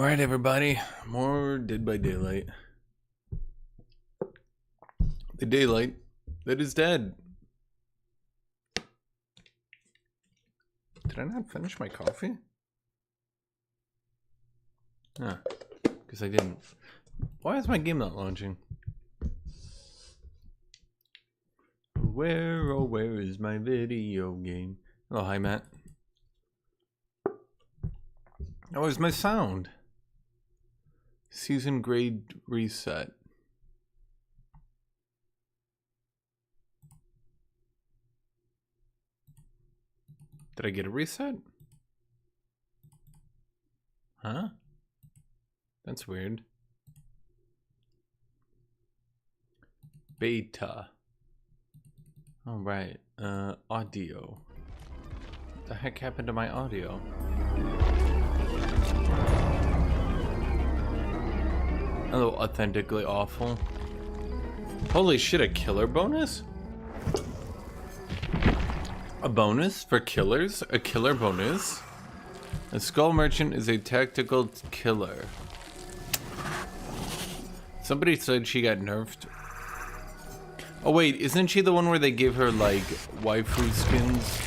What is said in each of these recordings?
Alright, everybody. More Dead by Daylight. The daylight that is dead. Did I not finish my coffee? Huh. Because I didn't. Why is my game not launching? Where, oh, where is my video game? Oh, hi, Matt. Oh, where's my sound? Season grade reset. Did I get a reset? Huh? That's weird. Beta. All right. Audio. What the heck happened to my audio? A little authentically awful. Holy shit, a killer bonus? A bonus for killers? A killer bonus? A skull merchant is a tactical killer. Somebody said she got nerfed. Oh wait, isn't she the one where they give her like waifu skins?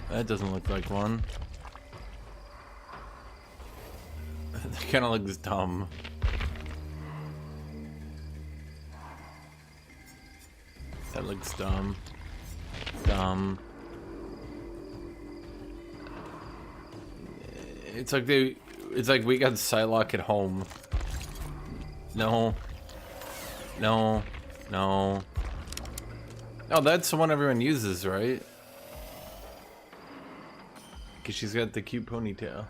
That doesn't look like one. That kind of looks dumb. That looks dumb. Dumb. It's like we got Psylocke at home. No. No. No. Oh, that's the one everyone uses, right? Because she's got the cute ponytail.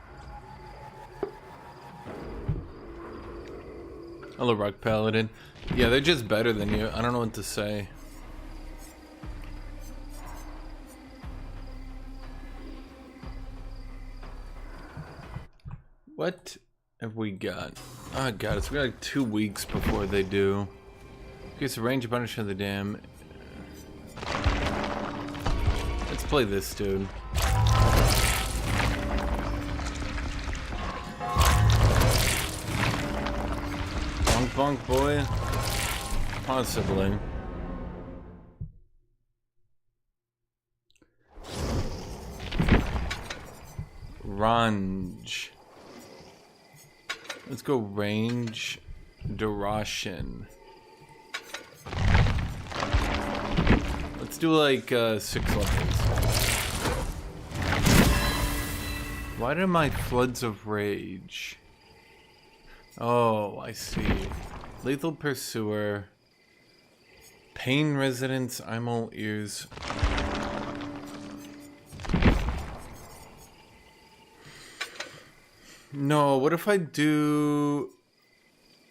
Hello, Rock Paladin. Yeah, they're just better than you. I don't know what to say. What have we got? Oh god, it's got like 2 weeks before they do. Gets a range punish of the dam. Let's play this dude. Bonk bonk boy. Possibly. Range. Let's go range Durashin. Let's do like 6 levels. Why did my floods of rage? Oh, I see. Lethal Pursuer. Pain Residence. I'm all ears. No, what if I do...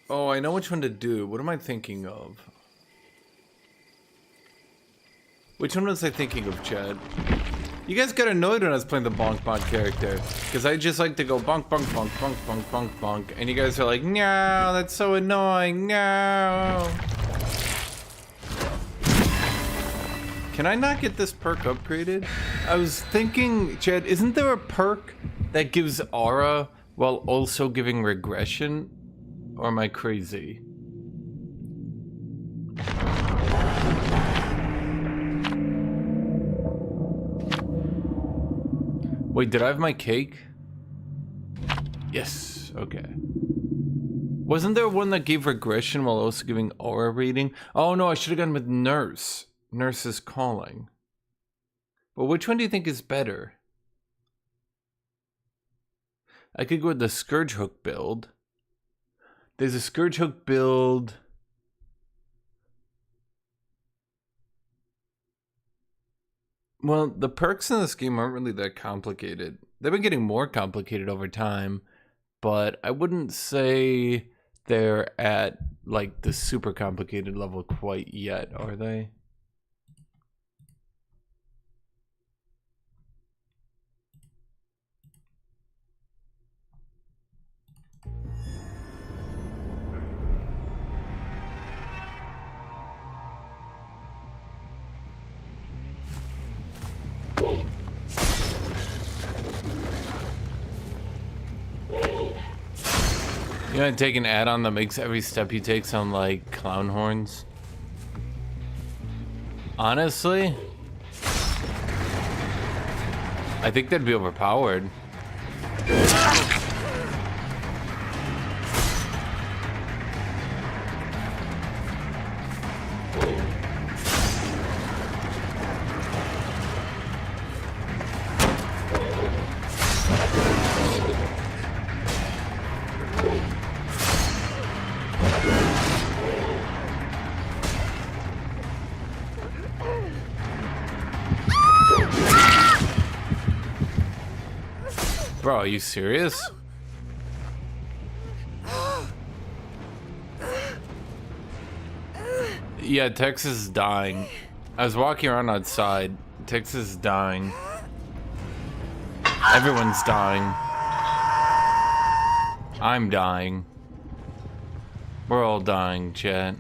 Oh, I know which one to do. What am I thinking of? Which one was I thinking of, Chad? You guys got annoyed when I was playing the bonk bonk character. Because I just like to go bonk bonk bonk bonk bonk bonk bonk. And you guys are like, no, that's so annoying, no. Can I not get this perk upgraded? I was thinking, Chad, isn't there a perk that gives aura while also giving regression? Or am I crazy? Wait, did I have my cake? Yes, okay. Wasn't there one that gave regression while also giving aura reading? Oh no, I should have gone with nurse. Nurse is calling. But which one do you think is better? I could go with the Scourge Hook build. There's a Scourge Hook build. Well, the perks in this game aren't really that complicated. They've been getting more complicated over time, but I wouldn't say they're at like the super complicated level quite yet, are they? You know, take an add-on that makes every step you take sound like clown horns. Honestly, I think that'd be overpowered. Bro, are you serious? Yeah, Texas is dying. I was walking around outside. Texas is dying. Everyone's dying. I'm dying. We're all dying, chat.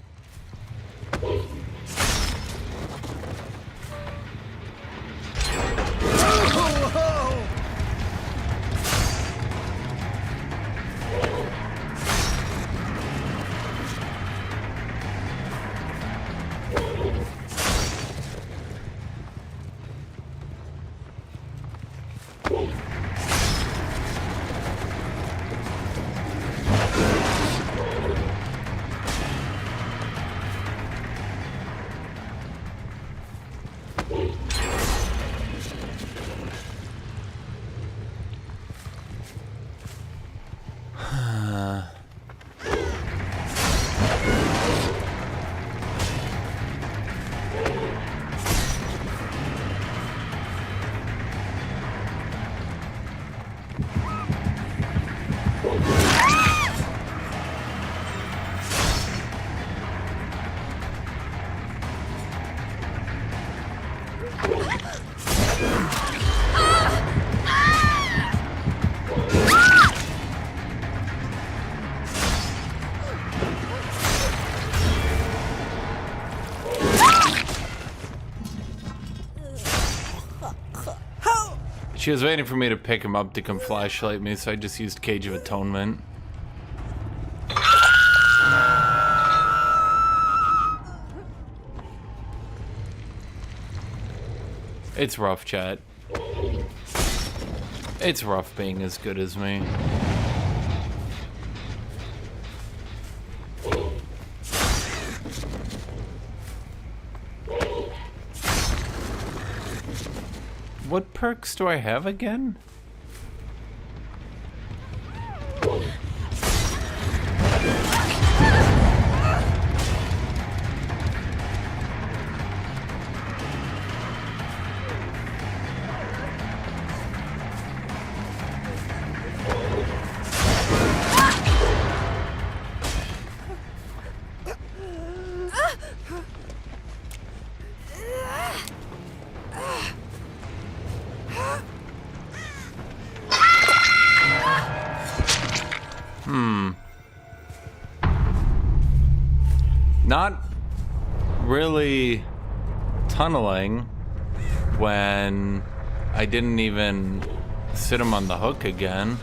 She was waiting for me to pick him up to come flashlight me, so I just used Cage of Atonement. It's rough, chat. It's rough being as good as me. What perks do I have again? Not really tunneling when I didn't even sit him on the hook again.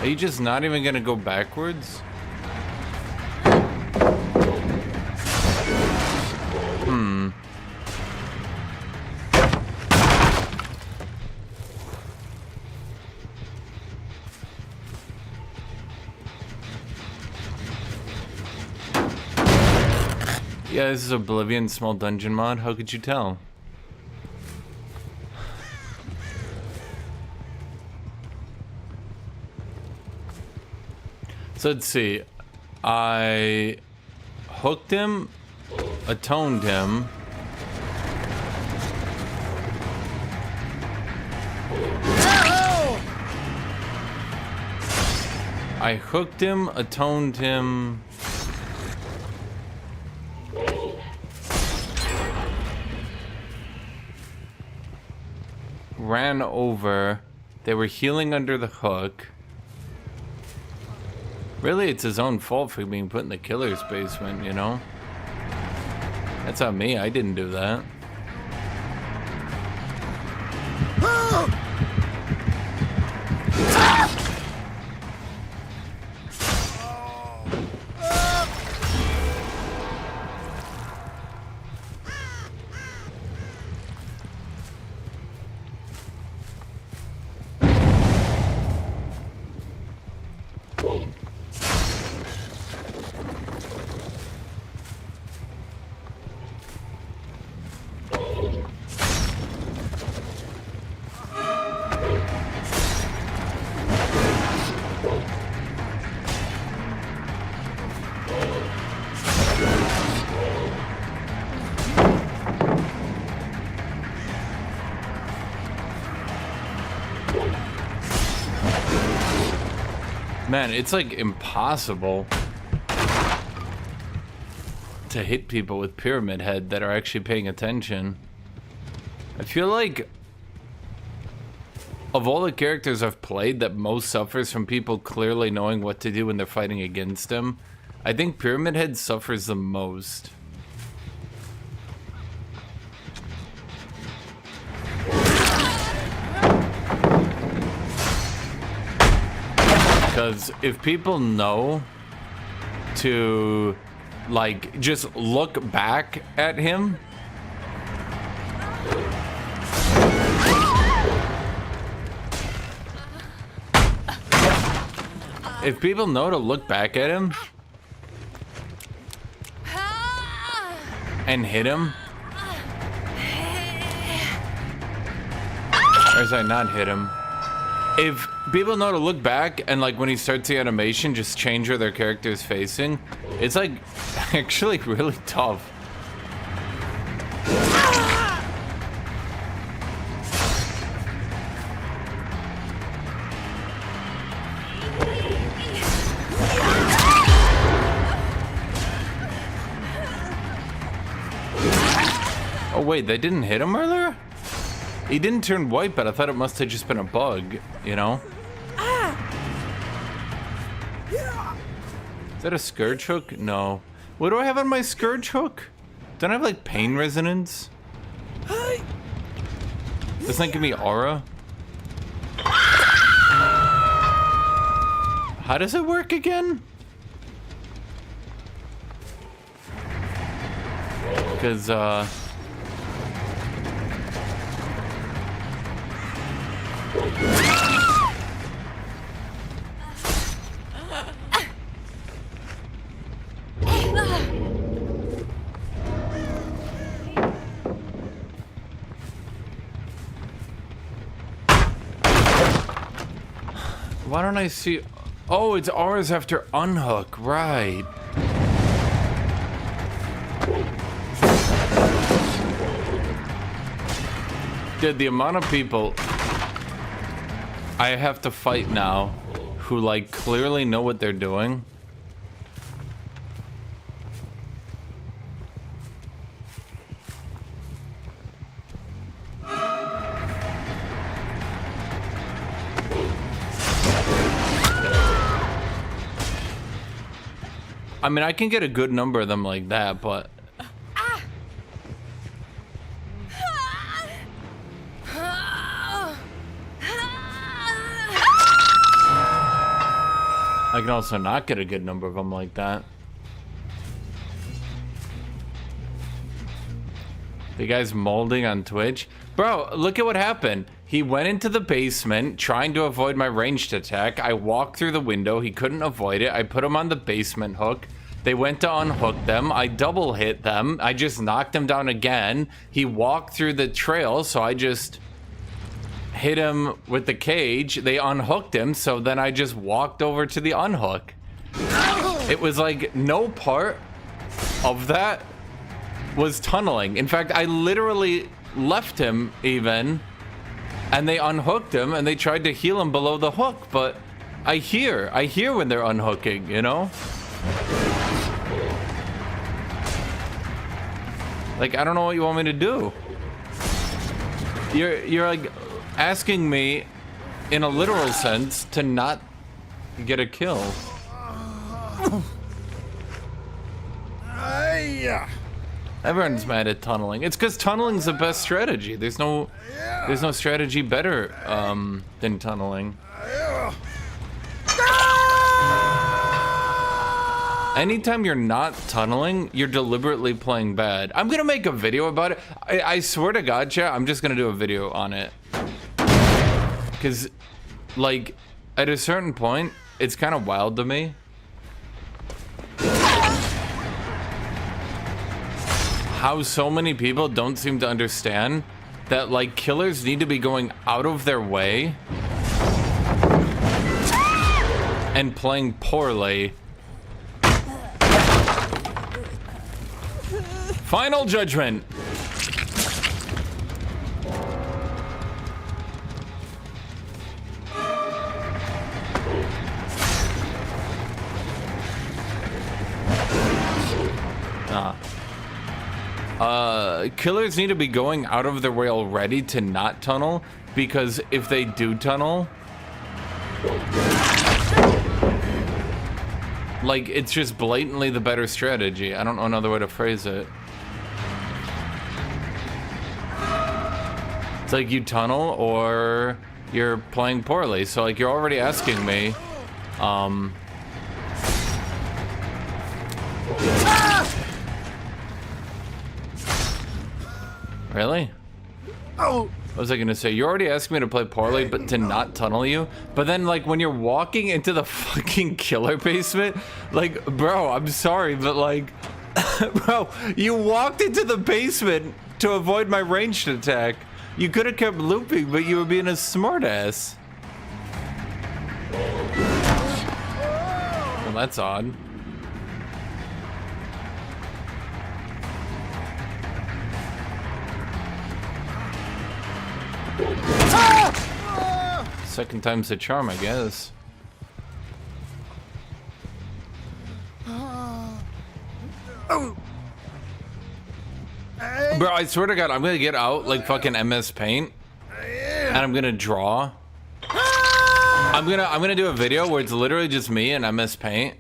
Are you just not even gonna go backwards? Yeah, this is Oblivion small dungeon mod. How could you tell? So let's see. I hooked him, atoned him. I hooked him, atoned him. Ran over. They were healing under the hook. Really, it's his own fault for being put in the killer's basement, you know? That's on me, I didn't do that. Man, it's like impossible to hit people with Pyramid Head that are actually paying attention. I feel like of all the characters I've played that most suffers from people clearly knowing what to do when they're fighting against him, I think Pyramid Head suffers the most. Because if people know to, like, just look back at him, if people know to look back at him and hit him, or is I not hit him? If people know to look back and, like, when he starts the animation, just change where their character is facing, it's, like, actually really tough. Oh, wait, they didn't hit him earlier? He didn't turn white, but I thought it must have just been a bug, you know? Is that a Scourge Hook? No. What do I have on my Scourge Hook? Don't I have, like, pain resonance? Doesn't that give me aura? How does it work again? Because, why don't I see? Oh, it's ours after unhook, right? Dude, the amount of people I have to fight now who, like, clearly know what they're doing. I mean, I can get a good number of them like that, but I can also not get a good number of them like that. The guy's molding on Twitch. Bro, look at what happened. He went into the basement trying to avoid my ranged attack. I walked through the window. He couldn't avoid it. I put him on the basement hook. They went to unhook them. I double hit them. I just knocked him down again. He walked through the trail, so I just hit him with the cage. They unhooked him, so then I just walked over to the unhook. It was like no part of that was tunneling. In fact, I literally left him even, and they unhooked him and they tried to heal him below the hook, but I hear when they're unhooking, you know? Like, I don't know what you want me to do. You're like asking me in a literal sense to not get a kill. Everyone's mad at tunneling. It's because tunneling's the best strategy. There's no strategy better than tunneling. Anytime you're not tunneling, you're deliberately playing bad. I'm gonna make a video about it. I swear to God, chat, I'm just gonna do a video on it. Because, like, at a certain point, it's kind of wild to me. How so many people don't seem to understand that, like, killers need to be going out of their way and playing poorly. Final judgment. Killers need to be going out of their way already to not tunnel, because if they do tunnel, like, it's just blatantly the better strategy. I don't know another way to phrase it. It's like you tunnel or you're playing poorly. So, like, you're already asking me, Really? Oh. What was I gonna say? You already asked me to play poorly, but to not tunnel you. But then, like, when you're walking into the fucking killer basement, like, bro, I'm sorry, but like, bro, you walked into the basement to avoid my ranged attack. You could have kept looping, but you were being a smartass. Well, that's odd. Second time's the charm, I guess. Bro, I swear to God, I'm gonna get out like fucking MS Paint, and I'm gonna draw. I'm gonna do a video where it's literally just me and MS Paint,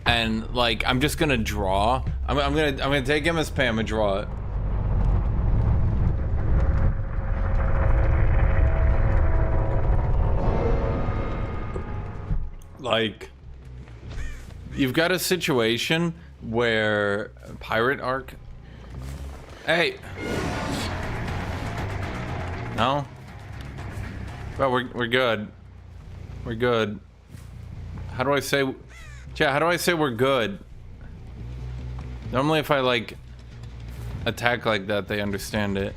and like I'm just gonna draw. I'm gonna take MS Paint. I'm gonna draw it. Like, you've got a situation where pirate arc. Hey. No. Well, we're good. We're good. How do I say? Chat, how do I say we're good? Normally, if I like attack like that, they understand it.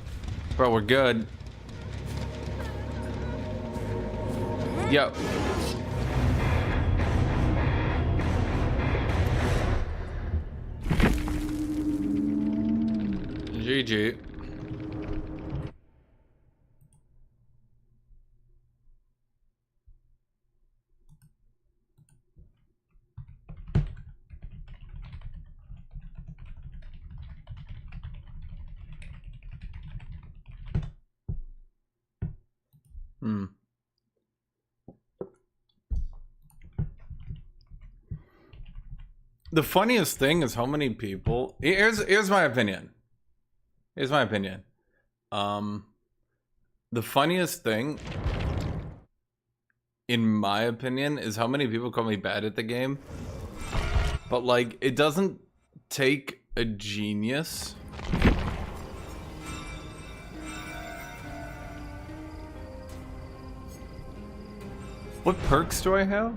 Bro, we're good. Yo. GG. The funniest thing is how many people. Here's my opinion. Here's my opinion. The funniest thing, in my opinion, is how many people call me bad at the game. But, like, it doesn't take a genius. What perks do I have?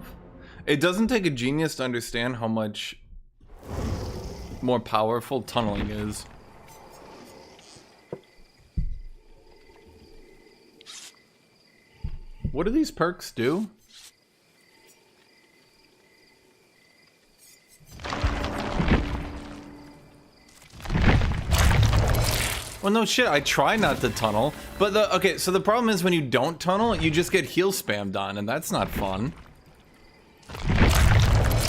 It doesn't take a genius to understand how much more powerful tunneling is. What do these perks do? Well, no shit, I try not to tunnel, but okay, so the problem is when you don't tunnel, you just get heal spammed on, and that's not fun.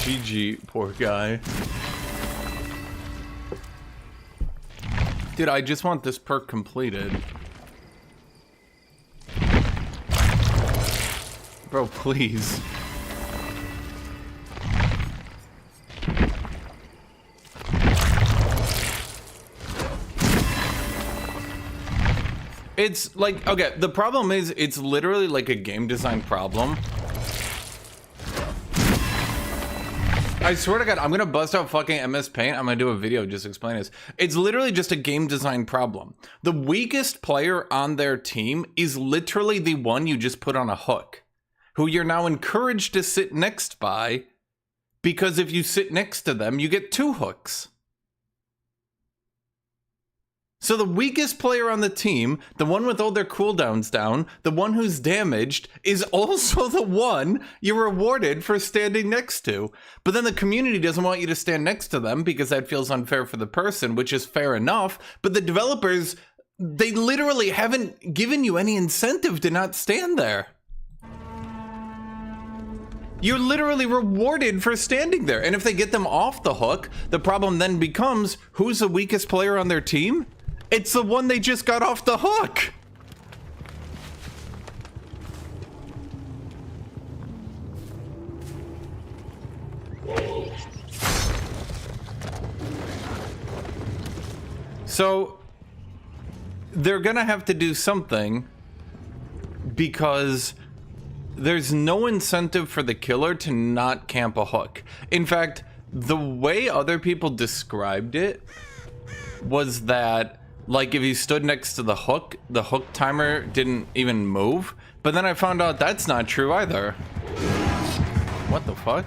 GG, poor guy. Dude, I just want this perk completed. Bro, please. It's like, okay, the problem is it's literally like a game design problem. I swear to God, I'm gonna bust out fucking MS Paint. I'm gonna do a video just explain this. It's literally just a game design problem. The weakest player on their team is literally the one you just put on a hook, who you're now encouraged to sit next by, because if you sit next to them, you get 2 hooks. So the weakest player on the team, the one with all their cooldowns down, the one who's damaged, is also the one you're rewarded for standing next to. But then the community doesn't want you to stand next to them because that feels unfair for the person, which is fair enough. But the developers, they literally haven't given you any incentive to not stand there. You're literally rewarded for standing there. And if they get them off the hook, the problem then becomes, who's the weakest player on their team? It's the one they just got off the hook. So they're gonna have to do something, because there's no incentive for the killer to not camp a hook. In fact, the way other people described it was that, like, if you stood next to the hook timer didn't even move. But then I found out that's not true either. What the fuck?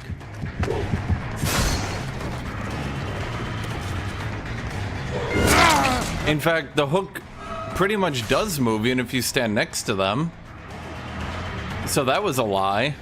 In fact, the hook pretty much does move even if you stand next to them. So that was a lie.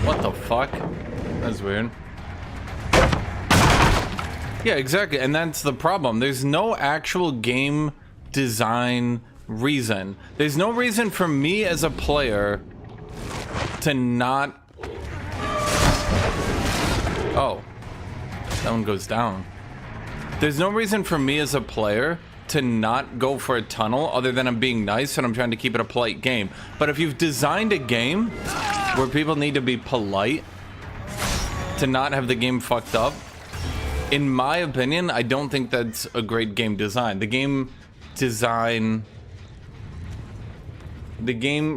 What the fuck? That's weird. Yeah, exactly, and that's the problem. There's no actual game design reason. There's no reason for me as a player to not... Oh. That one goes down. There's no reason for me as a player to not go for a tunnel other than I'm being nice and I'm trying to keep it a polite game. But if you've designed a game where people need to be polite to not have the game fucked up, in my opinion, I don't think that's a great game design. The game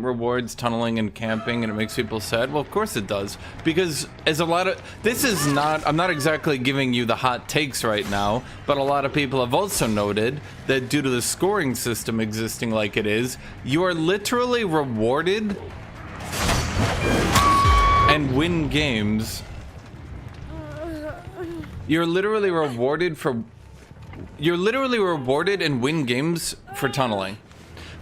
rewards tunneling and camping and it makes people sad. Well, of course it does, because as a lot of, this is not, I'm not exactly giving you the hot takes right now, but a lot of people have also noted that due to the scoring system existing like it is, you are literally rewarded and win games. You're literally rewarded and win games for tunneling.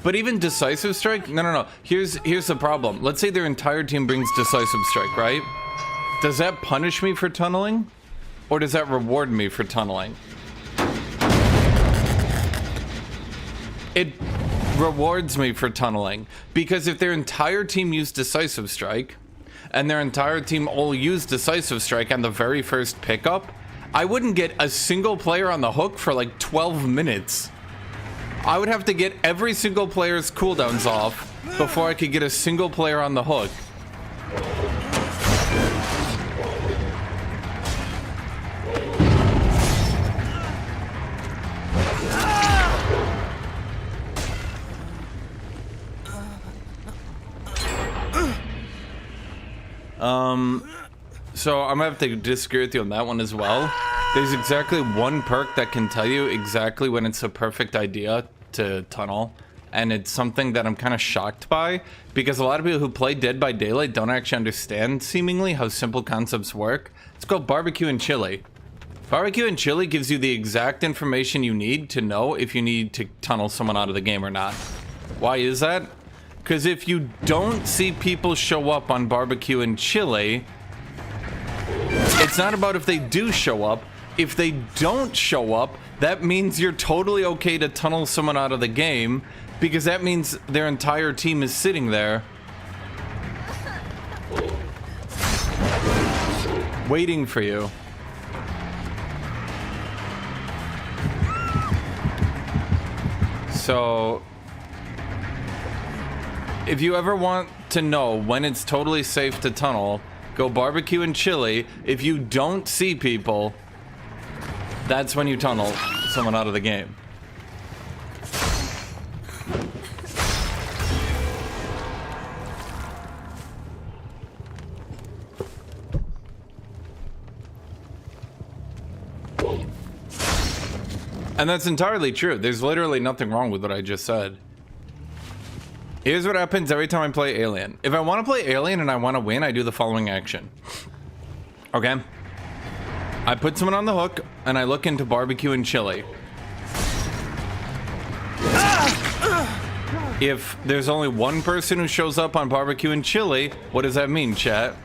But even Decisive Strike? No. Here's the problem. Let's say their entire team brings Decisive Strike, right? Does that punish me for tunneling? Or does that reward me for tunneling? It rewards me for tunneling. Because if their entire team used Decisive Strike, and their entire team all used Decisive Strike on the very first pickup, I wouldn't get a single player on the hook for like 12 minutes. I would have to get every single player's cooldowns off before I could get a single player on the hook. So I'm gonna have to disagree with you on that one as well. There's exactly one perk that can tell you exactly when it's a perfect idea to tunnel, and it's something that I'm kind of shocked by, because a lot of people who play Dead by Daylight don't actually understand, seemingly, how simple concepts work. It's called barbecue and chili. Barbecue and chili gives you the exact information you need to know if you need to tunnel someone out of the game or not. Why is that? Because if you don't see people show up on barbecue and chili, it's not about if they do show up. If they don't show up, that means you're totally okay to tunnel someone out of the game, because that means their entire team is sitting there waiting for you. So, if you ever want to know when it's totally safe to tunnel, go barbecue and chili. If you don't see people, that's when you tunnel someone out of the game. And that's entirely true. There's literally nothing wrong with what I just said. Here's what happens every time I play Alien. If I want to play Alien and I want to win, I do the following action. Okay? I put someone on the hook and I look into barbecue and chili. If there's only one person who shows up on barbecue and chili, what does that mean, chat?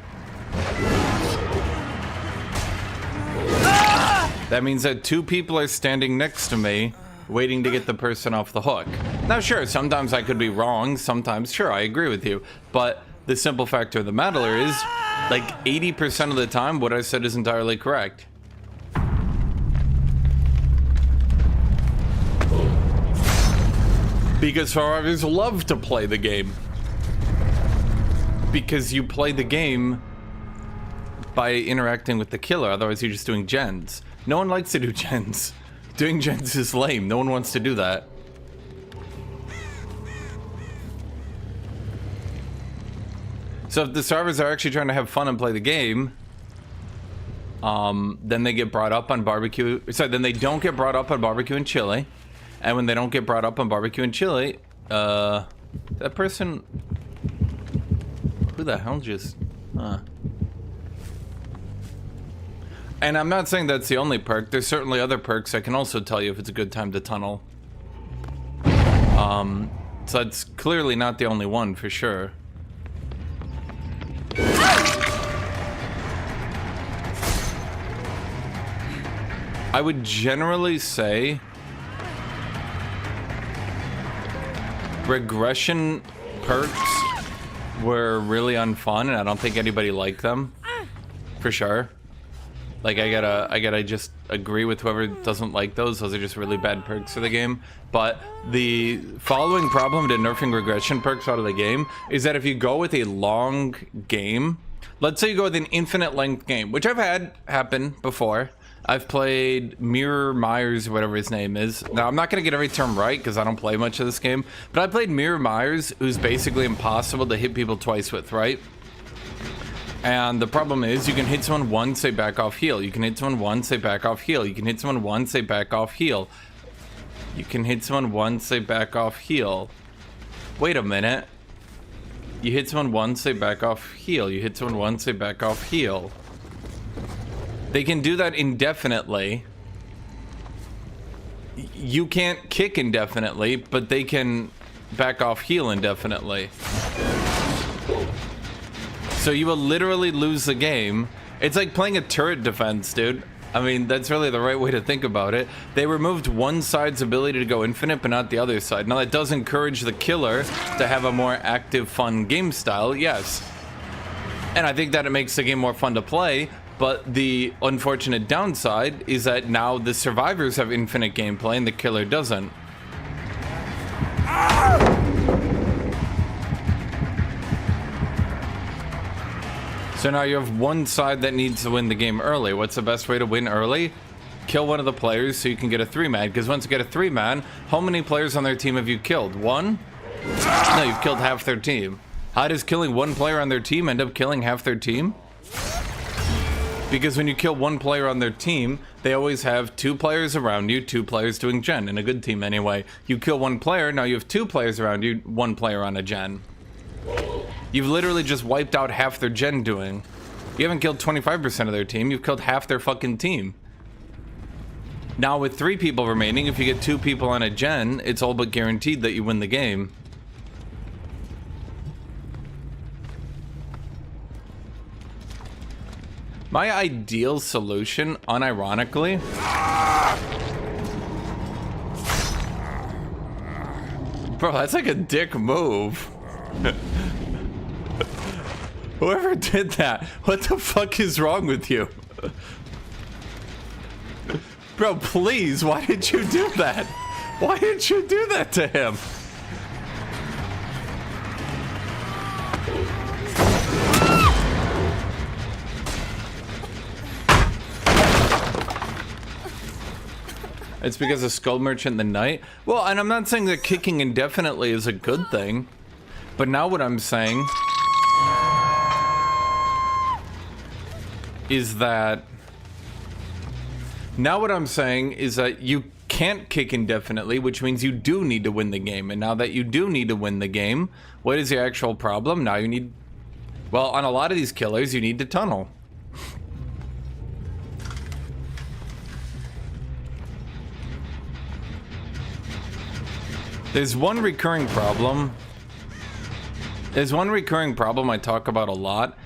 That means that two people are standing next to me, waiting to get the person off the hook. Now, sure, sometimes I could be wrong. Sometimes, sure, I agree with you. But the simple fact of the matter is, like 80% of the time, what I said is entirely correct. Because survivors love to play the game. Because you play the game by interacting with the killer, otherwise you're just doing gens. No one likes to do gens. Doing gens is lame. No one wants to do that. So if the servers are actually trying to have fun and play the game, then they get brought up on barbecue. Sorry, then they don't get brought up on barbecue and chili. And when they don't get brought up on barbecue and chili, that person... Who the hell just... And I'm not saying that's the only perk. There's certainly other perks that can also tell you if it's a good time to tunnel. So it's clearly not the only one, for sure. I would generally say regression perks were really unfun, and I don't think anybody liked them, for sure. Like, I gotta just agree with whoever doesn't like those. Those are just really bad perks for the game. But the following problem to nerfing regression perks out of the game is that if you go with a long game, let's say you go with an infinite length game, which I've had happen before. I've played Mirror Myers, whatever his name is. Now, I'm not gonna get every term right because I don't play much of this game, but I played Mirror Myers, who's basically impossible to hit people twice with, right? And the problem is, you can hit someone once, they back off, heal. You can hit someone once, they back off, heal. You can hit someone once, they back off, heal. You can hit someone once, they back off, heal. Wait a minute. You hit someone once, they back off, heal. You hit someone once, they back off, heal. They can do that indefinitely. You can't kick indefinitely, but they can back off, heal indefinitely. So you will literally lose the game. It's like playing a turret defense, dude. I mean, that's really the right way to think about it. They removed one side's ability to go infinite, but not the other side. Now, that does encourage the killer to have a more active, fun game style, yes. And I think that it makes the game more fun to play, but the unfortunate downside is that now the survivors have infinite gameplay and the killer doesn't. So now you have one side that needs to win the game early. What's the best way to win early? Kill one of the players so you can get a 3-man. Because once you get a 3-man, how many players on their team have you killed? One? No, you've killed half their team. How does killing one player on their team end up killing half their team? Because when you kill one player on their team, they always have 2 players around you, 2 players doing gen. In a good team anyway. You kill one player, now you have 2 players around you, 1 player on a gen. You've literally just wiped out half their gen doing. You haven't killed 25% of their team, you've killed half their fucking team. Now with 3 people remaining, if you get 2 people on a gen, it's all but guaranteed that you win the game. My ideal solution, unironically... Bro, that's like a dick move. Whoever did that, what the fuck is wrong with you? Bro, please, why did you do that? Why did you do that to him? It's because of Skull Merchant in the night? Well, and I'm not saying that kicking indefinitely is a good thing, but now what I'm saying is that you can't kick indefinitely, which means you do need to win the game. And now that you do need to win the game, what is the actual problem? Now you need, well, on a lot of these killers, you need to tunnel. There's one recurring problem. I talk about a lot,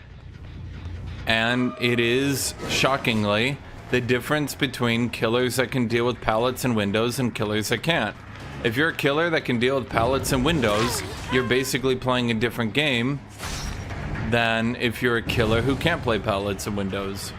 and it is, shockingly, the difference between killers that can deal with pallets and windows and killers that can't. If you're a killer that can deal with pallets and windows, you're basically playing a different game than if you're a killer who can't play pallets and windows.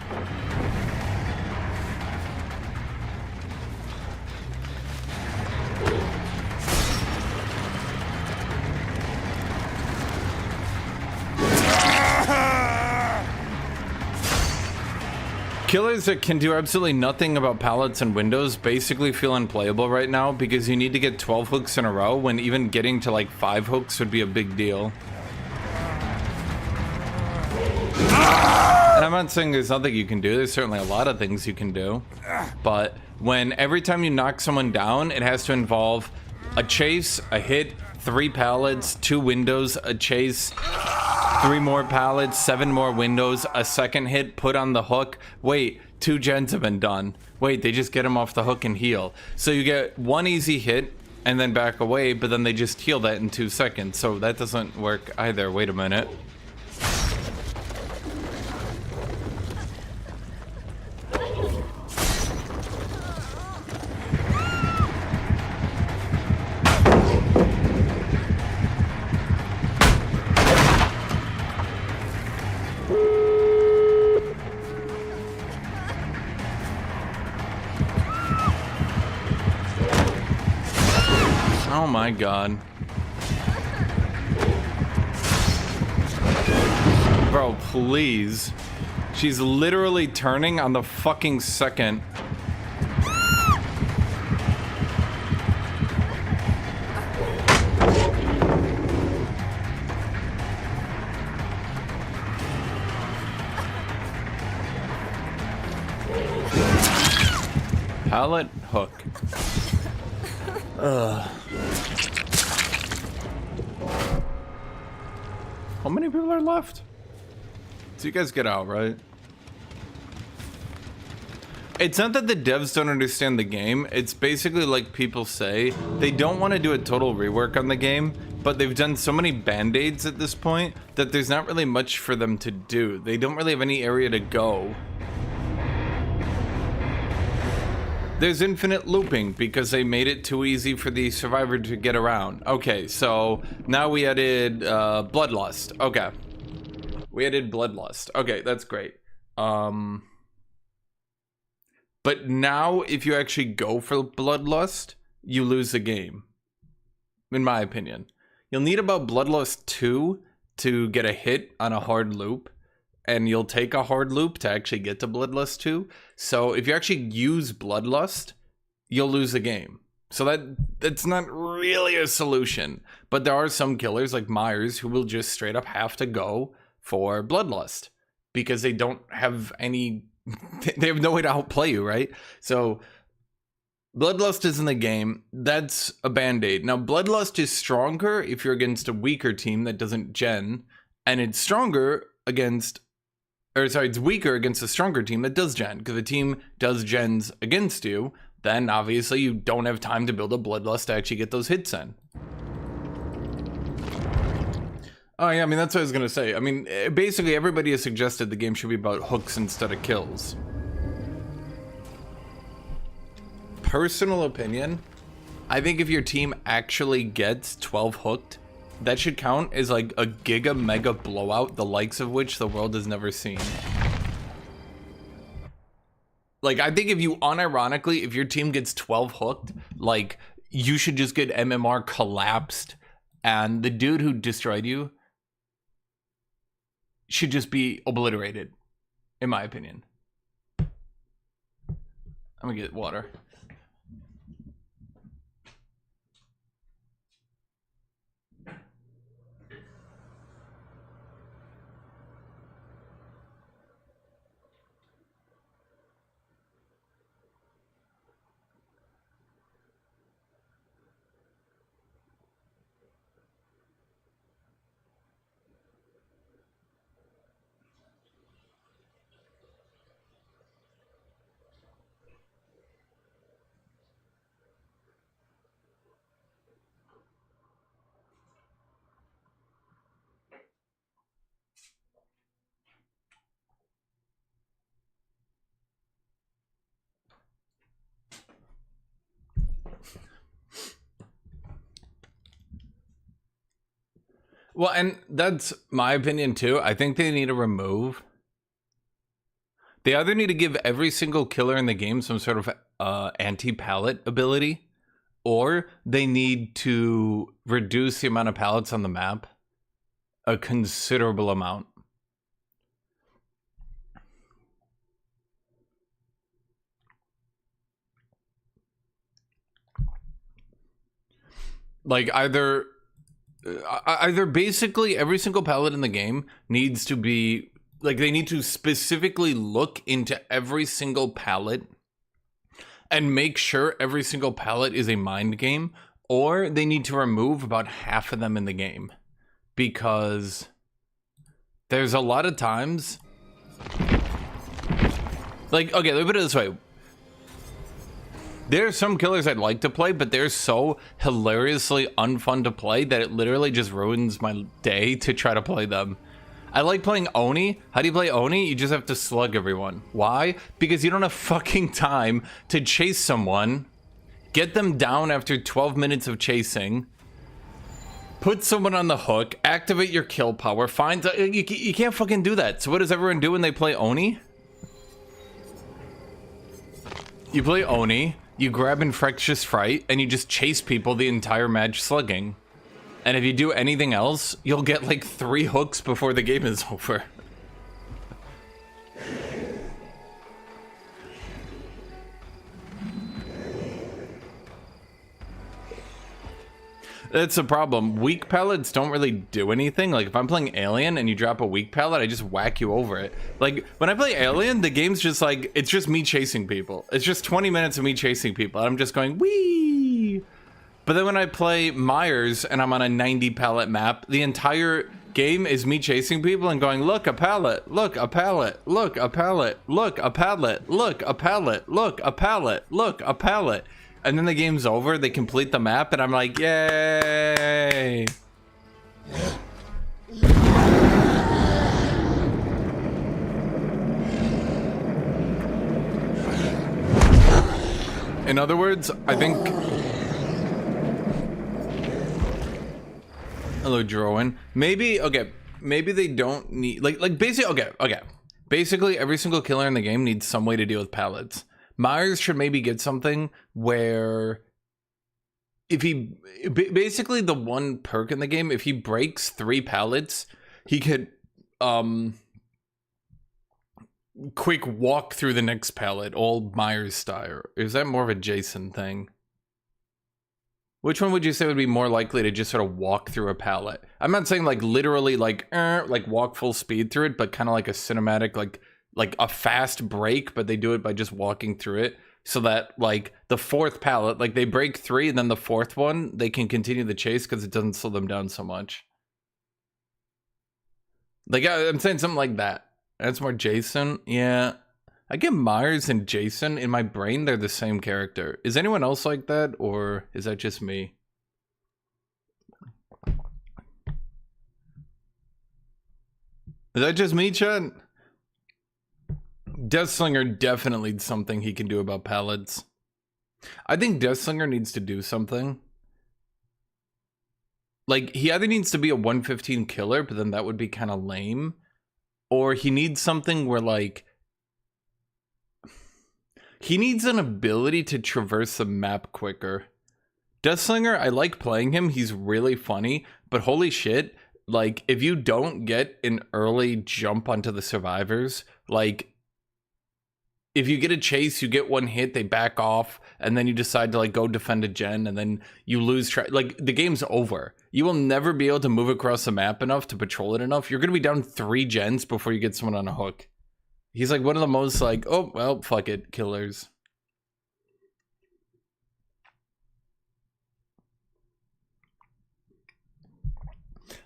Killers that can do absolutely nothing about pallets and windows basically feel unplayable right now because you need to get 12 hooks in a row when even getting to like 5 hooks would be a big deal. And I'm not saying there's nothing you can do, there's certainly a lot of things you can do. But when every time you knock someone down, it has to involve a chase, a hit, 3 pallets, 2 windows, a chase, 3 more pallets, 7 more windows, a second hit, put on the hook. Wait, 2 gens have been done. Wait, they just get him off the hook and heal. So you get 1 easy hit and then back away, but then they just heal that in 2 seconds. So that doesn't work either. Wait a minute. Oh my god. Bro, please. She's literally turning on the fucking second. Pallet hook. Ugh. How many people are left? So you guys get out, right? It's not that the devs don't understand the game. It's basically like people say, they don't want to do a total rework on the game, but they've done so many band-aids at this point that there's not really much for them to do. They don't really have any area to go. There's infinite looping because they made it too easy for the survivor to get around. Okay, so now we added Bloodlust. Okay. We added Bloodlust. Okay, that's great. But now if you actually go for Bloodlust, you lose the game. In my opinion. You'll need about Bloodlust 2 to get a hit on a hard loop. And you'll take a hard loop to actually get to Bloodlust 2. So if you actually use Bloodlust, you'll lose the game. So that's not really a solution. But there are some killers like Myers who will just straight up have to go for Bloodlust. Because they don't have any... They have no way to outplay you, right? So Bloodlust is in the game. That's a band-aid. Now Bloodlust is stronger if you're against a weaker team that doesn't gen. And it's stronger against... Or sorry, it's weaker against a stronger team that does gen. Because the team does gens against you, then obviously you don't have time to build a Bloodlust to actually get those hits in. Oh yeah, I mean, that's what I was going to say. I mean, basically everybody has suggested the game should be about hooks instead of kills. Personal opinion, I think if your team actually gets 12 hooked, that should count as like a giga mega blowout, the likes of which the world has never seen. Like, I think if you unironically, if your team gets 12 hooked, like, you should just get MMR collapsed, and the dude who destroyed you should just be obliterated, in my opinion. I'm gonna get water. Well, and that's my opinion too. I think they need to remove. They either need to give every single killer in the game some sort of anti-pallet ability, or they need to reduce the amount of pallets on the map a considerable amount. Like either basically every single pallet in the game needs to be like, they need to specifically look into every single pallet and make sure every single pallet is a mind game, or they need to remove about half of them in the game, because there's a lot of times, like, okay, let me put it this way. There are some killers I'd like to play, but they're so hilariously unfun to play that it literally just ruins my day to try to play them. I like playing Oni. How do you play Oni? You just have to slug everyone. Why? Because you don't have fucking time to chase someone, get them down after 12 minutes of chasing, put someone on the hook, activate your kill power, find... You can't fucking do that. So what does everyone do when they play Oni? You play Oni, you grab Infectious Fright, and you just chase people the entire match slugging. And if you do anything else, you'll get like 3 hooks before the game is over. That's the problem. Weak pallets don't really do anything. Like if I'm playing Alien and you drop a weak pallet, I just whack you over it. Like when I play Alien, the game's just like, it's just me chasing people. It's just 20 minutes of me chasing people. And I'm just going, wee. But then when I play Myers and I'm on a 90 pallet map, the entire game is me chasing people and going, look, a pallet, look, a pallet, look, a pallet, look, a pallet, look, a pallet, look, a pallet, look, a pallet. And then the game's over, they complete the map, and I'm like, yay! In other words, I think... Hello, Drowan. Maybe, okay, maybe they don't need... Like basically, okay. Basically, every single killer in the game needs some way to deal with pallets. Myers should maybe get something where if he basically the one perk in the game, if he breaks 3 pallets, he could quick walk through the next pallet, all Myers style. Is that more of a Jason thing? Which one would you say would be more likely to just sort of walk through a pallet? I'm not saying like literally like walk full speed through it, but kind of like a cinematic like a fast break, but they do it by just walking through it, so that like the 4th pallet, like they break 3 and then the 4th one, they can continue the chase because it doesn't slow them down so much. Like I'm saying something like that. That's more Jason. Yeah, I get Myers and Jason in my brain, they're the same character. Is anyone else like that, or is that just me? Is that just me, Chad? Deathslinger definitely something he can do about pallets. I think Deathslinger needs to do something. Like, he either needs to be a 115 killer, but then that would be kind of lame. Or he needs something where, like... He needs an ability to traverse the map quicker. Deathslinger, I like playing him. He's really funny, but holy shit, like, if you don't get an early jump onto the survivors, like, if you get a chase, you get one hit, they back off, and then you decide to, like, go defend a gen, and then you lose track. Like, the game's over. You will never be able to move across the map enough to patrol it enough. You're going to be down 3 gens before you get someone on a hook. He's, like, one of the most, like, oh, well, fuck it, killers.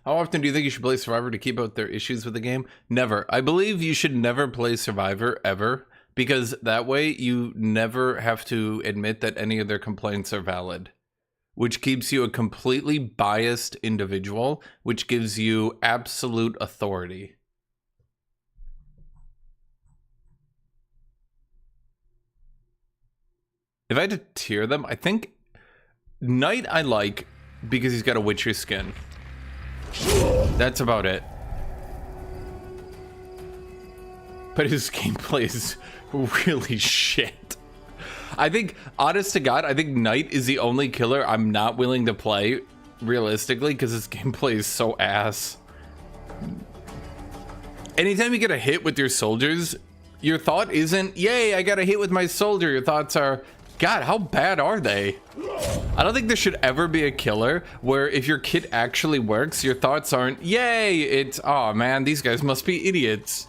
How often do you think you should play Survivor to keep out their issues with the game? Never. I believe you should never play Survivor, ever. Because that way, you never have to admit that any of their complaints are valid. Which keeps you a completely biased individual, which gives you absolute authority. If I had to tier them, I think Knight I like because he's got a Witcher skin. That's about it. But his gameplay is really shit. I think, honest to God, I think Knight is the only killer I'm not willing to play, realistically, because his gameplay is so ass. Anytime you get a hit with your soldiers, your thought isn't, yay, I got a hit with my soldier. Your thoughts are, God, how bad are they? I don't think there should ever be a killer where if your kit actually works, your thoughts aren't, yay, it's, oh man, these guys must be idiots.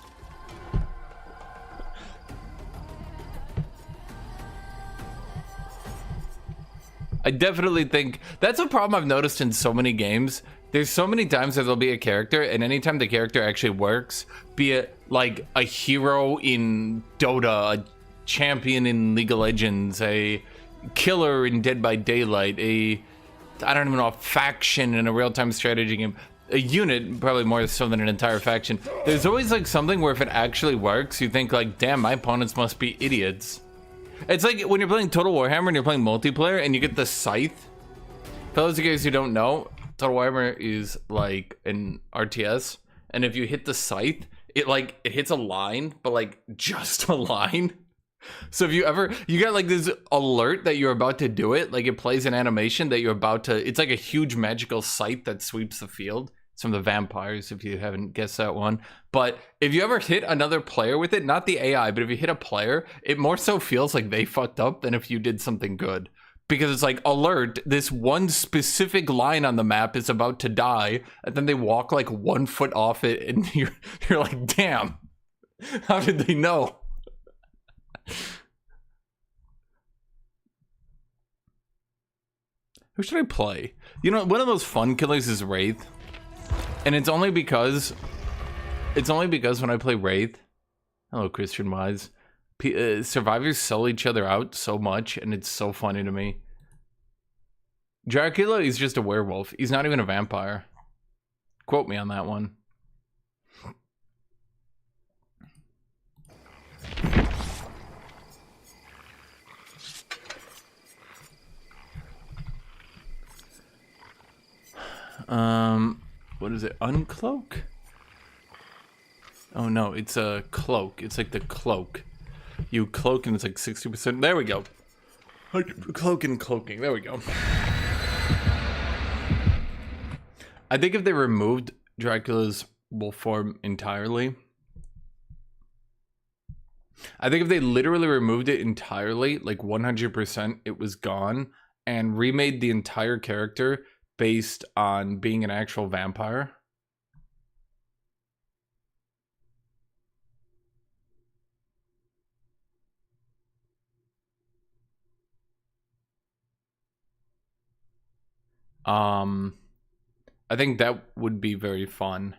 I definitely think that's a problem I've noticed in so many games. There's so many times that there'll be a character, and anytime the character actually works, be it like a hero in Dota, a champion in League of Legends, a killer in Dead by Daylight, I don't even know, a faction in a real-time strategy game, a unit, probably more so than an entire faction. There's always like something where if it actually works, you think like, damn, my opponents must be idiots. It's like when you're playing Total Warhammer and you're playing multiplayer and you get the scythe. For those of you guys who don't know, Total Warhammer is like an RTS, and if you hit the scythe, it hits a line, but like just a line. So if you got like this alert that you're about to do it, like it plays an animation that you're about to, it's like a huge magical scythe that sweeps the field. It's from the Vampires, if you haven't guessed that one. But if you ever hit another player with it, not the AI, but if you hit a player, it more so feels like they fucked up than if you did something good. Because it's like, alert, this one specific line on the map is about to die, and then they walk like 1 foot off it, and you're like, damn, how did they know? Who should I play? You know, one of those fun killers is Wraith. And it's only because when I play Wraith, hello Christian Wise, survivors sell each other out so much, and it's so funny to me. Dracula is just a werewolf. He's not even a vampire. Quote me on that one. What is it? Uncloak? Oh no, it's a cloak. It's like the cloak. You cloak and it's like 60%. There we go. Cloak and cloaking. There we go. I think if they removed Dracula's wolf form entirely, I think if they literally removed it entirely, like 100%, it was gone, and remade the entire character based on being an actual vampire. I think that would be very fun.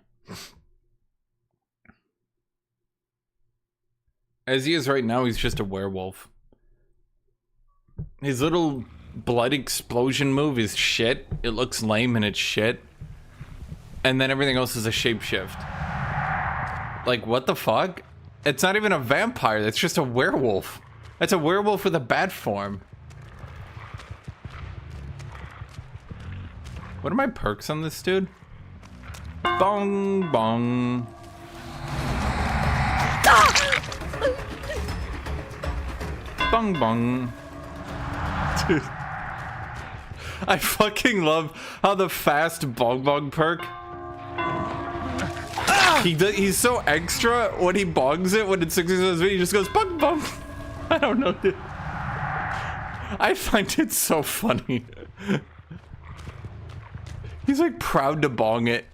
As he is right now, he's just a werewolf. His little blood explosion move is shit. It looks lame and it's shit. And then everything else is a shapeshift. Like, what the fuck? It's not even a vampire, that's just a werewolf. That's a werewolf with a bat form. What are my perks on this dude? Bong bong. Bong bong. Dude. I fucking love how the fast bong bong perk. He's so extra when he bongs it when it's 60 he just goes bong bong. I don't know. I find it so funny. He's like proud to bong it.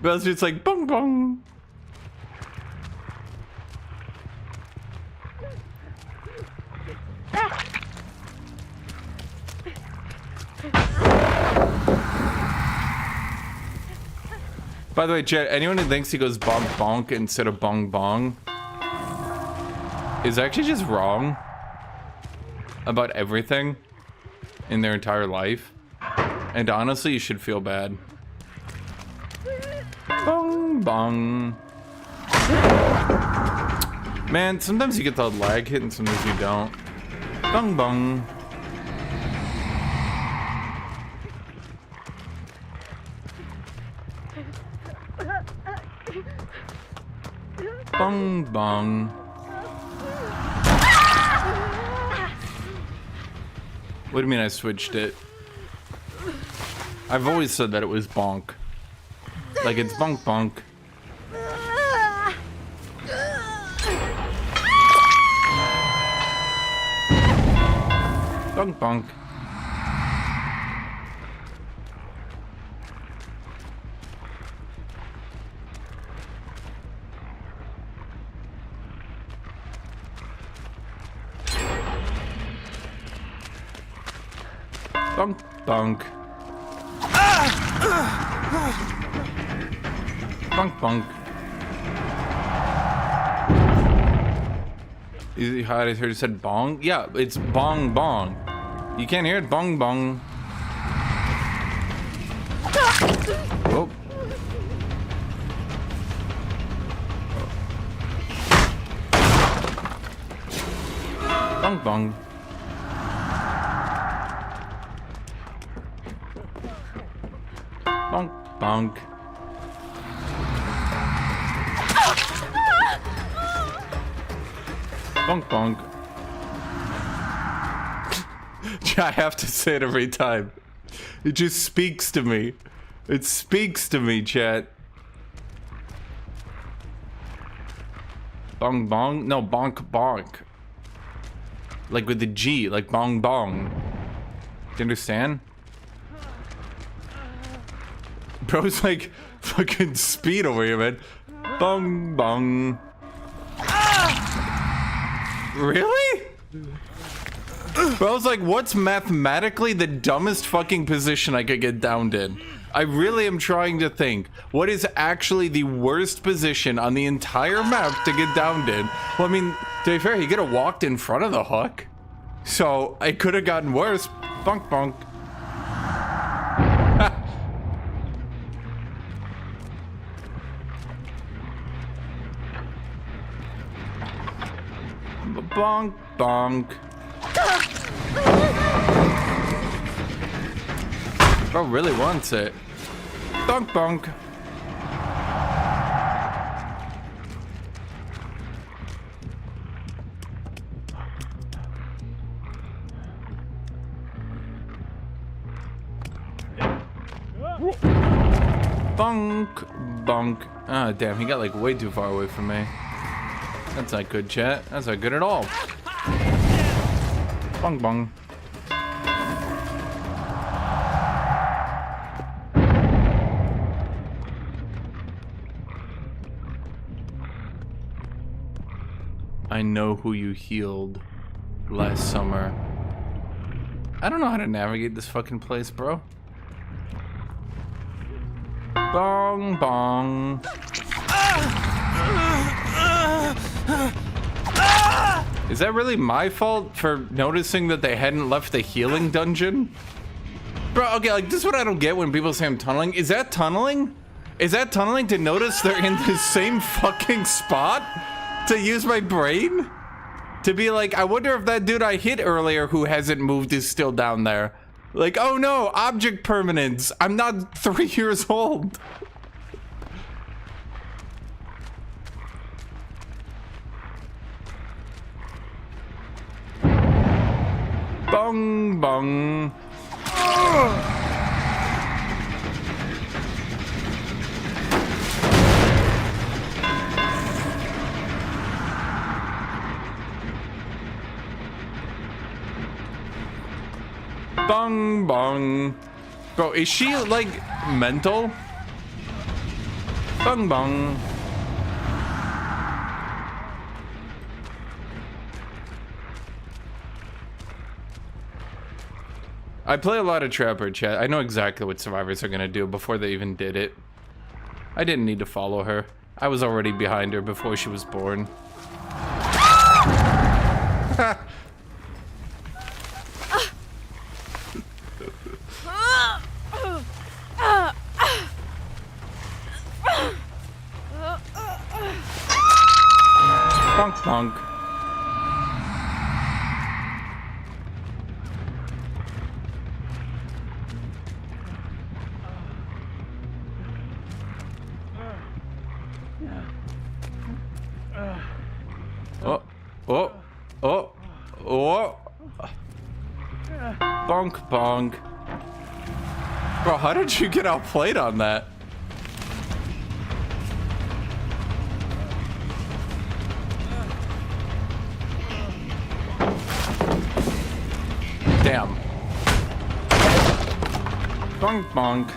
But it's just like bong bong. By the way, chat, anyone who thinks he goes bonk bonk instead of bong bong is actually just wrong about everything in their entire life. And honestly, you should feel bad. Bong bong. Man, sometimes you get the lag hit and sometimes you don't. Bong bong. Bong bong. What do you mean I switched it? I've always said that it was bonk. Like it's bonk bonk. Bonk bonk. Bonk bonk. Bonk bonk. Easy hide, I heard you said bong? Yeah, it's bong bong. You can't hear it? Bong bong. Oh. Bong bong. Bonk, bonk. Bonk, bonk. I have to say it every time. It just speaks to me. It speaks to me, chat. Bong, bong? No, bonk, bonk. Like with the G, like bong, bong. Do you understand? Bro's like fucking speed over here, man. Bong bong. Really? Bro's like, what's mathematically the dumbest fucking position I could get downed in? I really am trying to think. What is actually the worst position on the entire map to get downed in? Well, I mean, to be fair, he could have walked in front of the hook. So, it could have gotten worse. Bonk bonk. Bonk, bonk. Bro really wants it. Bonk, bonk. Bonk, bonk. Ah, damn, he got like way too far away from me. That's not good, chat. That's not good at all. Bong bong. I know who you healed last summer. I don't know how to navigate this fucking place, bro. Bong bong. Is that really my fault for noticing that they hadn't left the healing dungeon? Bro, okay, like, this is what I don't get when people say I'm tunneling. Is that tunneling? Is that tunneling to notice they're in the same fucking spot? To use my brain? To be like, I wonder if that dude I hit earlier who hasn't moved is still down there. Like, oh no, object permanence. I'm not 3 years old. Bong bong. Bong bong. Bro, is she like mental? Bong bong. I play a lot of Trapper, chat. I know exactly what survivors are gonna do before they even did it. I didn't need to follow her. I was already behind her before she was born. Bonk bonk. Oh, oh, oh, oh. Bonk bonk. Bro, how did you get outplayed on that? Damn. Bonk bonk.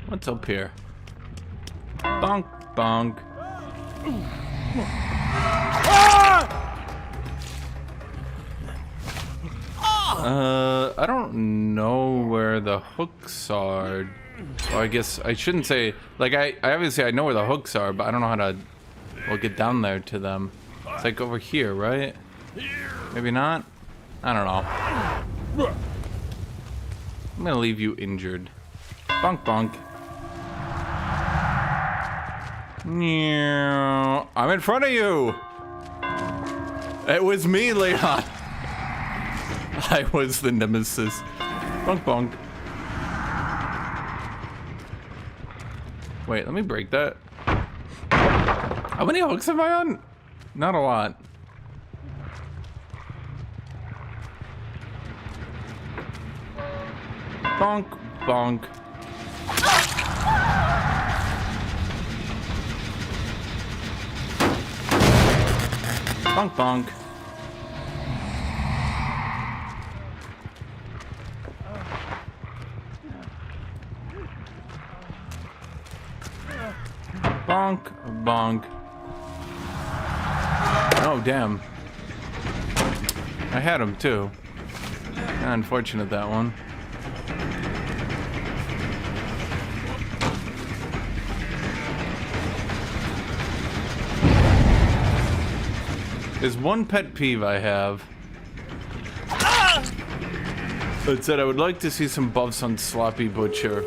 What's up here? Bonk bonk. I don't know where the hooks are. Or I guess I shouldn't say, like, I obviously I know where the hooks are, but I don't know how to, well, get down there to them. It's like over here, right? Maybe not? I don't know. I'm gonna leave you injured. Bonk bonk. I'm in front of you. It was me, Leon. I was the nemesis. Bonk bonk. Wait, let me break that. How many hooks am I on? Not a lot. Bonk bonk. Bonk bonk. Bonk bonk. Oh damn. I had him too. Unfortunate that one. There's one pet peeve I have. It said I would like to see some buffs on Sloppy Butcher.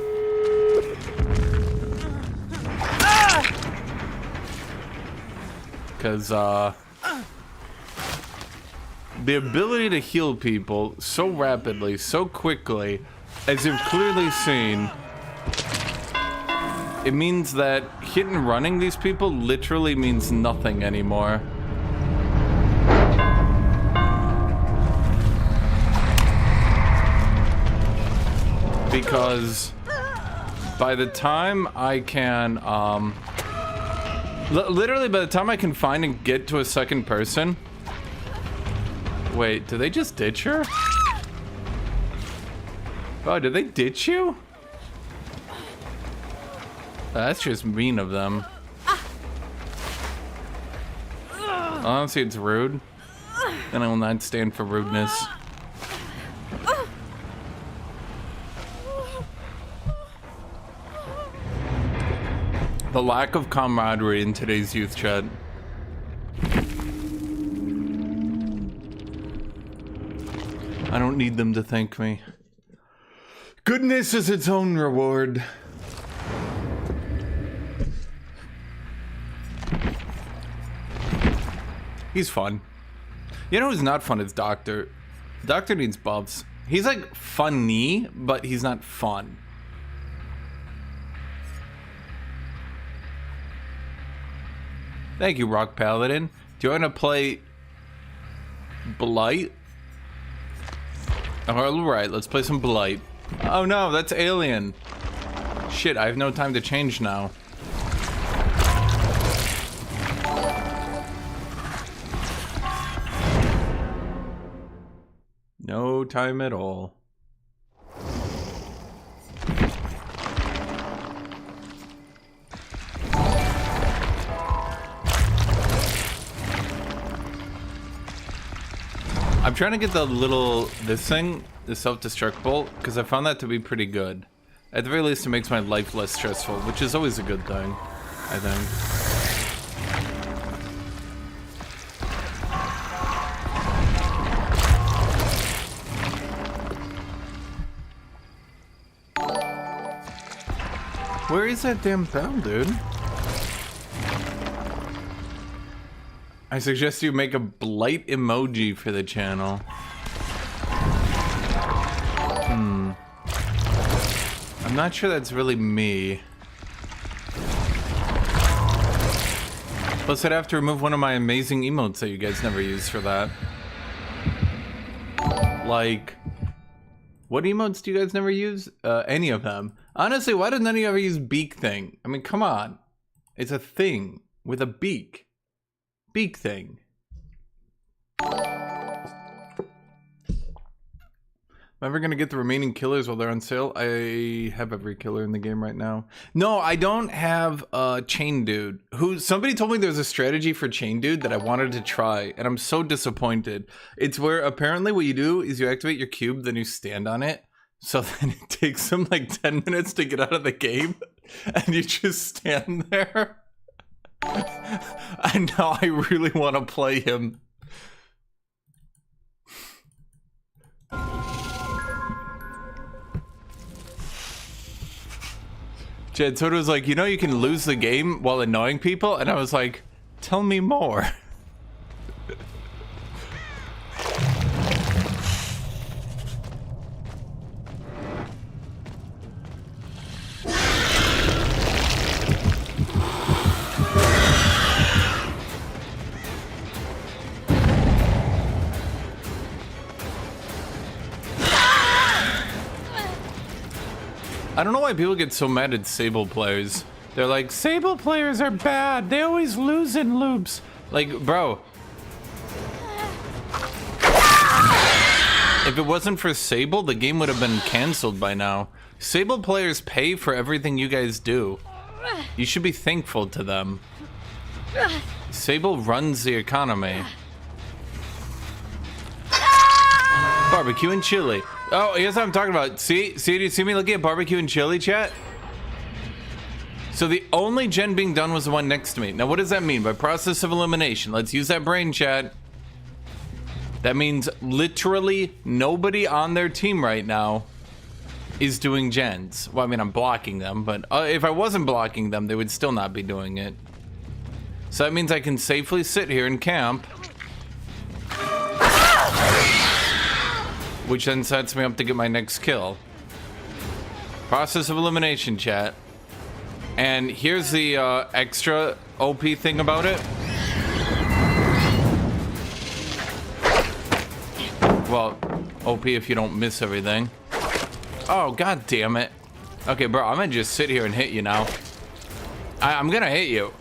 Because, the ability to heal people so rapidly, so quickly, as you've clearly seen, it means that hit and running these people literally means nothing anymore. Because by the time I can, literally by the time I can find and get to a second person. Wait, did they just ditch her? Oh, did they ditch you? That's just mean of them. Honestly, it's rude. And I will not stand for rudeness. The lack of camaraderie in today's youth chat. I don't need them to thank me. Goodness is its own reward. He's fun. You know who's not fun is Doctor. Doctor needs buffs. He's like funny, but he's not fun. Thank you, Rock Paladin. Do you want to play Blight? Alright, let's play some Blight. Oh no, that's Alien. Shit, I have no time to change now. No time at all. I'm trying to get this thing, the self-destruct bolt, because I found that to be pretty good. At the very least, it makes my life less stressful, which is always a good thing, I think. Where is that damn bell, dude? I suggest you make a blight emoji for the channel. I'm not sure that's really me. Plus, I'd have to remove one of my amazing emotes that you guys never use for that. Like, what emotes do you guys never use? Any of them. Honestly, why did none of you ever use beak thing? I mean, come on. It's a thing with a beak. Beak thing. Am I ever gonna get the remaining killers while they're on sale? I have every killer in the game right now. No, I don't have Chain Dude. Somebody told me there's a strategy for Chain Dude that I wanted to try, and I'm so disappointed. It's where apparently what you do is you activate your cube, then you stand on it. So then it takes them like 10 minutes to get out of the game, and you just stand there. I know, I really want to play him. Jed Soda was like, you know you can lose the game while annoying people? And I was like, tell me more. I don't know why people get so mad at Sable players. They're like, Sable players are bad. They always lose in loops. Like, bro. If it wasn't for Sable, the game would have been canceled by now. Sable players pay for everything you guys do. You should be thankful to them. Sable runs the economy. Barbecue and chili. Oh, here's what I'm talking about. See, do you see me looking at barbecue and chili, chat? So the only gen being done was the one next to me. Now, what does that mean? By process of elimination. Let's use that brain, chat. That means literally nobody on their team right now is doing gens. Well, I mean, I'm blocking them, but if I wasn't blocking them, they would still not be doing it. So that means I can safely sit here and camp. Which then sets me up to get my next kill. Process of elimination, chat. And here's the extra OP thing about it. Well, OP if you don't miss everything. Oh, god damn it. Okay, bro, I'm gonna just sit here and hit you now. I'm gonna hit you.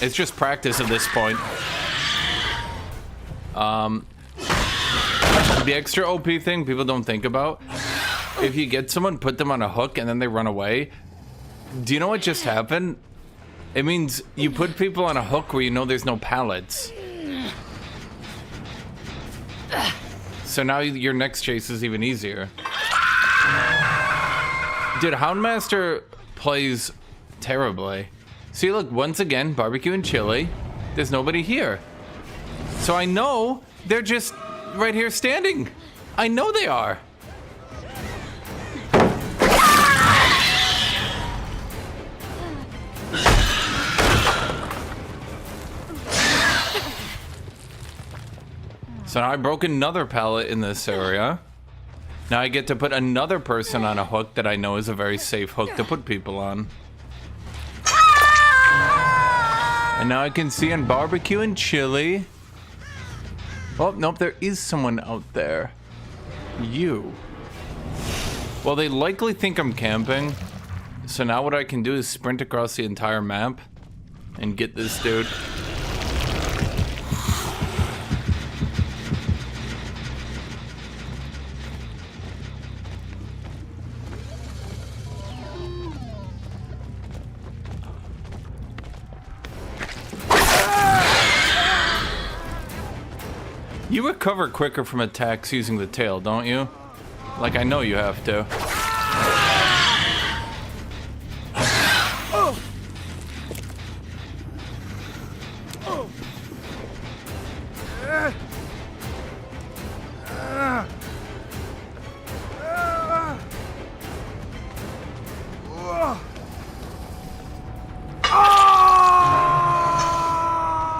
It's just practice at this point. The extra OP thing people don't think about. If you get someone, put them on a hook, and then they run away. Do you know what just happened? It means you put people on a hook where you know there's no pallets. So now your next chase is even easier. Dude, Houndmaster plays terribly. See, look, once again, barbecue and chili. There's nobody here. So I know they're just right here standing. I know they are. So now I broke another pallet in this area. Now I get to put another person on a hook that I know is a very safe hook to put people on. And now I can see on barbecue and chili. Oh, nope, there is someone out there. You. Well, they likely think I'm camping. So now what I can do is sprint across the entire map and get this dude. You recover quicker from attacks using the tail, don't you? Like, I know you have to.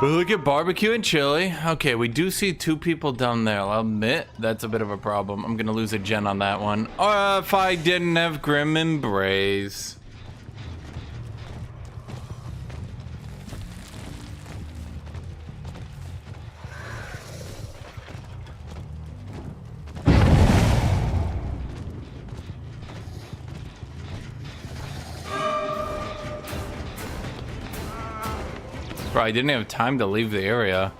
Look at barbecue and chili. Okay, we do see 2 people down there. I'll admit, that's a bit of a problem. I'm gonna lose a gen on that one. If I didn't have Grim Embrace. Bro, I didn't have time to leave the area.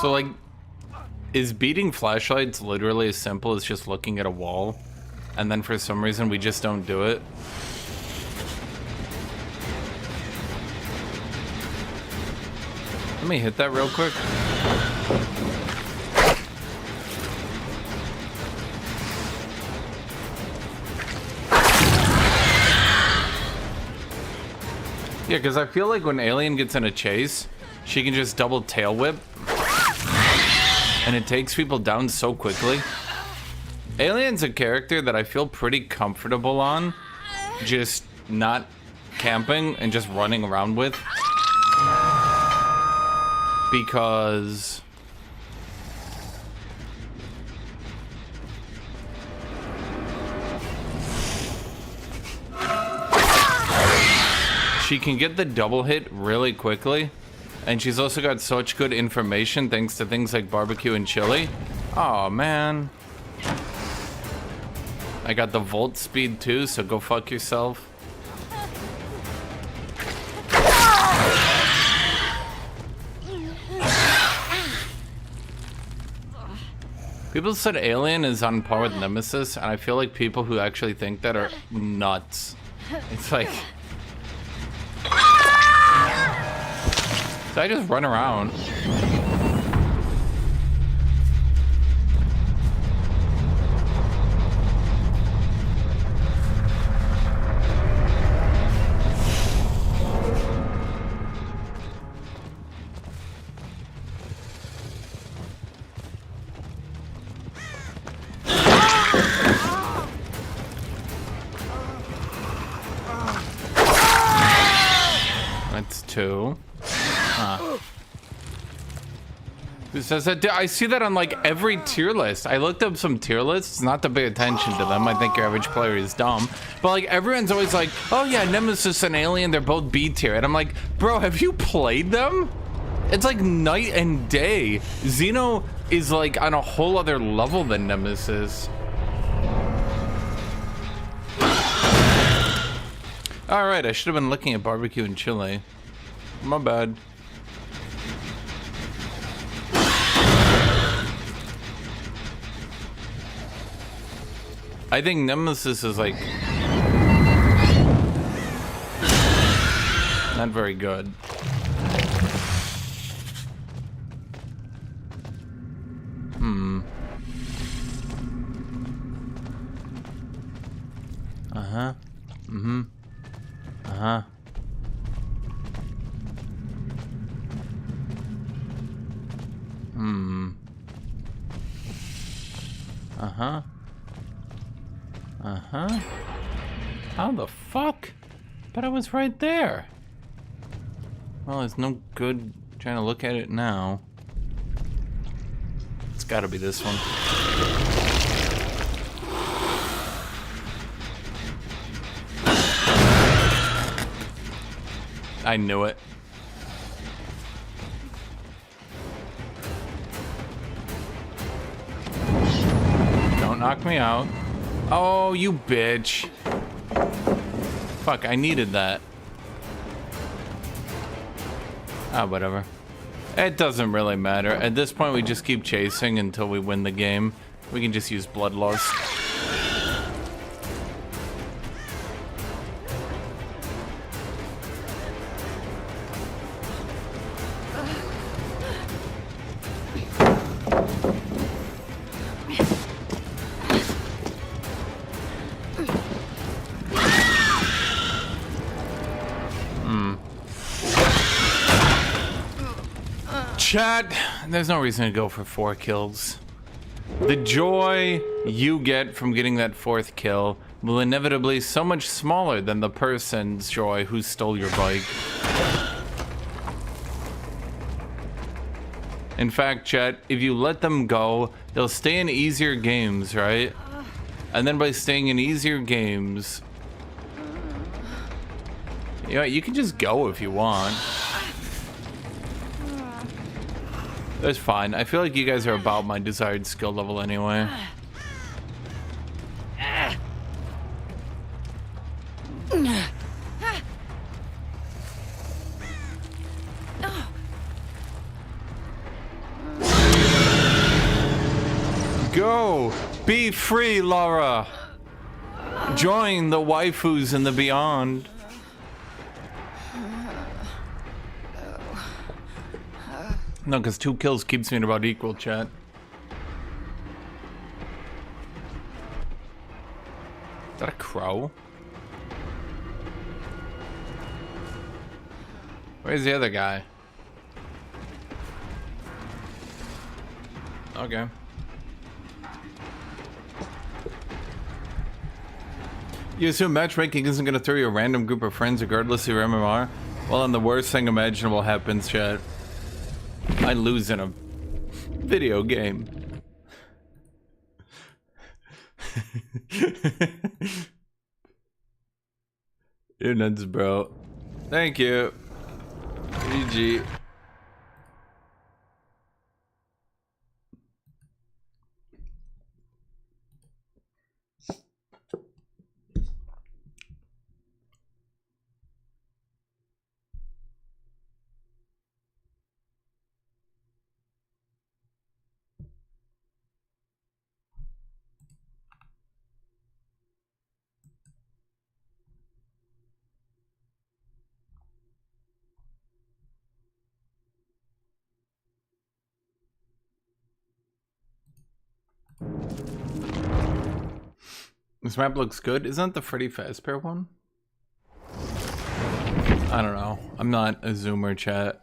So, like, is beating flashlights literally as simple as just looking at a wall? And then for some reason we just don't do it? Let me hit that real quick. Yeah, because I feel like when Alien gets in a chase, she can just double tail whip. And it takes people down so quickly. Alien's a character that I feel pretty comfortable on. Just not camping and just running around with. Because she can get the double hit really quickly, and she's also got such good information thanks to things like barbecue and chili. Oh man, I got the volt speed too, so go fuck yourself. People said Alien is on par with Nemesis, and I feel like people who actually think that are nuts. It's like... So I just run around. That's 2. Huh. Who says that? I see that on like every tier list. I looked up some tier lists, not to pay attention to them. I think your average player is dumb. But like everyone's always like, oh yeah, Nemesis and Alien, they're both B tier. And I'm like, bro, have you played them? It's like night and day. Xeno is like on a whole other level than Nemesis. All right, I should have been looking at barbecue and chili. My bad. I think Nemesis is like not very good. Uh-huh. Mm-hmm. Uh-huh. Uh-huh. Uh-huh. How the fuck? But I was right there. Well, there's no good Trying to look at it now. It's gotta be this one. I knew it. Don't knock me out. Oh, you bitch. Fuck, I needed that. Ah, whatever. It doesn't really matter. At this point, we just keep chasing until we win the game. We can just use Bloodlust. Chat, there's no reason to go for 4 kills. The joy you get from getting that 4th kill will inevitably be so much smaller than the person's joy who stole your bike. In fact, chat, if you let them go, they'll stay in easier games, right? And then by staying in easier games, you know, you can just go if you want. That's fine. I feel like you guys are about my desired skill level anyway. Go! Be free, Laura! Join the waifus in the beyond. No, because 2 kills keeps me at about equal, chat. Is that a crow? Where's the other guy? Okay. You assume matchmaking isn't going to throw you a random group of friends regardless of your MMR? Well, then the worst thing imaginable happens, chat. I lose in a video game. You're nuts, bro. Thank you. GG. This map looks good. Isn't that the Freddy Fazbear one? I don't know. I'm not a zoomer, chat.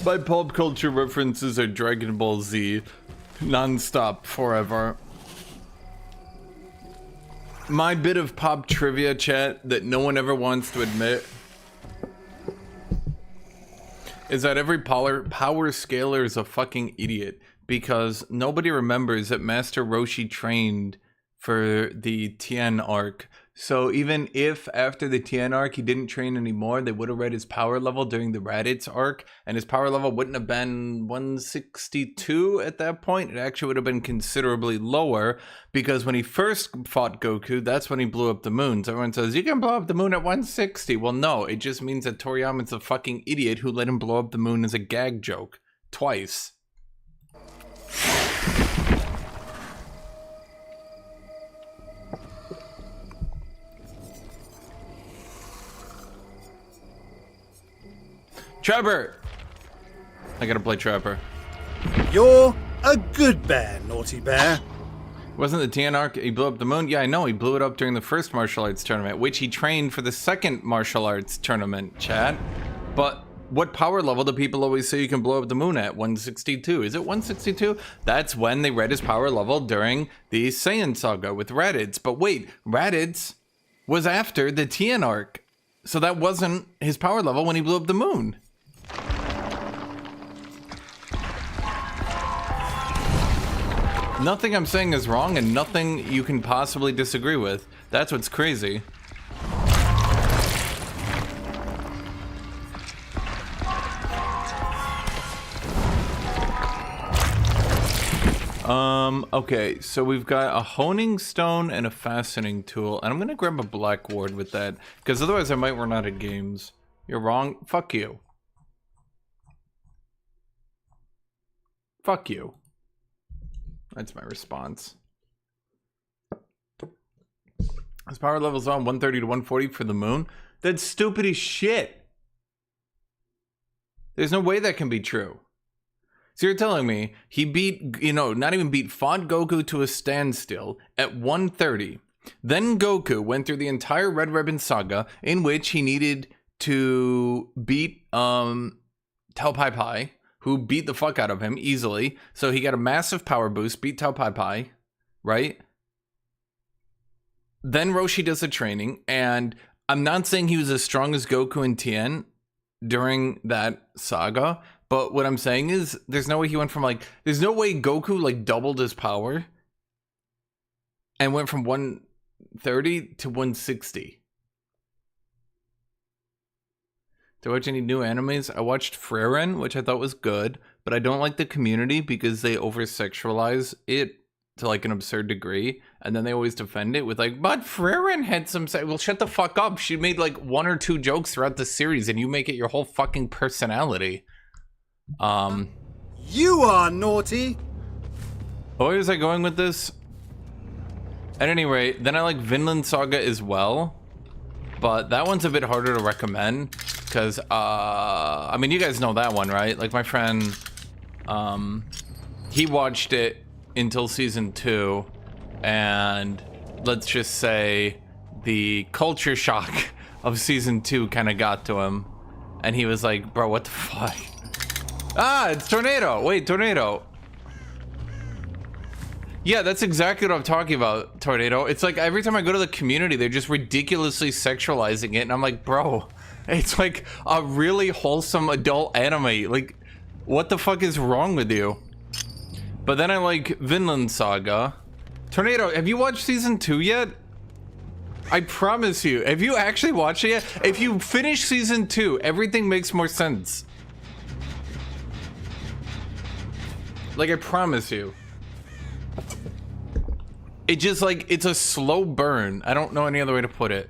My pop culture references are Dragon Ball Z. Non-stop, forever. My bit of pop trivia, chat, that no one ever wants to admit is that every power scaler is a fucking idiot, because nobody remembers that Master Roshi trained for the Tien arc. So even if after the Tien arc he didn't train anymore, they would have read his power level during the Raditz arc, and his power level wouldn't have been 162 at that point. It actually would have been considerably lower, because when he first fought Goku, that's when he blew up the moon. So everyone says, you can blow up the moon at 160. Well, no, it just means that Toriyama's a fucking idiot who let him blow up the moon as a gag joke. Twice. Trapper! I gotta play Trapper. You're a good bear, naughty bear. Wasn't the Tien arc he blew up the moon? Yeah, I know, he blew it up during the first martial arts tournament, which he trained for the second martial arts tournament, Chad. But what power level do people always say you can blow up the moon at? 162. Is it 162? That's when they read his power level during the Saiyan saga with Raditz. But wait, Raditz was after the Tien arc. So that wasn't his power level when he blew up the moon. Nothing I'm saying is wrong, and nothing you can possibly disagree with. That's what's crazy. Okay, so we've got a honing stone and a fastening tool, and I'm gonna grab a black ward with that, because otherwise I might run out of games. You're wrong. Fuck you. Fuck you. That's my response. His power level's on 130 to 140 for the moon. That's stupid as shit. There's no way that can be true. So you're telling me he beat, not even beat, fought Goku to a standstill at 130. Then Goku went through the entire Red Ribbon Saga in which he needed to beat Tao Pai Pai, who beat the fuck out of him easily. So he got a massive power boost, beat Tao Pai Pai, right? Then Roshi does the training, and I'm not saying he was as strong as Goku and Tien during that saga, but what I'm saying is there's no way he went from there's no way Goku doubled his power and went from 130 to 160. Do I watch any new animes? I watched Frieren, which I thought was good, but I don't like the community because they over-sexualize it to an absurd degree, and then they always defend it with but Frieren had some well, shut the fuck up. She made one or two jokes throughout the series, and you make it your whole fucking personality. You are naughty. Where was I going with this? At any rate, then I like Vinland Saga as well, but that one's a bit harder to recommend because I mean, you guys know that one, right? My friend, he watched it until season 2, and let's just say the culture shock of season 2 kind of got to him, and he was like, bro, what the fuck? Ah, it's Tornado. Wait, Tornado. Yeah, that's exactly what I'm talking about, Tornado. It's every time I go to the community, they're just ridiculously sexualizing it, and I'm like, bro, it's a really wholesome adult anime. What the fuck is wrong with you? But then I like Vinland Saga. Tornado, have you watched season 2 yet? I promise you, have you actually watched it yet? If you finish season 2, everything makes more sense. I promise you. It just it's a slow burn. I don't know any other way to put it.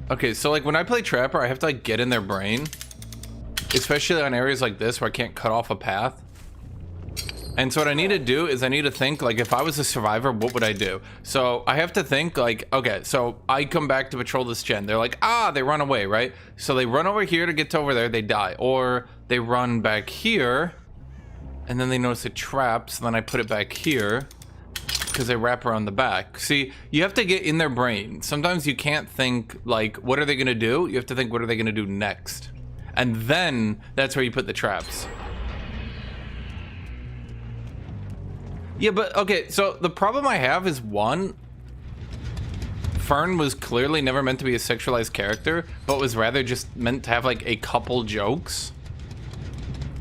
Okay, so when I play Trapper, I have to get in their brain. Especially on areas like this where I can't cut off a path. And so what I need to do is I need to think if I was a survivor, what would I do? So I have to think okay, so I come back to patrol this gen. They're they run away, right? So they run over here to get to over there, they die. Or they run back here, and then they notice a trap, so then I put it back here because they wrap around the back. See, you have to get in their brain. Sometimes you can't think what are they gonna do? You have to think, what are they gonna do next? And then that's where you put the traps. Yeah, but okay, so the problem I have is, one, Fern was clearly never meant to be a sexualized character, but was rather just meant to have a couple jokes.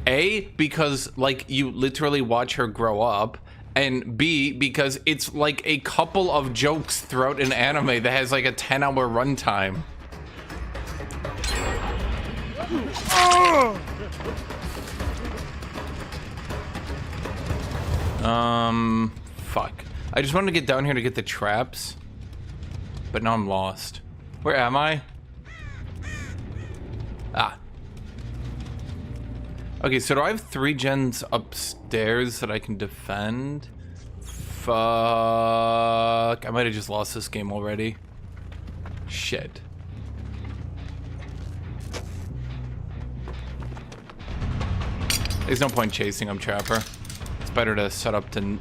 A, because you literally watch her grow up, and B, because it's a couple of jokes throughout an anime that has a 10-hour runtime. Fuck. I just wanted to get down here to get the traps, but now I'm lost. Where am I? Ah. Okay, so do I have 3 gens upstairs that I can defend? Fuck. I might have just lost this game already. Shit. There's no point chasing him, Trapper. It's better to set up to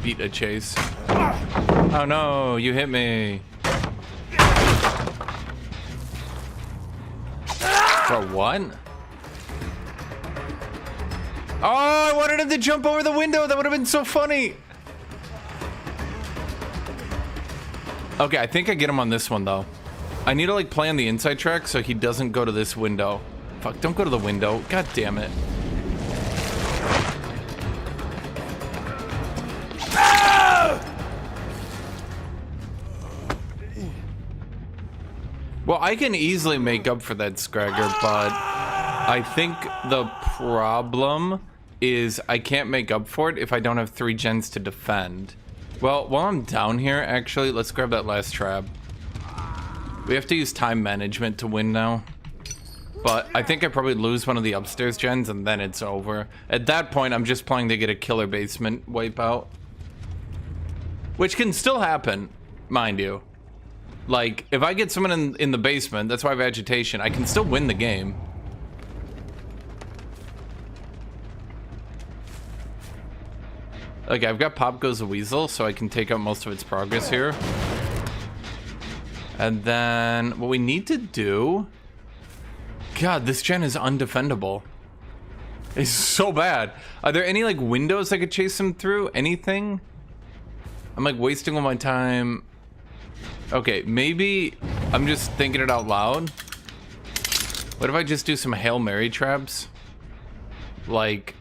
beat a chase. Oh no, you hit me. For what? Oh, I wanted him to jump over the window. That would have been so funny. Okay, I think I get him on this one though. I need to play on the inside track so he doesn't go to this window. Fuck, don't go to the window. God damn it. Well, I can easily make up for that, Scragger, but I think the problem is I can't make up for it if I don't have 3 gens to defend. Well, while I'm down here, actually, let's grab that last trap. We have to use time management to win now. But I think I probably lose one of the upstairs gens and then it's over. At that point, I'm just playing to get a killer basement wipeout. Which can still happen, mind you. Like, if I get someone in the basement, that's why I have agitation, I can still win the game. Okay, I've got Pop Goes the Weasel, so I can take out most of its progress here. And then, what we need to do... God, this gen is undefendable. It's so bad. Are there any, like, windows I could chase him through? Anything? I'm, like, wasting all my time... Okay, maybe I'm just thinking it out loud. What if I just do some Hail Mary traps? Like...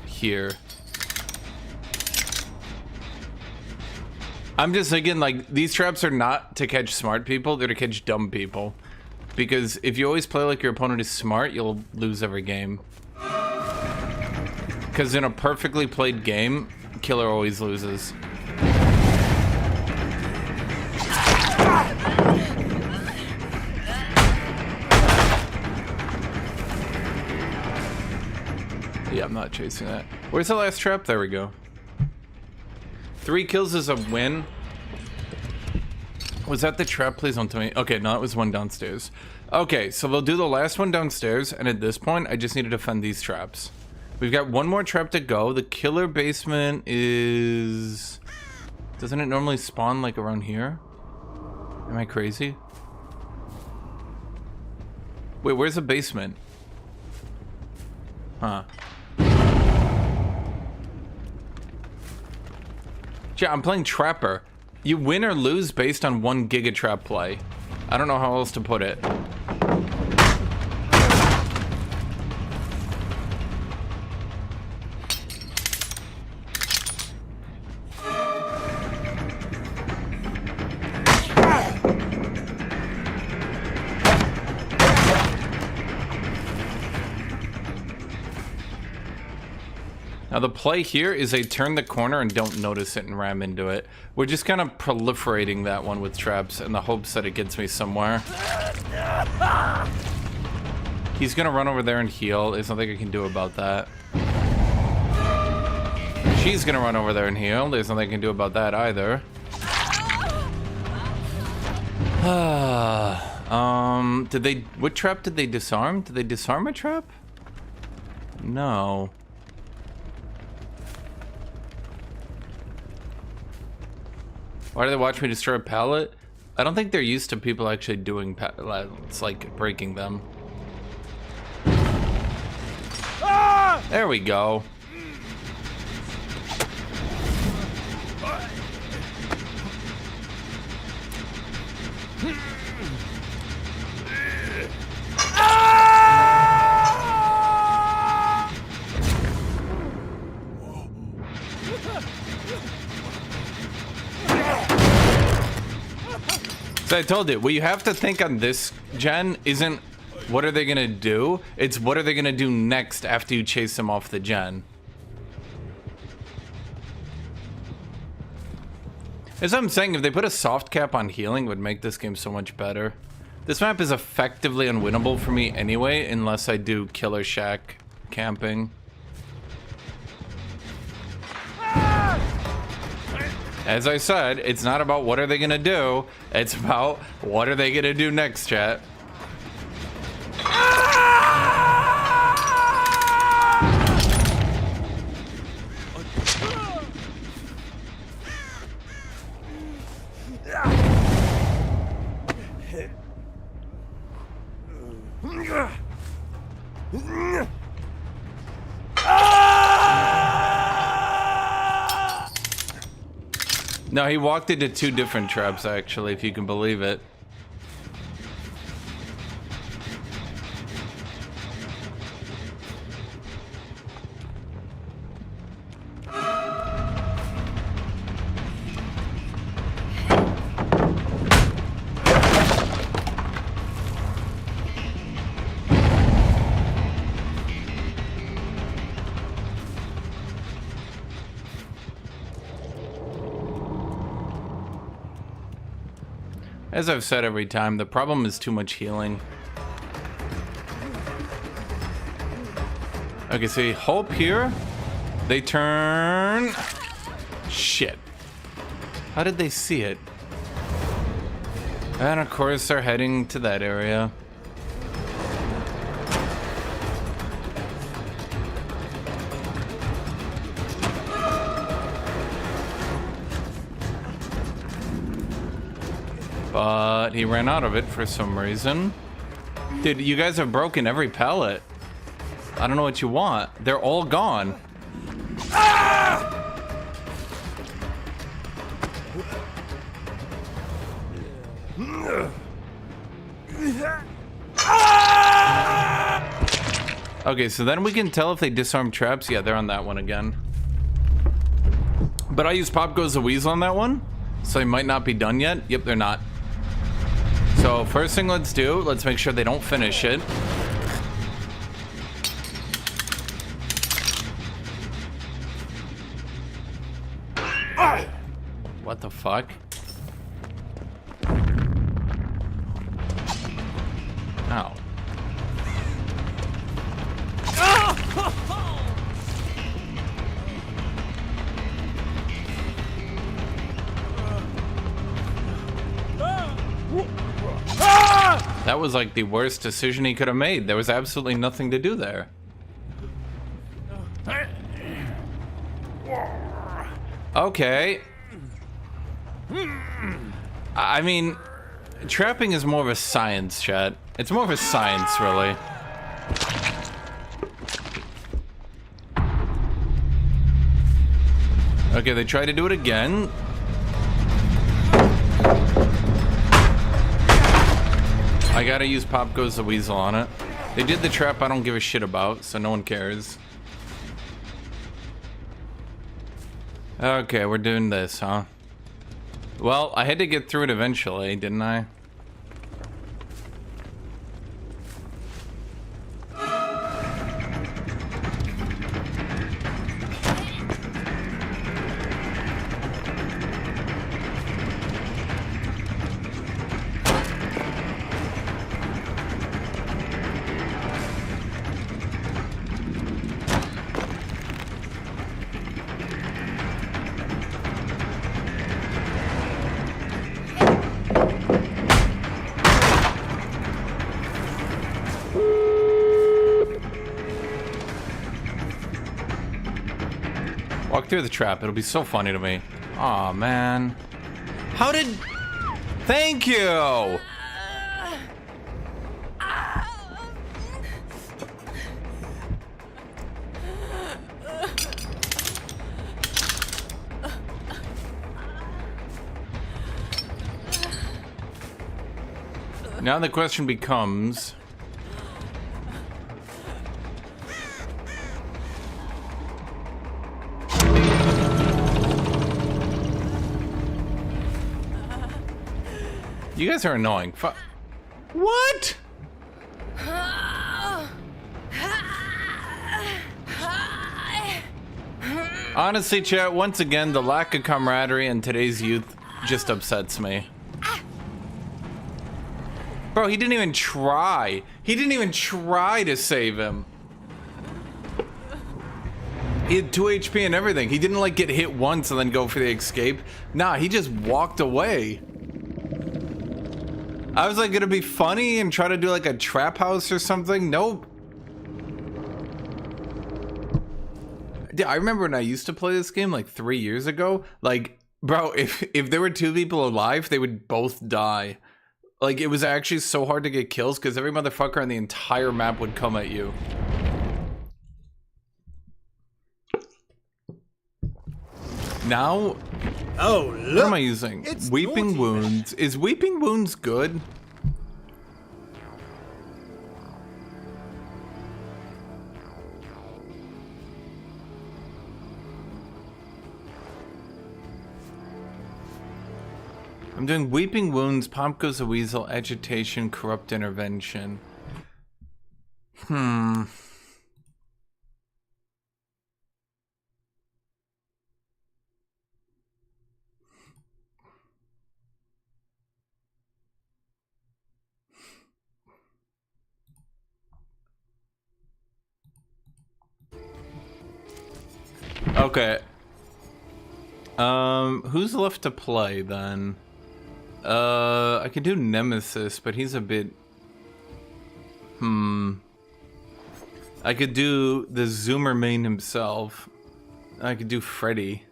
here. I'm just thinking, like, these traps are not to catch smart people, they're to catch dumb people. Because if you always play like your opponent is smart, you'll lose every game. Because in a perfectly played game, killer always loses. Yeah, I'm not chasing that. Where's the last trap? There we go. 3 kills is a win. Was that the trap? Please don't tell me. Okay, no, it was one downstairs. Okay, so we'll do the last one downstairs, and at this point, I just need to defend these traps. We've got one more trap to go. The killer basement is... Doesn't it normally spawn, like, around here? Am I crazy? Wait, where's the basement? Huh. Yeah, I'm playing Trapper. You win or lose based on 1 Giga Trap play. I don't know how else to put it. Now the play here is they turn the corner and don't notice it and ram into it. We're just kind of proliferating that one with traps in the hopes that it gets me somewhere. He's gonna run over there and heal. There's nothing I can do about that. She's gonna run over there and heal. There's nothing I can do about that either. What trap did they disarm? Did they disarm a trap? No. Why do they watch me destroy a pallet? I don't think they're used to people actually doing pallets, like breaking them. Ah! There we go. So I told you, what you have to think on this gen isn't what are they gonna do, it's what are they gonna do next after you chase them off the gen. As I'm saying, if they put a soft cap on healing, it would make this game so much better. This map is effectively unwinnable for me anyway, unless I do Killer Shack camping. As I said, it's not about what are they gonna do, it's about what are they gonna do next, chat. No, he walked into 2 different traps, actually, if you can believe it. As I've said every time, the problem is too much healing. Okay, so hope here. They turn. Shit. How did they see it? And of course they're heading to that area. But he ran out of it for some reason. Dude, you guys have broken every pallet. I don't know what you want. They're all gone. Okay, so then we can tell if they disarm traps. Yeah, they're on that one again. But I used Pop Goes the Weasel on that one, so they might not be done yet. Yep, they're not. So first thing let's do, let's make sure they don't finish it. What the fuck? Ow. That was like the worst decision he could have made. There was absolutely nothing to do there. Okay. I mean, trapping is more of a science, chat. It's more of a science, really. Okay, they try to do it again. I gotta use Pop Goes the Weasel on it. They did the trap I don't give a shit about, so no one cares. Okay, we're doing this, huh? Well, I had to get through it eventually, didn't I? Walk through the trap. It'll be so funny to me. Aw, man. How did... Thank you! Now the question becomes... You guys are annoying. What? Honestly, chat, once again, the lack of camaraderie in today's youth just upsets me. Bro, he didn't even try. He didn't even try to save him. He had 2 HP and everything. He didn't like get hit once and then go for the escape. Nah, he just walked away. I was like gonna be funny and try to do like a trap house or something. Nope. Yeah, I remember when I used to play this game like 3 years ago. Like, bro, if there were 2 people alive, they would both die. Like, it was actually so hard to get kills because every motherfucker on the entire map would come at you. Now, oh, look. what am I using? Weeping Wounds. Is Weeping Wounds good? I'm doing Weeping Wounds, Pop Goes the Weasel, Agitation, Corrupt Intervention. Okay. Who's left to play then? I could do Nemesis, but he's a bit... I could do the Zoomer main himself. I could do Freddy.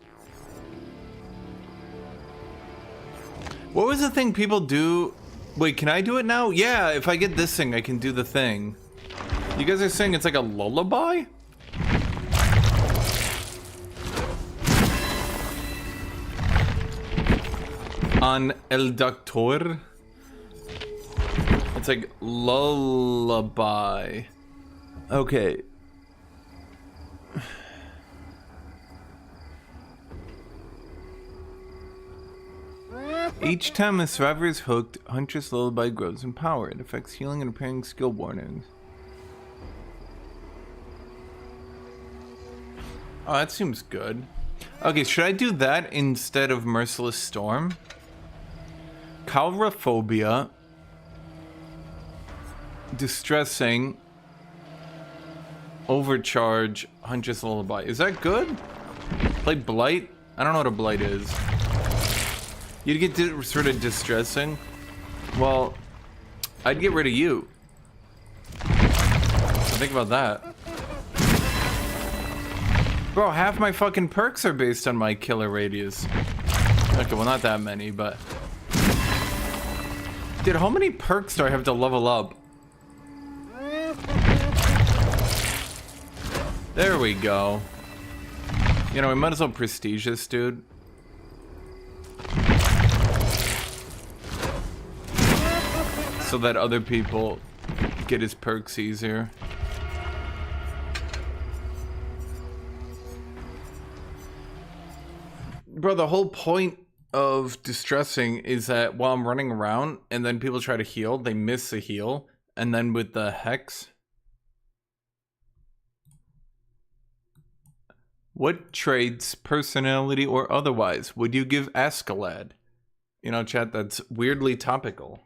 What was the thing people do? Wait, can I do it now? Yeah, if I get this thing, I can do the thing. You guys are saying it's like a lullaby? On El Doctor. It's like lullaby. Okay. Each time a survivor is hooked, Huntress Lullaby grows in power. It affects healing and repairing skill warnings. Oh, that seems good. Okay, should I do that instead of Merciless Storm? Calrophobia. Distressing. Overcharge. Huntress Lullaby. Is that good? Play Blight? I don't know what a Blight is. You'd get sort of distressing. Well, I'd get rid of you. Think about that. Bro, half my fucking perks are based on my killer radius. Okay, well not that many, but... Dude, how many perks do I have to level up? There we go. You know, we might as well prestige this dude. So that other people get his perks easier. Bro, the whole point of distressing is that while I'm running around and then people try to heal, they miss a heal. And then with the Hex... What traits, personality or otherwise, would you give Askeladd? You know, chat, that's weirdly topical.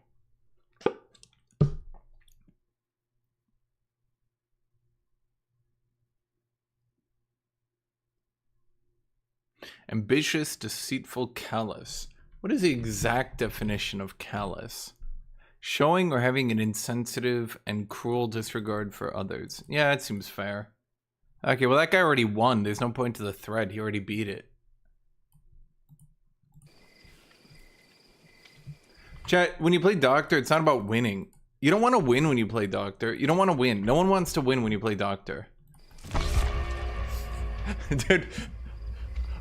Ambitious, deceitful, callous. What is the exact definition of callous? Showing or having an insensitive and cruel disregard for others. Yeah, that seems fair. Okay, well that guy already won. There's no point to the thread. He already beat it. Chat, when you play Doctor, it's not about winning. You don't want to win when you play Doctor. You don't want to win. No one wants to win when you play Doctor. Dude...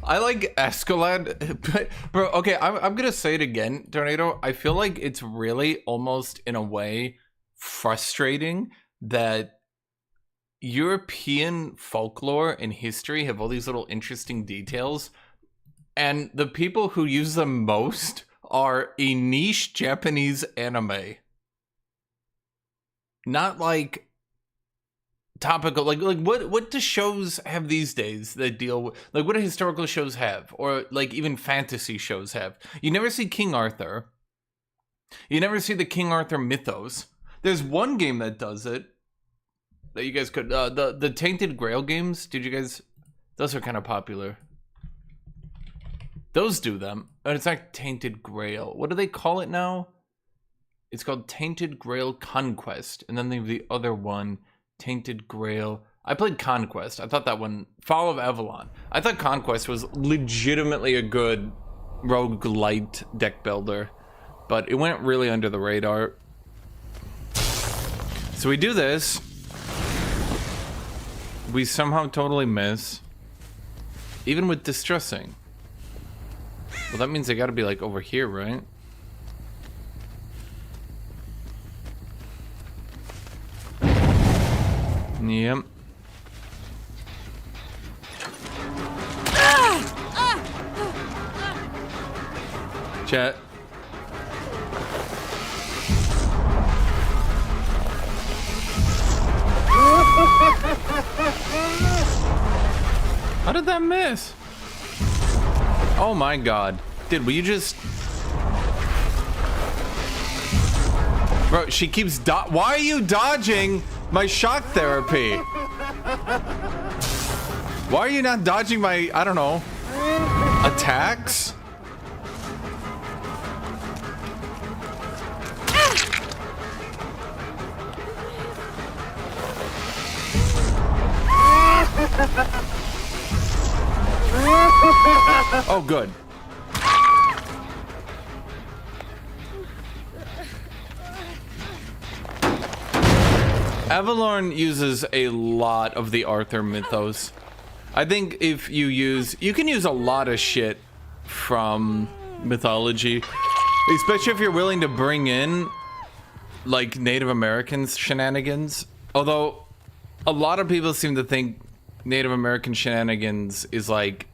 I like Askeladd, but bro, okay, I'm gonna say it again, Tornado. I feel like it's really almost in a way frustrating that European folklore and history have all these little interesting details, and the people who use them most are a niche Japanese anime. Not like topical, like what do shows have these days that deal with, like, what do historical shows have, or like even fantasy shows have? You never see King Arthur. You never see the King Arthur mythos. There's one game that does it that you guys could, the Tainted Grail games. Did you guys? Those are kind of popular. Those do them, but it's not Tainted Grail. What do they call it now? It's called Tainted Grail Conquest, and then they have the other one. Tainted Grail. I played Conquest. I thought that one... Fall of Avalon. I thought Conquest was legitimately a good roguelite deck builder. But it went really under the radar. So we do this. We somehow totally miss. Even with Distressing. Well, that means they gotta be like over here, right? Yep. Chat. How did that miss? Oh my god. Dude, will you just... Bro, she keeps why are you dodging my shock therapy? Why are you not dodging my, I don't know, attacks? Oh, good. Avalorn uses a lot of the Arthur mythos. I think if you can use a lot of shit from mythology, especially if you're willing to bring in like Native Americans shenanigans. Although a lot of people seem to think Native American shenanigans is like,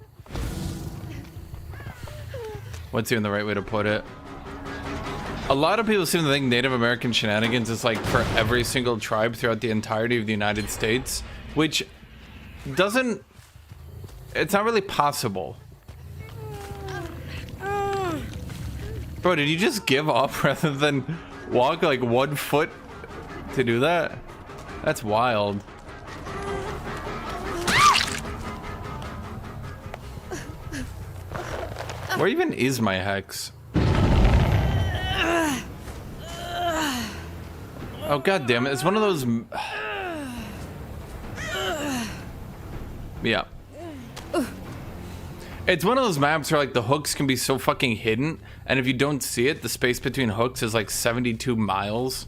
what's even the right way to put it? A lot of people seem to think Native American shenanigans is like for every single tribe throughout the entirety of the United States, which doesn't, it's not really possible. Bro, did you just give up rather than walk like 1 foot to do that? That's wild. Where even is my hex? Oh, god damn it. It's one of those... Yeah. It's one of those maps where like the hooks can be so fucking hidden, and if you don't see it, the space between hooks is like 72 miles.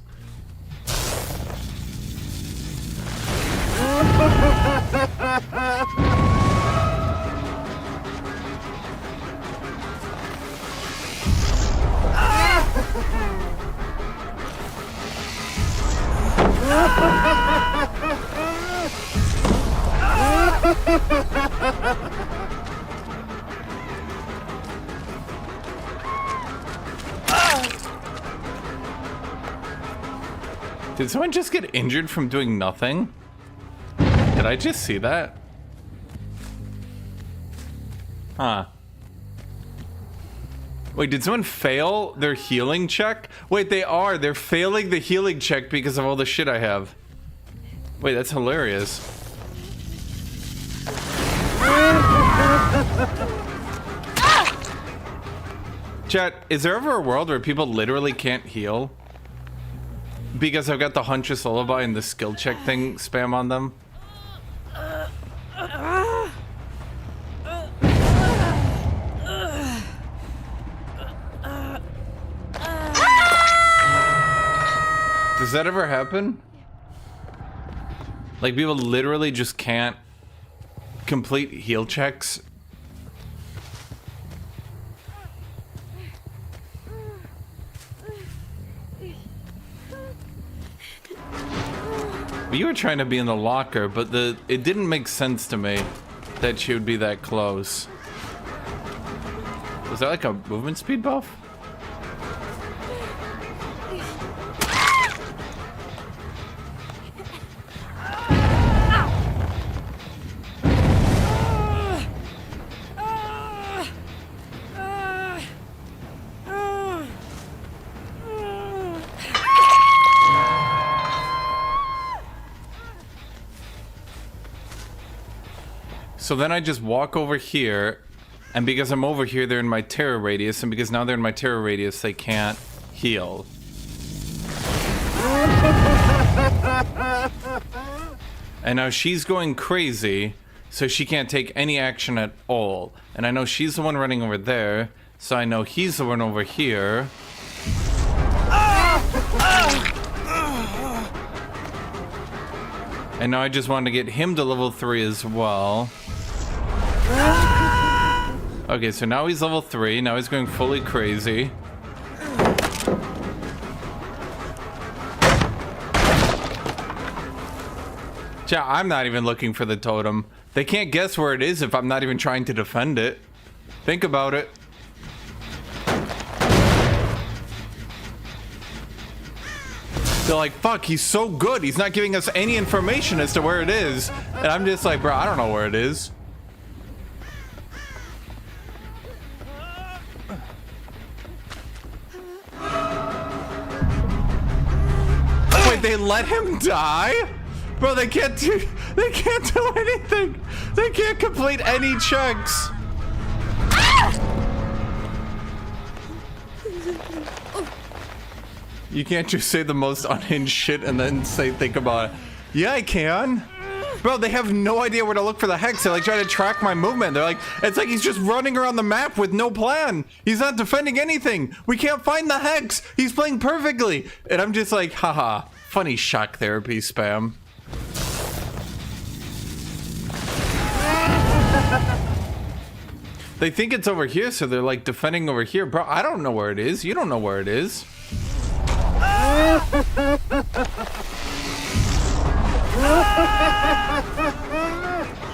Did someone just get injured from doing nothing? Did I just see that? Huh. Wait, did someone fail their healing check? Wait, they're failing the healing check because of all the shit I have. Wait, that's hilarious. Chat, is there ever a world where people literally can't heal? Because I've got the Huntress Lullaby and the skill check thing spam on them? Does that ever happen? Like people literally just can't complete heal checks? You were trying to be in the locker, but it didn't make sense to me that she would be that close. Was that like a movement speed buff? So then I just walk over here, and because I'm over here, they're in my terror radius, and because now they're in my terror radius, they can't heal. And now she's going crazy, so she can't take any action at all. And I know she's the one running over there, so I know he's the one over here. And now I just wanted to get him to level 3 as well. Okay, so now he's level 3. Now he's going fully crazy. Yeah, I'm not even looking for the totem. They can't guess where it is if I'm not even trying to defend it. Think about it. They're like, fuck, he's so good. He's not giving us any information as to where it is. And I'm just like, bro, I don't know where it is. Wait, they let him die? Bro, they can't They can't do anything. They can't complete any checks. You can't just say the most unhinged shit and then say, think about it. Yeah, I can. Bro, they have no idea where to look for the hex. They're like trying to track my movement. They're like, it's like he's just running around the map with no plan. He's not defending anything. We can't find the hex. He's playing perfectly. And I'm just like, haha, funny shock therapy spam. They think it's over here, so they're like defending over here. Bro, I don't know where it is. You don't know where it is.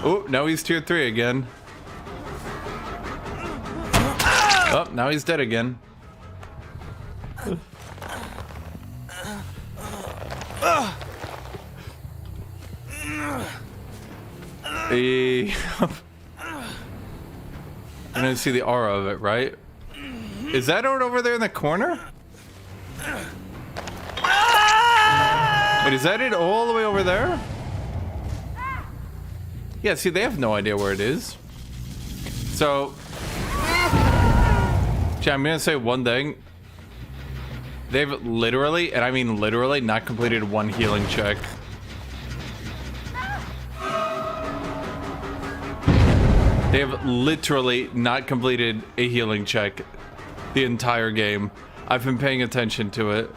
Oh, now he's tier 3 again. Oh, now he's dead again. Hey. I don't see the aura of it, right? Is that out over there in the corner? Wait, is that it all the way over there? Yeah, see, they have no idea where it is. So, chat, I'm gonna say one thing. They've literally, and I mean literally, not completed one healing check. They have literally not completed a healing check the entire game. I've been paying attention to it.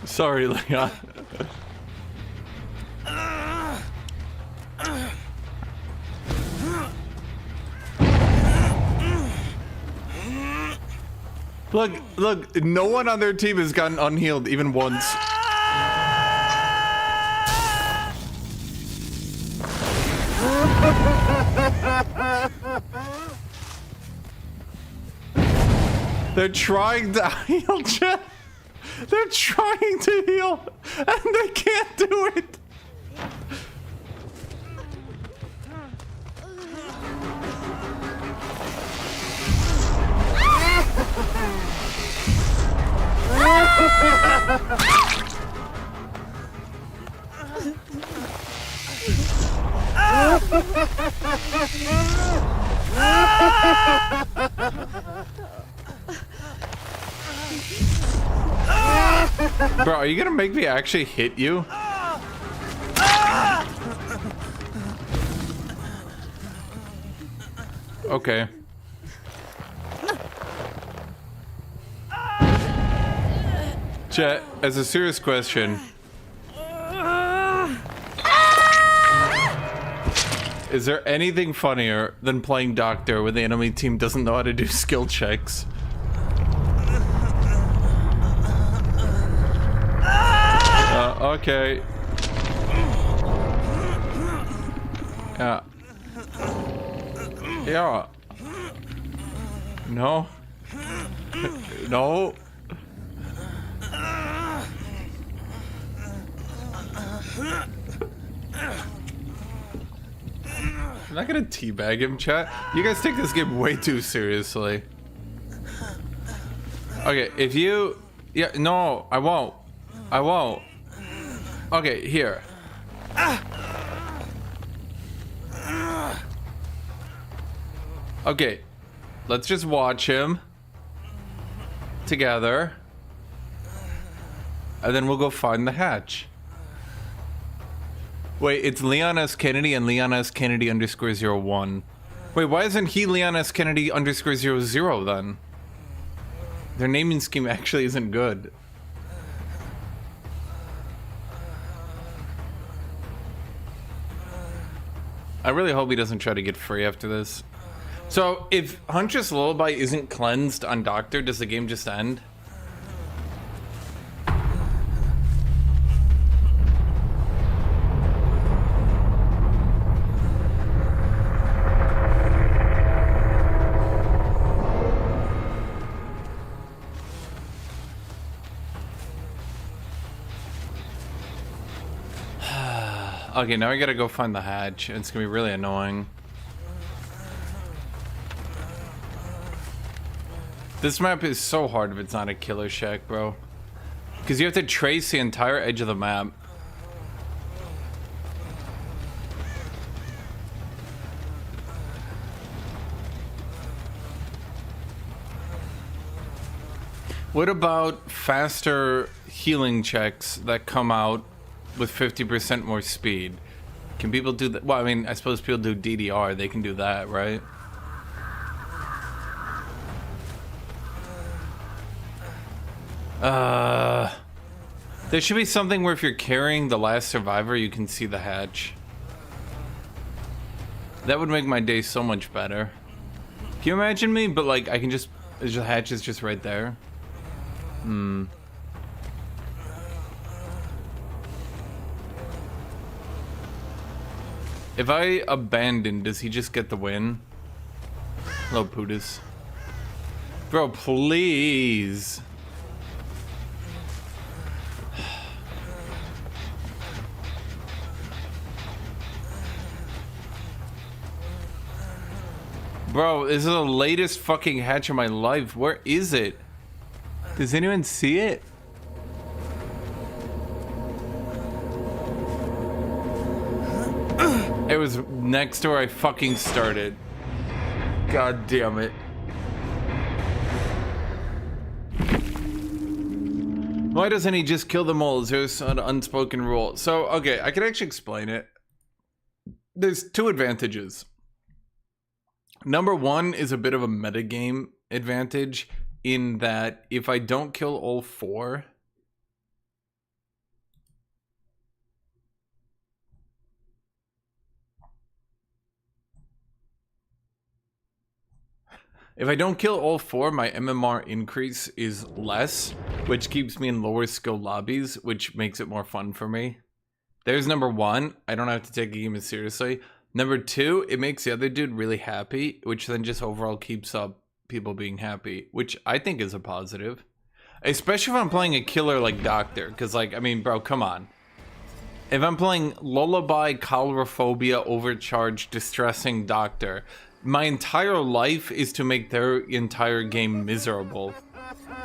Sorry, Leon. Look, no one on their team has gotten unhealed even once. They're trying to heal, Jeff. They're trying to heal, and they can't do it. Bro, are you gonna make me actually hit you? Okay. Chat, as a serious question, is there anything funnier than playing Doctor when the enemy team doesn't know how to do skill checks? Okay. Yeah. Yeah. No. No. I'm not gonna teabag him, chat. You guys take this game way too seriously. Okay, if you... Yeah, no, I won't. I won't. Okay, here. Okay, let's just watch him together. And then we'll go find the hatch. Wait, it's Leon S. Kennedy and Leon S. Kennedy _01. Wait, why isn't he Leon S. Kennedy _00 then? Their naming scheme actually isn't good. I really hope he doesn't try to get free after this. So, if Huntress Lullaby isn't cleansed on Doctor, does the game just end? Okay, now I gotta go find the hatch. It's gonna be really annoying. This map is so hard if it's not a killer shack, bro. Because you have to trace the entire edge of the map. What about faster healing checks that come out with 50% more speed? Can people do that? Well, I mean, I suppose people do DDR. They can do that, right? There should be something where if you're carrying the last survivor, you can see the hatch. That would make my day so much better. Can you imagine me? But like, I can just, the hatch is just right there. If I abandon, does he just get the win? Hello, Putis. Bro, please. Bro, this is the latest fucking hatch of my life. Where is it? Does anyone see it? It was next to where I fucking started. God damn it. Why doesn't he just kill them all? There's an unspoken rule. So, okay, I can actually explain it. There's two advantages. Number one is a bit of a metagame advantage in that if I don't kill all four, my MMR increase is less, which keeps me in lower skill lobbies, which makes it more fun for me. There's number one. I don't have to take a game as seriously. Number two, it makes the other dude really happy, which then just overall keeps up people being happy, which I think is a positive. Especially if I'm playing a killer like Doctor, because like, I mean, bro, come on. If I'm playing Lullaby, Coulrophobia, Overcharged, Distressing Doctor, my entire life is to make their entire game miserable.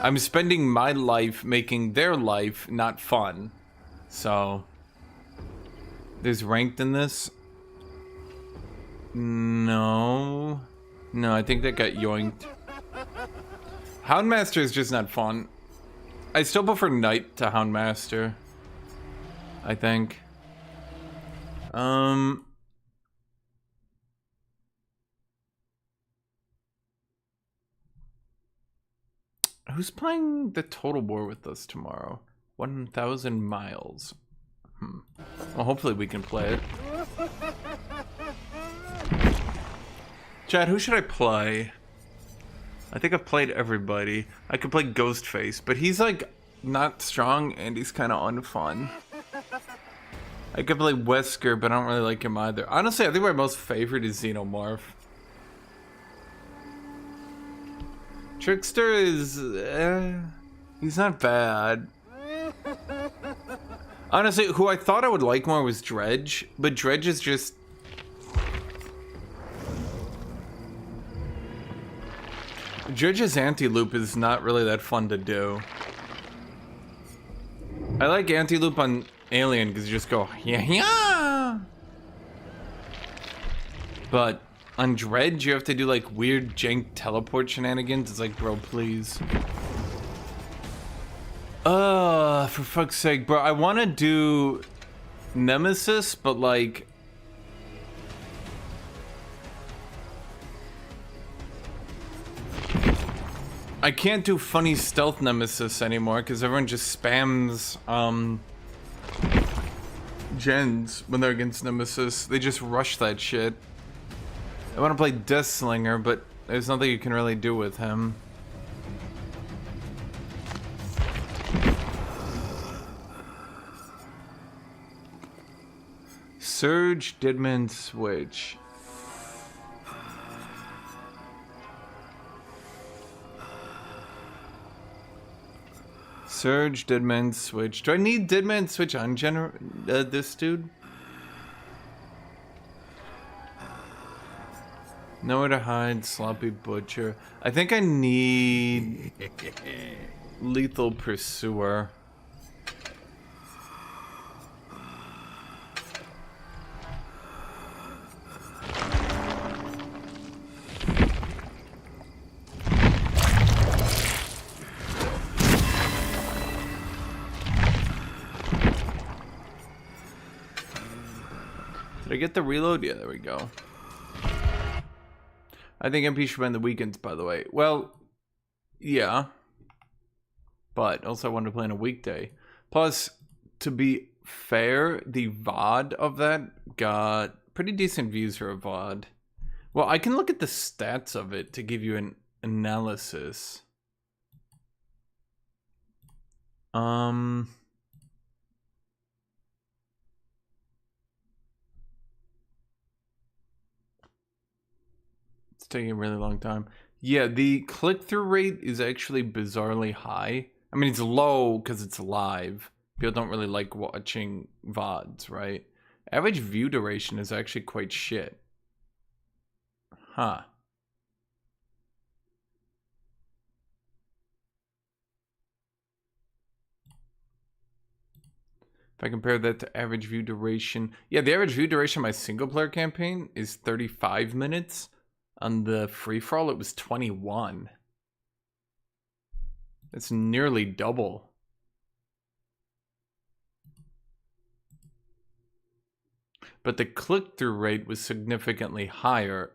I'm spending my life making their life not fun. So, there's ranked in this. No, I think that got yoinked. Houndmaster is just not fun. I still prefer Knight to Houndmaster, I think. Who's playing the Total War with us tomorrow? 1,000 miles. Well, hopefully we can play it. Chad, who should I play? I think I've played everybody. I could play Ghostface, but he's like not strong and he's kind of unfun. I could play Wesker, but I don't really like him either. Honestly, I think my most favorite is Xenomorph. Trickster is... he's not bad. Honestly, who I thought I would like more was Dredge, but Dredge is just... Dredge's anti-loop is not really that fun to do. I like anti-loop on Alien because you just go, yeah. But on Dredge, you have to do like weird jank teleport shenanigans. It's like, bro, please. For fuck's sake, bro. I want to do Nemesis, but like... I can't do funny stealth Nemesis anymore because everyone just spams gens when they're against Nemesis. They just rush that shit. I want to play Deathslinger, but there's nothing you can really do with him. Surge, Deadman, Switch. Surge, Deadman, Switch. Do I need Deadman Switch on this dude? Nowhere to hide, sloppy butcher. I think I need lethal pursuer. Did I get the reload? Yeah, there we go. I think MP should be on the weekends, by the way. Well, yeah. But also I wanted to play on a weekday. Plus, to be fair, the VOD of that got pretty decent views for a VOD. Well, I can look at the stats of it to give you an analysis. It's taking a really long time. Yeah, the click-through rate is actually bizarrely high. I mean, it's low because it's live. People don't really like watching VODs, right? Average view duration is actually quite shit. Huh. If I compare that to average view duration... Yeah, the average view duration of my single-player campaign is 35 minutes. On the free-for-all, it was 21. It's nearly double. But the click-through rate was significantly higher.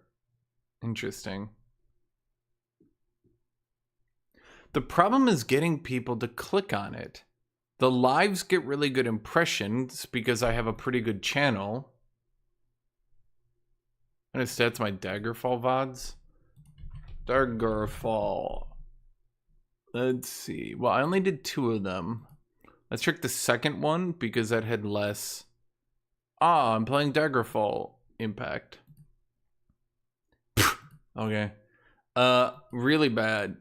Interesting. The problem is getting people to click on it. The lives get really good impressions because I have a pretty good channel. And it's stats my Daggerfall VODs. Daggerfall. Let's see. Well, I only did 2 of them. Let's check the second one because that had less. Ah, I'm playing Daggerfall Impact. Okay. Really bad.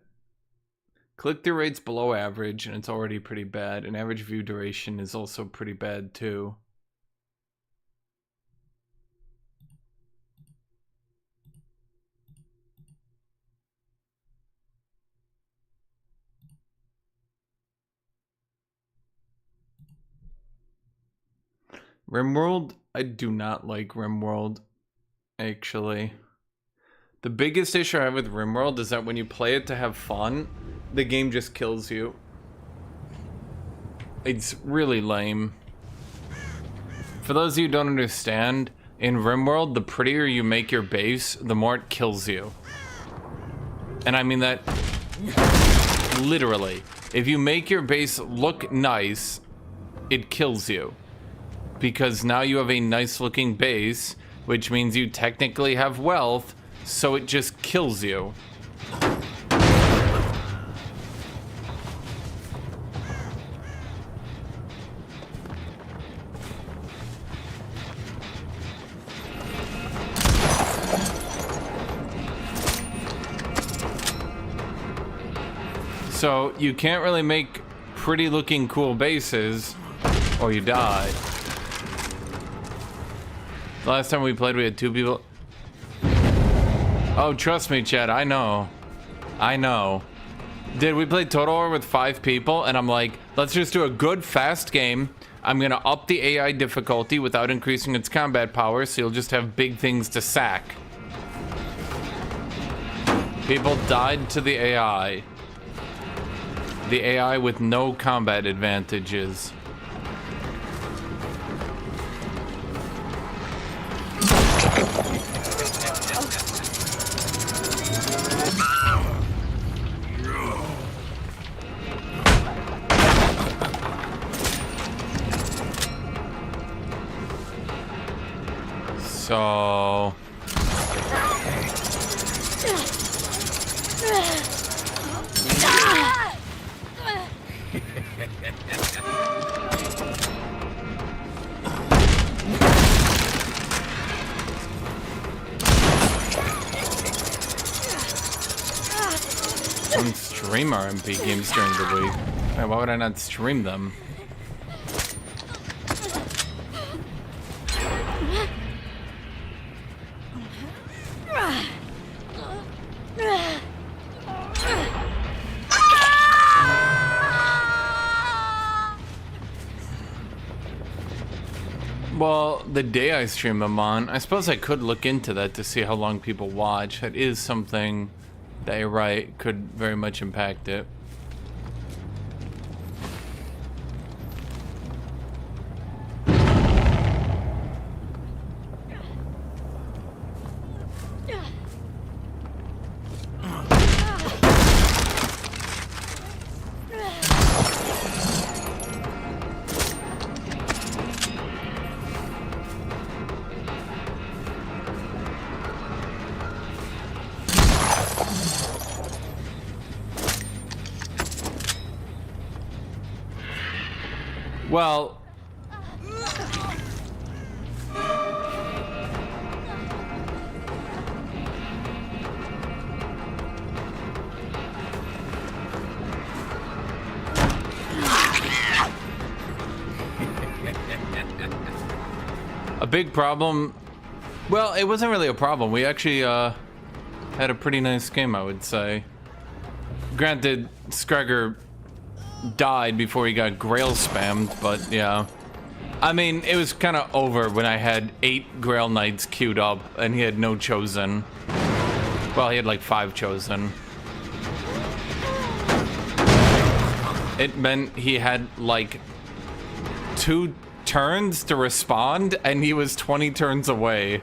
Click-through rate's below average, and it's already pretty bad. And average view duration is also pretty bad, too. RimWorld? I do not like RimWorld, actually. The biggest issue I have with RimWorld is that when you play it to have fun, the game just kills you. It's really lame. For those of you who don't understand, in RimWorld, the prettier you make your base, the more it kills you. And I mean that literally. If you make your base look nice, it kills you. Because now you have a nice looking base, which means you technically have wealth, so it just kills you. So you can't really make pretty looking cool bases or you die. The last time we played we had 2 people. Oh, trust me, Chad, I know. I know. Did we play Total War with 5 people and I'm like, let's just do a good fast game. I'm gonna up the AI difficulty without increasing its combat power, so you'll just have big things to sack. People died to the AI. The AI with no combat advantages. So... stream RMP games during the week. Why would I not stream them? Well, the day I stream them on, I suppose I could look into that to see how long people watch. That is something that you're right, could very much impact it. Well, a big problem. Well, it wasn't really a problem. We actually had a pretty nice game, I would say. Granted, Scragger died before he got Grail spammed, but yeah. I mean, it was kind of over when I had 8 Grail Knights queued up and he had no chosen. Well, he had like 5 chosen. It meant he had like 2 turns to respond and he was 20 turns away.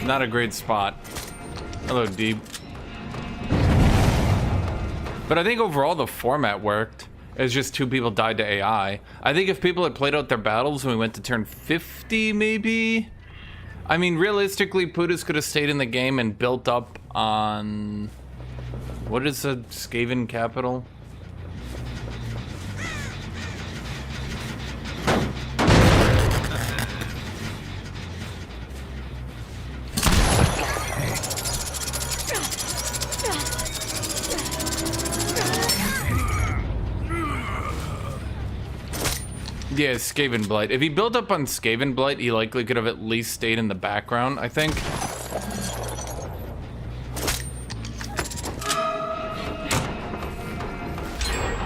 Not a great spot. Hello, Deep. But I think overall the format worked. It's just 2 people died to AI. I think if people had played out their battles when we went to turn 50, maybe? I mean, realistically, Putis could have stayed in the game and built up on... What is the Skaven capital? Yeah, Skaven Blight. If he built up on Skaven Blight, he likely could have at least stayed in the background, I think.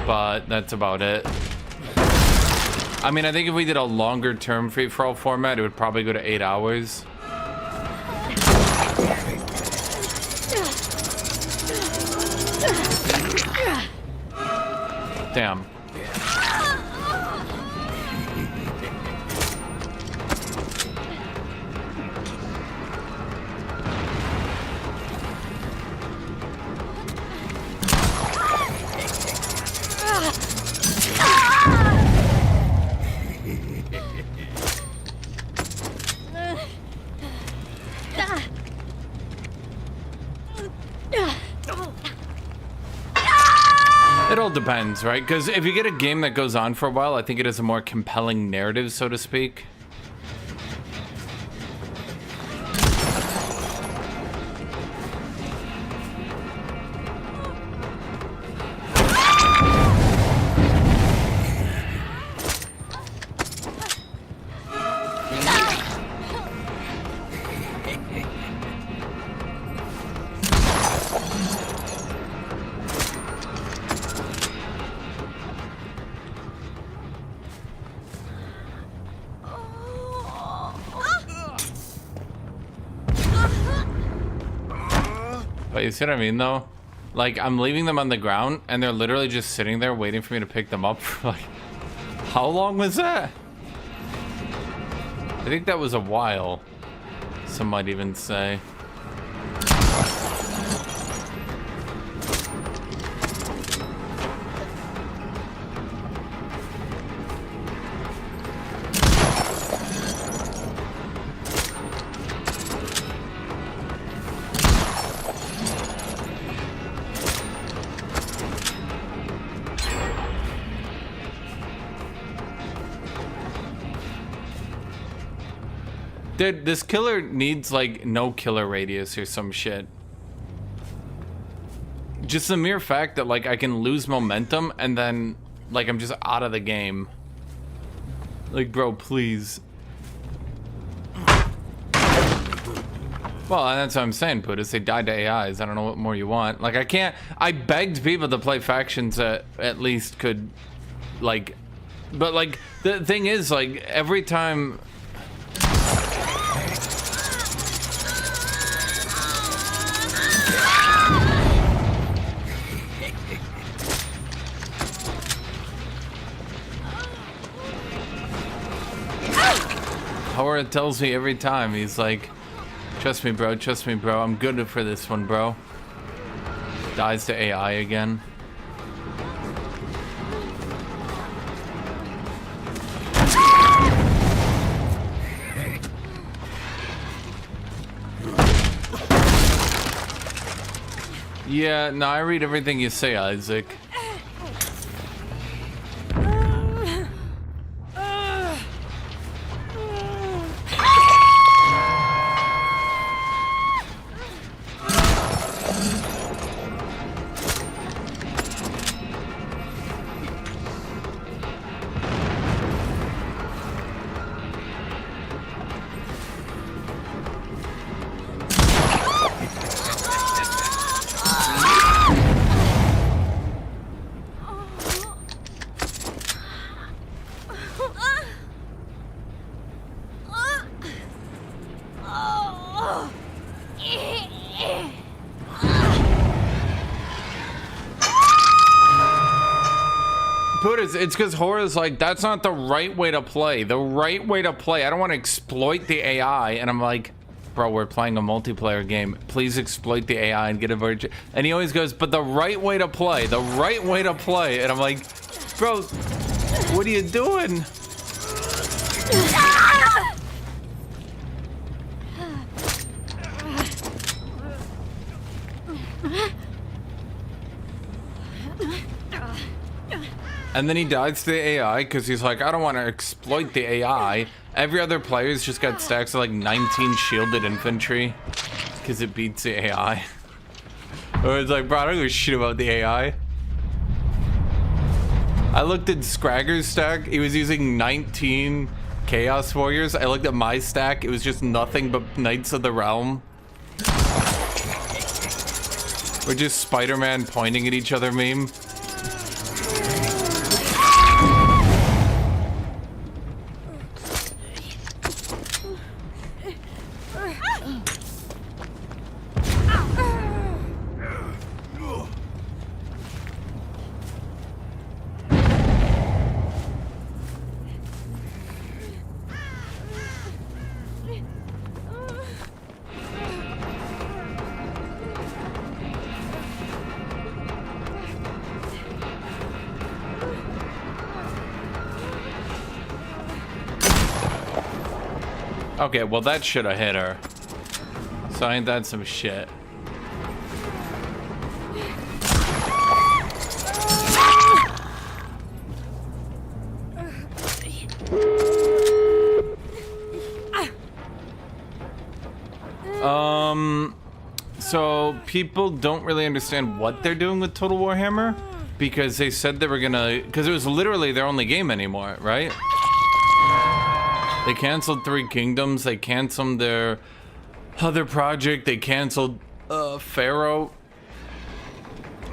But that's about it. I mean, I think if we did a longer term free-for-all format, it would probably go to 8 hours. Damn. It all depends, right? Because if you get a game that goes on for a while, I think it has a more compelling narrative, so to speak. But you see what I mean, though? Like, I'm leaving them on the ground, and they're literally just sitting there waiting for me to pick them up for, like... How long was that? I think that was a while. Some might even say. Dude, this killer needs, like, no killer radius or some shit. Just the mere fact that, like, I can lose momentum and then, like, I'm just out of the game. Like, bro, please. Well, and that's what I'm saying, Putis. They died to AIs. I don't know what more you want. Like, I can't... I begged people to play factions that at least could, like... But, like, the thing is, like, every time... Howard tells me every time, he's like, trust me, bro, I'm good for this one, bro. Dies to AI again. Yeah, no, I read everything you say, Isaac. It's because Hora's like, that's not the right way to play. The right way to play. I don't want to exploit the AI. And I'm like, bro, we're playing a multiplayer game. Please exploit the AI and get a virgin. And he always goes, but the right way to play. The right way to play. And I'm like, bro, what are you doing? And then he dies to the AI because he's like, I don't want to exploit the AI. Every other player's just got stacks of like 19 shielded infantry because it beats the AI. Or it's like, bro, I don't give a shit about the AI. I looked at Scragger's stack. He was using 19 Chaos Warriors. I looked at my stack. It was just nothing but Knights of the Realm. We're just Spider-Man pointing at each other meme. Okay, well that should have hit her. So ain't that some shit? So people don't really understand what they're doing with Total Warhammer because they said they were gonna, because it was literally their only game anymore, right? They canceled Three Kingdoms, they canceled their other project, they canceled Pharaoh.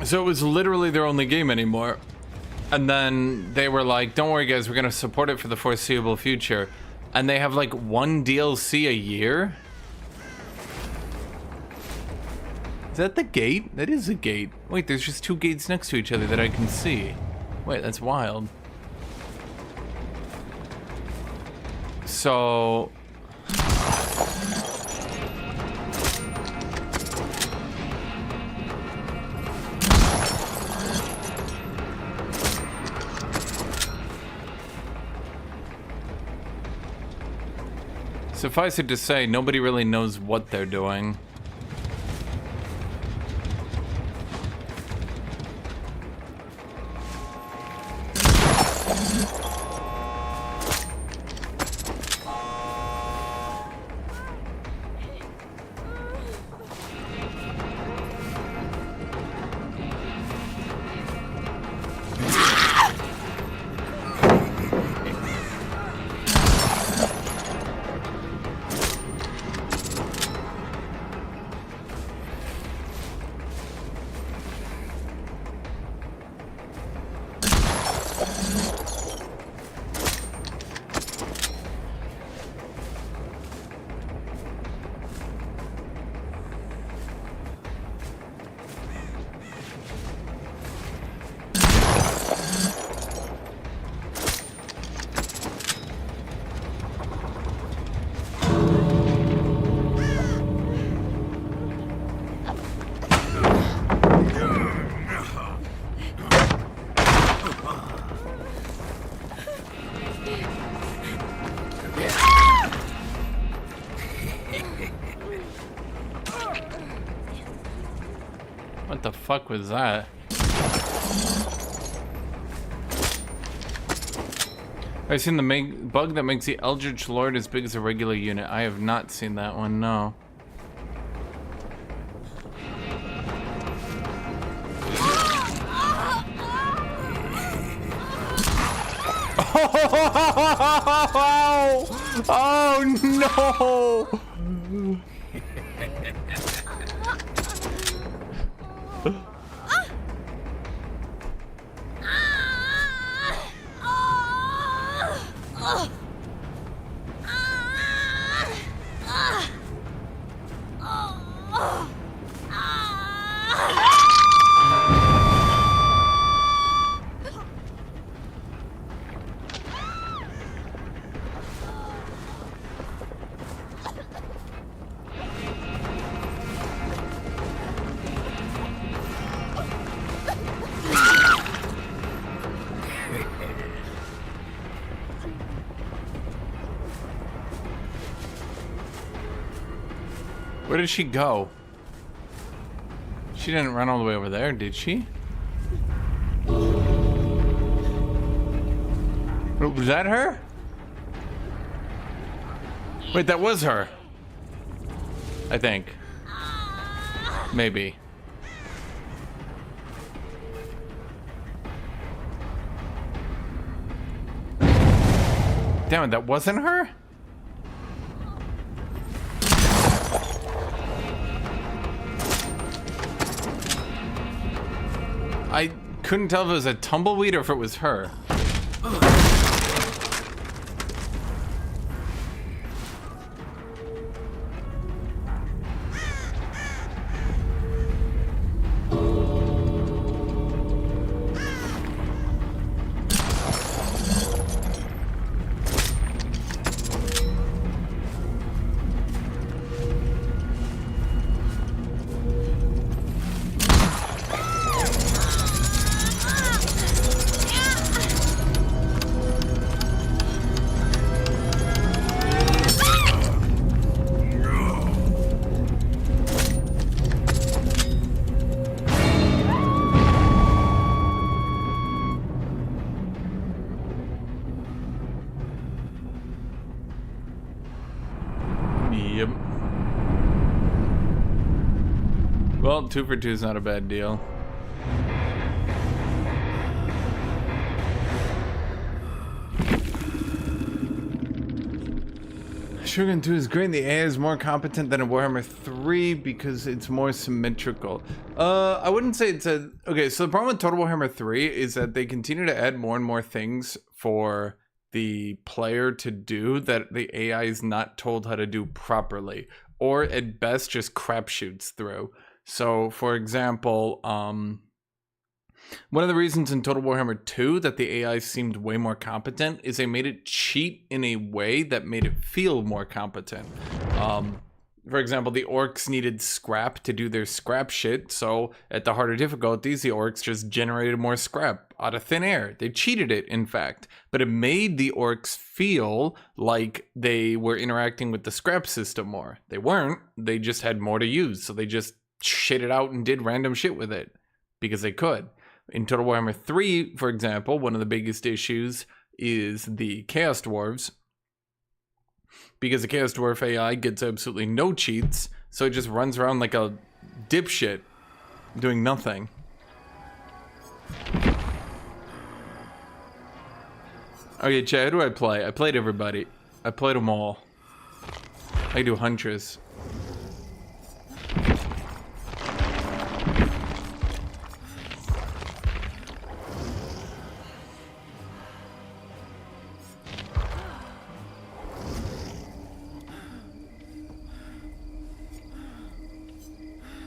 So it was literally their only game anymore. And then they were like, don't worry guys, we're gonna support it for the foreseeable future. And they have like one DLC a year? Is that the gate? That is a gate. Wait, there's just two gates next to each other that I can see. Wait, that's wild. So... Suffice it to say, nobody really knows what they're doing. What the fuck was that? I've seen the bug that makes the Eldritch Lord as big as a regular unit. I have not seen that one, no. Oh no! Where did she go? She didn't run all the way over there, did she? Was that her? Wait, that was her. I think. Maybe. Damn it, that wasn't her? I couldn't tell if it was a tumbleweed or if it was her. Yep. Well, 2 for 2 is not a bad deal. Shogun 2 is great, and the AI is more competent than in Warhammer 3 because it's more symmetrical. I wouldn't say it's a... Okay, so the problem with Total Warhammer 3 is that they continue to add more and more things for the player to do that the AI is not told how to do properly, or at best just crapshoots through. So, for example, one of the reasons in Total Warhammer 2 that the AI seemed way more competent is they made it cheat in a way that made it feel more competent. For example, the orcs needed scrap to do their scrap shit, so at the harder difficulties, the orcs just generated more scrap out of thin air. They cheated it, in fact, but it made the orcs feel like they were interacting with the scrap system more. They weren't, they just had more to use, so they just shit it out and did random shit with it, because they could. In Total Warhammer 3, for example, one of the biggest issues is the Chaos Dwarves, because the Chaos Dwarf AI gets absolutely no cheats, so it just runs around like a dipshit, doing nothing. Okay, chat, who do I play? I played everybody. I played them all. I do Huntress.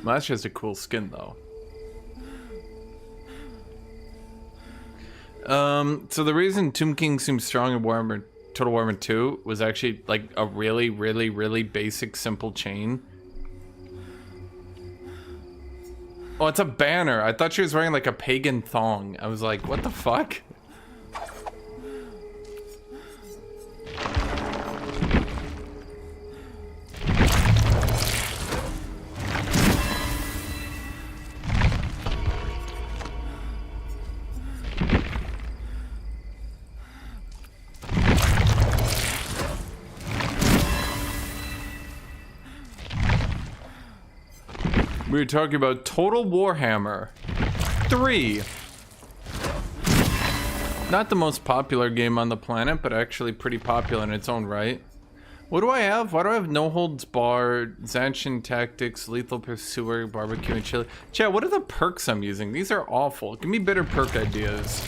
Well, that's just a cool skin, though. So the reason Tomb King seems strong in Warhammer Total Warhammer 2 was actually like a really, really, really basic, simple chain. Oh, it's a banner. I thought she was wearing like a pagan thong. I was like, what the fuck? We were talking about Total Warhammer 3. Not the most popular game on the planet, but actually pretty popular in its own right. What do I have? Why do I have No Holds Barred, Zancian Tactics, Lethal Pursuer, Barbecue and Chili? Chat, what are the perks I'm using? These are awful. Give me better perk ideas.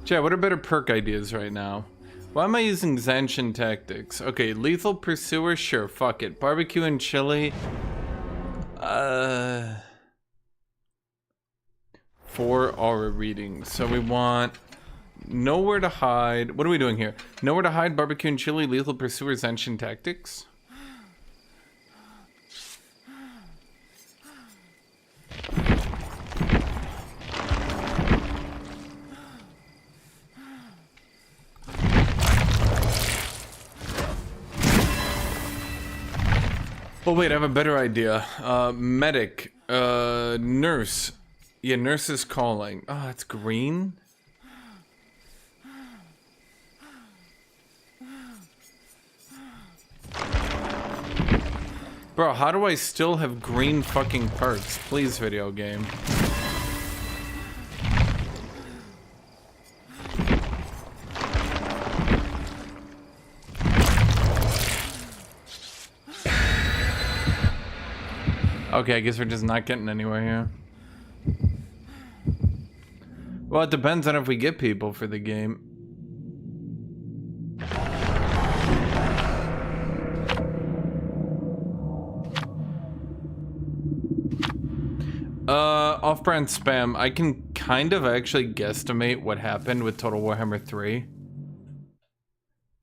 Chat, what are better perk ideas right now? Why am I using Zancian Tactics? Okay, Lethal Pursuer, sure, fuck it. Barbecue and Chili. 4 aura readings. So we want Nowhere to Hide. What are we doing here? Nowhere to Hide, Barbecue and Chili, Lethal Pursuer, Zancian Tactics. Oh wait, I have a better idea. Medic, nurse. Yeah, nurse is calling. Oh, it's green? Bro, how do I still have green fucking perks? Please, video game. Okay, I guess we're just not getting anywhere here. Well, it depends on if we get people for the game. Off-brand spam. I can kind of actually guesstimate what happened with Total Warhammer 3.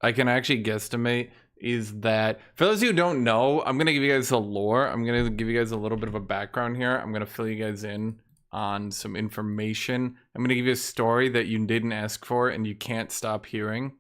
I can actually guesstimate is that, for those of you who don't know, I'm going to give you guys a lore. I'm going to give you guys a little bit of a background here. I'm going to fill you guys in on some information. I'm going to give you a story that you didn't ask for and you can't stop hearing.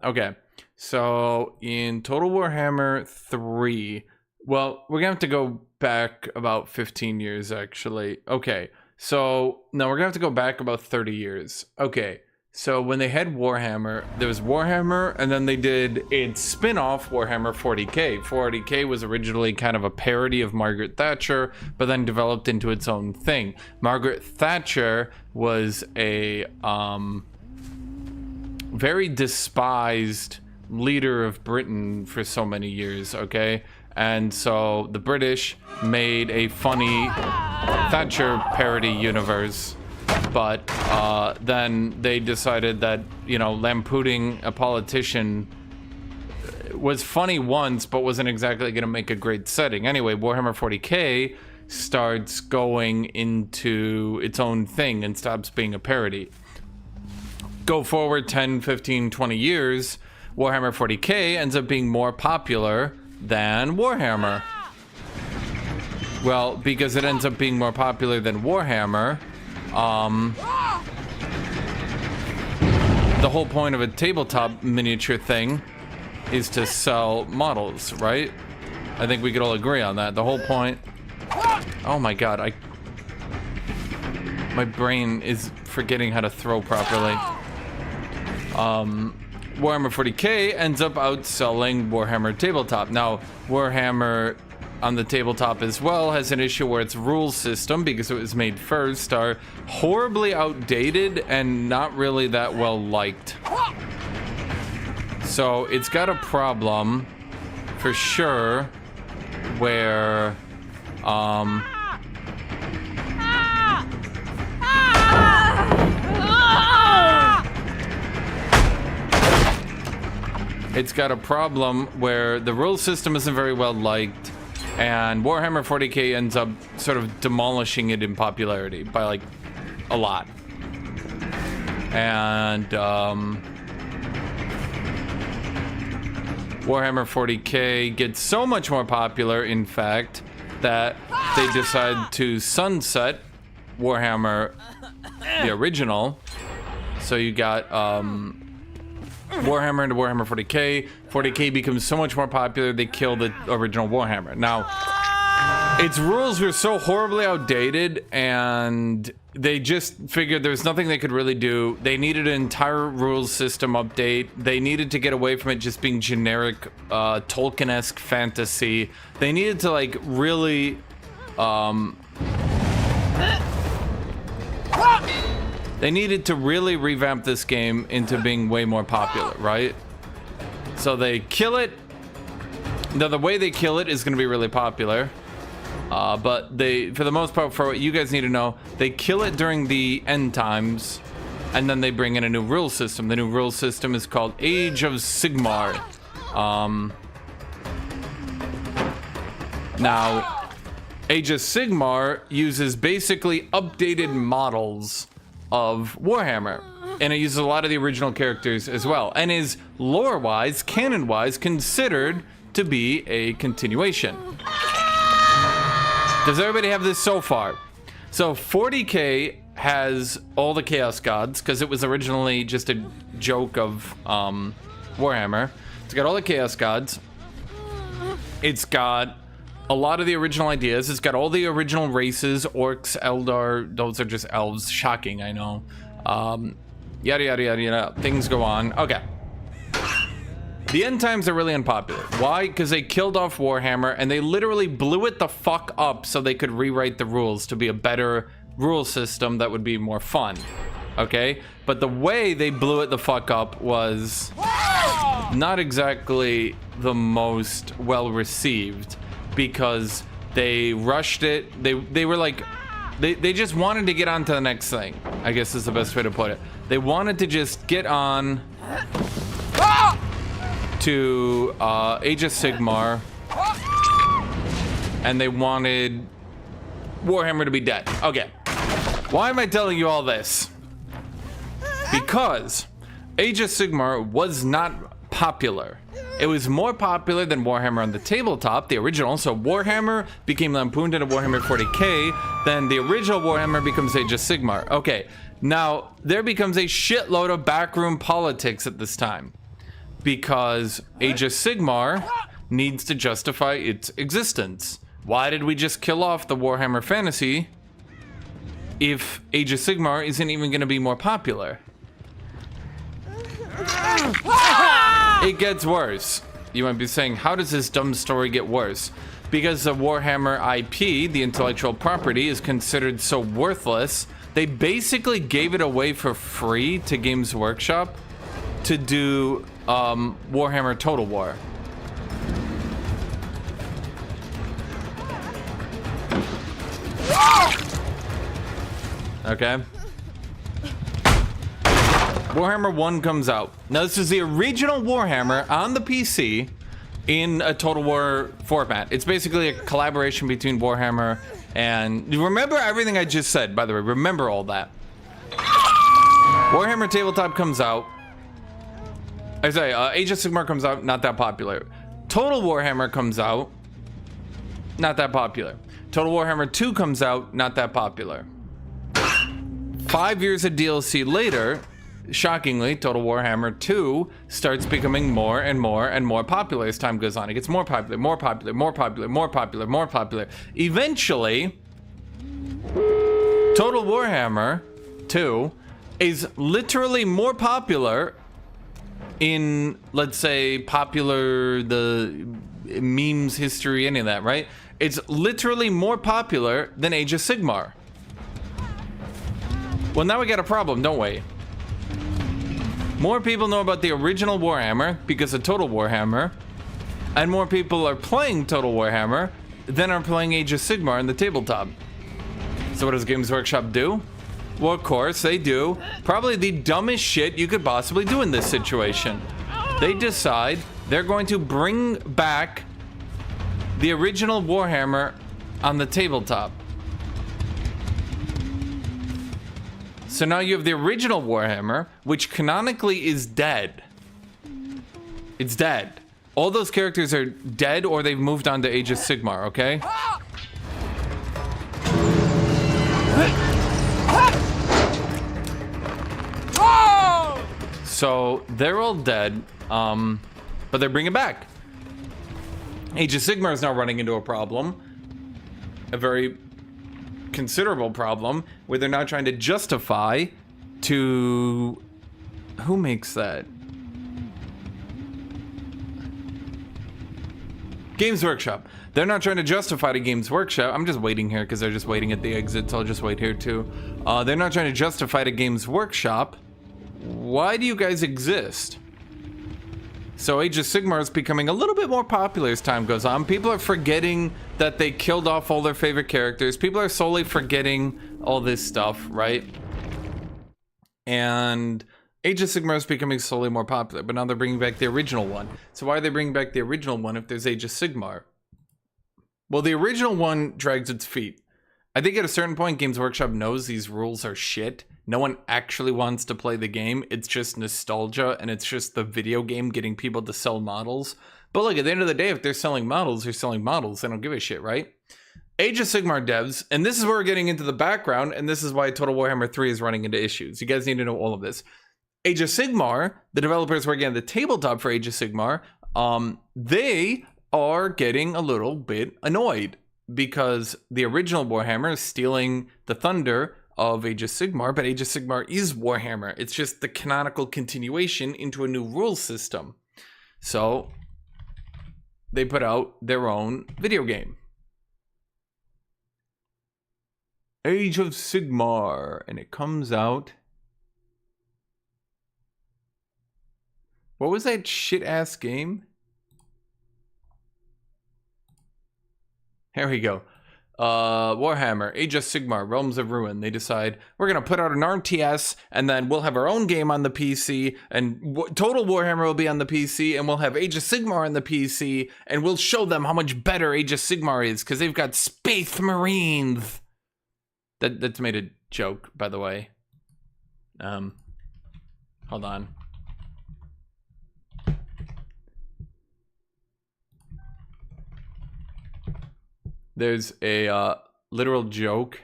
Okay, so in Total Warhammer 3, well, we're going to have to go back about 15 years, actually. Okay, so now we're going to have to go back about 30 years. Okay. So when they had Warhammer, there was Warhammer, and then they did a spin-off, Warhammer 40k. 40k was originally kind of a parody of Margaret Thatcher, but then developed into its own thing. Margaret Thatcher was a very despised leader of Britain for so many years, okay? And so the British made a funny Thatcher parody universe. But then they decided that, you know, lampooning a politician was funny once, but wasn't exactly going to make a great setting. Anyway, Warhammer 40k starts going into its own thing and stops being a parody. Go forward 10, 15, 20 years, Warhammer 40k ends up being more popular than Warhammer. Well, because it ends up being more popular than Warhammer, the whole point of a tabletop miniature thing is to sell models, right? I think we could all agree on that. The whole point... Oh my god, my brain is forgetting how to throw properly. Warhammer 40k ends up outselling Warhammer Tabletop. Now, Warhammer on the tabletop as well has an issue where its rule system, because it was made first, are horribly outdated and not really that well liked. So it's got a problem for sure where it's got a problem where the rule system isn't very well liked, and Warhammer 40k ends up sort of demolishing it in popularity by like a lot. And Warhammer 40k gets so much more popular, in fact, that they decide to sunset Warhammer, the original. So you got Warhammer into Warhammer 40k. 40k becomes so much more popular, they kill the original Warhammer. Now, its rules were so horribly outdated, and they just figured there was nothing they could really do. They needed an entire rules system update. They needed to get away from it just being generic Tolkien-esque fantasy. They needed to like really they needed to really revamp this game into being way more popular, right? So they kill it. Now the way they kill it is going to be really popular. But they, for the most part, for what you guys need to know, they kill it during the end times, and then they bring in a new rule system. The new rule system is called Age of Sigmar. Now, Age of Sigmar uses basically updated models of Warhammer, and it uses a lot of the original characters as well, and is lore-wise, canon-wise, considered to be a continuation. Does everybody have this so far? So 40k has all the Chaos Gods, because it was originally just a joke of Warhammer. It's got all the Chaos Gods. It's got a lot of the original ideas. It's got all the original races, orcs, Eldar, those are just elves. Shocking, I know. Yada, yada, yada, yada. Things go on. Okay. The end times are really unpopular. Why? Because they killed off Warhammer, and they literally blew it the fuck up so they could rewrite the rules to be a better rule system that would be more fun. Okay? But the way they blew it the fuck up was not exactly the most well received, because they rushed it. They were like, they just wanted to get on to the next thing, I guess is the best way to put it. They wanted to just get on to Age of Sigmar, and they wanted Warhammer to be dead. Okay, why am I telling you all this? Because Age of Sigmar was not popular. It was more popular than Warhammer on the tabletop, the original. So Warhammer became lampooned into Warhammer 40k, then the original Warhammer becomes Age of Sigmar. Okay, now there becomes a shitload of backroom politics at this time, because Age of Sigmar needs to justify its existence. Why did we just kill off the Warhammer Fantasy if Age of Sigmar isn't even going to be more popular? It gets worse. You might be saying, how does this dumb story get worse? Because the Warhammer IP, the intellectual property, is considered so worthless, they basically gave it away for free to Games Workshop to do Warhammer Total War. Okay. Warhammer 1 comes out. Now this is the original Warhammer on the PC in a Total War format. It's basically a collaboration between Warhammer and... Remember everything I just said, by the way. Remember all that. Warhammer Tabletop comes out. I say, Age of Sigmar comes out, not that popular. Total Warhammer comes out, not that popular. Total Warhammer 2 comes out, not that popular. 5 years of DLC later, shockingly, Total Warhammer 2 starts becoming more and more and more popular as time goes on. It gets more popular, more popular, more popular, more popular, more popular. Eventually, Total Warhammer 2 is literally more popular in, let's say, popular, the memes, history, any of that, right? It's literally more popular than Age of Sigmar. Well, now we got a problem, don't we? More people know about the original Warhammer because of Total Warhammer, and more people are playing Total Warhammer than are playing Age of Sigmar in the tabletop. So what does Games Workshop do? Well, of course, they do probably the dumbest shit you could possibly do in this situation. they decide they're going to bring back the original Warhammer on the tabletop. So now you have the original Warhammer, which canonically is dead. It's dead. All those characters are dead or they've moved on to Age of Sigmar, okay? So they're all dead, but they're bringing back. Age of Sigmar is now running into a problem, a very considerable problem, where they're now trying to justify to... Who makes that? Games Workshop. They're not trying to justify to Games Workshop. I'm just waiting here because they're just waiting at the exit, so I'll just wait here too. They're not trying to justify to Games Workshop. Why do you guys exist? So Age of Sigmar is becoming a little bit more popular as time goes on. People are forgetting that they killed off all their favorite characters. People are slowly forgetting all this stuff, right? And Age of Sigmar is becoming slowly more popular, but now they're bringing back the original one. So why are they bringing back the original one if there's Age of Sigmar? Well, the original one drags its feet. I think at a certain point, Games Workshop knows these rules are shit. No one actually wants to play the game. It's just nostalgia, and it's just the video game getting people to sell models. But look, at the end of the day, if they're selling models, they're selling models. They don't give a shit, right? Age of Sigmar devs, and this is where we're getting into the background, and this is why Total Warhammer 3 is running into issues. You guys need to know all of this. Age of Sigmar, the developers working on the tabletop for Age of Sigmar, they are getting a little bit annoyed because the original Warhammer is stealing the thunder of Age of Sigmar, but Age of Sigmar is Warhammer. It's just the canonical continuation into a new rule system. So they put out their own video game. Age of Sigmar, and it comes out... What was that shit-ass game? Here we go. Warhammer, Age of Sigmar, Realms of Ruin. They decide, we're going to put out an RTS, and then we'll have our own game on the PC, and Total Warhammer will be on the PC, and we'll have Age of Sigmar on the PC, and we'll show them how much better Age of Sigmar is, because they've got Space Marines. That's made a joke, by the way. Hold on. There's a literal joke.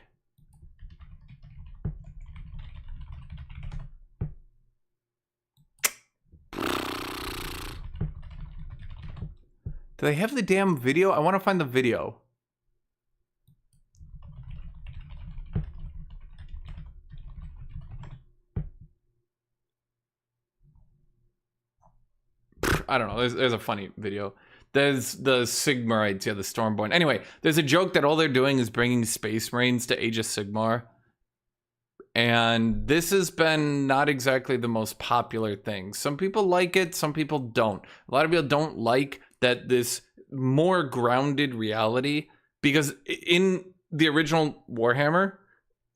Do they have the damn video? I want to find the video. I don't know. There's a funny video. There's the Sigmarites, yeah, the Stormborn. Anyway, there's a joke that all they're doing is bringing Space Marines to Age of Sigmar. And this has been not exactly the most popular thing. Some people like it, some people don't. A lot of people don't like that this more grounded reality, because in the original Warhammer,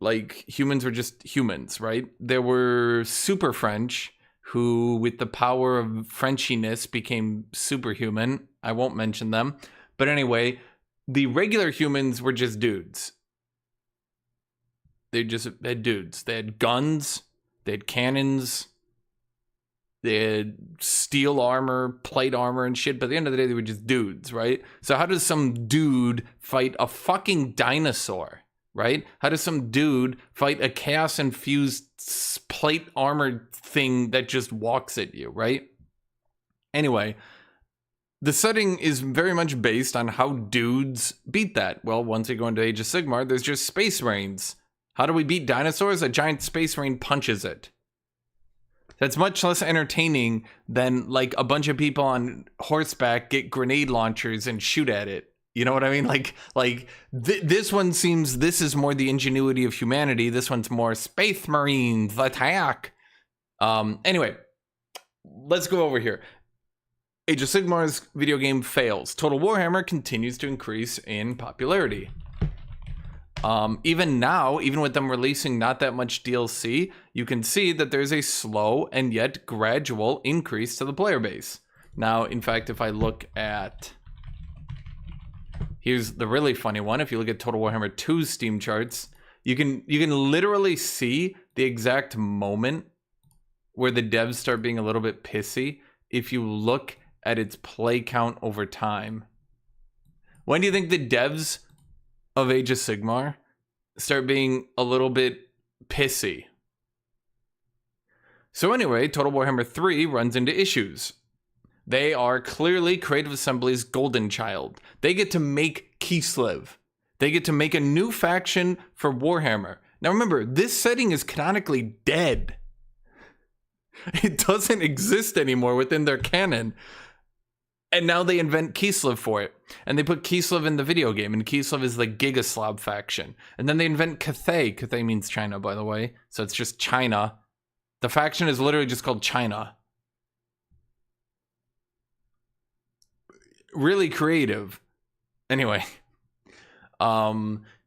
like, humans were just humans, right? There were super French who, with the power of Frenchiness, became superhuman. I won't mention them. But anyway, the regular humans were just dudes. They just had dudes. They had guns, they had cannons, they had steel armor, plate armor and shit. But at the end of the day, they were just dudes, right? So how does some dude fight a fucking dinosaur, right? How does some dude fight a chaos-infused plate armored thing that just walks at you, right? Anyway, the setting is very much based on how dudes beat that. Well, once you go into Age of Sigmar, there's just Space Marines. How do we beat dinosaurs? A giant Space Marine punches it. That's much less entertaining than, like, a bunch of people on horseback get grenade launchers and shoot at it. You know what I mean? This one seems, this is more the ingenuity of humanity. This one's more Space Marines attack. Anyway, let's go over here. Age of Sigmar's video game fails. Total Warhammer continues to increase in popularity. Even now, even with them releasing not that much DLC, you can see that there's a slow and yet gradual increase to the player base. Now, in fact, if I look at... Here's the really funny one. If you look at Total Warhammer 2's Steam charts, you can literally see the exact moment where the devs start being a little bit pissy if you look at its play count over time. When do you think the devs of Age of Sigmar start being a little bit pissy? So anyway, Total Warhammer 3 runs into issues. They are clearly Creative Assembly's golden child. They get to make Kislev. They get to make a new faction for Warhammer. Now remember, this setting is canonically dead. It doesn't exist anymore within their canon. And now they invent Kislev for it. And they put Kislev in the video game, and Kislev is the Gigaslav faction. And then they invent Cathay. Cathay means China, by the way. So it's just China. The faction is literally just called China. Really creative. Anyway.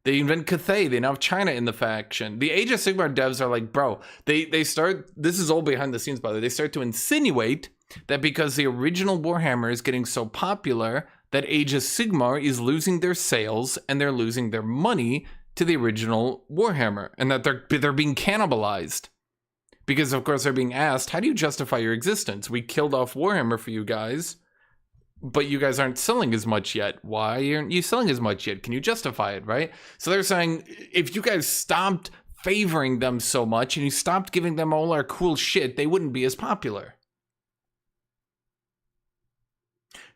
They invent Cathay. They now have China in the faction. The Age of Sigmar devs are like, bro, they start, this is all behind the scenes, by the way. They start to insinuate that because the original Warhammer is getting so popular, that Age of Sigmar is losing their sales and they're losing their money to the original Warhammer, and that they're being cannibalized. Because of course they're being asked, how do you justify your existence? We killed off Warhammer for you guys, but you guys aren't selling as much yet. Why aren't you selling as much yet? Can you justify it, right? So they're saying, if you guys stopped favoring them so much and you stopped giving them all our cool shit, they wouldn't be as popular.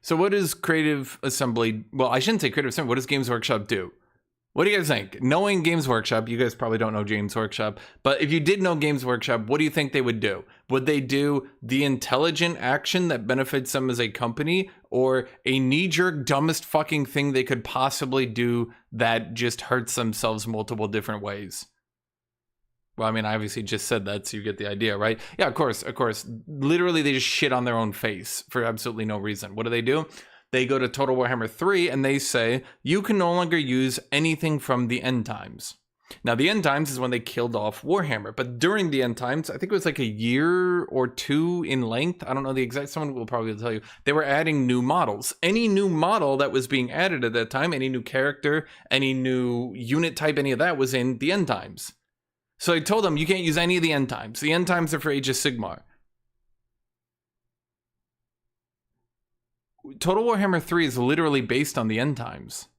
So what does Creative Assembly, well, I shouldn't say Creative Assembly, what does Games Workshop do? What do you guys think? Knowing Games Workshop, you guys probably don't know Games Workshop, but if you did know Games Workshop, what do you think they would do? Would they do the intelligent action that benefits them as a company, or a knee-jerk, dumbest fucking thing they could possibly do that just hurts themselves multiple different ways? Well, I mean, I obviously just said that, so you get the idea, right? Yeah, of course. Literally, they just shit on their own face for absolutely no reason. What do? They go to Total Warhammer 3 and they say, you can no longer use anything from the end times. Now, the end times is when they killed off Warhammer, but during the end times, I think it was like a year or two in length. I don't know the exact, someone will probably tell you. They were adding new models. Any new model that was being added at that time, any new character, any new unit type, any of that was in the end times. So I told them, you can't use any of the end times. The end times are for Age of Sigmar. Total Warhammer 3 is literally based on the end times.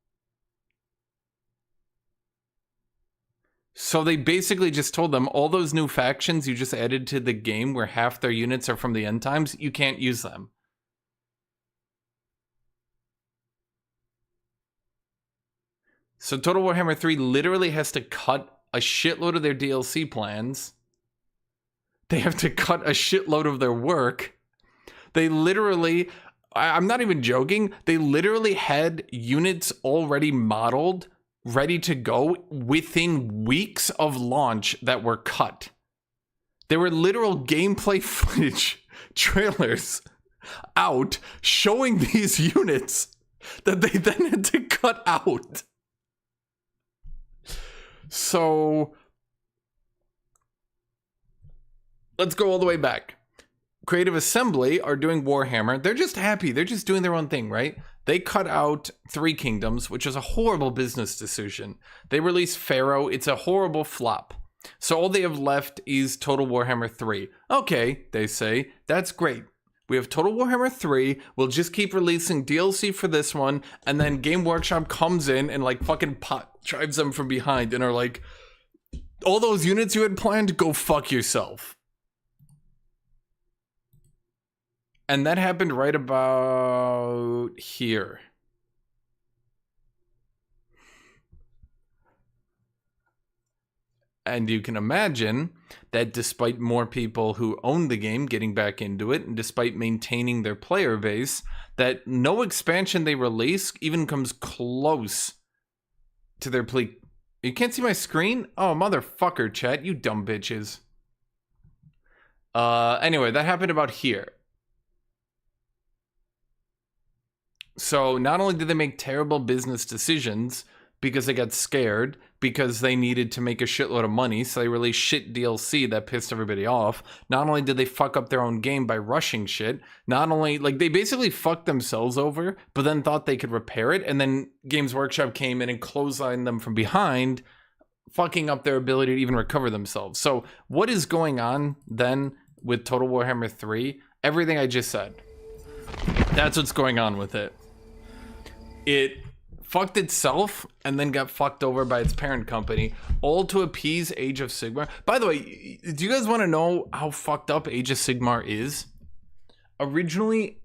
So they basically just told them, all those new factions you just added to the game where half their units are from the end times, you can't use them. So Total Warhammer 3 literally has to cut a shitload of their DLC plans. They have to cut a shitload of their work. They literally, I'm not even joking, they literally had units already modeled, ready to go within weeks of launch that were cut. There were literal gameplay footage trailers out showing these units that they then had to cut out. So let's go all the way back. Creative Assembly are doing Warhammer. They're just happy. They're just doing their own thing, right? They cut out Three Kingdoms, which is a horrible business decision. They released Pharaoh. It's a horrible flop. So all they have left is Total Warhammer 3. Okay, they say, that's great. We have Total Warhammer 3. We'll just keep releasing DLC for this one. And then Game Workshop comes in and like fucking drives them from behind and are like, all those units you had planned, go fuck yourself. And that happened right about here. And you can imagine that despite more people who own the game getting back into it, and despite maintaining their player base, that no expansion they release even comes close to their plea. You can't see my screen? Oh, motherfucker, chat, you dumb bitches. Anyway, that happened about here. So not only did they make terrible business decisions because they got scared, because they needed to make a shitload of money, so they released shit DLC that pissed everybody off. Not only did they fuck up their own game by rushing shit, not only, like, they basically fucked themselves over, but then thought they could repair it, and then Games Workshop came in and clotheslined them from behind, fucking up their ability to even recover themselves. So what is going on then with Total Warhammer 3? Everything I just said. That's what's going on with it. It fucked itself and then got fucked over by its parent company, all to appease Age of Sigmar. By the way, do you guys want to know how fucked up Age of Sigmar is? Originally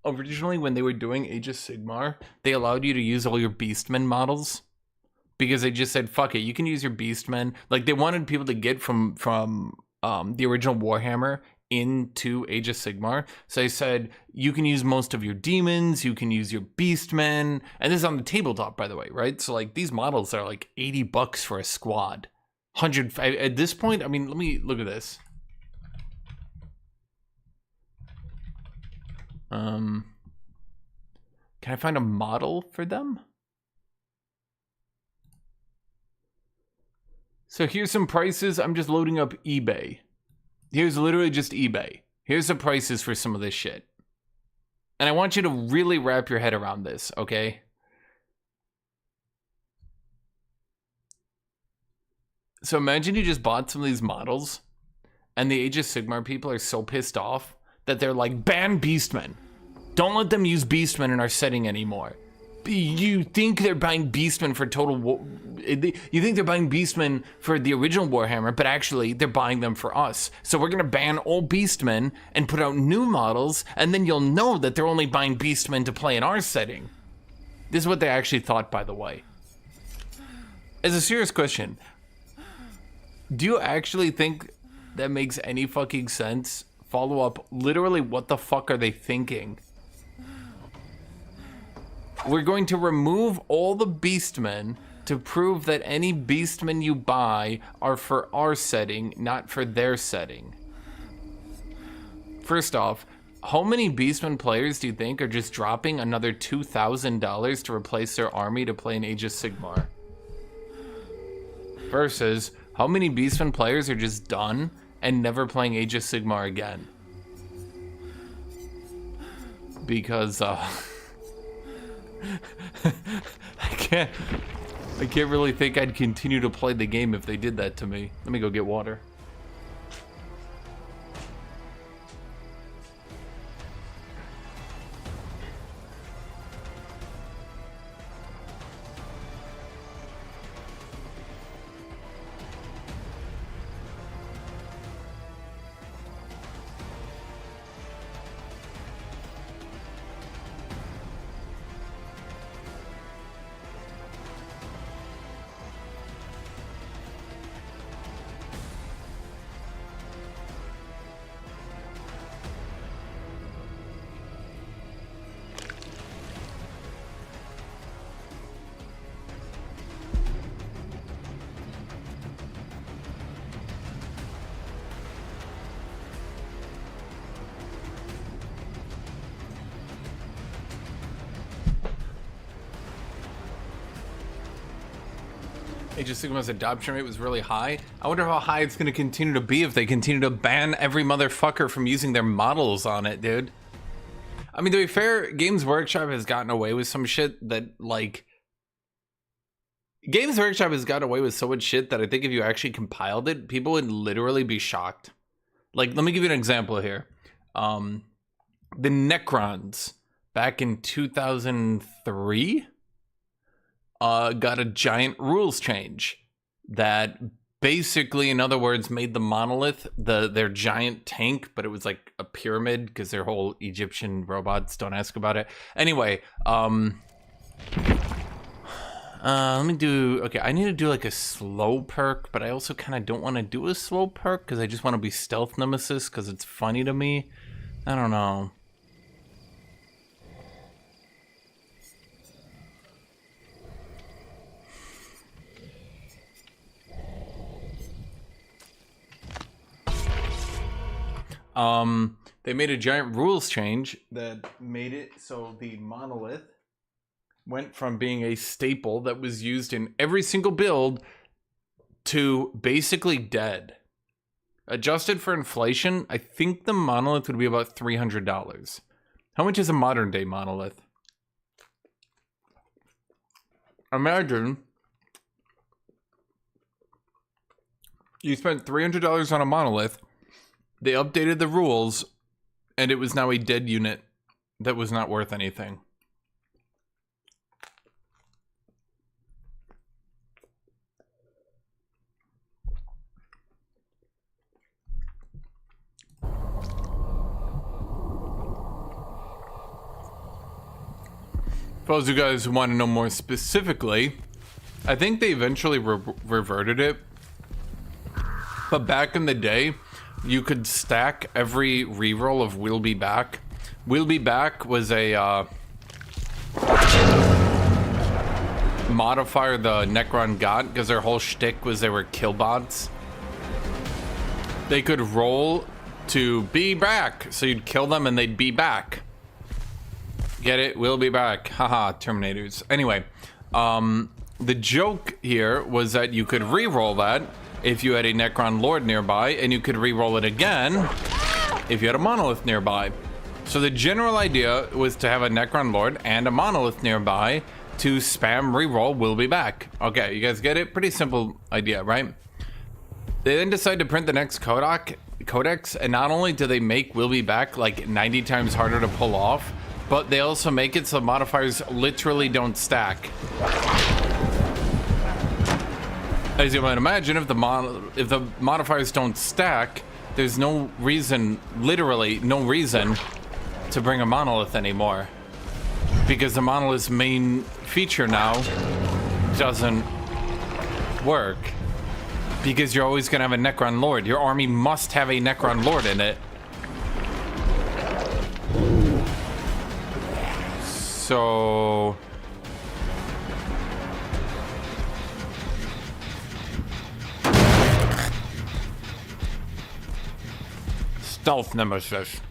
when they were doing Age of Sigmar, they allowed you to use all your Beastmen models because they just said, fuck it, you can use your Beastmen. Like, they wanted people to get from the original Warhammer into Age of Sigmar. So I said, you can use most of your demons, you can use your beastmen, and this is on the tabletop, by the way, right? So like, these models are like $80 for a squad. 100 at this point. I mean, let me look at this. Can I find a model for them? So here's some prices. I'm just loading up eBay. Here's literally just eBay. Here's the prices for some of this shit. And I want you to really wrap your head around this, okay? So imagine you just bought some of these models, and the Age of Sigmar people are so pissed off that they're like, ban Beastmen. Don't let them use Beastmen in our setting anymore. You think they're buying Beastmen for you think they're buying Beastmen for the original Warhammer, but actually they're buying them for us. So we're gonna ban all Beastmen and put out new models, and then you'll know that they're only buying Beastmen to play in our setting. This is what they actually thought, by the way. As a serious question, do you actually think that makes any fucking sense? Follow up, literally, what the fuck are they thinking? We're going to remove all the Beastmen to prove that any Beastmen you buy are for our setting, not for their setting. First off, how many Beastmen players do you think are just dropping another $2,000 to replace their army to play in Age of Sigmar? Versus, how many Beastmen players are just done and never playing Age of Sigmar again? Because, I can't really think I'd continue to play the game if they did that to me. Let me go get water. Age of Sigmar's adoption rate was really high. I wonder how high it's going to continue to be if they continue to ban every motherfucker from using their models on it, dude. I mean, to be fair, Games Workshop has gotten away with some shit that, like... Games Workshop has gotten away with so much shit that I think if you actually compiled it, people would literally be shocked. Like, let me give you an example here. The Necrons, back in 2003... got a giant rules change that basically, in other words, made the monolith their giant tank, but it was like a pyramid because they're whole Egyptian robots. Don't ask about it. Anyway, let me do, okay, I need to do like a slow perk, but I also kind of don't want to do a slow perk because I just want to be stealth nemesis because it's funny to me. I don't know. They made a giant rules change that made it so the monolith went from being a staple that was used in every single build to basically dead. Adjusted for inflation, I think the monolith would be about $300. How much is a modern day monolith? Imagine you spent $300 on a monolith, they updated the rules, and it was now a dead unit that was not worth anything. For those of you guys who want to know more specifically, I think they eventually reverted it. But back in the day, you could stack every reroll of We'll Be Back. We'll Be Back was a modifier the Necron got because their whole shtick was they were killbots. They could roll to be back, so you'd kill them and they'd be back. Get it? We'll be back. Haha, Terminators. Anyway, the joke here was that you could re-roll that if you had a Necron Lord nearby, and you could re-roll it again if you had a Monolith nearby. So the general idea was to have a Necron Lord and a Monolith nearby to spam re-roll We'll Be Back. Okay, you guys get it? Pretty simple idea, right? They then decided to print the next codex, and not only do they make We'll Be Back like 90 times harder to pull off, but they also make it so modifiers literally don't stack. As you might imagine, if the modifiers don't stack, there's no reason, literally no reason, to bring a monolith anymore. Because the monolith's main feature now doesn't work. Because you're always gonna have a Necron Lord. Your army must have a Necron Lord in it. So stealth nemesis.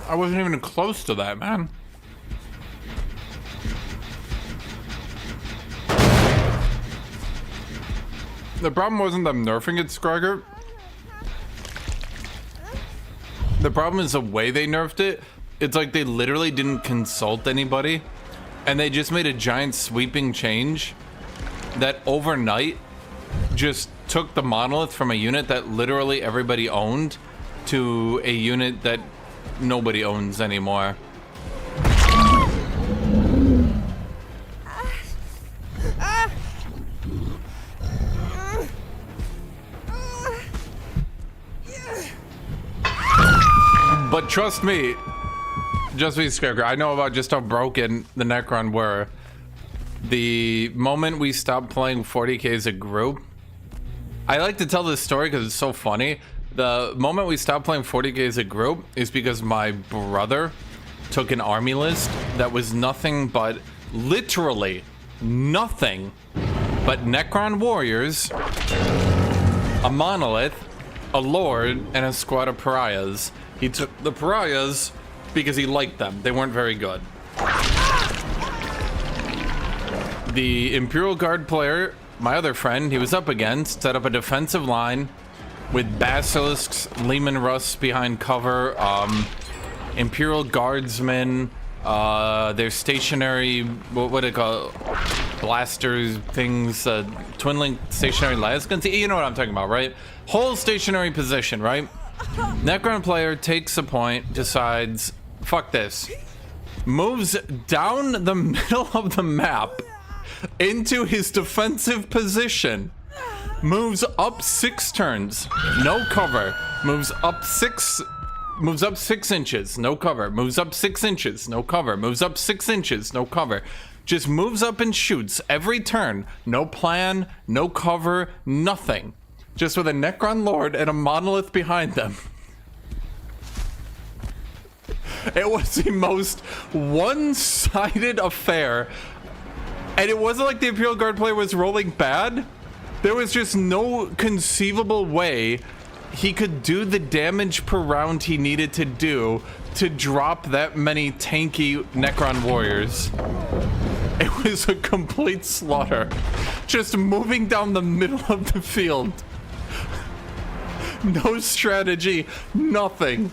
I wasn't even close to that, man. The problem wasn't them nerfing it, Scrugger. The problem is the way they nerfed it. It's like they literally didn't consult anybody, and they just made a giant sweeping change that overnight just took the monolith from a unit that literally everybody owned to a unit that nobody owns anymore. But trust me, Scarecrow, I know about just how broken the Necron were. The moment we stopped playing 40k as a group, I like to tell this story because it's so funny. The moment we stopped playing 40k as a group is because my brother took an army list that was nothing but, literally nothing but Necron warriors, a monolith, a lord, and a squad of pariahs. He took the pariahs because he liked them. They weren't very good. The Imperial Guard player, my other friend, he was up against, set up a defensive line with basilisks, Leman Russ behind cover, Imperial Guardsmen, their stationary, what do they call it? Blasters, things, twin-link stationary las guns. You know what I'm talking about, right? Whole stationary position, right? Necron player takes a point, decides, fuck this. Moves down the middle of the map into his defensive position. Moves up 6 turns, no cover. Moves up 6 Moves up 6 inches, no cover. Moves up 6 inches, no cover. Moves up 6 inches, no cover. Just moves up and shoots every turn. No plan, no cover, nothing. Just with a Necron Lord and a monolith behind them. It was the most one-sided affair. And it wasn't like the Imperial Guard player was rolling bad. There was just no conceivable way he could do the damage per round he needed to do to drop that many tanky Necron warriors. It was a complete slaughter. Just moving down the middle of the field. No strategy, nothing.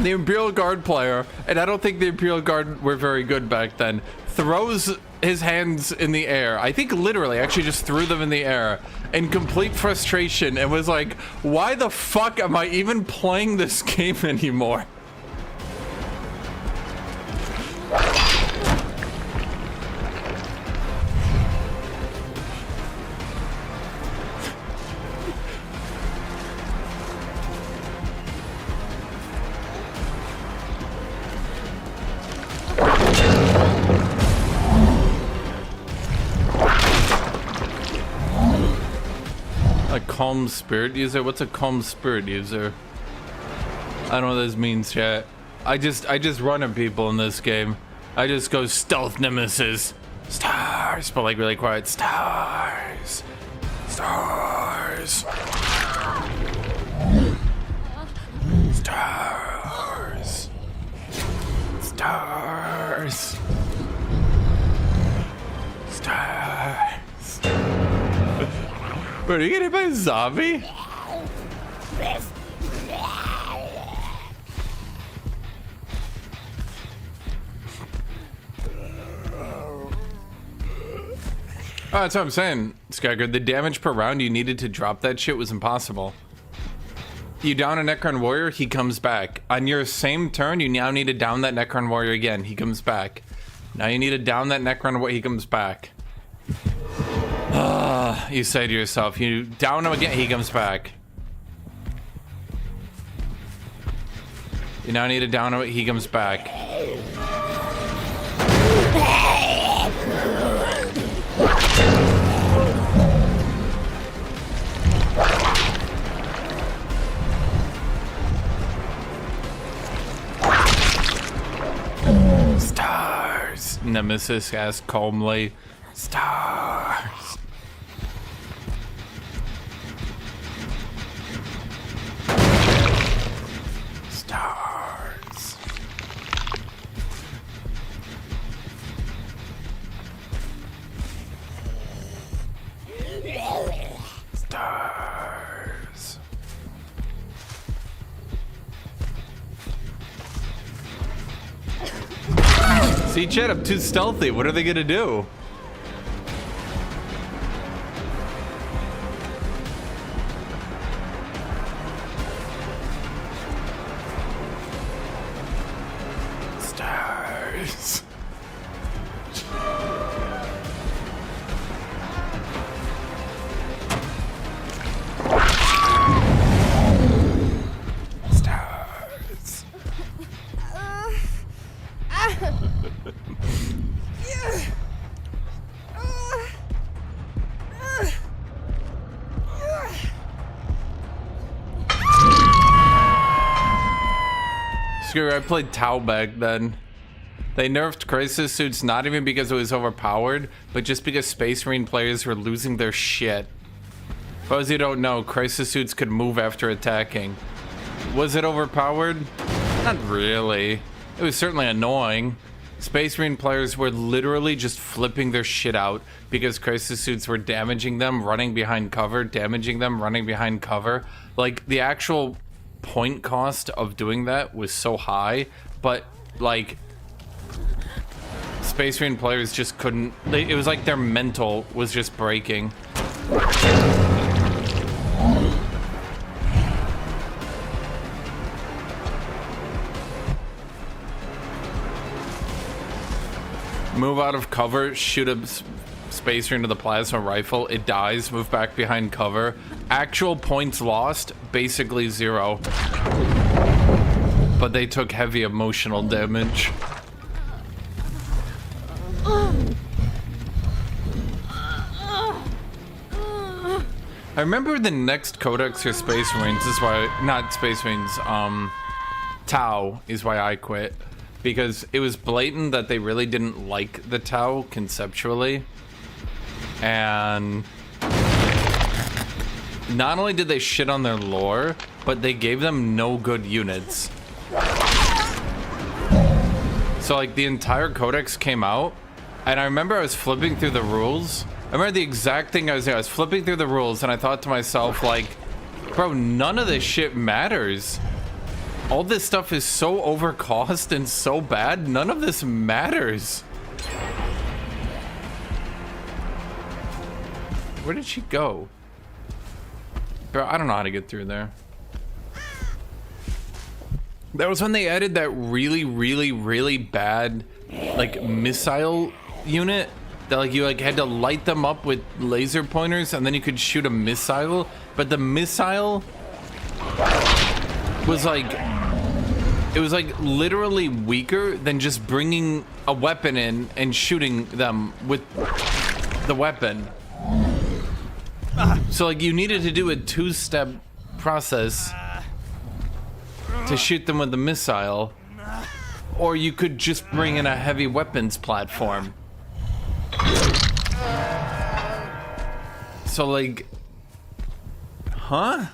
The Imperial Guard player, and I don't think the Imperial Guard were very good back then, throws his hands in the air. I think literally actually just threw them in the air in complete frustration and was like, why the fuck am I even playing this game anymore? A calm spirit user? What's a calm spirit user? I don't know what this means, chat. I just run at people in this game. I just go stealth nemesis. Stars, but like really quiet. Stars. Stars. Stars. Stars. Stars. Wait, are you getting hit by a zombie? Oh, that's what I'm saying, Skyger. The damage per round you needed to drop that shit was impossible. You down a Necron Warrior, he comes back. On your same turn, you now need to down that Necron Warrior again. He comes back. Now you need to down that Necron Warrior, he comes back. You say to yourself, you down him again, he comes back. You now need to down him, he comes back. Stars. Nemesis asks calmly. Stars. Stars. Stars. See, chat, I'm too stealthy. What are they gonna do? Stars. Stars. Screw, I played Tau back then. They nerfed crisis suits not even because it was overpowered, but just because Space Marine players were losing their shit. For those who don't know, crisis suits could move after attacking. Was it overpowered? Not really. It was certainly annoying. Space Marine players were literally just flipping their shit out because crisis suits were damaging them, running behind cover, damaging them, running behind cover. Like, the actual point cost of doing that was so high, but, like, Space Marine players just couldn't... it was like their mental was just breaking. Move out of cover, shoot a Space Marine to the plasma rifle, it dies, move back behind cover. Actual points lost, basically 0. but they took heavy emotional damage. I remember the next Codex for Space Marines is why, not Space Marines, Tau is why I quit. Because it was blatant that they really didn't like the Tau conceptually. And not only did they shit on their lore, but they gave them no good units. So like the entire Codex came out, and I remember I was flipping through the rules. I remember the exact thing I was doing. I was flipping through the rules, and I thought to myself, like, bro, none of this shit matters. All this stuff is so overcost and so bad, none of this matters. Where did she go? Bro, I don't know how to get through there. That was when they added that really bad, like, missile unit. That, like, you, like, had to light them up with laser pointers and then you could shoot a missile. But the missile was, like... It was, like, literally weaker than just bringing a weapon in and shooting them with the weapon. So, like, you needed to do a two-step process to shoot them with the missile. Or you could just bring in a heavy weapons platform. So, like... Huh?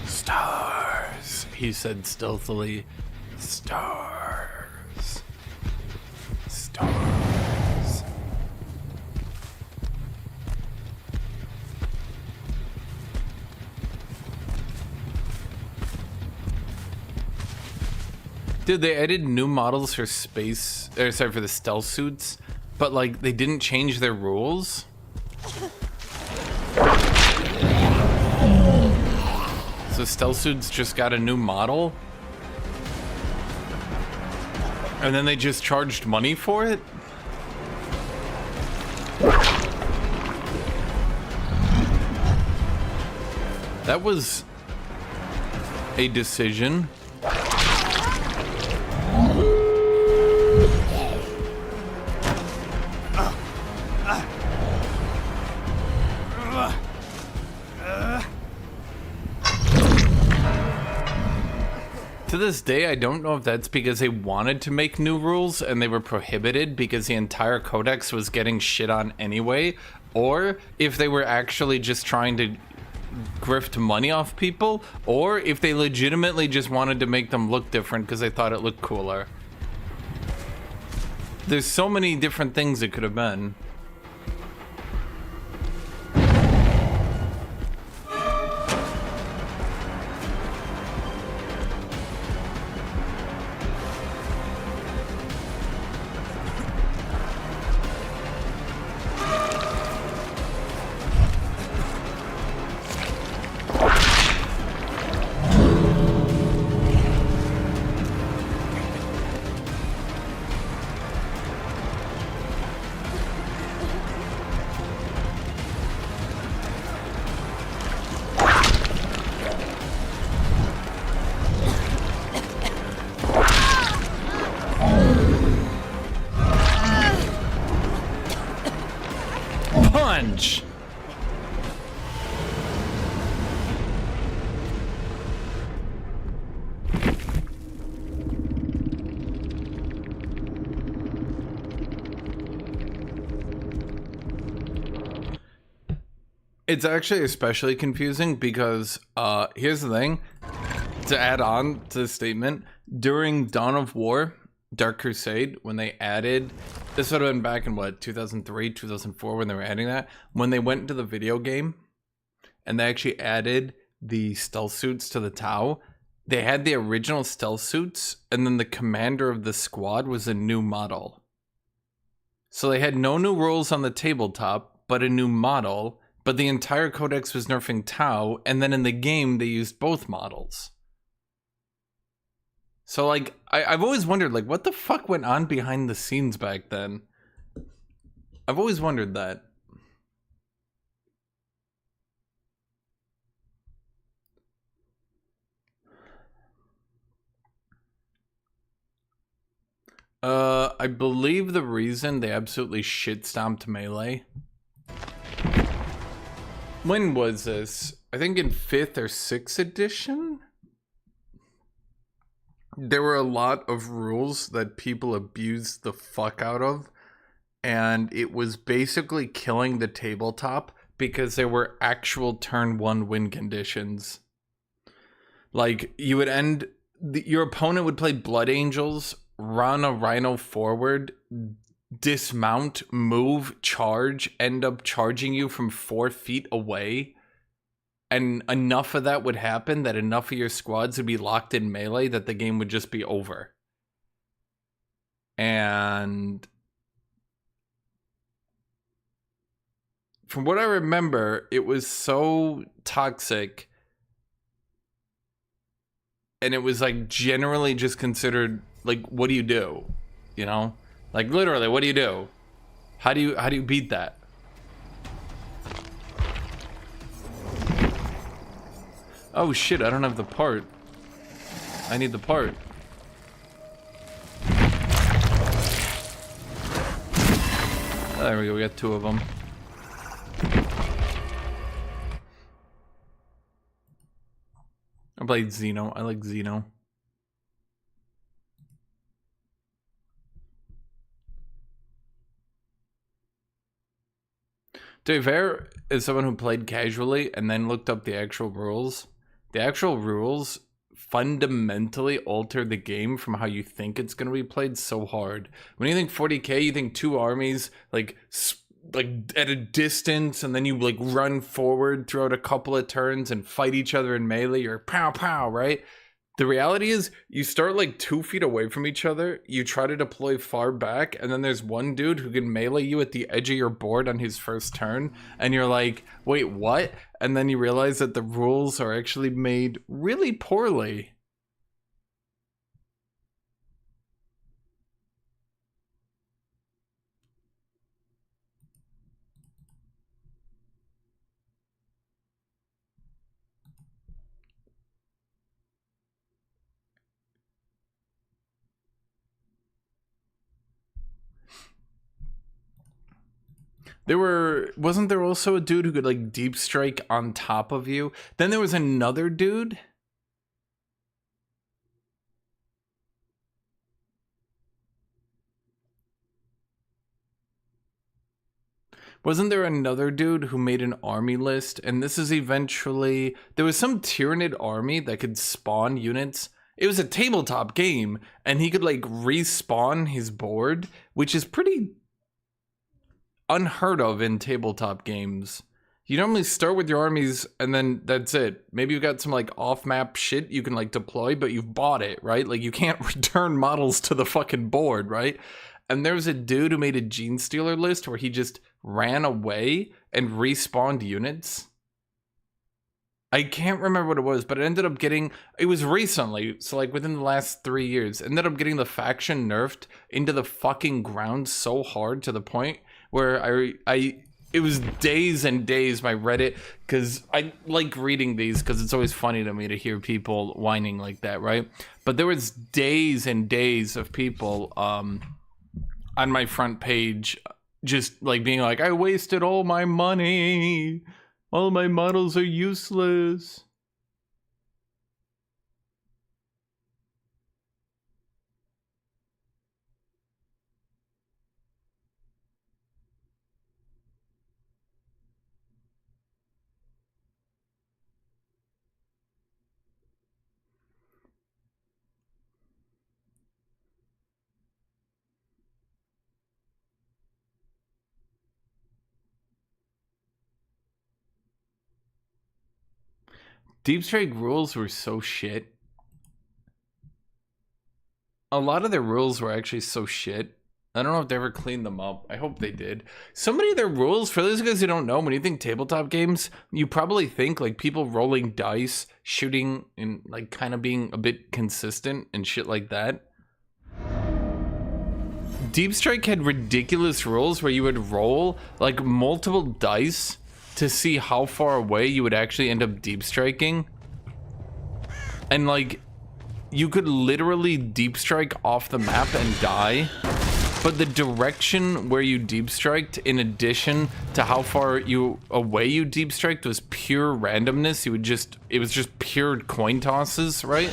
Stars, he said stealthily. Stars. Stars. Dude, they added new models for space, or sorry, for the stealth suits, but like they didn't change their rules. So stealth suits just got a new model, and then they just charged money for it. That was a decision. To this day, I don't know if that's because they wanted to make new rules and they were prohibited because the entire codex was getting shit on anyway, or if they were actually just trying to grift money off people, or if they legitimately just wanted to make them look different because they thought it looked cooler. There's so many different things it could have been. Punch! It's actually especially confusing because here's the thing, to add on to the statement, during Dawn of War, Dark Crusade, when they added, this would have been back in what, 2003, 2004, when they were adding that, when they went into the video game and they actually added the stealth suits to the Tau, they had the original stealth suits and then the commander of the squad was a new model. So they had no new rules on the tabletop, but a new model, but the entire codex was nerfing Tau, and then in the game they used both models. So like I've always wondered like what the fuck went on behind the scenes back then. I've always wondered that. I believe the reason they absolutely shit stomped Melee. When was this? I think in 5th or 6th edition? There were a lot of rules that people abused the fuck out of, and it was basically killing the tabletop because there were actual turn 1 win conditions. Like, you would end... your opponent would play Blood Angels, run a Rhino forward, dismount, move, charge, end up charging you from 4 feet away, and enough of that would happen that enough of your squads would be locked in melee that the game would just be over. And from what I remember, it was so toxic, and it was like generally just considered like, what do you do? You know? Like literally, what do you do? How do you beat that? Oh shit, I don't have the part. I need the part. There we go, we got 2 of them. I played Xeno. I like Xeno. To be fair, as someone who played casually and then looked up the actual rules fundamentally alter the game from how you think it's going to be played so hard. When you think 40k, you think 2 armies like at a distance, and then you like run forward throughout a couple of turns and fight each other in melee, or pow pow, right? The reality is you start like 2 feet away from each other, you try to deploy far back, and then there's one dude who can melee you at the edge of your board on his first turn, and you're like, wait, what? And then you realize that the rules are actually made really poorly. Wasn't there also a dude who could like deep strike on top of you? Then there was another dude. Wasn't there another dude who made an army list? And this is eventually, there was some Tyranid army that could spawn units. It was a tabletop game, and he could like respawn his board, which is pretty unheard of in tabletop games. You normally start with your armies and then that's it. Maybe you've got some like off-map shit you can like deploy, but you've bought it, right? Like you can't return models to the fucking board, right? And there was a dude who made a Gene Stealer list where he just ran away and respawned units. I can't remember what it was, but it ended up getting, it was recently, so like within the last 3 years, ended up getting the faction nerfed into the fucking ground so hard to the point where it was days and days my Reddit, because I like reading these because it's always funny to me to hear people whining like that, right? But there was days and days of people on my front page just like being like, I wasted all my money. All my models are useless. Deep Strike rules were so shit. A lot of their rules were actually so shit. I don't know if they ever cleaned them up. I hope they did. So many of their rules, for those guys who don't know, when you think tabletop games, you probably think like people rolling dice, shooting, and like kind of being a bit consistent and shit like that. Deep Strike had ridiculous rules where you would roll like multiple dice to see how far away you would actually end up deep striking. And like, you could literally deep strike off the map and die. But the direction where you deep striked, in addition to how far away you deep striked, was pure randomness. It was just pure coin tosses, right?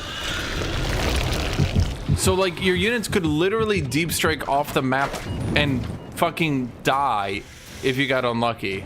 So like your units could literally deep strike off the map and fucking die if you got unlucky.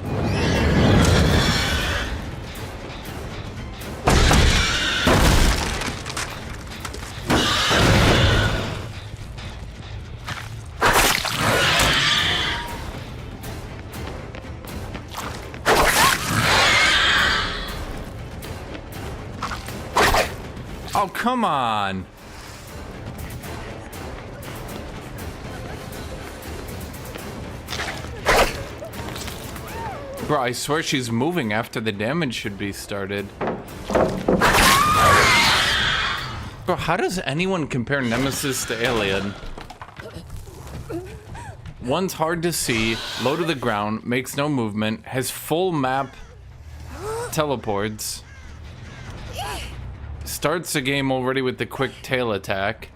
Oh, come on. Bro, I swear she's moving after the damage should be started. Bro, how does anyone compare Nemesis to Alien? One's hard to see, low to the ground, makes no movement, has full map teleports. Starts the game already with the quick tail attack.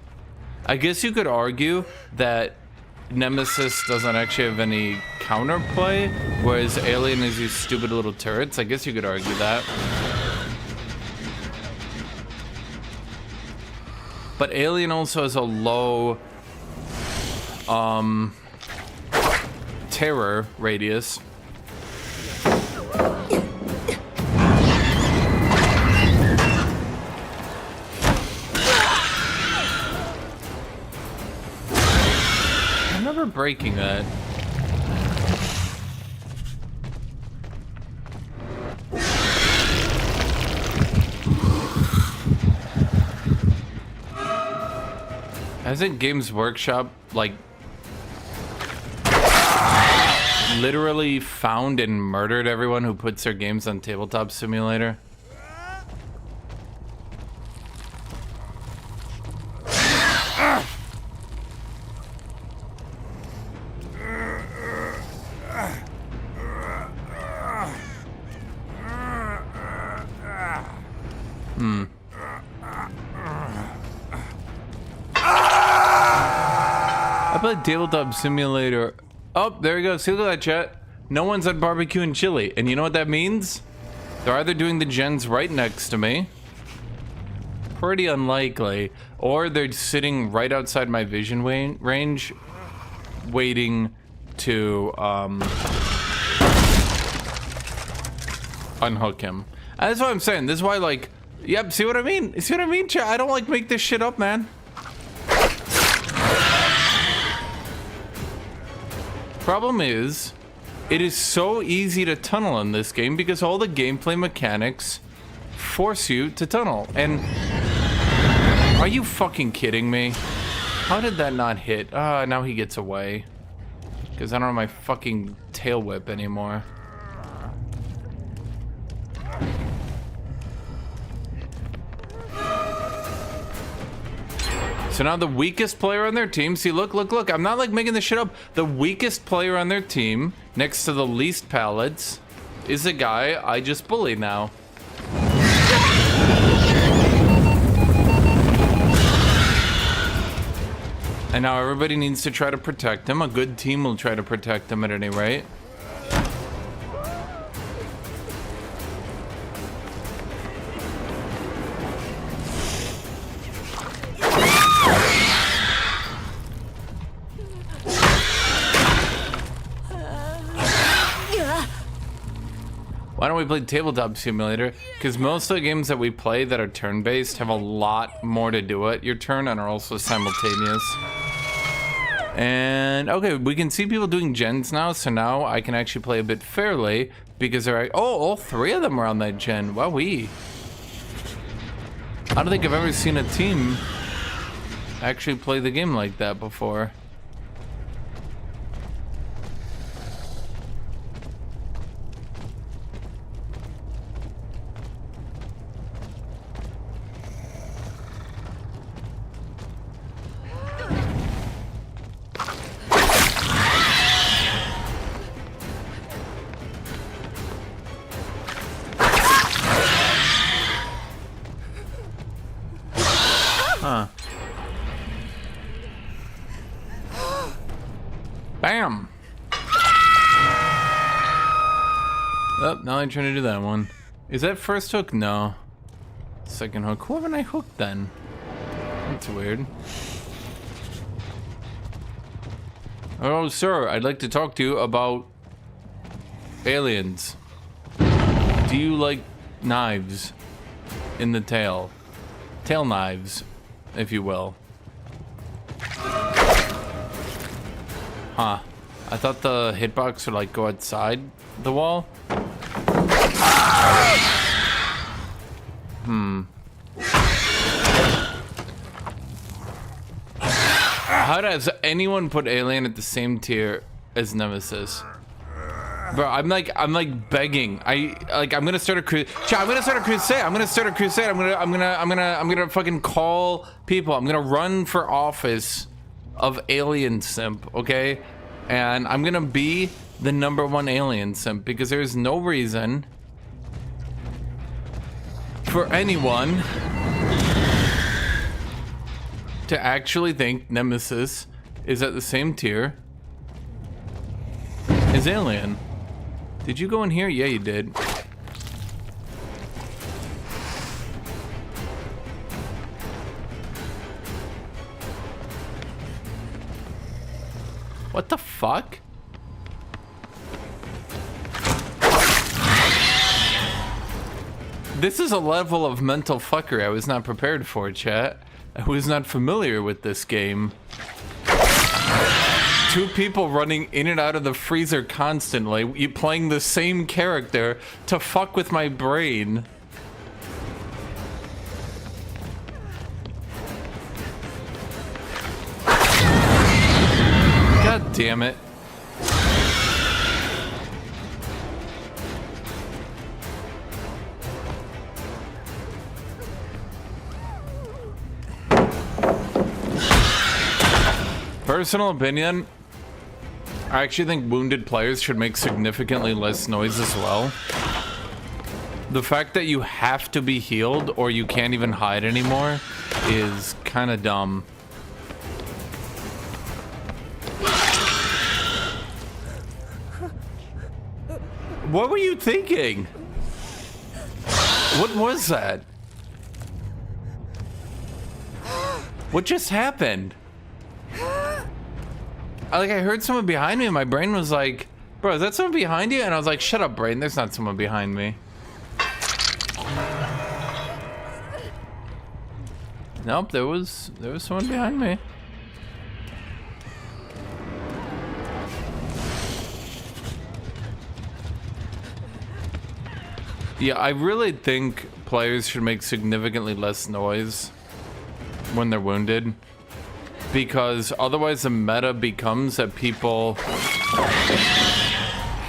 I guess you could argue that Nemesis doesn't actually have any counterplay, whereas Alien is these stupid little turrets. I guess you could argue that. But Alien also has a low terror radius. I'm never breaking that. Hasn't Games Workshop, like, literally found and murdered everyone who puts their games on Tabletop Simulator? I played Tabletop Simulator. Oh, there we go. See, look at that, chat. No one's at barbecue and chili. And you know what that means? They're either doing the gens right next to me. Pretty unlikely. Or they're sitting right outside my vision range, waiting to unhook him. And that's what I'm saying. This is why, like, yep, see what I mean? See what I mean, chat? I don't like make this shit up, man. Problem is, it is so easy to tunnel in this game because all the gameplay mechanics force you to tunnel. And are you fucking kidding me? How did that not hit? Now he gets away. Because I don't have my fucking tail whip anymore. So now the weakest player on their team, see, look, I'm not like making this shit up. The weakest player on their team, next to the least pallets, is a guy I just bully now. And now everybody needs to try to protect him. A good team will try to protect him at any rate. Why don't we play Tabletop Simulator? Because most of the games that we play that are turn-based have a lot more to do at your turn and are also simultaneous. And, okay, we can see people doing gens now, so now I can actually play a bit fairly, because they're, oh, all three of them are on that gen. Wowee. I don't think I've ever seen a team actually play the game like that before. Bam! Oh, now I'm trying to do that one. Is that first hook? No. Second hook. Who haven't I hooked then? That's weird. Oh, sir, I'd like to talk to you about aliens. Do you like knives in the tail? Tail knives, if you will. Huh. I thought the hitbox would like go outside the wall. How does anyone put Alien at the same tier as Nemesis? Bro, I'm like begging. I'm gonna start a crusade. I'm gonna start a crusade. I'm gonna fucking call people. I'm gonna run for office of Alien Simp, okay? And I'm gonna be the #1 Alien Simp because there's no reason for anyone to actually think Nemesis is at the same tier as Alien. Did you go in here? Yeah, you did. What the fuck? This is a level of mental fuckery I was not prepared for, chat. I was not familiar with this game. 2 people running in and out of the freezer constantly, you playing the same character to fuck with my brain. God damn it. Personal opinion, I actually think wounded players should make significantly less noise as well. The fact that you have to be healed or you can't even hide anymore is kind of dumb. What were you thinking? What was that? What just happened? I heard someone behind me and my brain was like, bro, is that someone behind you? And I was like, shut up, brain, there's not someone behind me. Nope, there was someone behind me. Yeah, I really think players should make significantly less noise when they're wounded. Because otherwise the meta becomes that people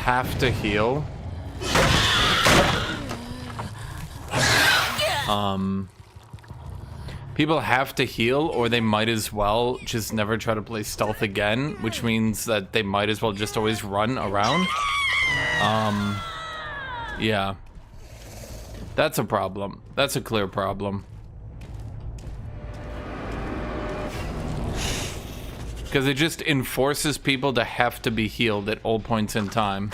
have to heal. People have to heal or they might as well just never try to play stealth again, which means that they might as well just always run around. Yeah. That's a problem. That's a clear problem. Because it just enforces people to have to be healed at all points in time.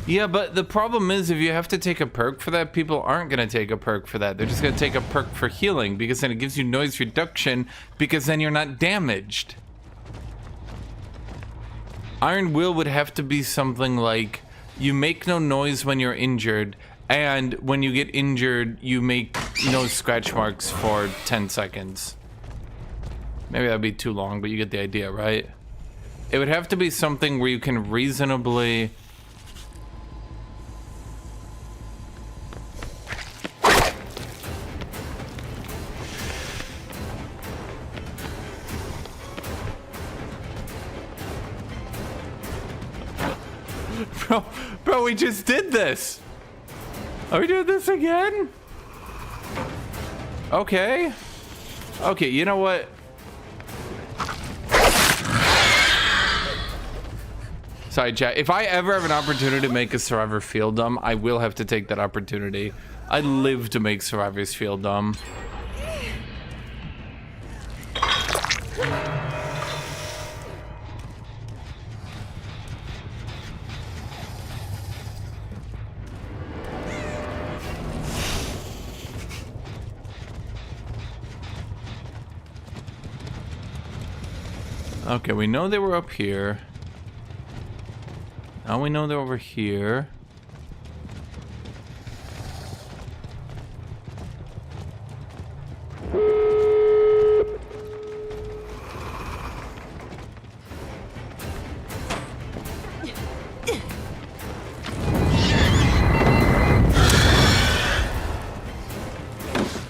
Yeah, but the problem is if you have to take a perk for that, people aren't going to take a perk for that. They're just going to take a perk for healing because then it gives you noise reduction because then you're not damaged. Iron Will would have to be something like you make no noise when you're injured, and when you get injured, you make no scratch marks for 10 seconds. Maybe that'd be too long, but you get the idea, right? It would have to be something where you can reasonably... Bro, we just did this. Are we doing this again? Okay. Okay, you know what? Sorry, chat. If I ever have an opportunity to make a survivor feel dumb, I will have to take that opportunity. I live to make survivors feel dumb. Okay, we know they were up here. Now we know they're over here.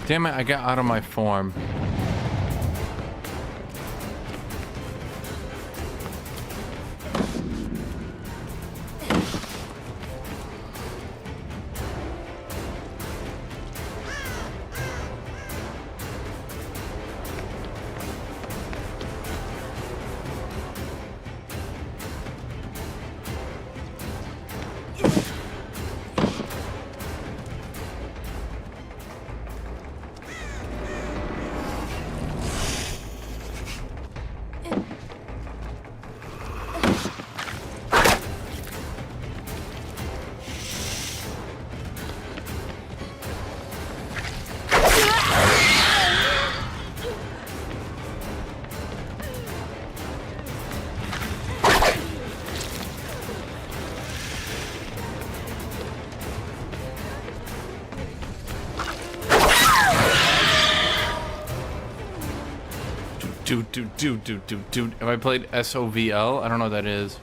Damn it, I got out of my form. Dude. Have I played SOVL? I don't know what that is.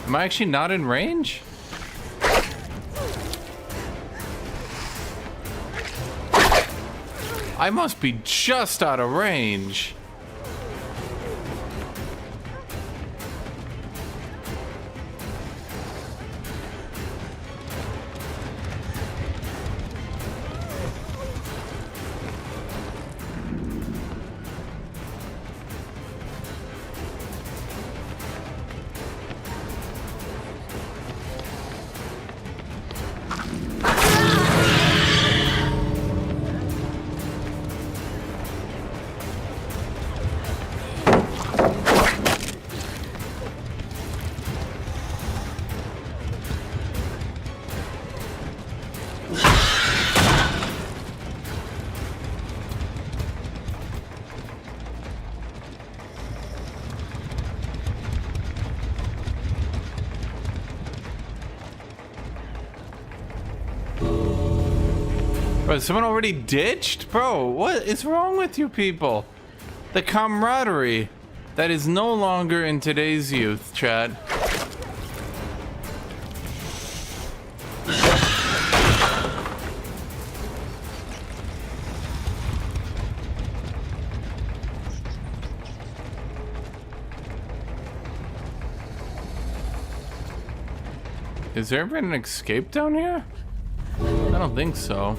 Am I actually not in range? I must be just out of range. Bro, someone already ditched? Bro, what is wrong with you people? The camaraderie that is no longer in today's youth, chat. Is there ever an escape down here? I don't think so.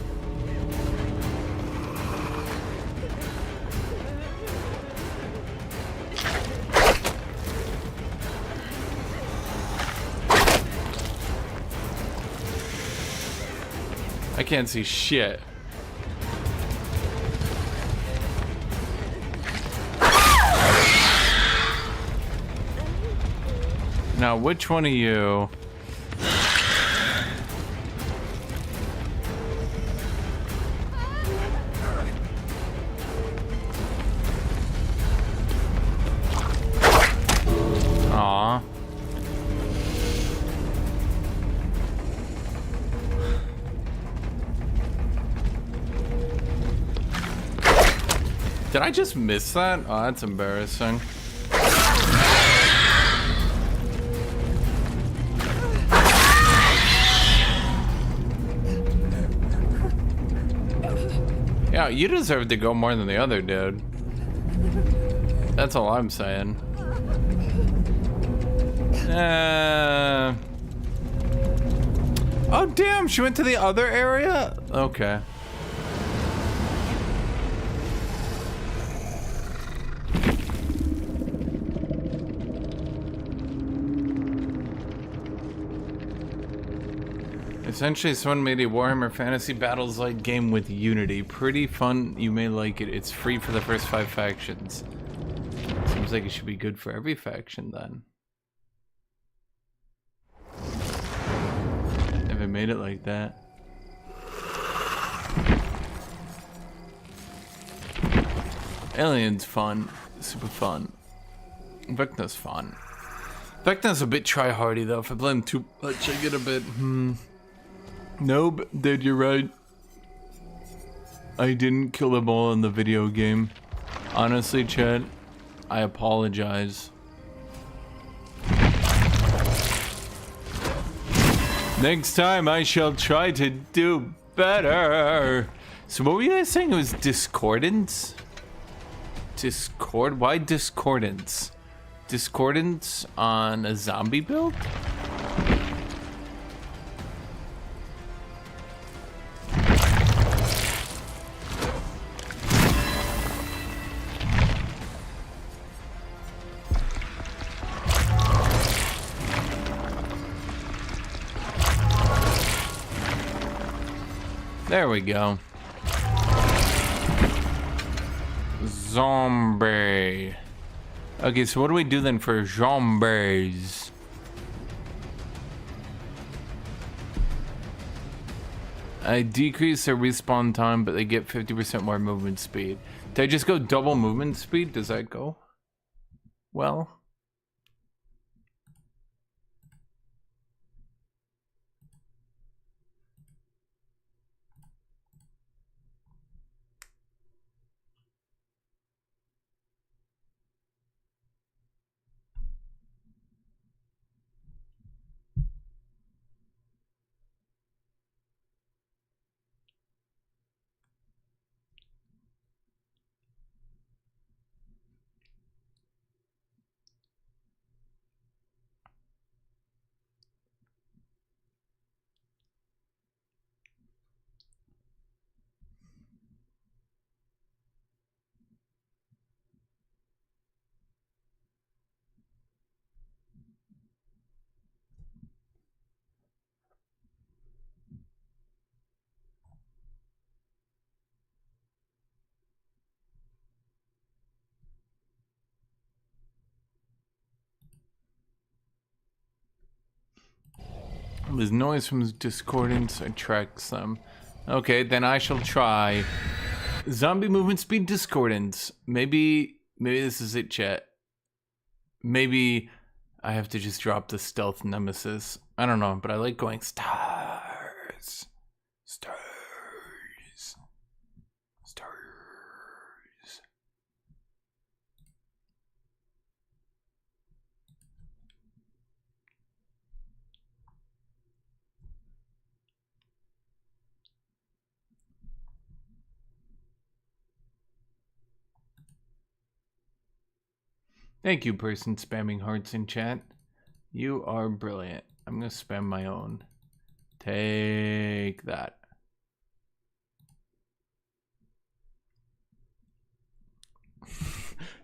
I can't see shit. Now, which one of you? Aw. Did I just miss that? Oh, that's embarrassing. No, you deserve to go more than the other dude. That's all I'm saying. Oh damn, she went to the other area? Okay. Essentially, someone made a Warhammer Fantasy Battles-like game with Unity. Pretty fun, you may like it. It's free for the first 5 factions. Seems like it should be good for every faction then. Never made it like that. Alien's fun. Super fun. Vecna's fun. Vecna's a bit try-hardy though. If I play him too much, I get a bit, Nope, dude, you're right. I didn't kill them all in the video game. Honestly, Chad, I apologize. Next time I shall try to do better. So what were you guys saying? It was discordance? Discord? Why discordance? Discordance on a zombie build? There we go. Zombie. Okay, so what do we do then for zombies? I decrease their respawn time, but they get 50% more movement speed. Did I just go double movement speed? Does that go well? There's noise from discordance attracts them. Okay, then I shall try zombie movement speed discordance. Maybe this is it, chat. Maybe I have to just drop the stealth nemesis. I don't know, but I like going stars. Stars. Stars. Thank you, person spamming hearts in chat. You are brilliant. I'm gonna spam my own. Take that.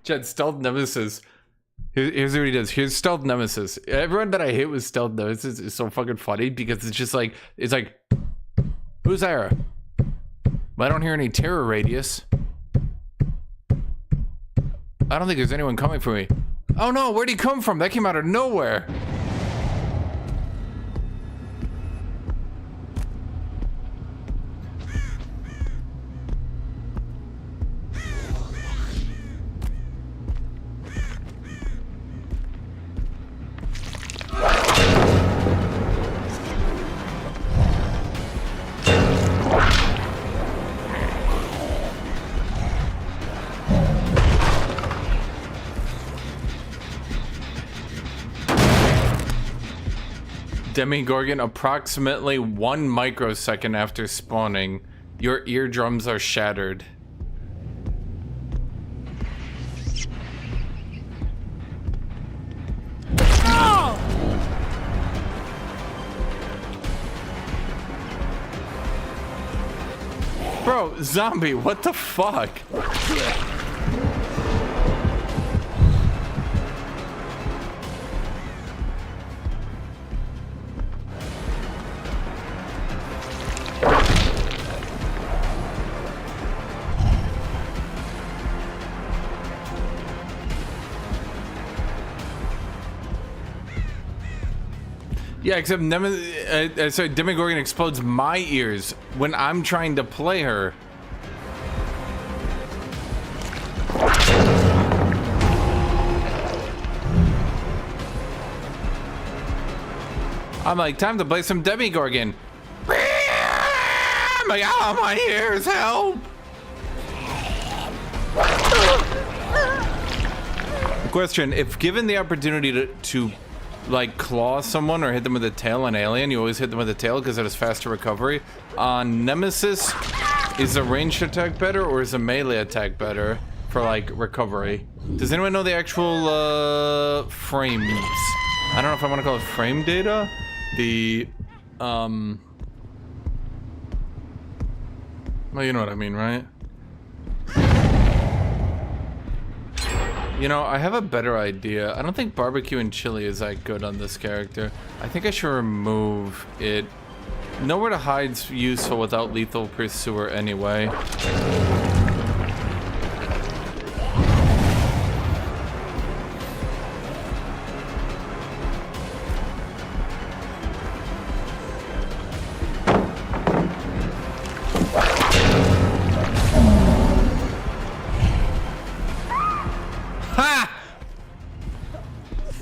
Chat, stealth nemesis. Here's what he does. Here's stealth nemesis. Everyone that I hit with stealth nemesis is so fucking funny because it's just like, it's like, who's there? Well, I don't hear any terror radius. I don't think there's anyone coming for me. Oh no, where'd he come from? That came out of nowhere. Demigorgon approximately 1 microsecond after spawning Your eardrums are shattered. Bro, zombie, what the fuck? Yeah, except sorry, Demogorgon explodes my ears when I'm trying to play her. I'm like, time to play some Demogorgon. I'm like, oh, my ears, help! Question, if given the opportunity to like claw someone or hit them with a tail on Alien, you always hit them with a tail because it has faster recovery. On Nemesis, is a ranged attack better or is a melee attack better for like recovery? Does anyone know the actual frames? I don't know if I want to call it frame data. The well, you know what I mean, right? You know, I have a better idea. I don't think barbecue and chili is that good on this character. I think I should remove it. Nowhere to hide's useful without lethal pursuer anyway.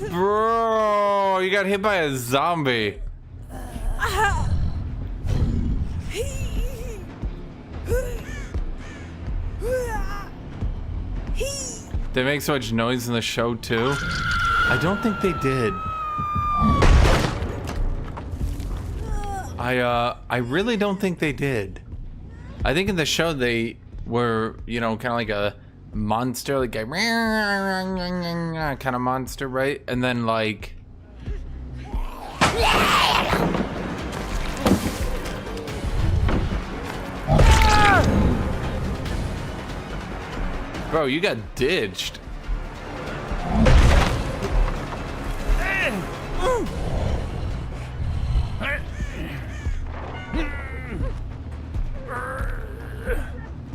Bro, you got hit by a zombie. They make so much noise in the show too. I don't think they did. I really don't think they did. I think in the show they were, you know, kind of like a monster, like a kind of monster, right? And then like bro, you got ditched.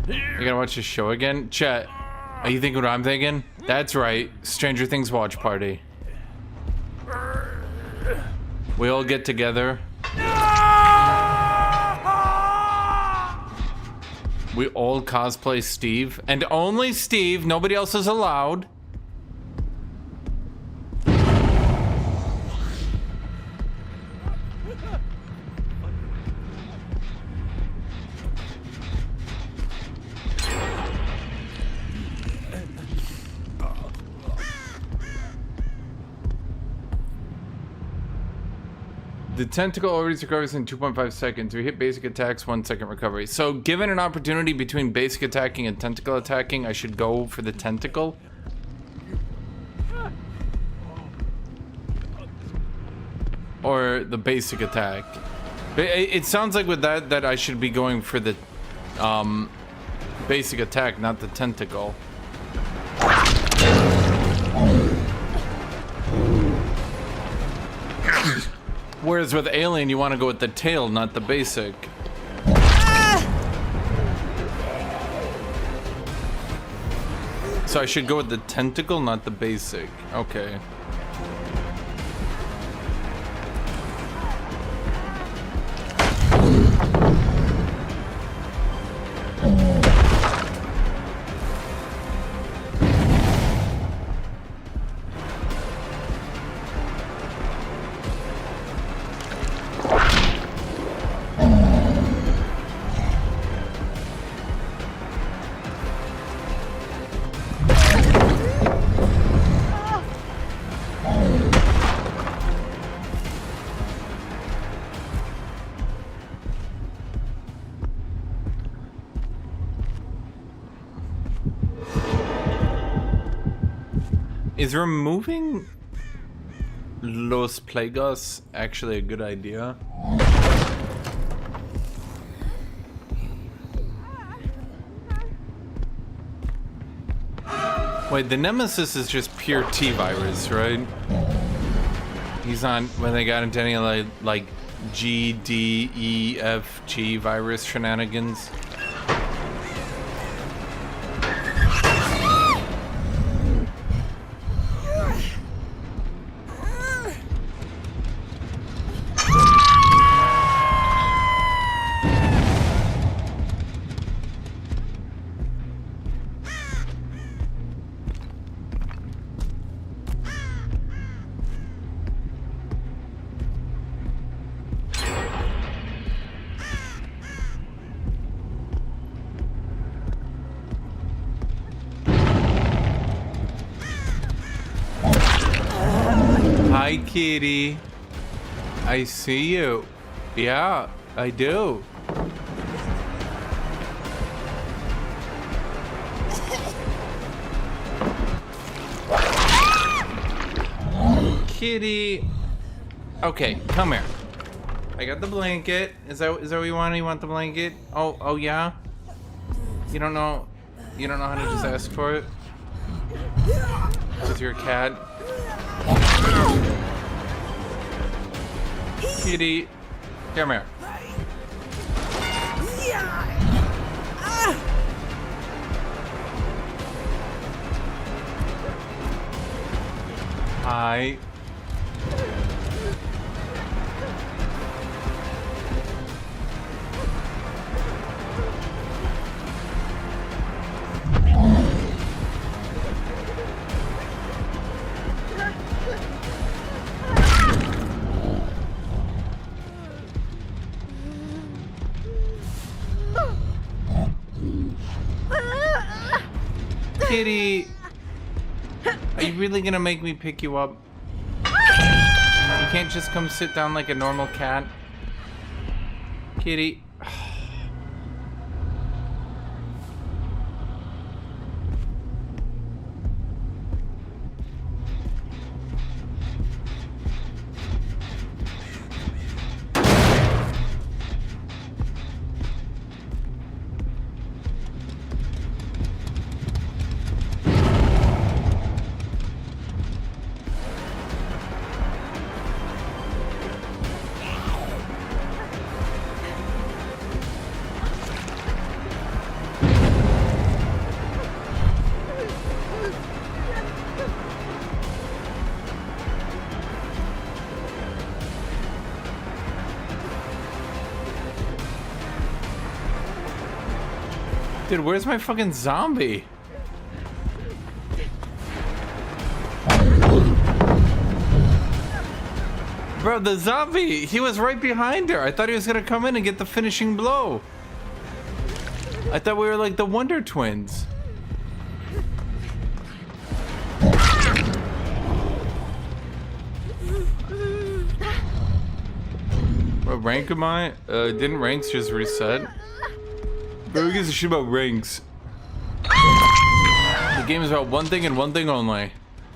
You gotta watch this show again? Chat, are you thinking what I'm thinking? That's right, Stranger Things watch party. We all get together. We all cosplay Steve, and only Steve, nobody else is allowed. The tentacle already recovers in 2.5 seconds. We hit basic attacks, 1 second recovery. So given an opportunity between basic attacking and tentacle attacking, I should go for the tentacle. Or the basic attack. It sounds like with that I should be going for the basic attack, not the tentacle. Whereas with Alien, you want to go with the tail, not the basic. So I should go with the tentacle, not the basic. Okay. Is removing Los Plagas actually a good idea? Wait, the Nemesis is just pure T-virus, right? He's on when they got into any like G, D, E, F, G virus shenanigans. Hi, kitty. I see you. Yeah, I do. Kitty. Okay, come here. I got the blanket. Is that what you want? You want the blanket? Oh yeah. You don't know how to just ask for it? Because you're a cat. Kitty, come here. Hi. Kitty, are you really gonna make me pick you up? You can't just come sit down like a normal cat. Kitty. Dude, where's my fucking zombie? Bro, the zombie, he was right behind her. I thought he was gonna come in and get the finishing blow. I thought we were like the Wonder Twins. What rank am I? Didn't ranks just reset? Bro, who gives a shit about ranks? The game is about one thing and one thing only.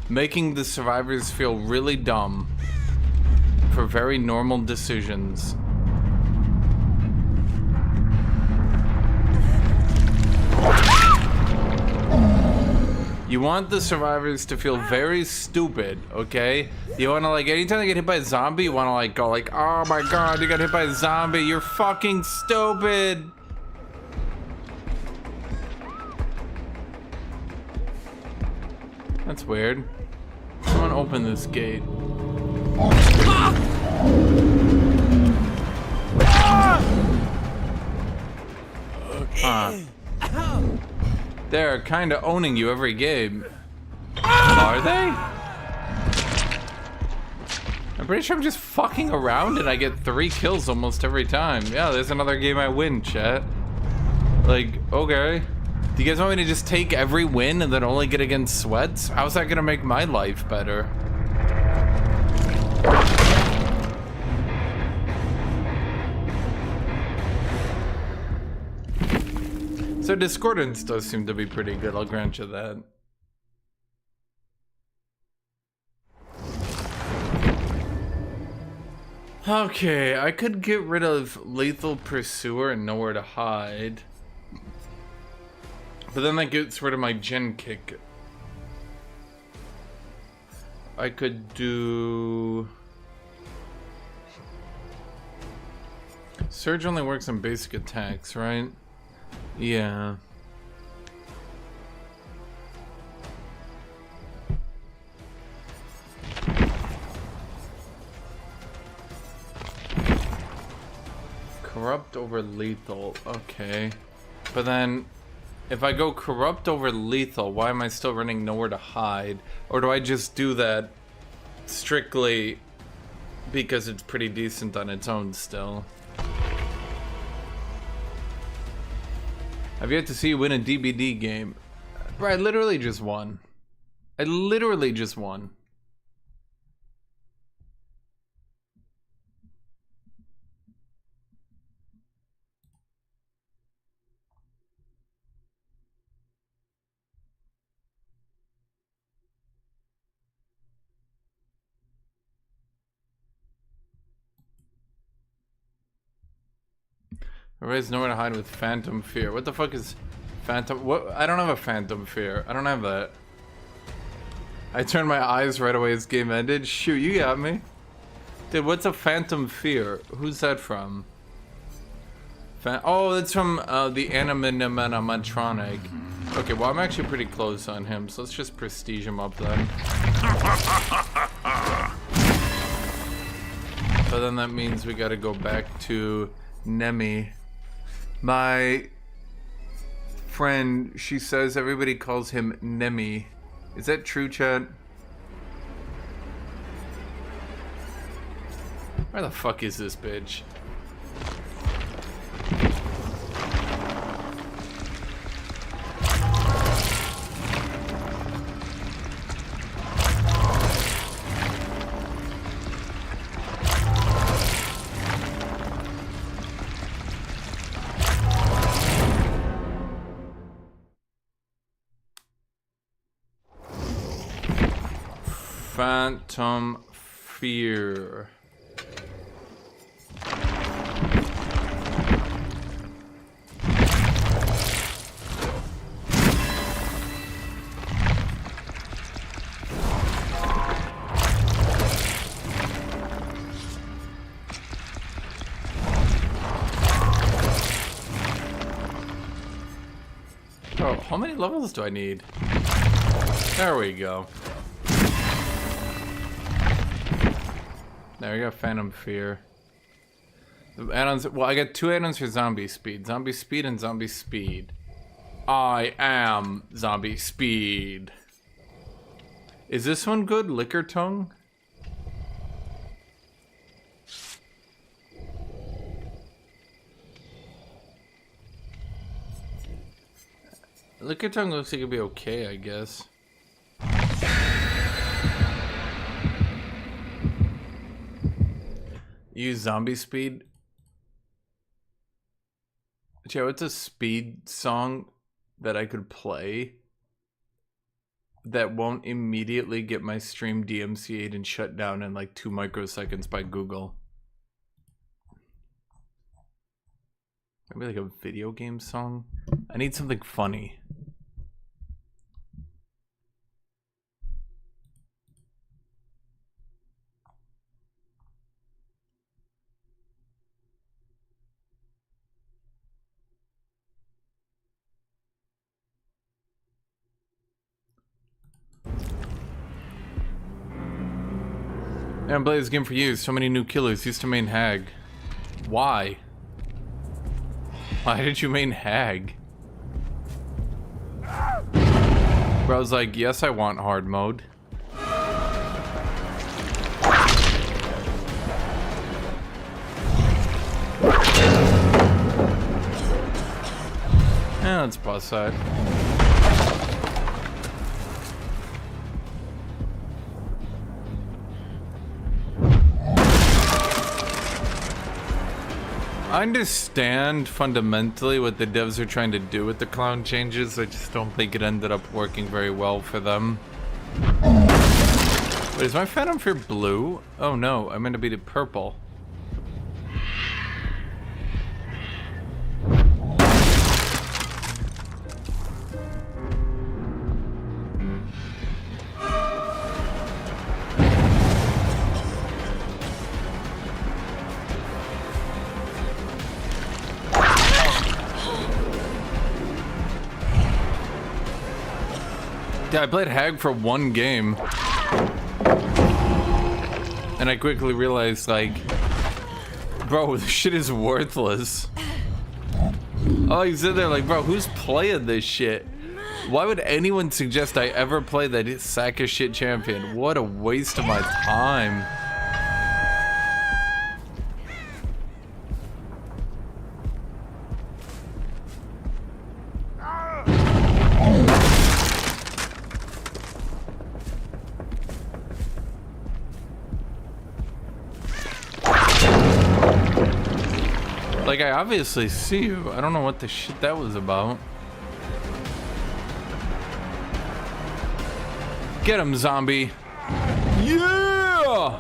Making the survivors feel really dumb for very normal decisions. You want the survivors to feel very stupid, okay? You wanna like, anytime they get hit by a zombie, you wanna like go like, oh my god, you got hit by a zombie, you're fucking stupid! That's weird. Someone open this gate. They're kind of owning you every game. Are they? I'm pretty sure I'm just fucking around and I get 3 kills almost every time. Yeah, there's another game I win, chat. Like, okay. Do you guys want me to just take every win and then only get against sweats? How's that gonna make my life better? So Discordance does seem to be pretty good, I'll grant you that. Okay, I could get rid of Lethal Pursuer and Nowhere to Hide. But then that gets rid of my gen kick. I could do... Surge only works on basic attacks, right? Yeah. Corrupt over lethal, okay. But then, if I go corrupt over lethal, why am I still running Nowhere to Hide? Or do I just do that strictly because it's pretty decent on its own still? I've yet to see you win a DBD game. Bro, I literally just won. I literally just won. Everybody's nowhere to hide with Phantom Fear. What the fuck is Phantom? What? I don't have a Phantom Fear. I don't have that. I turned my eyes right away as game ended. Shoot, you got me. Dude, what's a Phantom Fear? Who's that from? Oh, that's from the animatronic. Okay, well, I'm actually pretty close on him, so let's just prestige him up then. So then that means we gotta go back to Nemi. My friend, she says everybody calls him Nemi. Is that true, chat? Where the fuck is this bitch? Phantom Fear. Oh, how many levels do I need? There we go. There we go, Phantom Fear. The add-ons, well, I got 2 add-ons for Zombie Speed. Zombie Speed and Zombie Speed. I am Zombie Speed. Is this one good? Liquor Tongue? Liquor Tongue looks like it'd be okay, I guess. Use Zombie Speed. Joe, what's a speed song that I could play that won't immediately get my stream DMCA'd and shut down in like 2 microseconds by Google? Maybe like a video game song? I need something funny. Yeah, I'm playing this game for you. So many new killers. Used to main Hag. Why? Why did you main Hag? Bro, I was like, yes, I want hard mode. Yeah, that's boss side. I understand fundamentally what the devs are trying to do with the clown changes. I just don't think it ended up working very well for them. Wait, is my Phantom Fear blue? Oh no, I meant to be the purple. Yeah, I played Hag for one game. And I quickly realized, like, bro, this shit is worthless. Oh, you sit there like, bro, who's playing this shit? Why would anyone suggest I ever play that sack of shit champion? What a waste of my time. Like, I obviously see you. I don't know what the shit that was about. Get him, zombie. Yeah!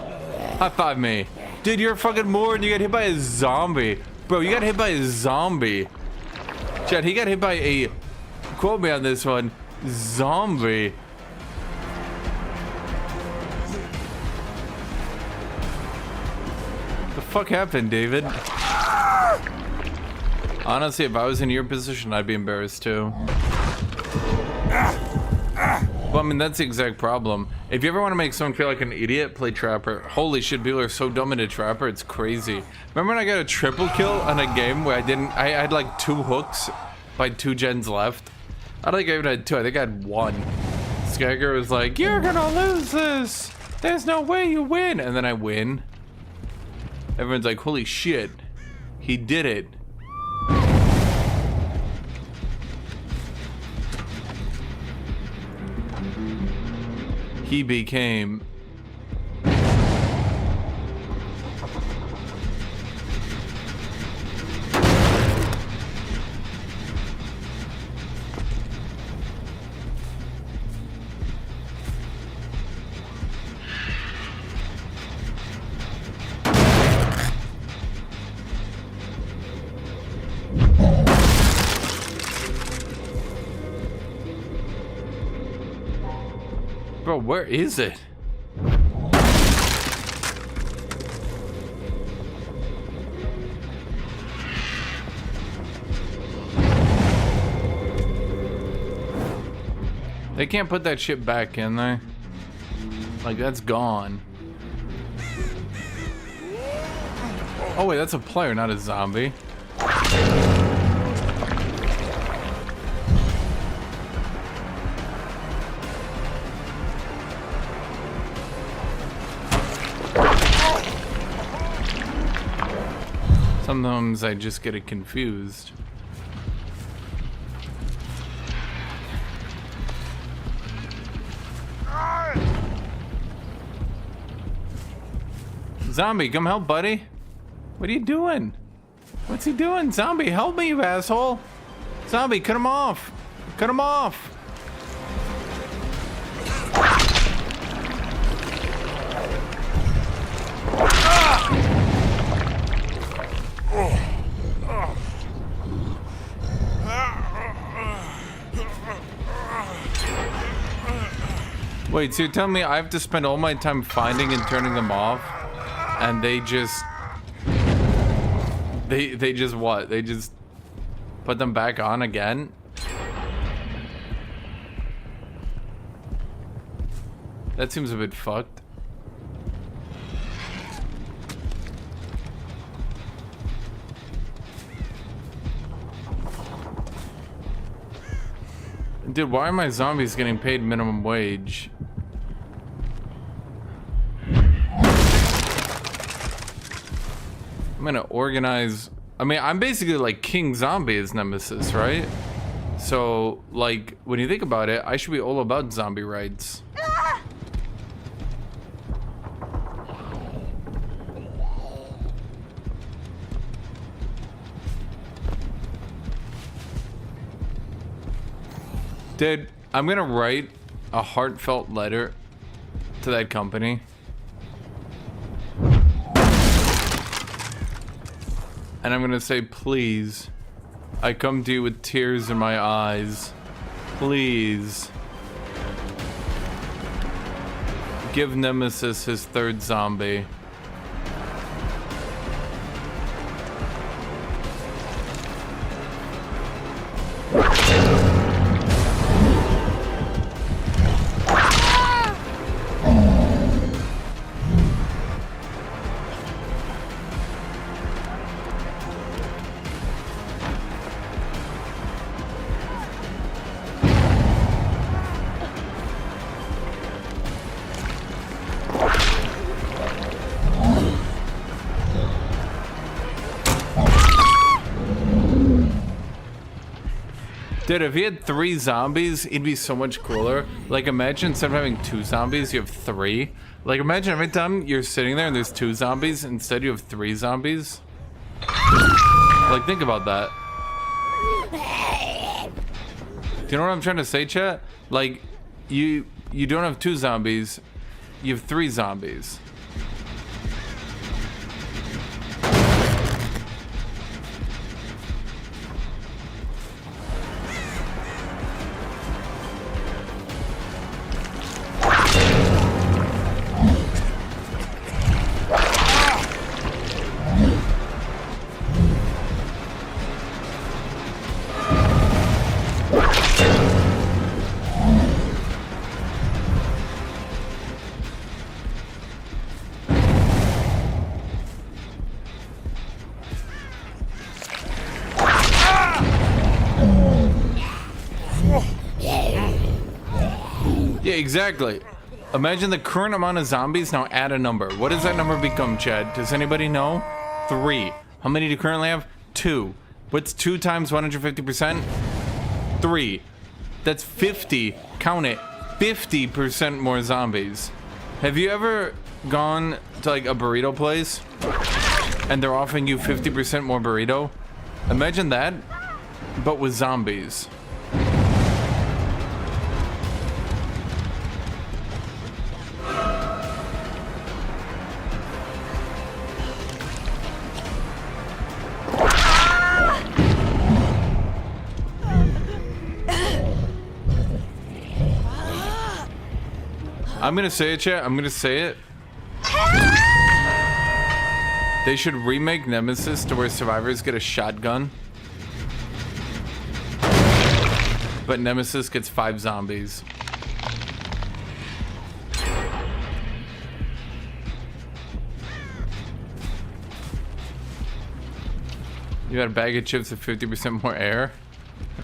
High five me. Dude, you're fucking more and you got hit by a zombie. Bro, you got hit by a zombie. Chad, he got hit by a, quote me on this one, zombie. The fuck happened, David? Honestly, if I was in your position, I'd be embarrassed too. Well, I mean, that's the exact problem. If you ever want to make someone feel like an idiot, play Trapper. Holy shit, people are so dumb into Trapper, it's crazy. Remember when I got a triple kill on a game where I had like 2 hooks by 2 gens left? I don't think I even had 2, I think I had 1. Skagger was like, you're gonna lose this! There's no way you win! And then I win. Everyone's like, holy shit, he did it. He became Bro, where is it? They can't put that shit back, can they? Like, that's gone. Oh wait, that's a player, not a zombie. Sometimes I just get it confused. Zombie, come help, buddy. What are you doing? What's he doing? Zombie, help me, you asshole. Zombie, cut him off. Cut him off. Wait, so you're telling me I have to spend all my time finding and turning them off? And they just... They just what? They just put them back on again? That seems a bit fucked. Dude, why are my zombies getting paid minimum wage? I'm gonna organize... I mean, I'm basically like King Zombie as Nemesis, right? So, like, when you think about it, I should be all about zombie rights. Dude, I'm gonna write a heartfelt letter to that company. And I'm gonna say, please, I come to you with tears in my eyes. Please. Give Nemesis his 3rd zombie. Dude, if he had 3 zombies, it'd be so much cooler. Like, imagine instead of having 2 zombies, you have 3. Like, imagine every time you're sitting there and there's 2 zombies, instead you have 3 zombies. Like, think about that. Do you know what I'm trying to say, chat? Like, you don't have 2 zombies, you have 3 zombies. Yeah, exactly. Imagine the current amount of zombies, now add a number. What does that number become, Chad? Does anybody know? 3. How many do you currently have? 2. What's 2 times 150%? 3. That's 50. Count it. 50% more zombies. Have you ever gone to like a burrito place and they're offering you 50% more burrito? Imagine that, but with zombies. I'm gonna say it, chat. I'm gonna say it. They should remake Nemesis to where survivors get a shotgun, but Nemesis gets 5 zombies. You got a bag of chips with 50% more air?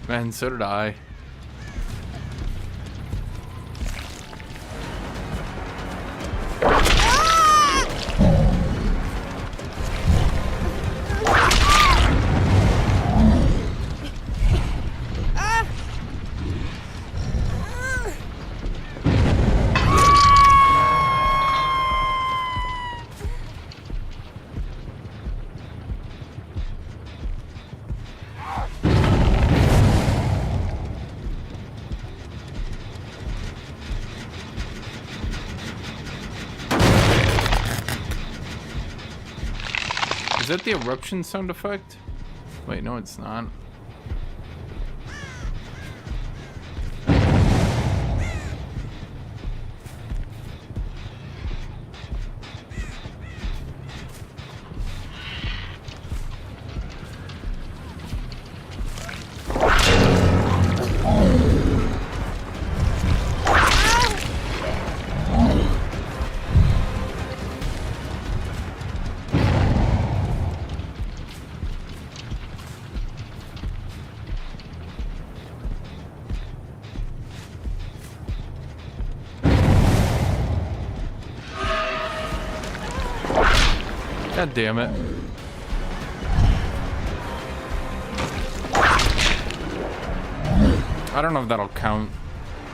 Man, so did I. Is that the eruption sound effect? Wait, no, it's not. God damn it. I don't know if that'll count.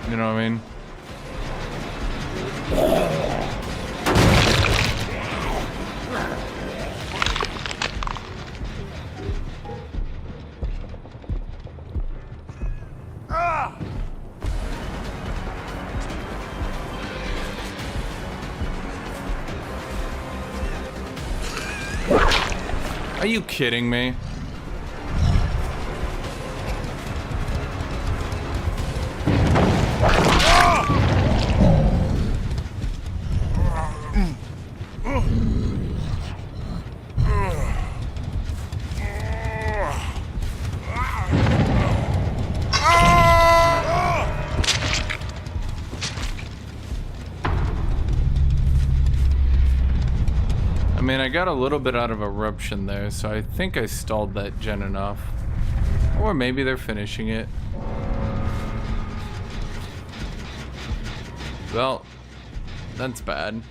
You know what I mean? Are you kidding me? I mean, I got a little bit out of eruption there, so I think I stalled that gen enough. Or maybe they're finishing it. Well, that's bad.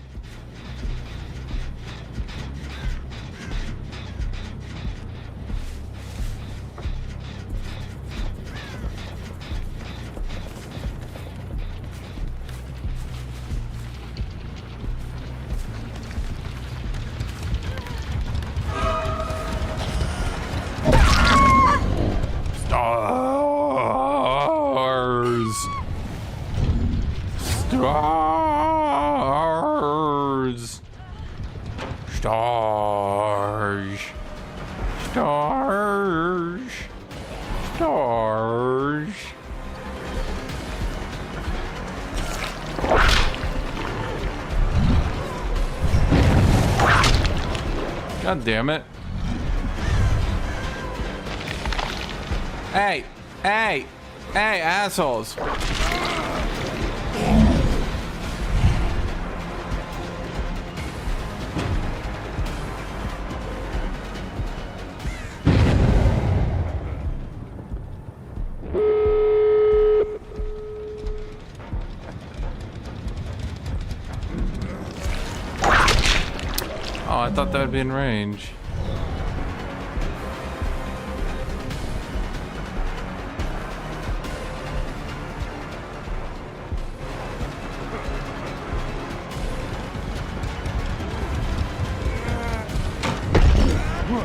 Stars. Stars. God damn it. Hey, hey, hey, assholes. Oh, I thought that would be in range.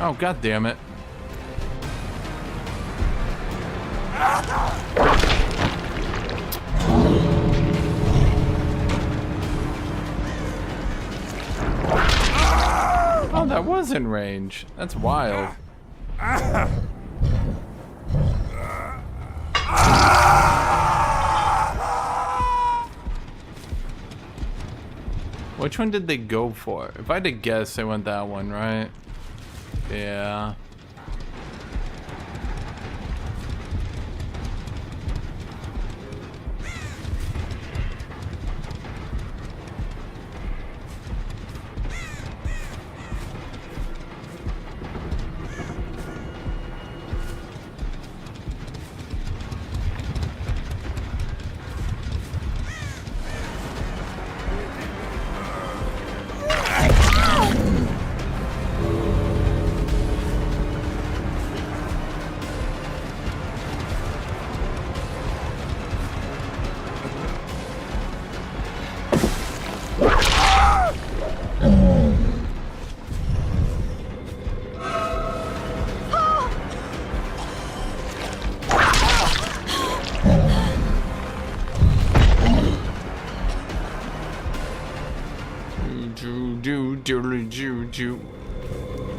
Oh, god damn it. Oh, that was in range. That's wild. Which one did they go for? If I had to guess, they went that one, right? Yeah.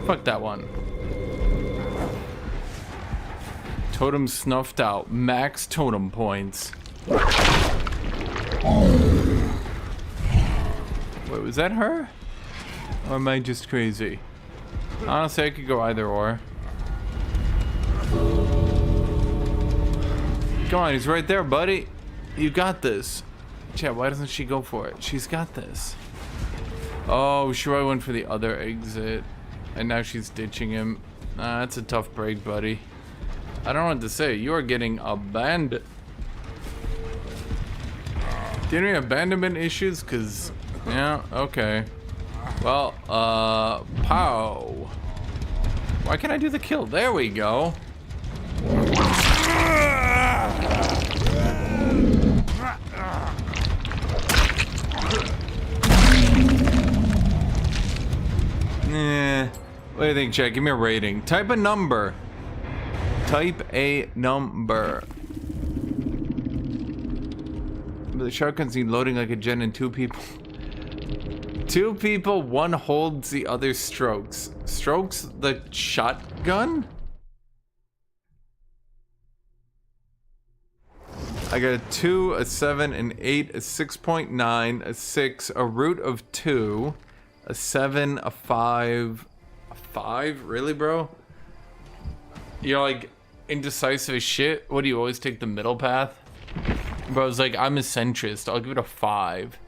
Fuck that one. Totem snuffed out. Max totem points. Wait, was that her? Or am I just crazy? Honestly, I could go either or. Come on, he's right there, buddy. You got this. Chat, why doesn't she go for it? She's got this. Oh, sure, I went for the other exit. And now she's ditching him. That's a tough break, buddy. I don't know what to say. You are getting abandoned. Do you have any abandonment issues? Cause, yeah, okay. Well, pow. Why can't I do the kill? There we go. What do you think, chat? Give me a rating. Type a number. Type a number. The shotguns need loading like a gen and two people. Two people, one holds, the other strokes. Strokes the shotgun? I got a 2, a 7, an 8, a 6.9, a 6, a root of 2, a 7, a 5... 5? Really, bro? You're like indecisive as shit. What do you always take the middle path? Bro, it's like I'm a centrist. I'll give it a 5.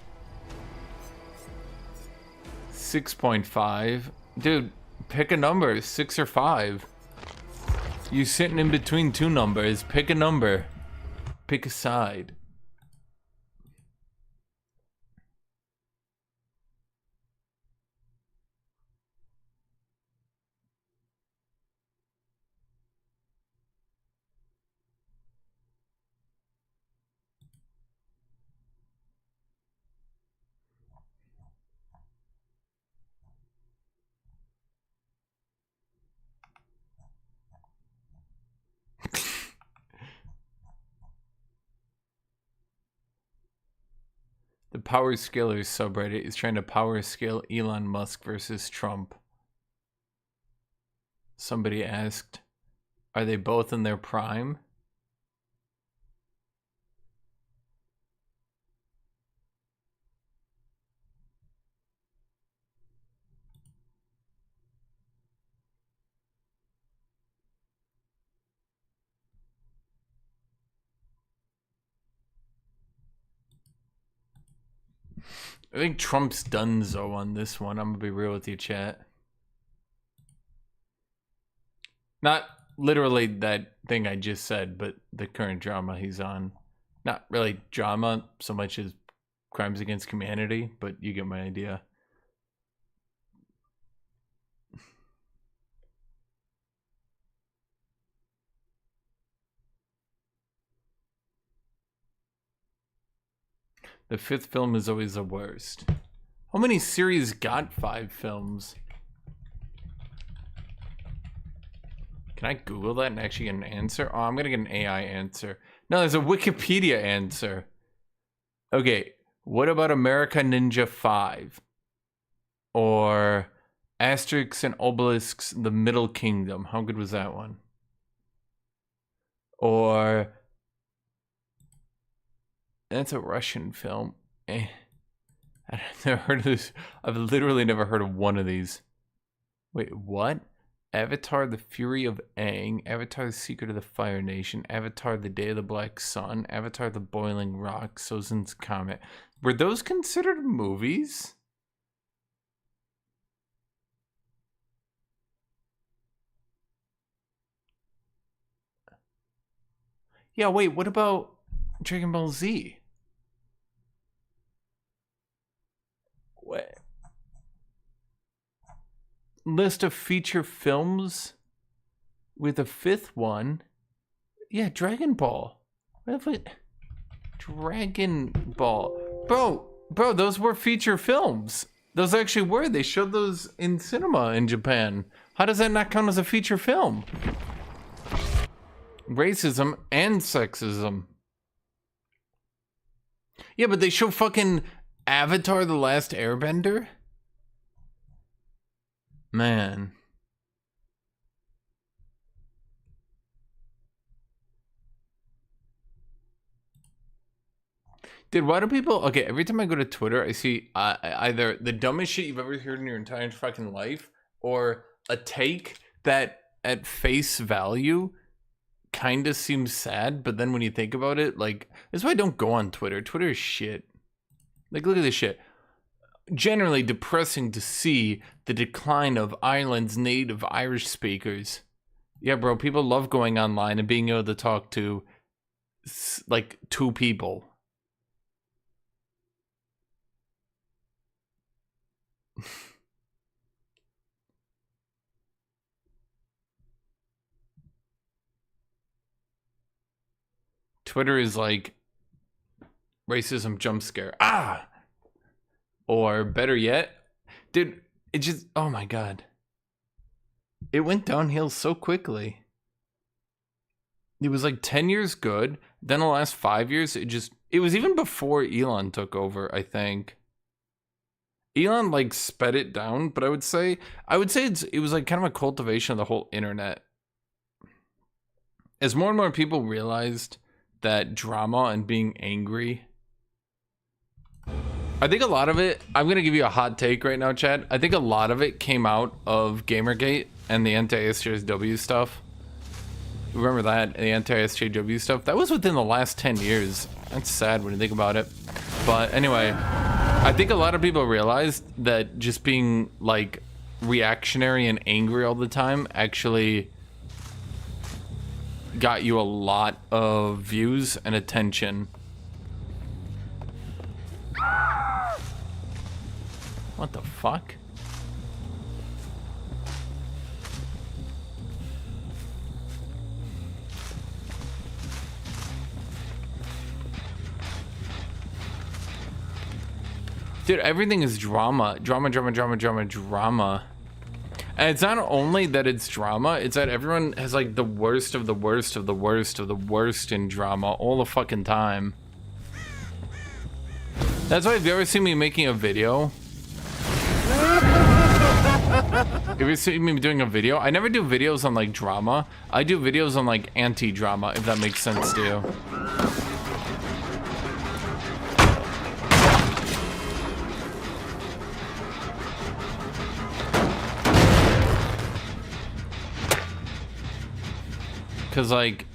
6.5. Dude, pick a number. 6 or 5. You sitting in between two numbers. Pick a number. Pick a side. The Power Scalers subreddit is trying to power scale Elon Musk versus Trump. Somebody asked, are they both in their prime? I think Trump's donezo on this one. I'm gonna be real with you, chat. Not literally that thing I just said, but the current drama he's on. Not really drama so much as crimes against humanity, but you get my idea. The 5th film is always the worst. How many series got 5 films? Can I Google that and actually get an answer? Oh, I'm gonna get an AI answer. No, there's a Wikipedia answer. Okay, what about America Ninja 5? Or Asterix and Obelix's The Middle Kingdom? How good was that one? Or... that's a Russian film. I've never heard of this. I've literally never heard of one of these. Wait, what? Avatar: The Fury of Aang, Avatar: The Secret of the Fire Nation, Avatar: The Day of the Black Sun, Avatar: The Boiling Rock, Sozin's Comet. Were those considered movies? Yeah, wait, what about Dragon Ball Z? What? List of feature films with a 5th one. Yeah, Dragon Ball. Dragon Ball. Bro, those were feature films. Those actually were. They showed those in cinema in Japan. How does that not count as a feature film? Racism and sexism. Yeah, but they show fucking Avatar: The Last Airbender? Man. Dude, why do people... okay, every time I go to Twitter, I see either the dumbest shit you've ever heard in your entire fucking life, or a take that at face value kind of seems sad, but then when you think about it, like, that's why I don't go on Twitter. Twitter is shit. Like, look at this shit. Generally depressing to see the decline of Ireland's native Irish speakers. Yeah, bro, people love going online and being able to talk to, like, 2 people. Twitter is like racism jump scare. Ah! Or better yet, dude, it just, oh my god. It went downhill so quickly. It was like 10 years good. Then the last 5 years, it was even before Elon took over, I think. Elon like sped it down, but I would say it was like kind of a cultivation of the whole internet. As more and more people realized that drama and being angry, I think a lot of it, I'm going to give you a hot take right now, Chad. I think a lot of it came out of Gamergate and the anti-SJW stuff. Remember that? The anti-SJW stuff? That was within the last 10 years. That's sad when you think about it. But anyway, I think a lot of people realized that just being like reactionary and angry all the time actually got you a lot of views and attention. What the fuck? Dude, everything is drama. Drama. And it's not only that it's drama, it's that everyone has like the worst of the worst of the worst of the worst in drama all the fucking time. That's why if you ever see me making a video If you see me doing a video, I never do videos on like drama. I do videos on like anti-drama, if that makes sense to you. Cause like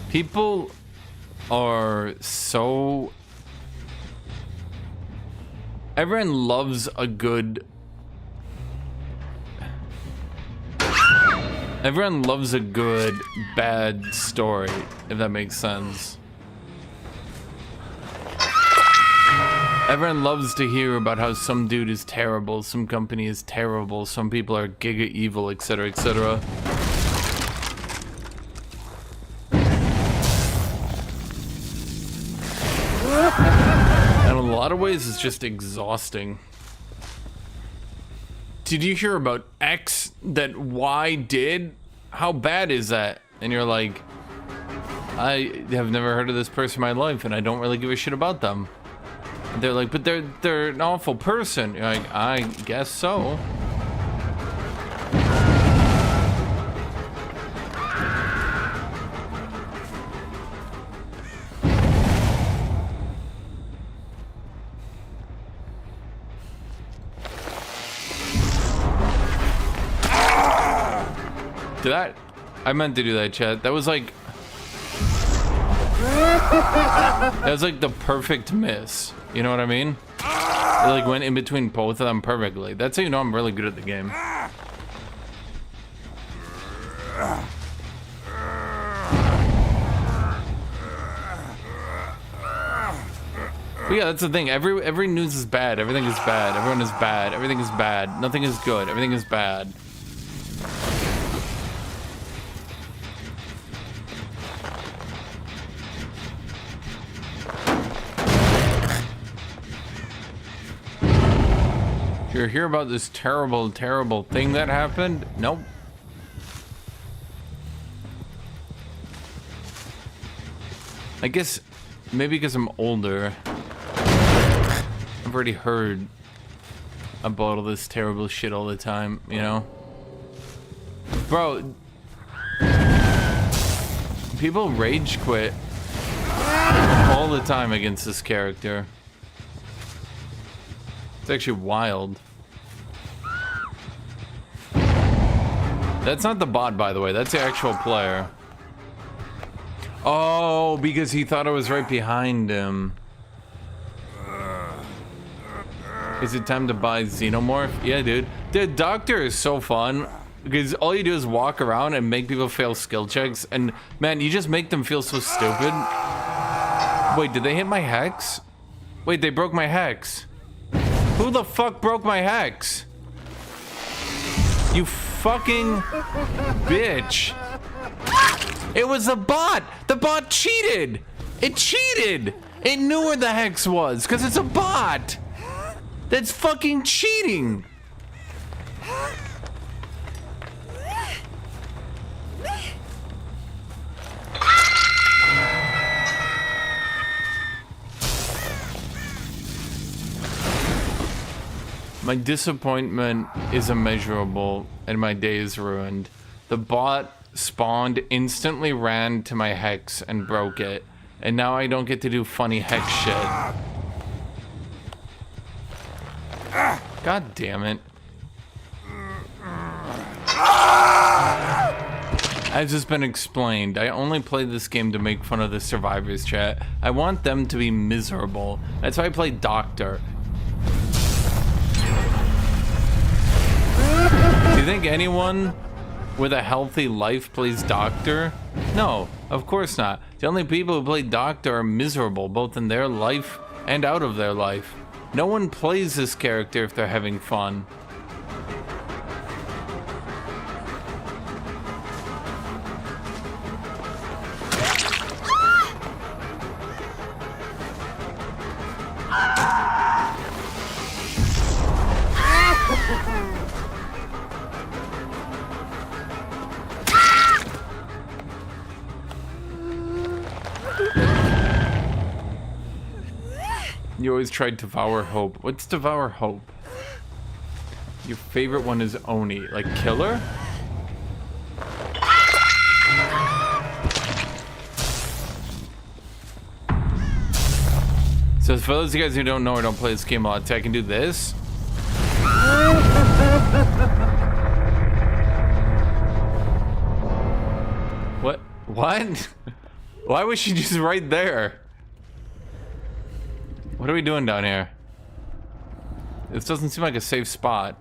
people are so, everyone loves a good, everyone loves a good bad story, if that makes sense. Everyone loves to hear about how some dude is terrible, some company is terrible, some people are giga evil, etc, etc. And in a lot of ways, it's just exhausting. Did you hear about X that Y did? How bad is that? And you're like, I have never heard of this person in my life, and I don't really give a shit about them. And they're like, but they're an awful person. You're like, I guess so. Did that? I meant to do that, chat. That was like... that was like the perfect miss. You know what I mean? It like went in between both of them perfectly. That's how you know I'm really good at the game. But yeah, that's the thing. Every news is bad. Everything is bad. Everyone is bad. Everything is bad. Nothing is good. Everything is bad. You hear about this terrible, terrible thing that happened? Nope. I guess maybe because I'm older, I've already heard about all this terrible shit all the time, you know? Bro, people rage quit all the time against this character. It's actually wild. That's not the bot, by the way. That's the actual player. Oh, because he thought I was right behind him. Is it time to buy Xenomorph? Yeah, dude. The doctor is so fun. Because all you do is walk around and make people fail skill checks. And, man, you just make them feel so stupid. Wait, did they hit my hex? Wait, they broke my hex. Who the fuck broke my hex? You fucking bitch. It was a bot. The bot cheated. It cheated. It knew where the hex was because it's a bot. That's fucking cheating. My disappointment is immeasurable and my day is ruined. The bot spawned, instantly ran to my hex and broke it. And now I don't get to do funny hex shit. God damn it. As has been explained, I only play this game to make fun of the survivors, chat. I want them to be miserable. That's why I play Doctor. Do you think anyone with a healthy life plays Doctor? No, of course not. The only people who play Doctor are miserable, both in their life and out of their life. No one plays this character if they're having fun. You always tried Devour Hope. What's Devour Hope? Your favorite one is Oni. Like killer? So for those of you guys who don't know or don't play this game a lot, I can do this. What? What? Why was she just right there? What are we doing down here? This doesn't seem like a safe spot.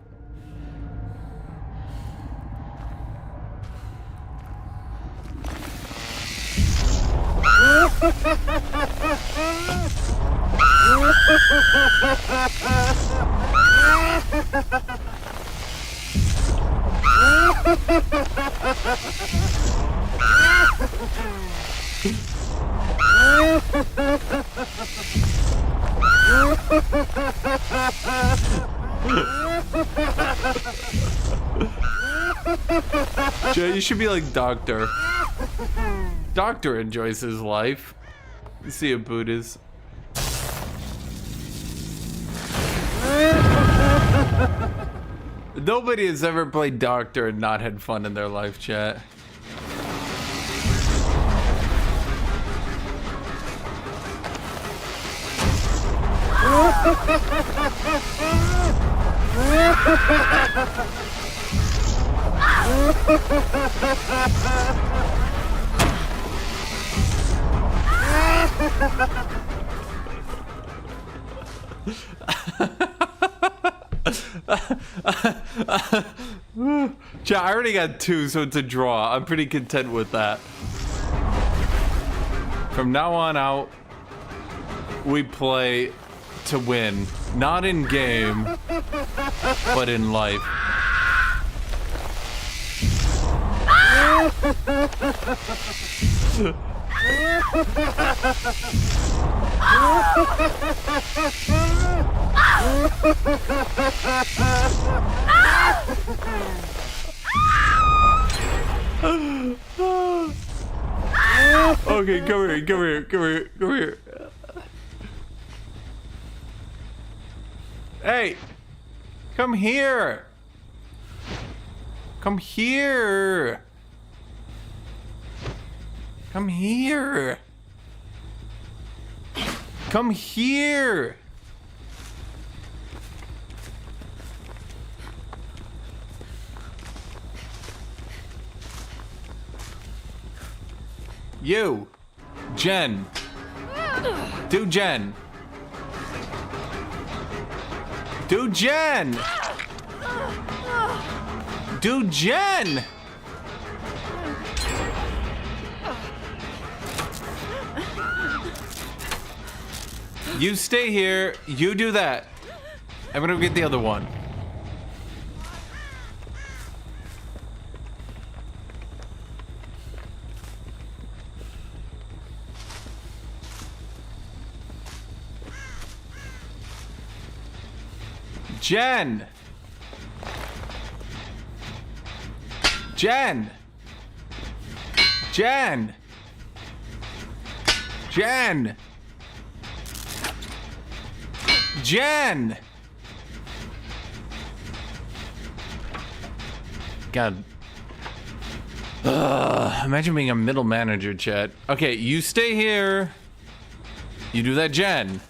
Jay, you should be like Doctor. Doctor enjoys his life. You see a Buddhist. Nobody has ever played Doctor and not had fun in their life, chat. Chat, I already got 2, so it's a draw. I'm pretty content with that. From now on out, we play to win. Not in game, but in life. Okay, come here, come here, come here, come here. Hey! Come here! Come here! Come here! Come here! You! Jen! Do Jen! Do Jen! Do Jen! You stay here, you do that. I'm gonna get the other one. Jen! Jen! Jen! Jen! Jen! God. Imagine being a middle manager, chat. Okay, you stay here. You do that, Jen.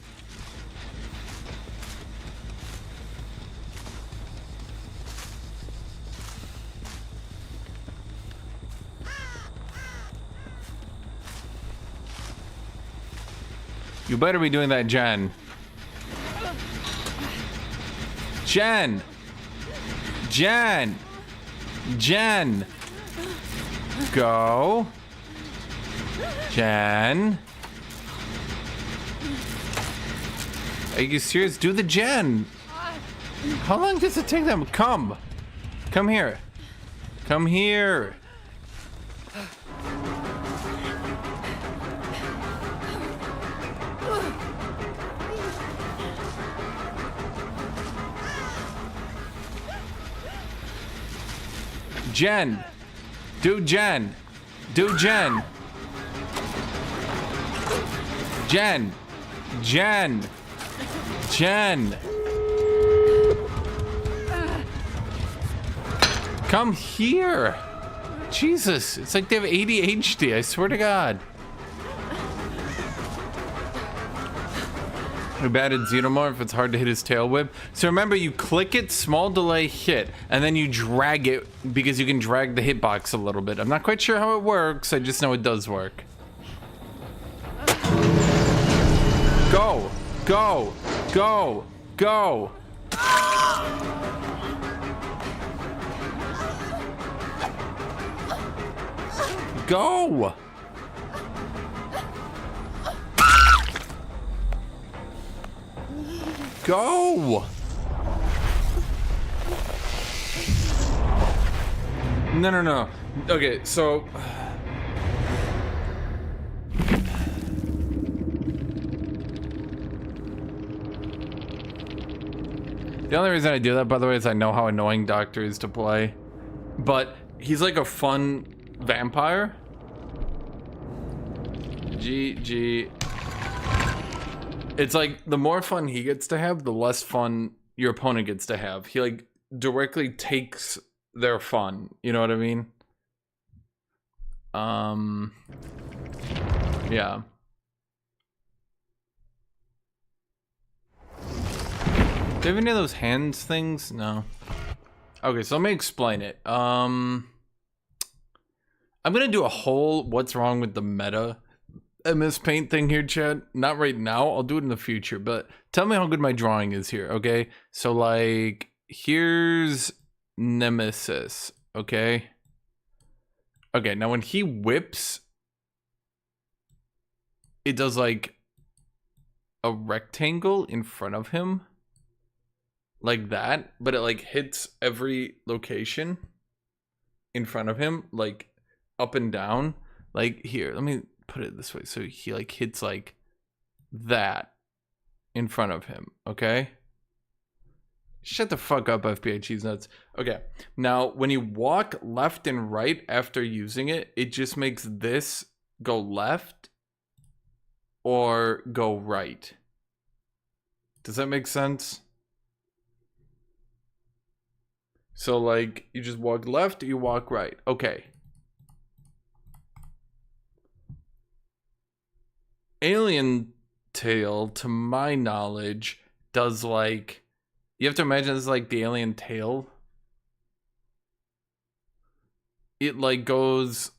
You better be doing that, Jen. Jen! Jen! Jen! Go! Jen! Are you serious? Do the Jen! How long does it take them? Come! Come here! Come here! Jen! Do Jen! Do Jen! Jen! Jen! Jen! Come here. Jesus, it's like they have ADHD, I swear to God. We batted Xenomorph, it's hard to hit his tail whip. So remember, you click it, small delay, hit, and then you drag it because you can drag the hitbox a little bit. I'm not quite sure how it works, I just know it does work. Go, go, go, go. Go. Go! No. Okay, so... The only reason I do that, by the way, is I know how annoying Doctor is to play. But he's like a fun vampire. GG. It's like, the more fun he gets to have, the less fun your opponent gets to have. He, like, directly takes their fun. You know what I mean? Yeah. Do you have any of those hands things? No. Okay, so let me explain it. I'm gonna do a whole what's wrong with the meta MS Paint thing here, Chad. Not right now, I'll do it in the future, but tell me how good my drawing is here, okay? So, like, here's Nemesis, okay? Okay, now when he whips, it does, like, a rectangle in front of him. Like that, but it, like, hits every location in front of him, like, up and down. Like, here, let me put it this way. So he, like, hits, like, that in front of him, okay? Shut the fuck up, FBI Cheese Nuts. Okay, now, when you walk left and right after using it, it just makes this go left or go right. Does that make sense? So, like, you just walk left, you walk right. Okay. Alien Tail, to my knowledge, does, like... You have to imagine this is, like, the alien tail. It, like, goes...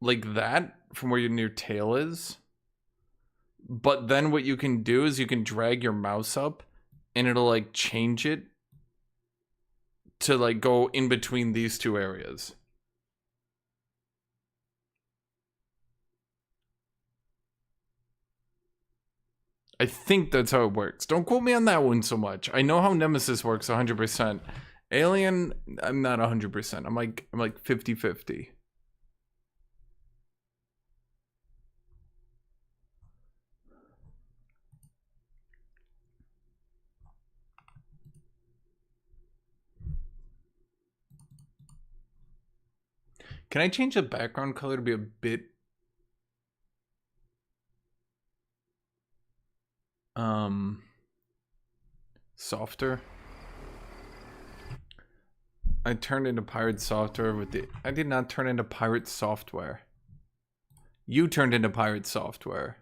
like that, from where your tail is. But then what you can do is you can drag your mouse up, and it'll, like, change it to, like, go in between these two areas. I think that's how it works. Don't quote me on that one so much. I know how Nemesis works 100%. Alien, I'm not 100%. I'm like 50-50. Can I change the background color to be a bit softer? I turned into pirate software with the... I did not turn into pirate software. You turned into pirate software.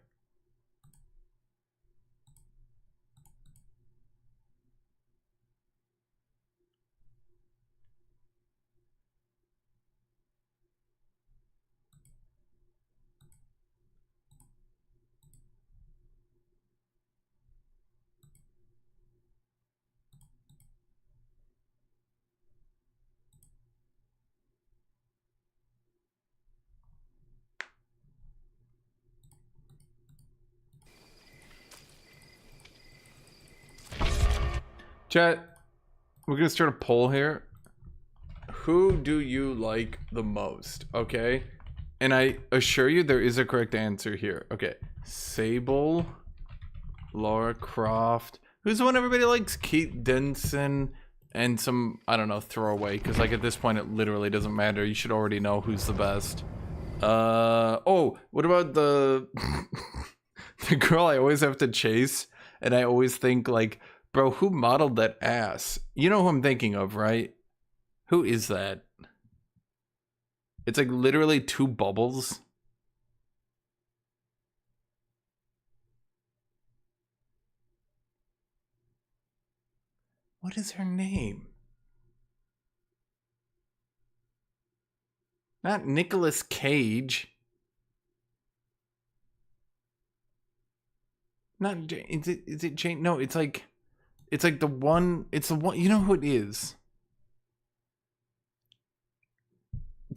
Chat, we're gonna start a poll here. Who do you like the most? Okay, and I assure you there is a correct answer here. Okay, Sable, Laura Croft. Who's the one everybody likes? Kate Denson, and some, I don't know, throwaway, because like at this point it literally doesn't matter. You should already know who's the best. Oh, what about the the girl I always have to chase, and I always think like, Bro, who modeled that ass? You know who I'm thinking of, right? Who is that? It's like literally two bubbles. What is her name? Not Nicolas Cage. Not is it Jane? No, it's like the one. It's the one. You know who it is.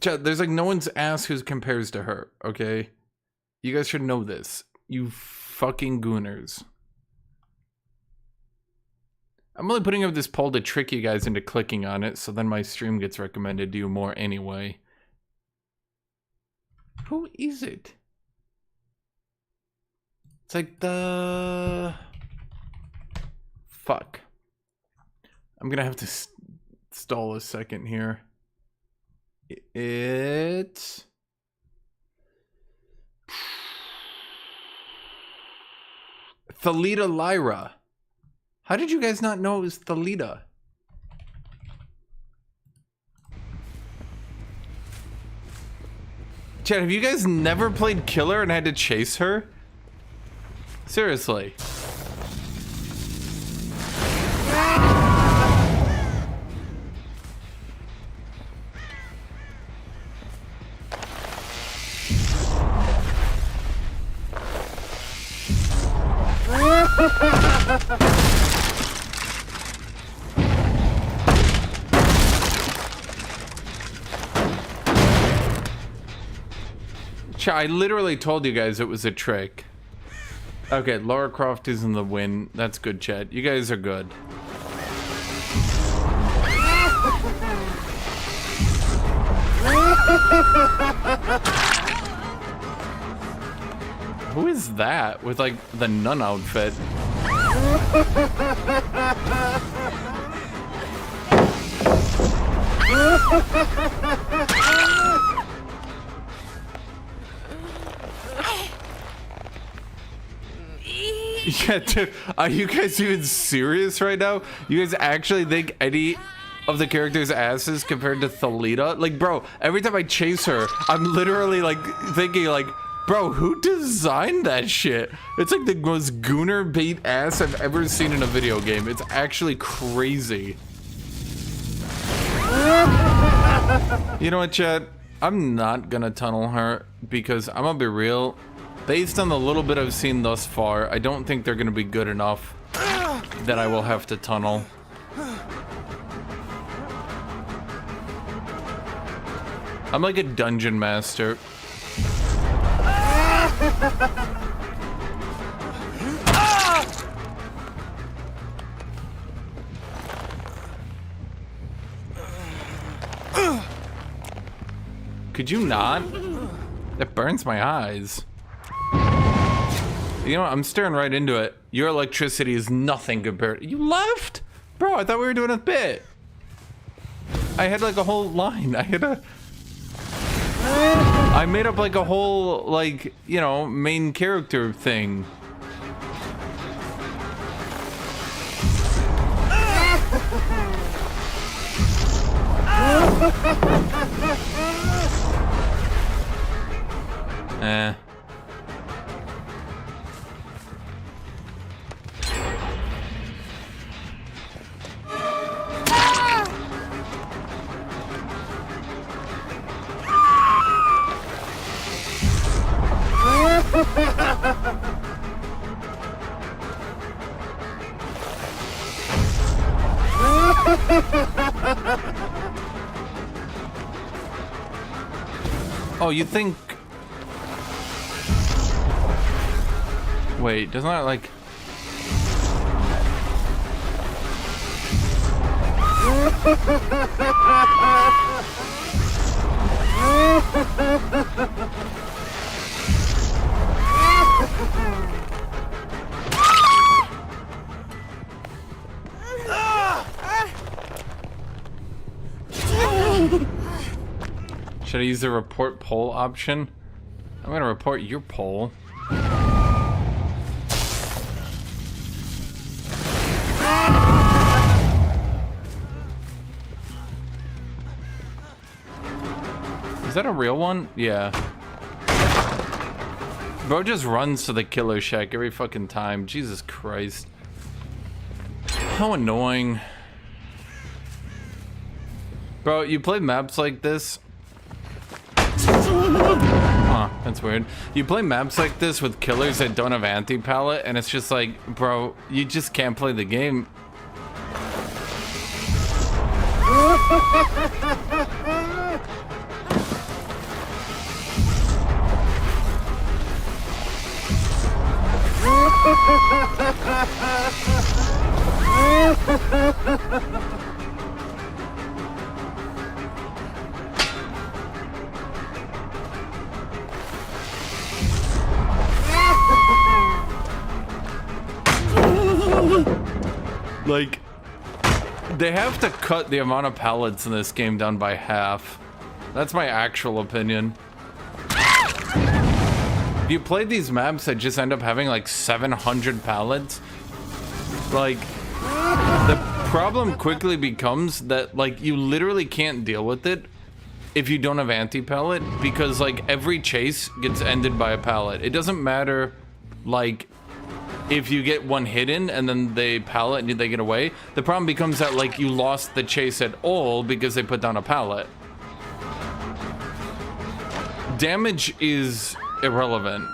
There's like no one's ass who compares to her. Okay, you guys should know this. You fucking gooners. I'm only putting up this poll to trick you guys into clicking on it, so then my stream gets recommended to you more anyway. Who is it? It's like the... Fuck. I'm gonna have to stall a second here. It's... Thalita Lyra. How did you guys not know it was Thalita? Chad, have you guys never played Killer and had to chase her? Seriously. I literally told you guys it was a trick. Okay, Lara Croft is in the win. That's good, chat. You guys are good. Who is that with like the nun outfit? Yeah, dude, are you guys even serious right now? You guys actually think any of the characters' asses compared to Thalita? Like, bro, every time I chase her, I'm literally like thinking like, bro, who designed that shit? It's like the most gooner bait ass I've ever seen in a video game. It's actually crazy. You know what, chat? I'm not gonna tunnel her because I'm gonna be real. Based on the little bit I've seen thus far, I don't think they're gonna be good enough that I will have to tunnel. I'm like a dungeon master. Could you not? That burns my eyes. You know what? I'm staring right into it. Your electricity is nothing compared. You left? Bro, I thought we were doing a bit. I had like a whole line. I made up like a whole, like, you know, main character thing. Eh. Oh, you think... Wait, doesn't that like... Should I use the report poll option? I'm gonna report your poll. Is that a real one? Yeah. Bro just runs to the killer shack every fucking time. Jesus Christ. How annoying. Bro, you play maps like this? Huh, that's weird. You play maps like this with killers that don't have anti-pallet, and it's just like, bro, you just can't play the game. Like, they have to cut the amount of pallets in this game down by half. That's my actual opinion. If you play these maps that just end up having like 700 pallets, like, the problem quickly becomes that, like, you literally can't deal with it if you don't have anti-pallet, because, like, every chase gets ended by a pallet. It doesn't matter, like, if you get one hidden and then they pallet and they get away. The problem becomes that, like, you lost the chase at all because they put down a pallet. Damage is irrelevant.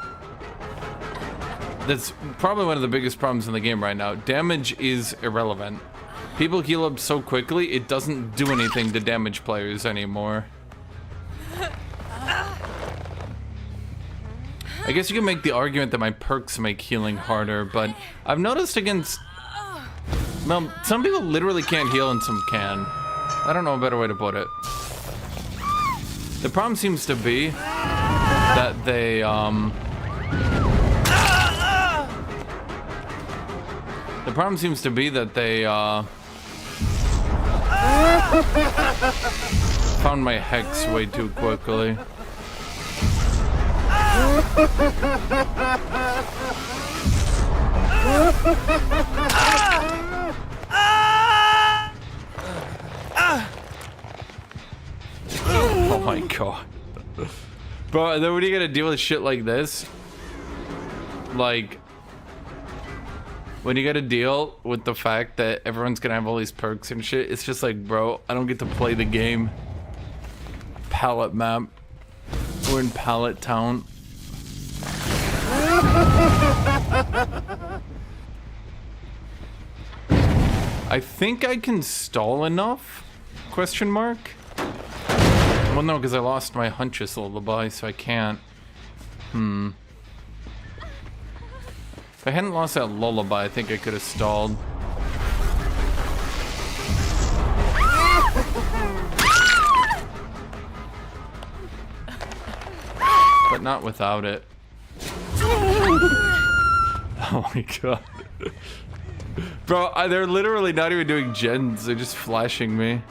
That's probably one of the biggest problems in the game right now. Damage is irrelevant. People heal up so quickly, it doesn't do anything to damage players anymore. I guess you can make the argument that my perks make healing harder, but I've noticed against... Well, some people literally can't heal and some can. I don't know a better way to put it. The problem seems to be that they, The problem seems to be that they, found my hex way too quickly. Oh my god. Bro, then when you gotta deal with shit like this, like, when you gotta deal with the fact that everyone's gonna have all these perks and shit, it's just like, bro, I don't get to play the game. Pallet map. We're in Pallet Town. I think I can stall enough? Question mark? Well, no, because I lost my Huntress lullaby, so I can't. If I hadn't lost that lullaby, I think I could have stalled. But not without it. Oh my god. Bro, they're literally not even doing gens, they're just flashing me.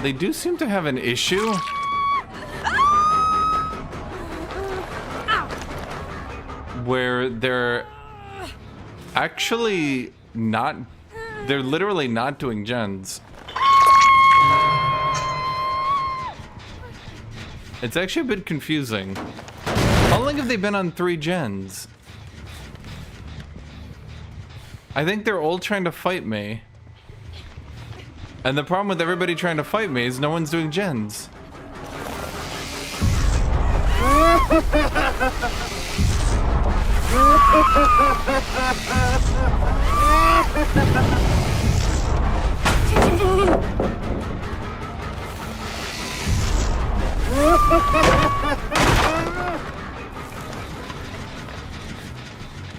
They do seem to have an issue. Where they're actually not, they're literally not doing gens. It's actually a bit confusing. How long have they been on 3 gens? I think they're all trying to fight me. And the problem with everybody trying to fight me is no one's doing gens.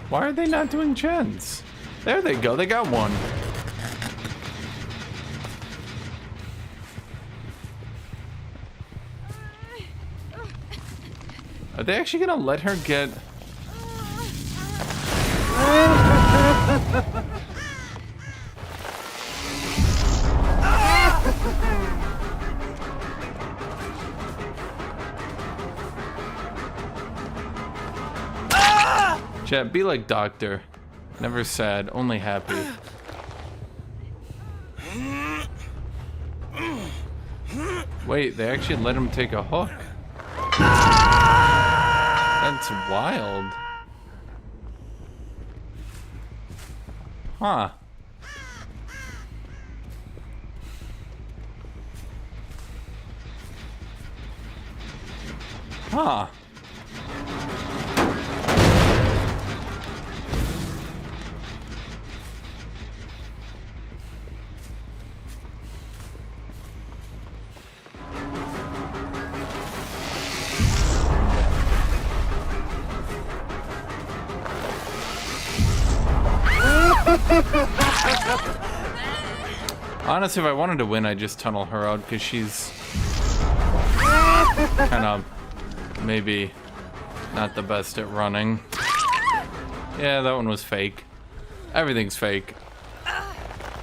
Why are they not doing gens? There they go, they got one. Are they actually gonna let her get... Chat, be like Doctor. Never sad, only happy. Wait, they actually let him take a hook. That's wild. Huh. Huh. Honestly, if I wanted to win, I'd just tunnel her out because she's kind of maybe not the best at running. Yeah, that one was fake. Everything's fake.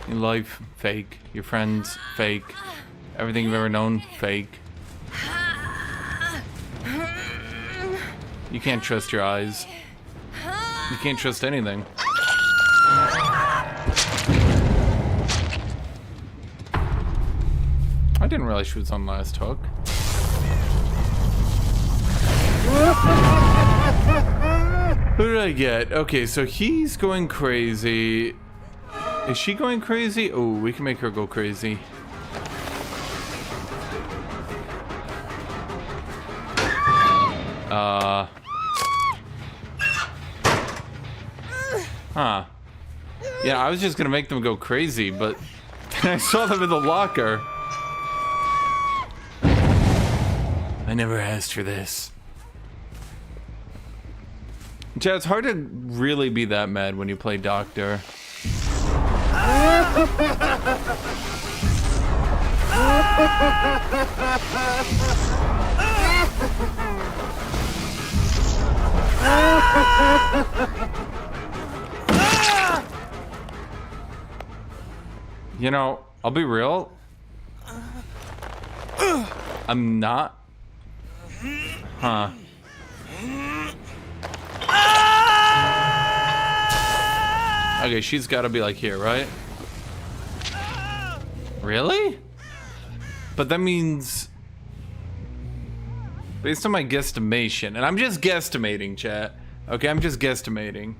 Your life, fake. Your friends, fake. Everything you've ever known, fake. You can't trust your eyes. You can't trust anything. I didn't realize she was on last hook. Who did I get? Okay, so he's going crazy. Is she going crazy? Oh, we can make her go crazy. Huh. Yeah, I was just gonna make them go crazy, but I saw them in the locker. I never asked for this. Chad, it's hard to really be that mad when you play Doctor. You know, I'll be real. I'm not. Huh. Okay, she's gotta be like here, right? Really? But that means, based on my guesstimation, and I'm just guesstimating, chat. Okay, I'm just guesstimating.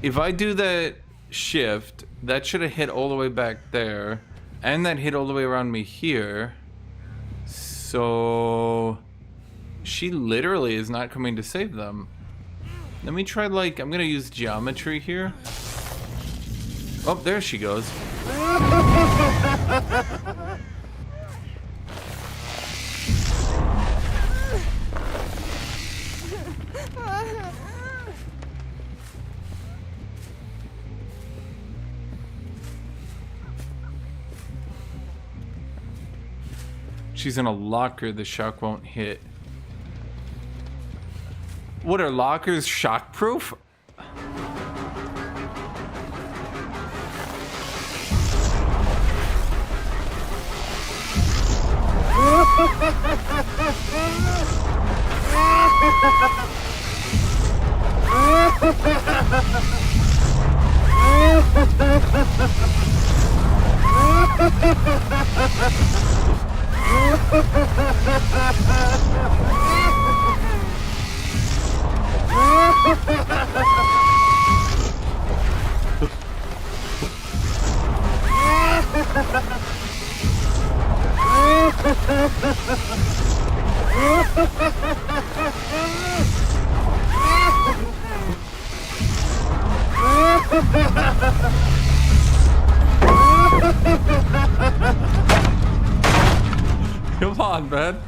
If I do that shift, that should have hit all the way back there, and that hit all the way around me here. So she literally is not coming to save them. Let me try, like, I'm gonna use geometry here. Oh, there she goes. She's in a locker, the shock won't hit. What, are lockers shock-proof? Come on, man.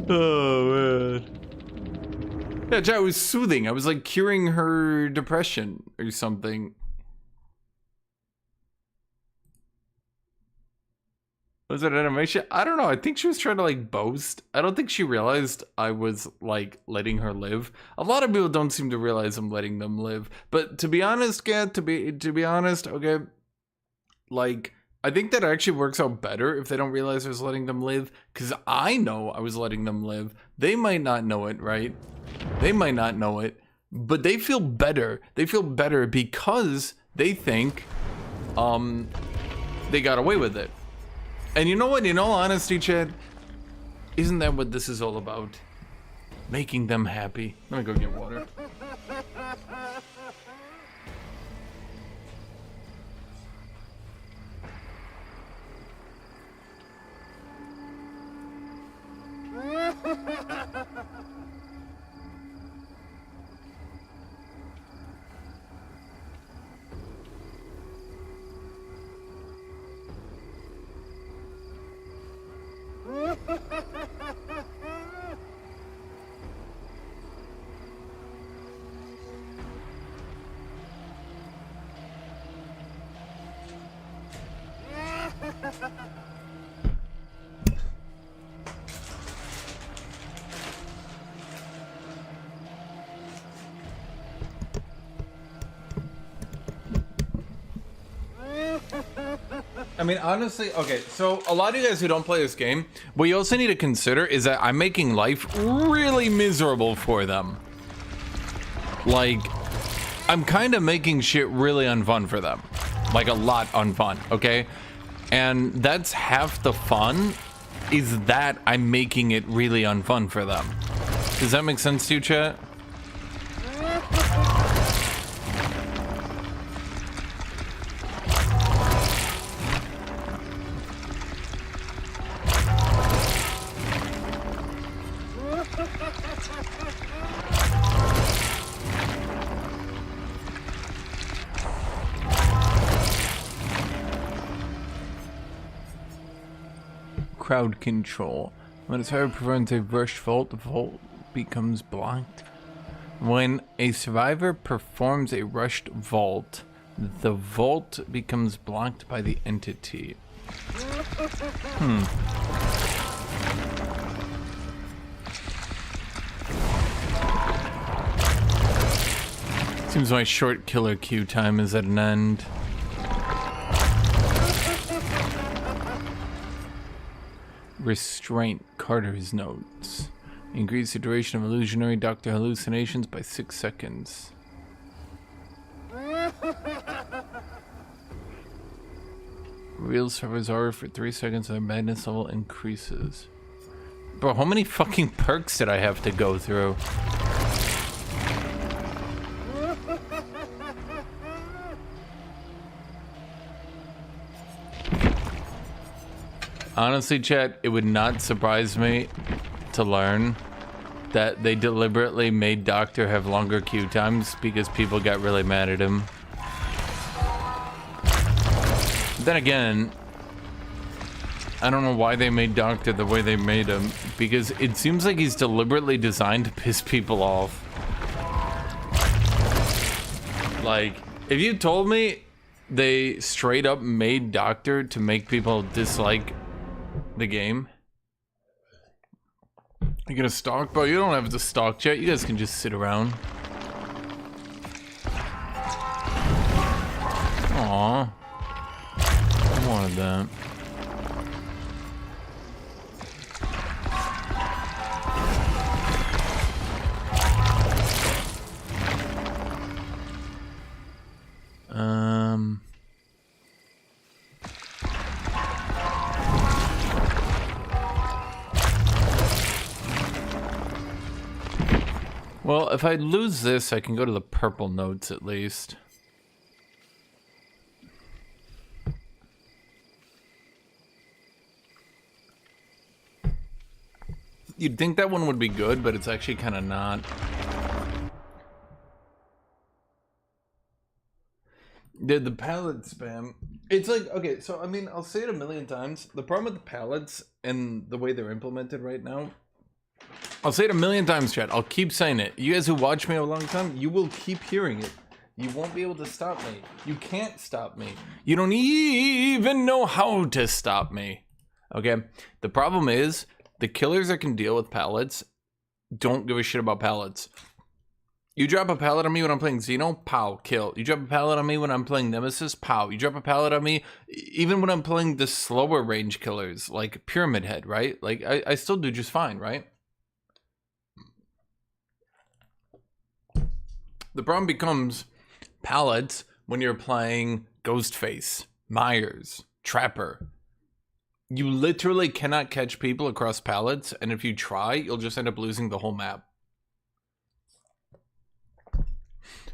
Oh, man. Yeah, Jai was soothing. I was like curing her depression or something. Was it animation? I don't know. I think she was trying to like boast. I don't think she realized I was like letting her live. A lot of people don't seem to realize I'm letting them live. But to be honest, Kat, to be honest, okay, like I think that actually works out better if they don't realize I was letting them live, because I know I was letting them live. They might not know it, right? They might not know it, but they feel better. They feel better because they think they got away with it. And you know what? In all honesty, Chad, isn't that what this is all about? Making them happy. Let me go get water. I mean, honestly, okay, so a lot of you guys who don't play this game, what you also need to consider is that I'm making life really miserable for them. Like, I'm kind of making shit really unfun for them. Like, a lot unfun, okay? And that's half the fun, is that I'm making it really unfun for them. Does that make sense to you, chat? Crowd control. When a survivor performs a rushed vault, the vault becomes blocked. When a survivor performs a rushed vault, the vault becomes blocked by the entity. Seems my short killer queue time is at an end. Restraint, Carter's notes. Increase the duration of illusionary doctor hallucinations by 6 seconds. Real servers are for 3 seconds, their madness level increases. Bro, how many fucking perks did I have to go through? Honestly, chat, it would not surprise me to learn that they deliberately made Doctor have longer queue times because people got really mad at him. Then again, I don't know why they made Doctor the way they made him, because it seems like he's deliberately designed to piss people off. Like, if you told me they straight up made Doctor to make people dislike the game. You gonna stalk? Bro, you don't have to stalk, chat. You guys can just sit around. Aww. I wanted that. Well, if I lose this, I can go to the purple notes at least. You'd think that one would be good, but it's actually kind of not. The pallet spam. It's like, okay, so I mean, I'll say it a million times. The problem with the pallets and the way they're implemented right now, I'll say it a million times, chat. I'll keep saying it. You guys who watch me a long time, you will keep hearing it. You won't be able to stop me. You can't stop me. You don't even know how to stop me. Okay, the problem is the killers that can deal with pallets don't give a shit about pallets. You drop a pallet on me when I'm playing Xeno, pow, kill. You drop a pallet on me when I'm playing Nemesis, pow. You drop a pallet on me even when I'm playing the slower range killers, like Pyramid Head, right? Like, I still do just fine, right? The problem becomes pallets when you're playing Ghostface, Myers, Trapper. You literally cannot catch people across pallets, and if you try, you'll just end up losing the whole map.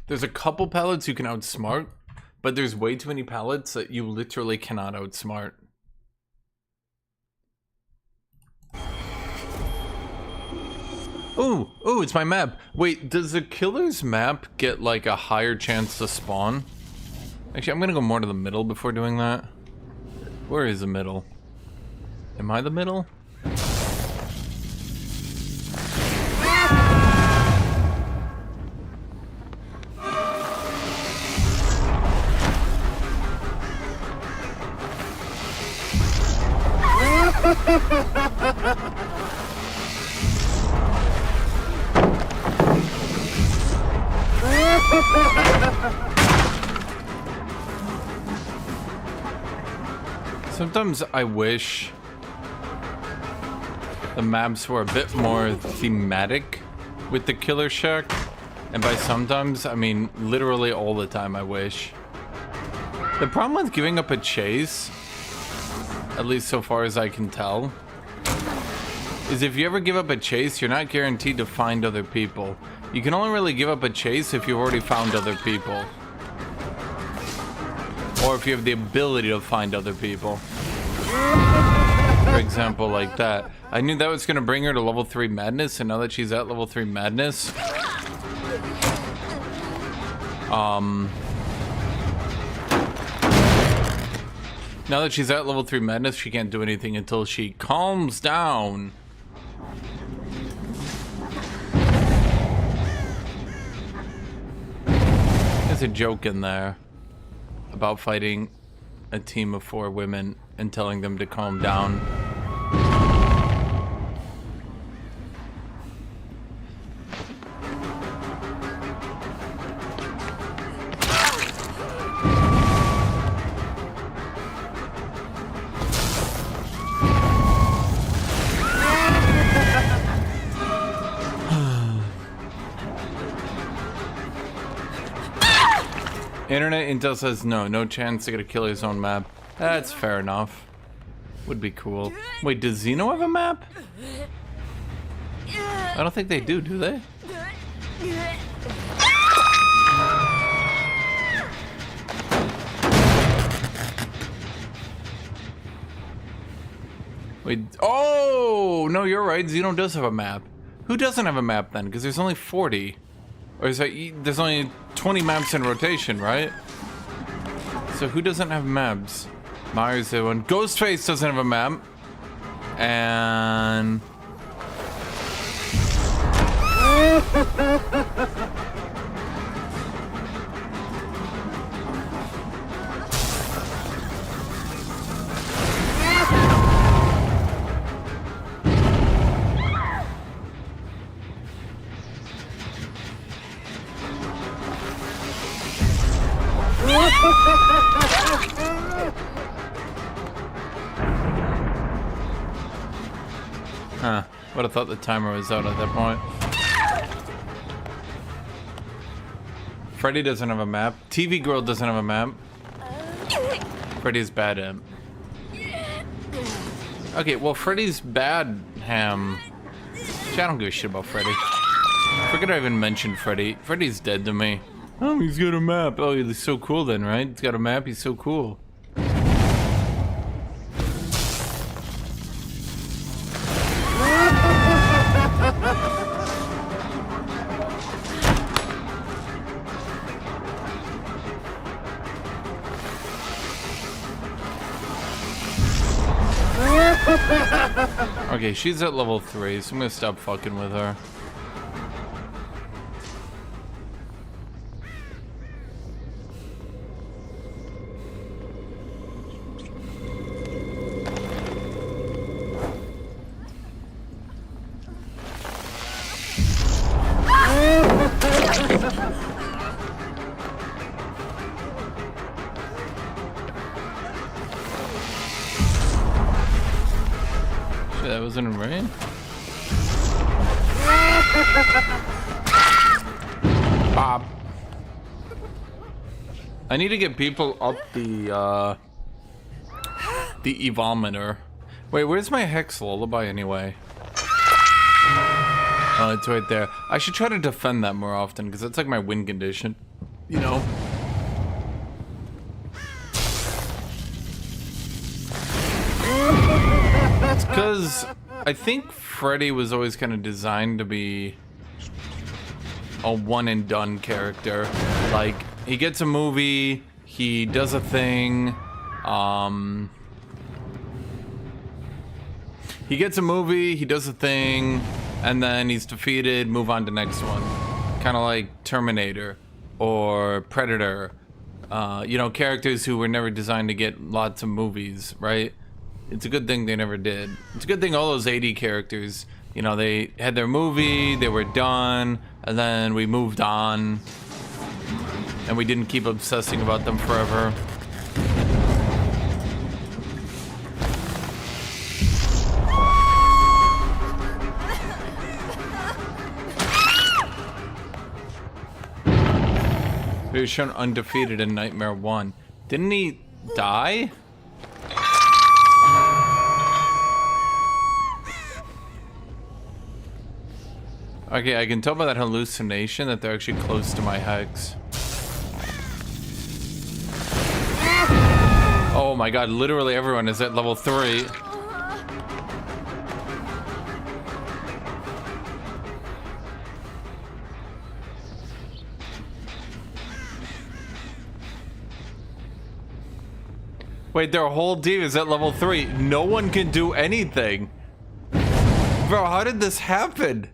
There's a couple pallets you can outsmart, but there's way too many pallets that you literally cannot outsmart. Ooh, it's my map. Wait, does the killer's map get like a higher chance to spawn? Actually, I'm gonna go more to the middle before doing that. Where is the middle? Am I the middle? Sometimes I wish the maps were a bit more thematic with the killer shack, and by sometimes I mean literally all the time I wish. The problem with giving up a chase, at least so far as I can tell, is if you ever give up a chase, you're not guaranteed to find other people. You can only really give up a chase if you've already found other people, or if you have the ability to find other people. For example, like that. I knew that was going to bring her to level 3 madness, and now that she's at level 3 madness, now that she's at level 3 madness, she can't do anything until she calms down. There's a joke in there about fighting a team of 4 women and telling them to calm down. Internet Intel says no chance to get a killer's own map. That's fair enough. Would be cool. Wait, does Xeno have a map? I don't think they do they? Wait, oh, no, you're right. Xeno does have a map. Who doesn't have a map then? Because there's only 40. Or is that, there's only 20 maps in rotation, right? So who doesn't have maps? Myers the one. Ghostface doesn't have a map. And huh. Would have thought the timer was out at that point. Freddy doesn't have a map. TV Girl doesn't have a map. Freddy's bad ham. Okay, well, Freddy's bad ham. I don't give a shit about Freddy. Forget I even mentioned Freddy. Freddy's dead to me. Oh, he's got a map. Oh, he's so cool then, right? He's got a map, he's so cool. Okay, she's at level 3, so I'm gonna stop fucking with her. right? Bob. I need to get people up the evolmeter. Wait, where's my Hex Lullaby anyway? Oh, it's right there. I should try to defend that more often, because that's like my win condition. You know? It's because I think Freddy was always kind of designed to be a one and done character. Like, he gets a movie, he does a thing, he gets a movie, he does a thing, and then he's defeated, move on to next one. Kind of like Terminator or Predator. You know, characters who were never designed to get lots of movies, right? It's a good thing they never did. It's a good thing all those 80 characters, you know, they had their movie, they were done, and then we moved on. And we didn't keep obsessing about them forever. He was shown undefeated in Nightmare 1. Didn't he die? Okay, I can tell by that hallucination that they're actually close to my Hex. Oh my god, literally everyone is at level 3. Wait, their whole team is at level 3. No one can do anything. Bro, how did this happen?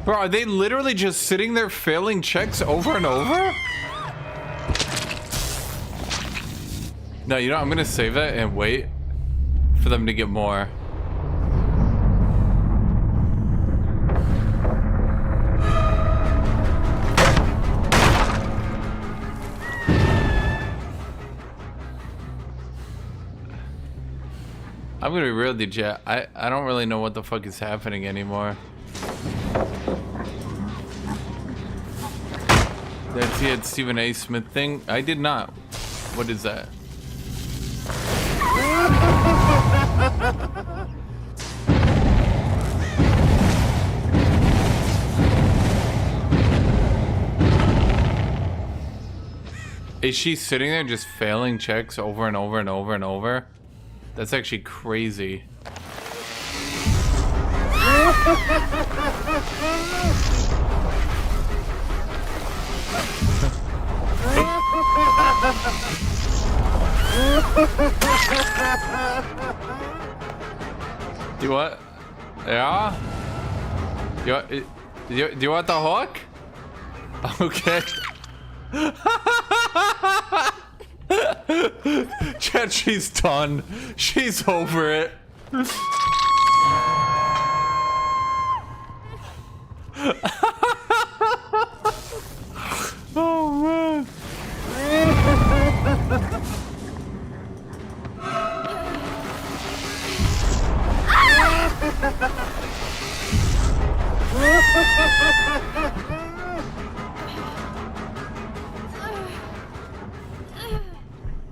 Bro, are they literally just sitting there failing checks over and over? No, you know, I'm gonna save that and wait for them to get more. I'm gonna be real with you, chat. I don't really know what the fuck is happening anymore. That's the Stephen A. Smith thing? I did not. What is that? Is she sitting there just failing checks over and over and over and over? That's actually crazy. Do you want? Yeah? Do you want the hook? Okay. Chat, she's done. She's over it. Oh man.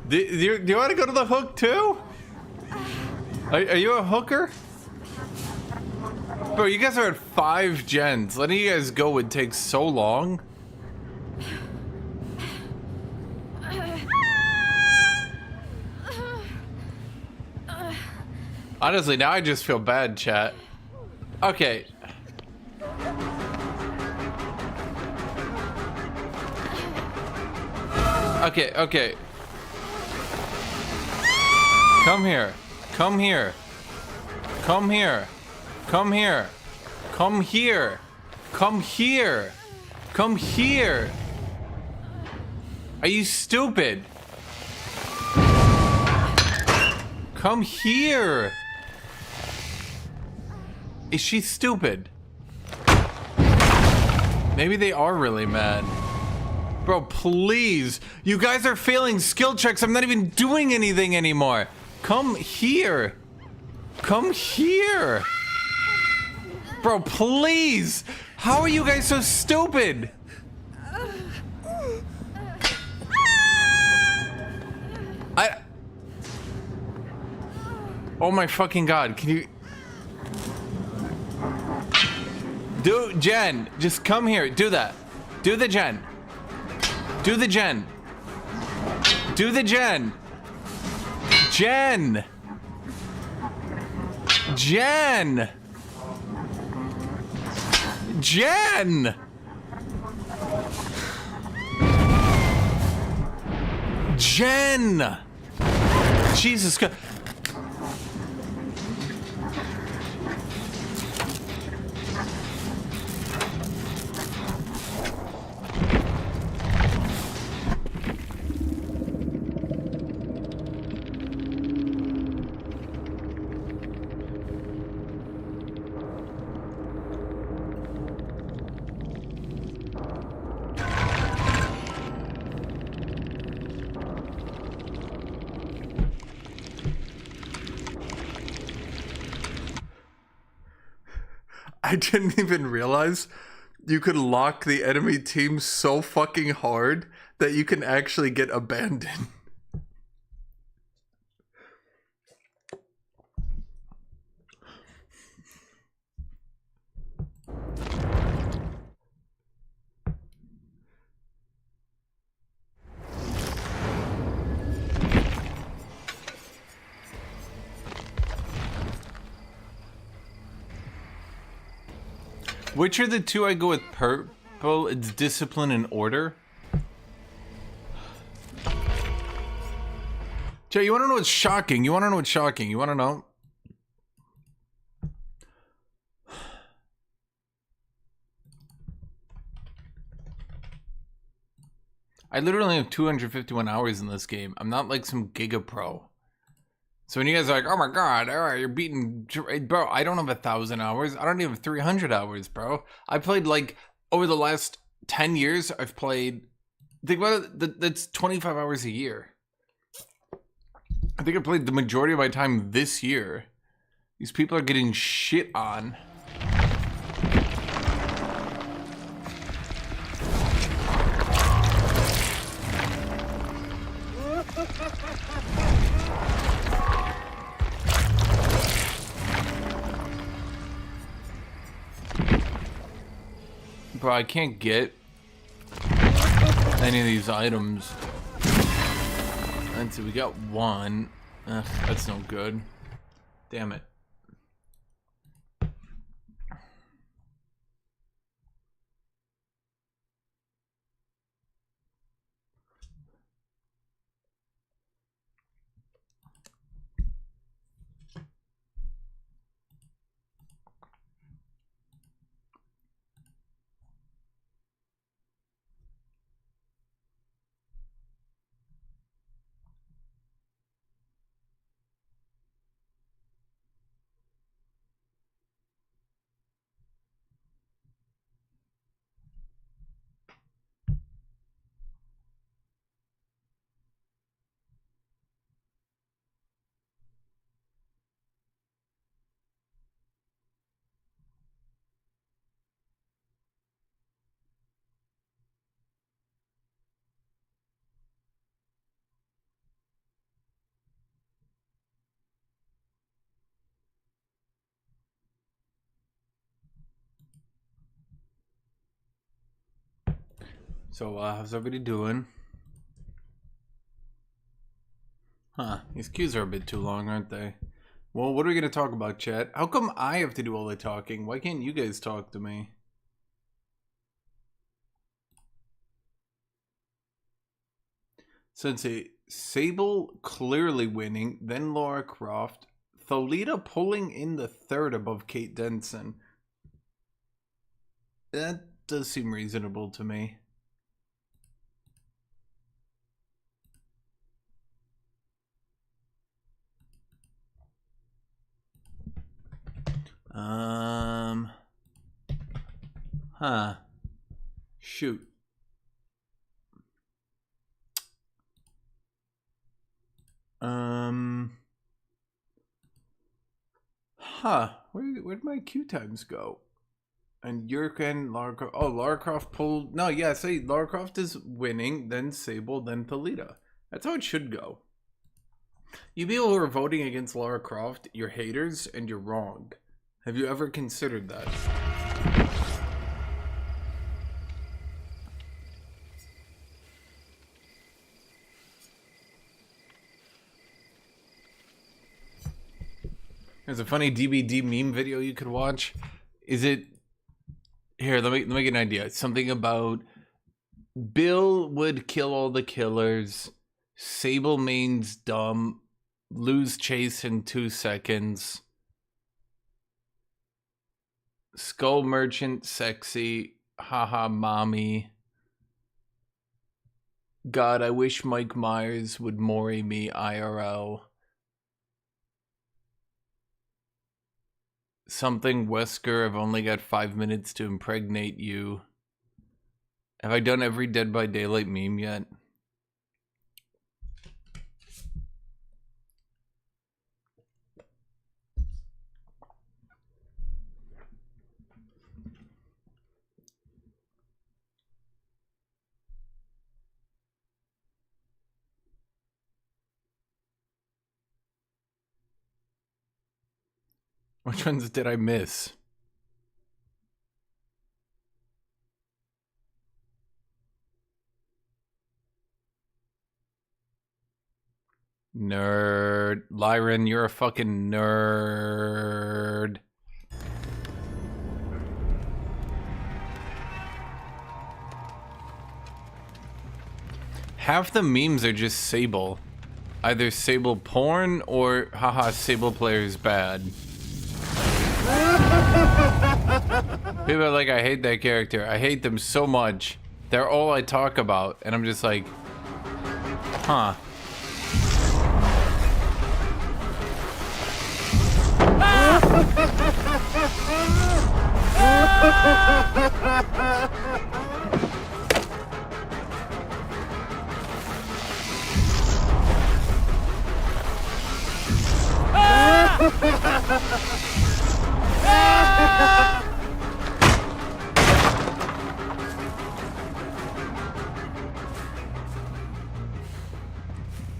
Do you want to go to the hook too? Are you a hooker? Bro, you guys are at 5 gens. Letting you guys go would take so long. Honestly, now I just feel bad, chat. Okay. Okay. Come here. Come here. Come here. Come here. Come here. Come here. Come here. Are you stupid? Come here! Is she stupid? Maybe they are really mad. Bro, please. You guys are failing skill checks. I'm not even doing anything anymore. Come here. Come here. Bro, please. How are you guys so stupid? Oh my fucking god. Can you... Do, Jen, just come here. Do that. Do the Jen. Do the Jen. Do the Jen. Jen. Jen. Jen. Jen. Jesus Christ. I didn't even realize you could lock the enemy team so fucking hard that you can actually get abandoned. Which are the two I go with purple? It's discipline and order. Jay, you wanna know what's shocking? You wanna know what's shocking? You wanna know? I literally have 251 hours in this game. I'm not like some Giga Pro. So when you guys are like, oh my god, all right, you're beating... Bro, I don't have 1,000 hours. I don't even have 300 hours, bro. I played like, over the last 10 years, I've played... Think about it, that's 25 hours a year. I think I played the majority of my time this year. These people are getting shit on. Bro, I can't get any of these items. Let's see, we got one. Ugh, that's no good. Damn it. So, how's everybody doing? Huh, these queues are a bit too long, aren't they? Well, what are we gonna talk about, chat? How come I have to do all the talking? Why can't you guys talk to me? Since Sable clearly winning, then Laura Croft, Tholita pulling in the third above Kate Denson. That does seem reasonable to me. Huh. Shoot. Huh. Where'd my queue times go? And Yerk and Lara Croft. Oh, Lara Croft pulled. No, yeah, say Lara Croft is winning, then Sable, then Thalita. That's how it should go. You people who are voting against Lara Croft, you're haters and you're wrong. Have you ever considered that? There's a funny DBD meme video you could watch. Is it here? Let me get an idea. Something about Bill would kill all the killers. Sable main's dumb. Lose chase in 2 seconds. Skull merchant sexy. Haha mommy. God, I wish Mike Myers would mori me IRL. Something Wesker, I've only got 5 minutes to impregnate you. Have I done every Dead by Daylight meme yet? Which ones did I miss? Nerd. Lyran, you're a fucking nerd. Half the memes are just Sable. Either Sable porn or haha Sable player's bad. People are like, I hate that character. I hate them so much. They're all I talk about. And I'm just like, huh.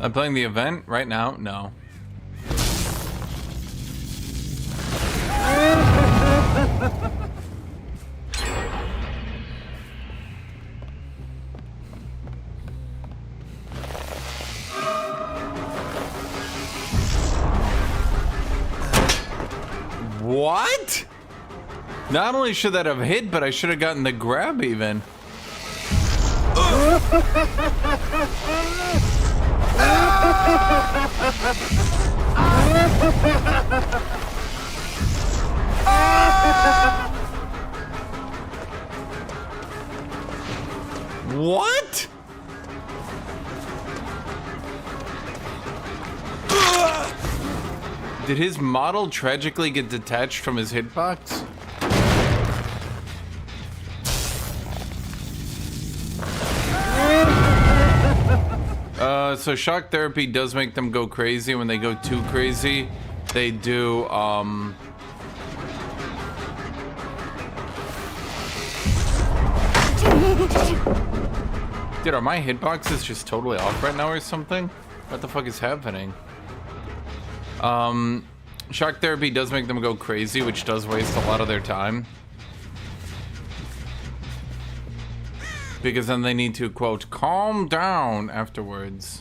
I'm playing the event right now? No. What? Not only should that have hit, but I should have gotten the grab even. What? Did his model tragically get detached from his hitbox? So shock therapy does make them go crazy. When they go too crazy, they do, Dude, are my hitboxes just totally off right now or something? What the fuck is happening? Shock therapy does make them go crazy, which does waste a lot of their time. Because then they need to, quote, calm down afterwards.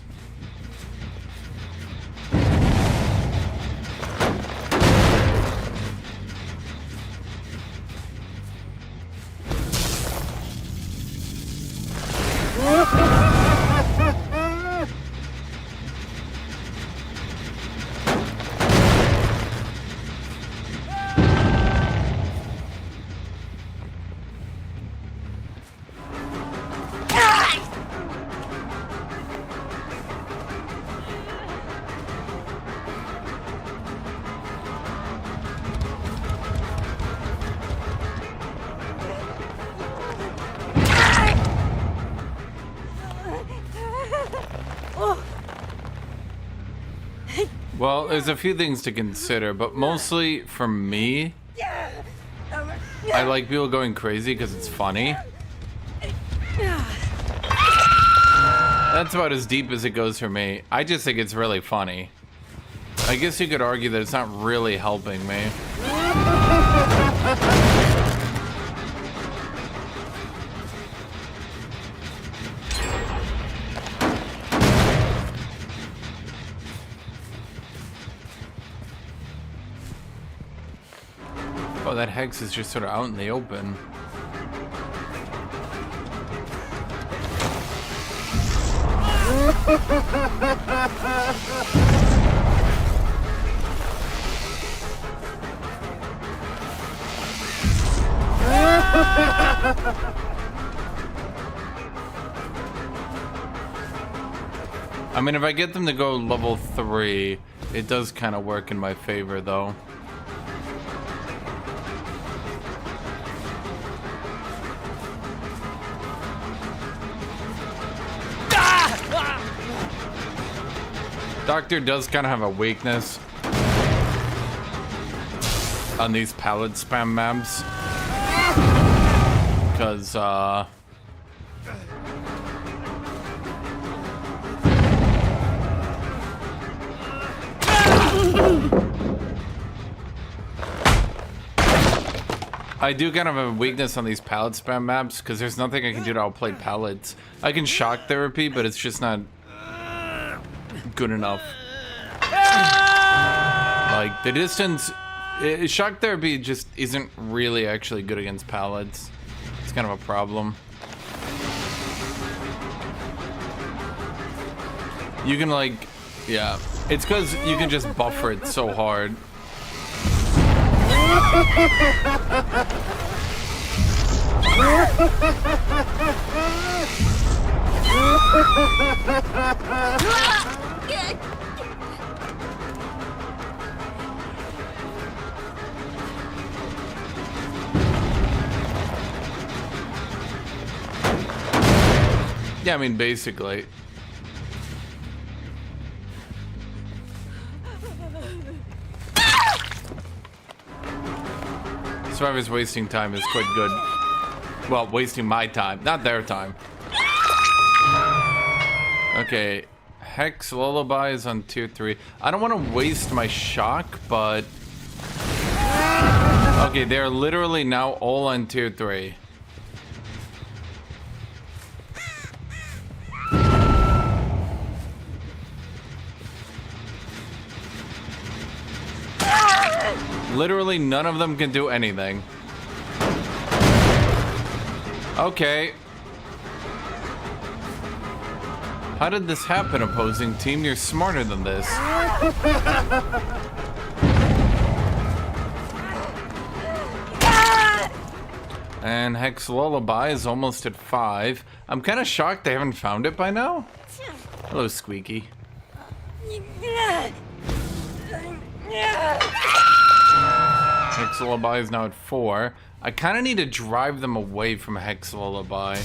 Well, there's a few things to consider, but mostly for me, I like people going crazy because it's funny. That's about as deep as it goes for me. I just think it's really funny. I guess you could argue that it's not really helping me. Oh, that hex is just sort of out in the open. I mean, if I get them to go level 3, it does kind of work in my favor, though. Doctor does kind of have a weakness on these pallet spam maps. Because, I do kind of have a weakness on these pallet spam maps because there's nothing I can do to outplay pallets. I can shock therapy, but it's just not good enough. Like, the distance... shock therapy just isn't really actually good against pallets. It's kind of a problem. You can, like... Yeah. It's because you can just buffer it so hard. Yeah, I mean, basically. Survivor's wasting time is quite good. Well, wasting my time, not their time. Okay, Hex Lullaby is on tier 3. I don't want to waste my shock, but... Okay, they're literally now all on tier 3. Literally none of them can do anything. Okay. How did this happen, opposing team? You're smarter than this. And Hex Lullaby is almost at 5. I'm kind of shocked they haven't found it by now. Hello, Squeaky. Hex Lullaby is now at 4. I kind of need to drive them away from Hex Lullaby.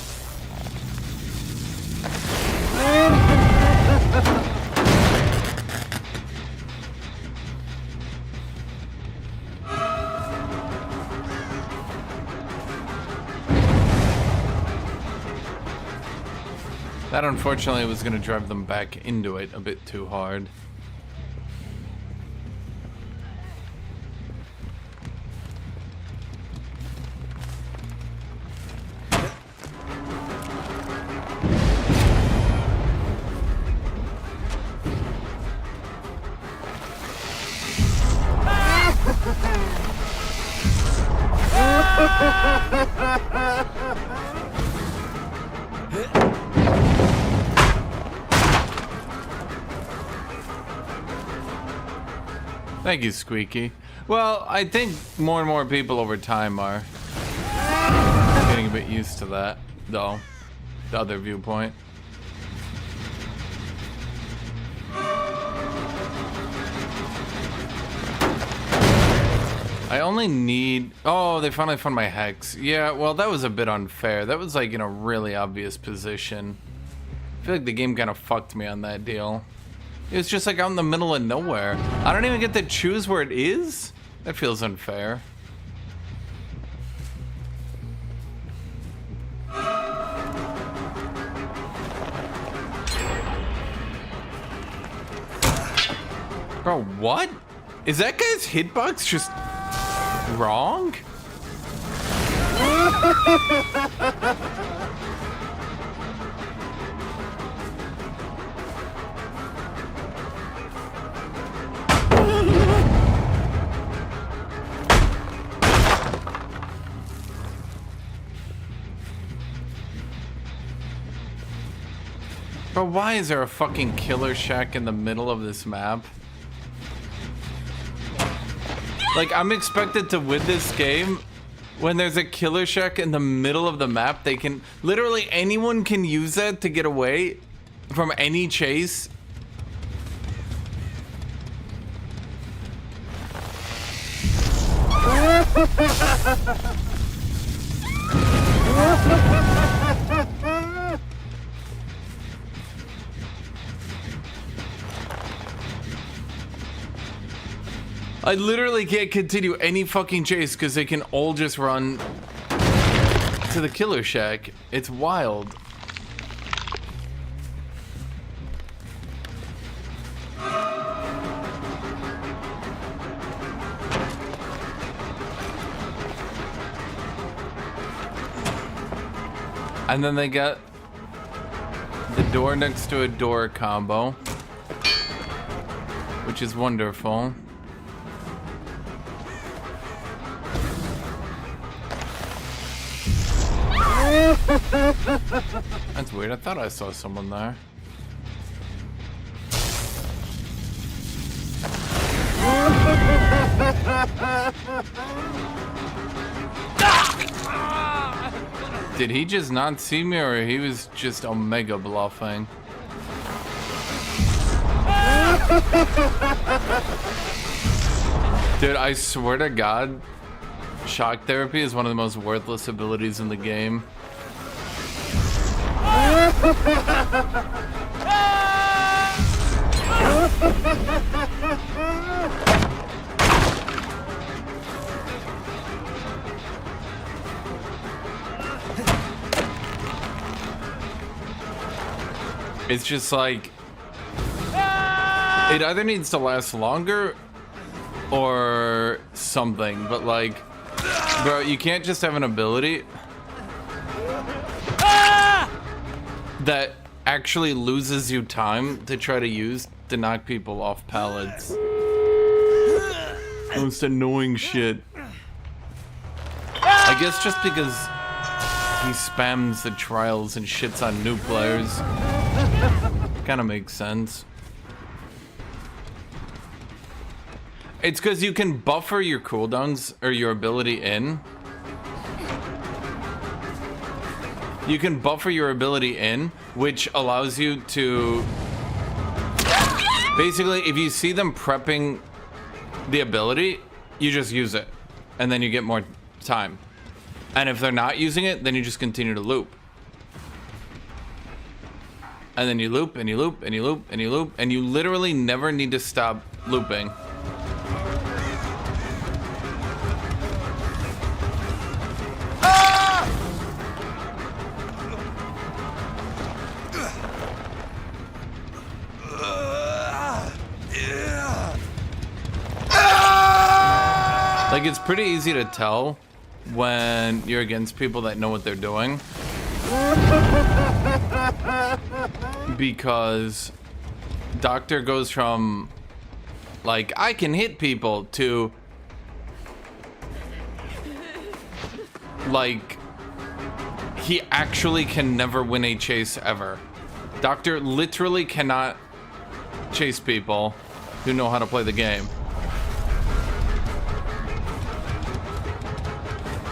That unfortunately was going to drive them back into it a bit too hard. Thank you, Squeaky. Well, I think more and more people over time are getting a bit used to that, though. The other viewpoint. I only need... Oh, they finally found my Hex. Yeah, well, that was a bit unfair. That was, like, in a really obvious position. I feel like the game kind of fucked me on that deal. It's just like out in the middle of nowhere. I don't even get to choose where it is? That feels unfair. Bro, what? Is that guy's hitbox just wrong? Bro, why is there a fucking killer shack in the middle of this map? Like, I'm expected to win this game when there's a killer shack in the middle of the map. They can, literally anyone can use that to get away from any chase. I literally can't continue any fucking chase because they can all just run to the killer shack. It's wild. And then they got the door next to a door combo, which is wonderful. That's weird. I thought I saw someone there. Did he just not see me, or he was just omega bluffing? Dude, I swear to God, shock therapy is one of the most worthless abilities in the game. It's just like, it either needs to last longer or something, but like, bro, you can't just have an ability that actually loses you time to try to use to knock people off pallets. Most annoying shit. I guess just because he spams the trials and shits on new players. Kind of makes sense. It's because you can buffer your cooldowns or your ability in. You can buffer your ability in, which allows you to... Basically, if you see them prepping the ability, you just use it. And then you get more time. And if they're not using it, then you just continue to loop. And then you loop, and you loop, and you loop, and you loop, and you literally never need to stop looping. Like, it's pretty easy to tell when you're against people that know what they're doing. Because Doctor goes from, like, I can hit people to, like, he actually can never win a chase ever. Doctor literally cannot chase people who know how to play the game.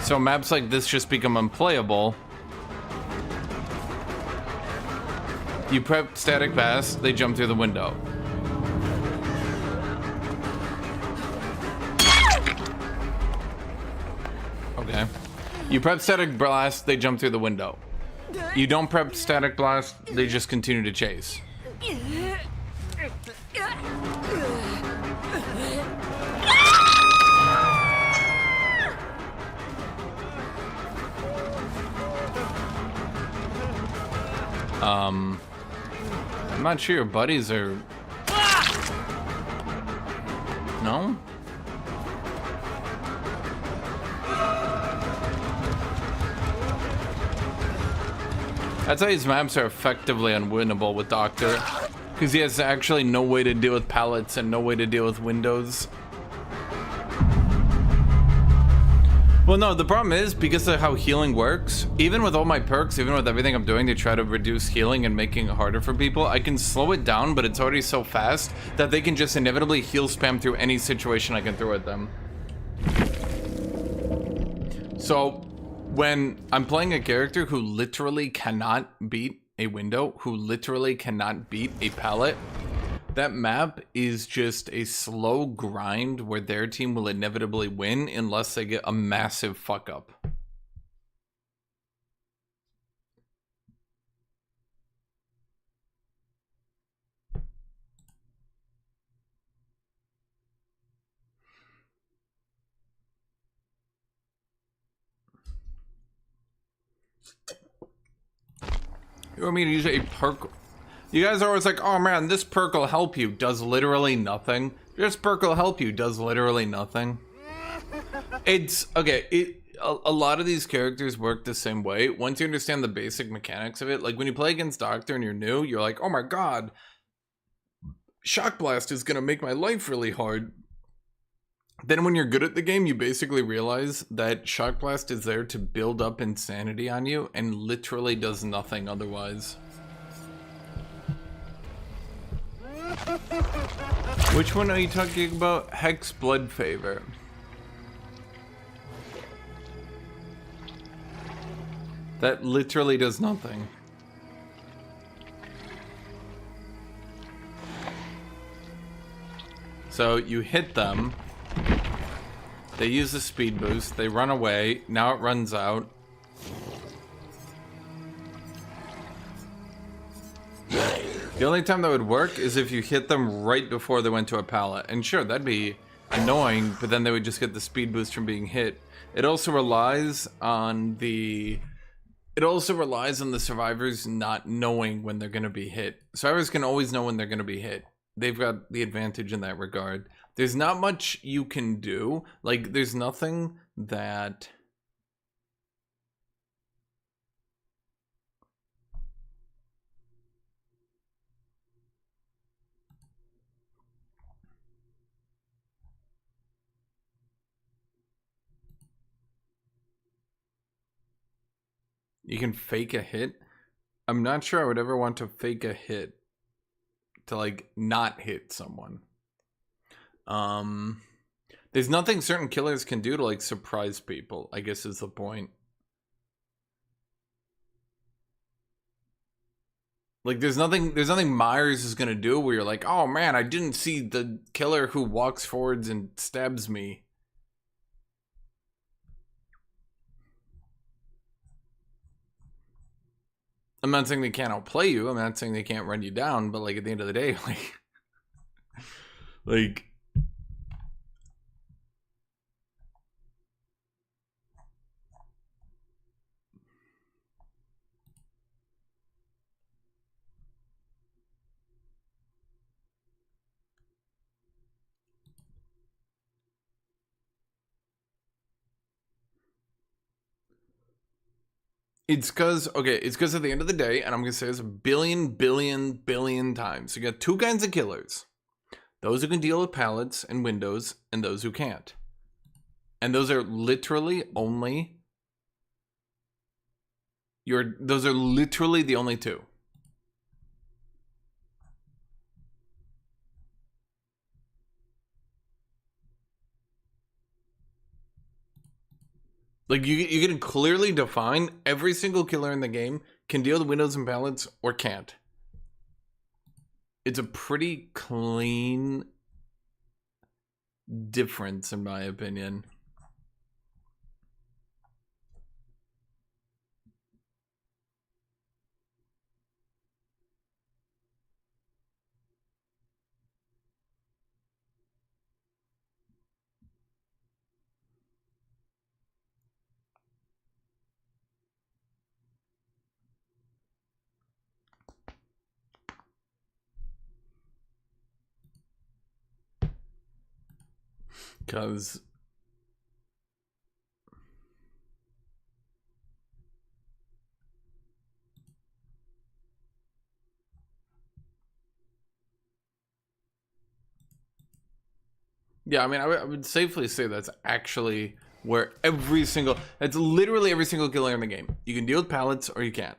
So maps like this just become unplayable. You prep static blast, they jump through the window. Okay. You prep static blast, they jump through the window. You don't prep static blast, they just continue to chase. I'm not sure your buddies are... No? That's why his maps are effectively unwinnable with Doctor. Because he has actually no way to deal with pallets and no way to deal with windows. Well, no, the problem is because of how healing works, even with all my perks, even with everything I'm doing to try to reduce healing and making it harder for people, I can slow it down, but it's already so fast that they can just inevitably heal spam through any situation I can throw at them. So, when I'm playing a character who literally cannot beat a window, who literally cannot beat a pallet, that map is just a slow grind where their team will inevitably win unless they get a massive fuck up. You want me to use a perk? You guys are always like, oh man, this perk will help you. Does literally nothing. This perk will help you. Does literally nothing. It's, okay, a lot of these characters work the same way. Once you understand the basic mechanics of it, like when you play against Doctor and you're new, you're like, oh my god, Shock Blast is gonna make my life really hard. Then when you're good at the game, you basically realize that Shock Blast is there to build up insanity on you and literally does nothing otherwise. Which one are you talking about? Hex Blood Favor. That literally does nothing. So you hit them, they use the speed boost, they run away, now it runs out. The only time that would work is if you hit them right before they went to a pallet. And sure, that'd be annoying, but then they would just get the speed boost from being hit. It also relies on the survivors not knowing when they're going to be hit. Survivors can always know when they're going to be hit. They've got the advantage in that regard. There's not much you can do. Like, there's nothing that... You can fake a hit. I'm not sure I would ever want to fake a hit to, like, not hit someone. There's nothing certain killers can do to, like, surprise people, I guess is the point. Like, there's nothing Myers is gonna do where you're like, oh man, I didn't see the killer who walks forwards and stabs me. I'm not saying they can't outplay you. I'm not saying they can't run you down, but like at the end of the day, like it's because at the end of the day, and I'm gonna say this a billion times. You got two kinds of killers: those who can deal with pallets and windows, and those who can't. And those are literally only those are literally the only two. Like, you can clearly define every single killer in the game can deal with windows and pallets or can't. It's a pretty clean difference, in my opinion. Because yeah, I mean, I would safely say that's actually where it's literally every single killer in the game. You can deal with pallets or you can't.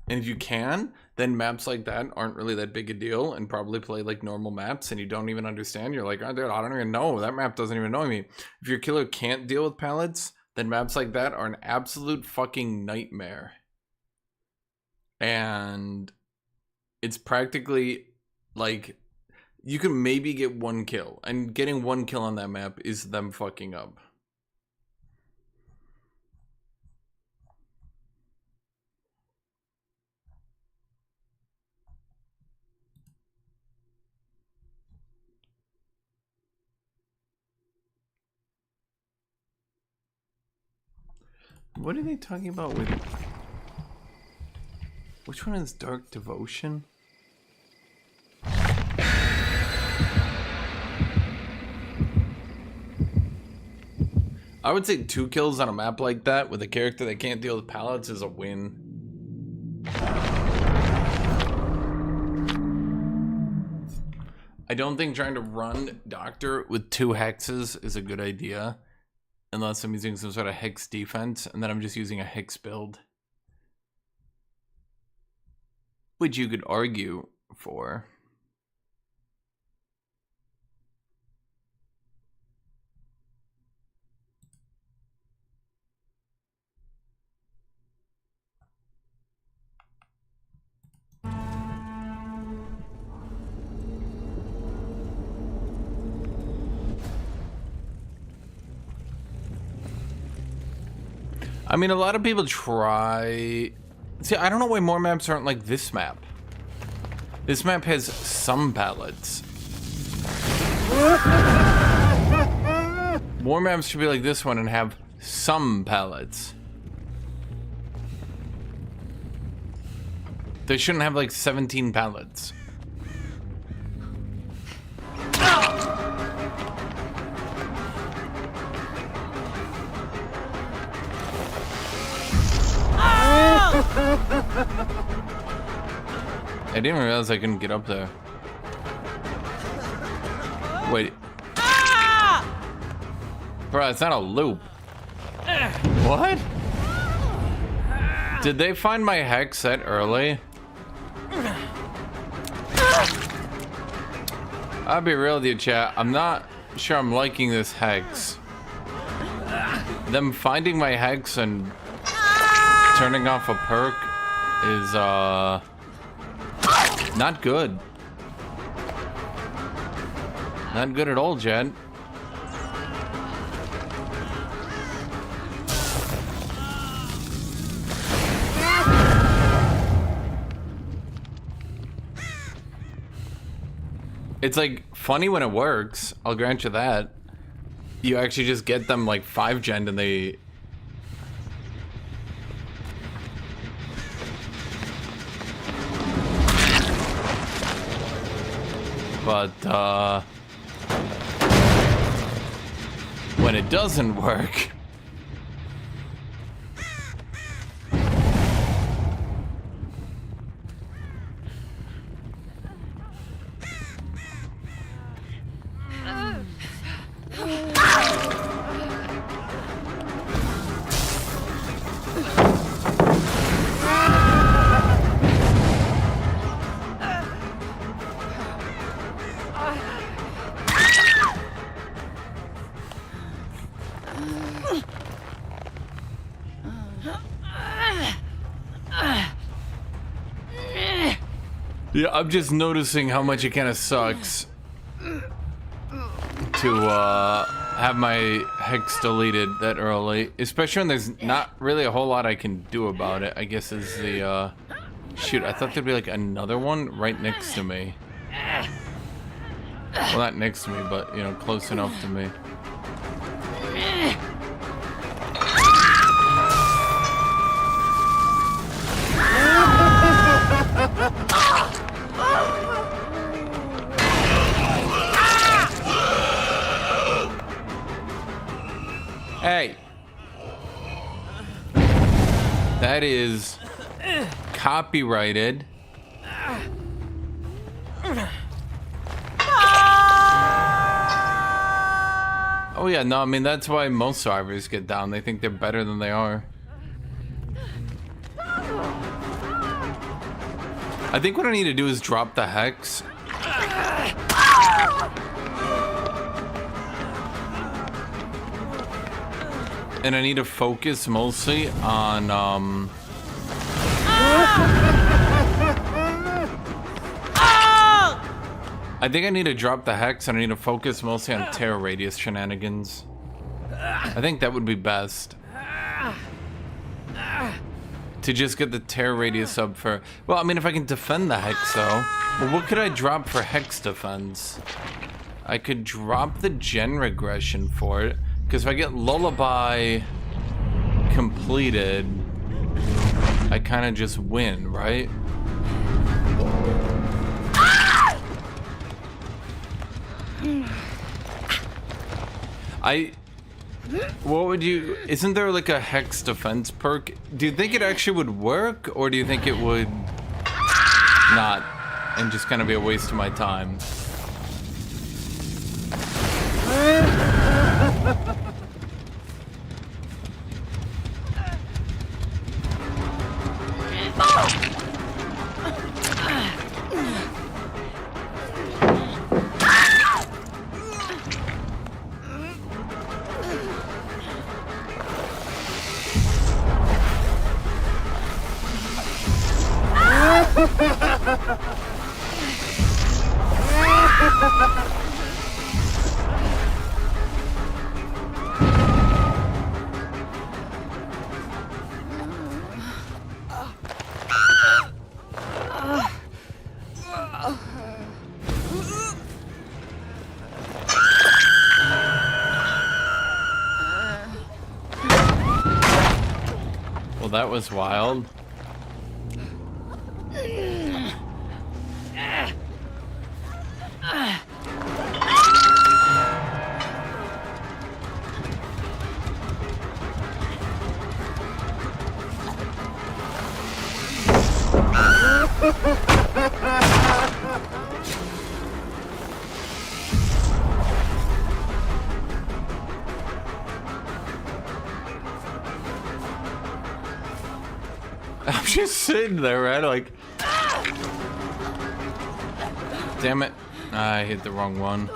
And if you can, then maps like that aren't really that big a deal and probably play like normal maps and you don't even understand. You're like, oh, dude, I don't even know. That map doesn't even know me. If your killer can't deal with pallets, then maps like that are an absolute fucking nightmare. And it's practically like you can maybe get one kill, and getting one kill on that map is them fucking up. What are they talking about with... Which one is Dark Devotion? I would say 2 kills on a map like that with a character that can't deal with pallets is a win. I don't think trying to run Doctor with 2 hexes is a good idea. Unless I'm using some sort of hex defense, and then I'm just using a hex build. Which you could argue for. I mean, a lot of people try... See, I don't know why more maps aren't like this map. This map has some pallets. More maps should be like this one and have some pallets. They shouldn't have like 17 pallets. I didn't realize I couldn't get up there. Wait. Bro, it's not a loop. What? Did they find my hex set early? I'll be real with you, chat. I'm not sure I'm liking this hex. Them finding my hex and turning off a perk is, not good. Not good at all, Jed. It's like funny when it works, I'll grant you that. You actually just get them like 5 gen and they... But, when it doesn't work... Yeah, I'm just noticing how much it kind of sucks to have my hex deleted that early, especially when there's not really a whole lot I can do about it. I guess is the shoot. I thought there'd be like another one right next to me. Well, not next to me, but you know, close enough to me. That is copyrighted. Oh yeah, no, I mean that's why most survivors get down. They think they're better than they are. I think what I need to do is drop the hex. And I need to focus mostly on I think I need to drop the hex and I need to focus mostly on terror radius shenanigans. I think that would be best. To just get the terror radius up for... Well, I mean, if I can defend the hex, though. Well, what could I drop for hex defense? I could drop the gen regression for it. Because if I get lullaby completed, I kind of just win, right? What would you... Isn't there like a hex defense perk? Do you think it actually would work? Or do you think it would not? And just kind of be a waste of my time? Well, that was wild. I'm just sitting there, right? Like, damn it. I hit the wrong one.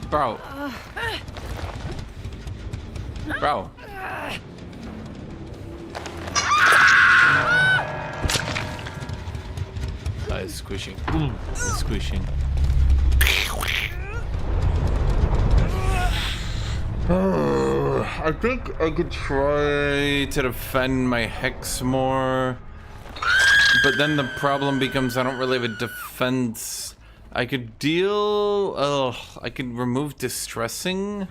Bro. Bro. It's squishing. It's squishing. I think I could try to defend my hex more. But then the problem becomes I don't really have a defense. I could deal... I could remove distressing.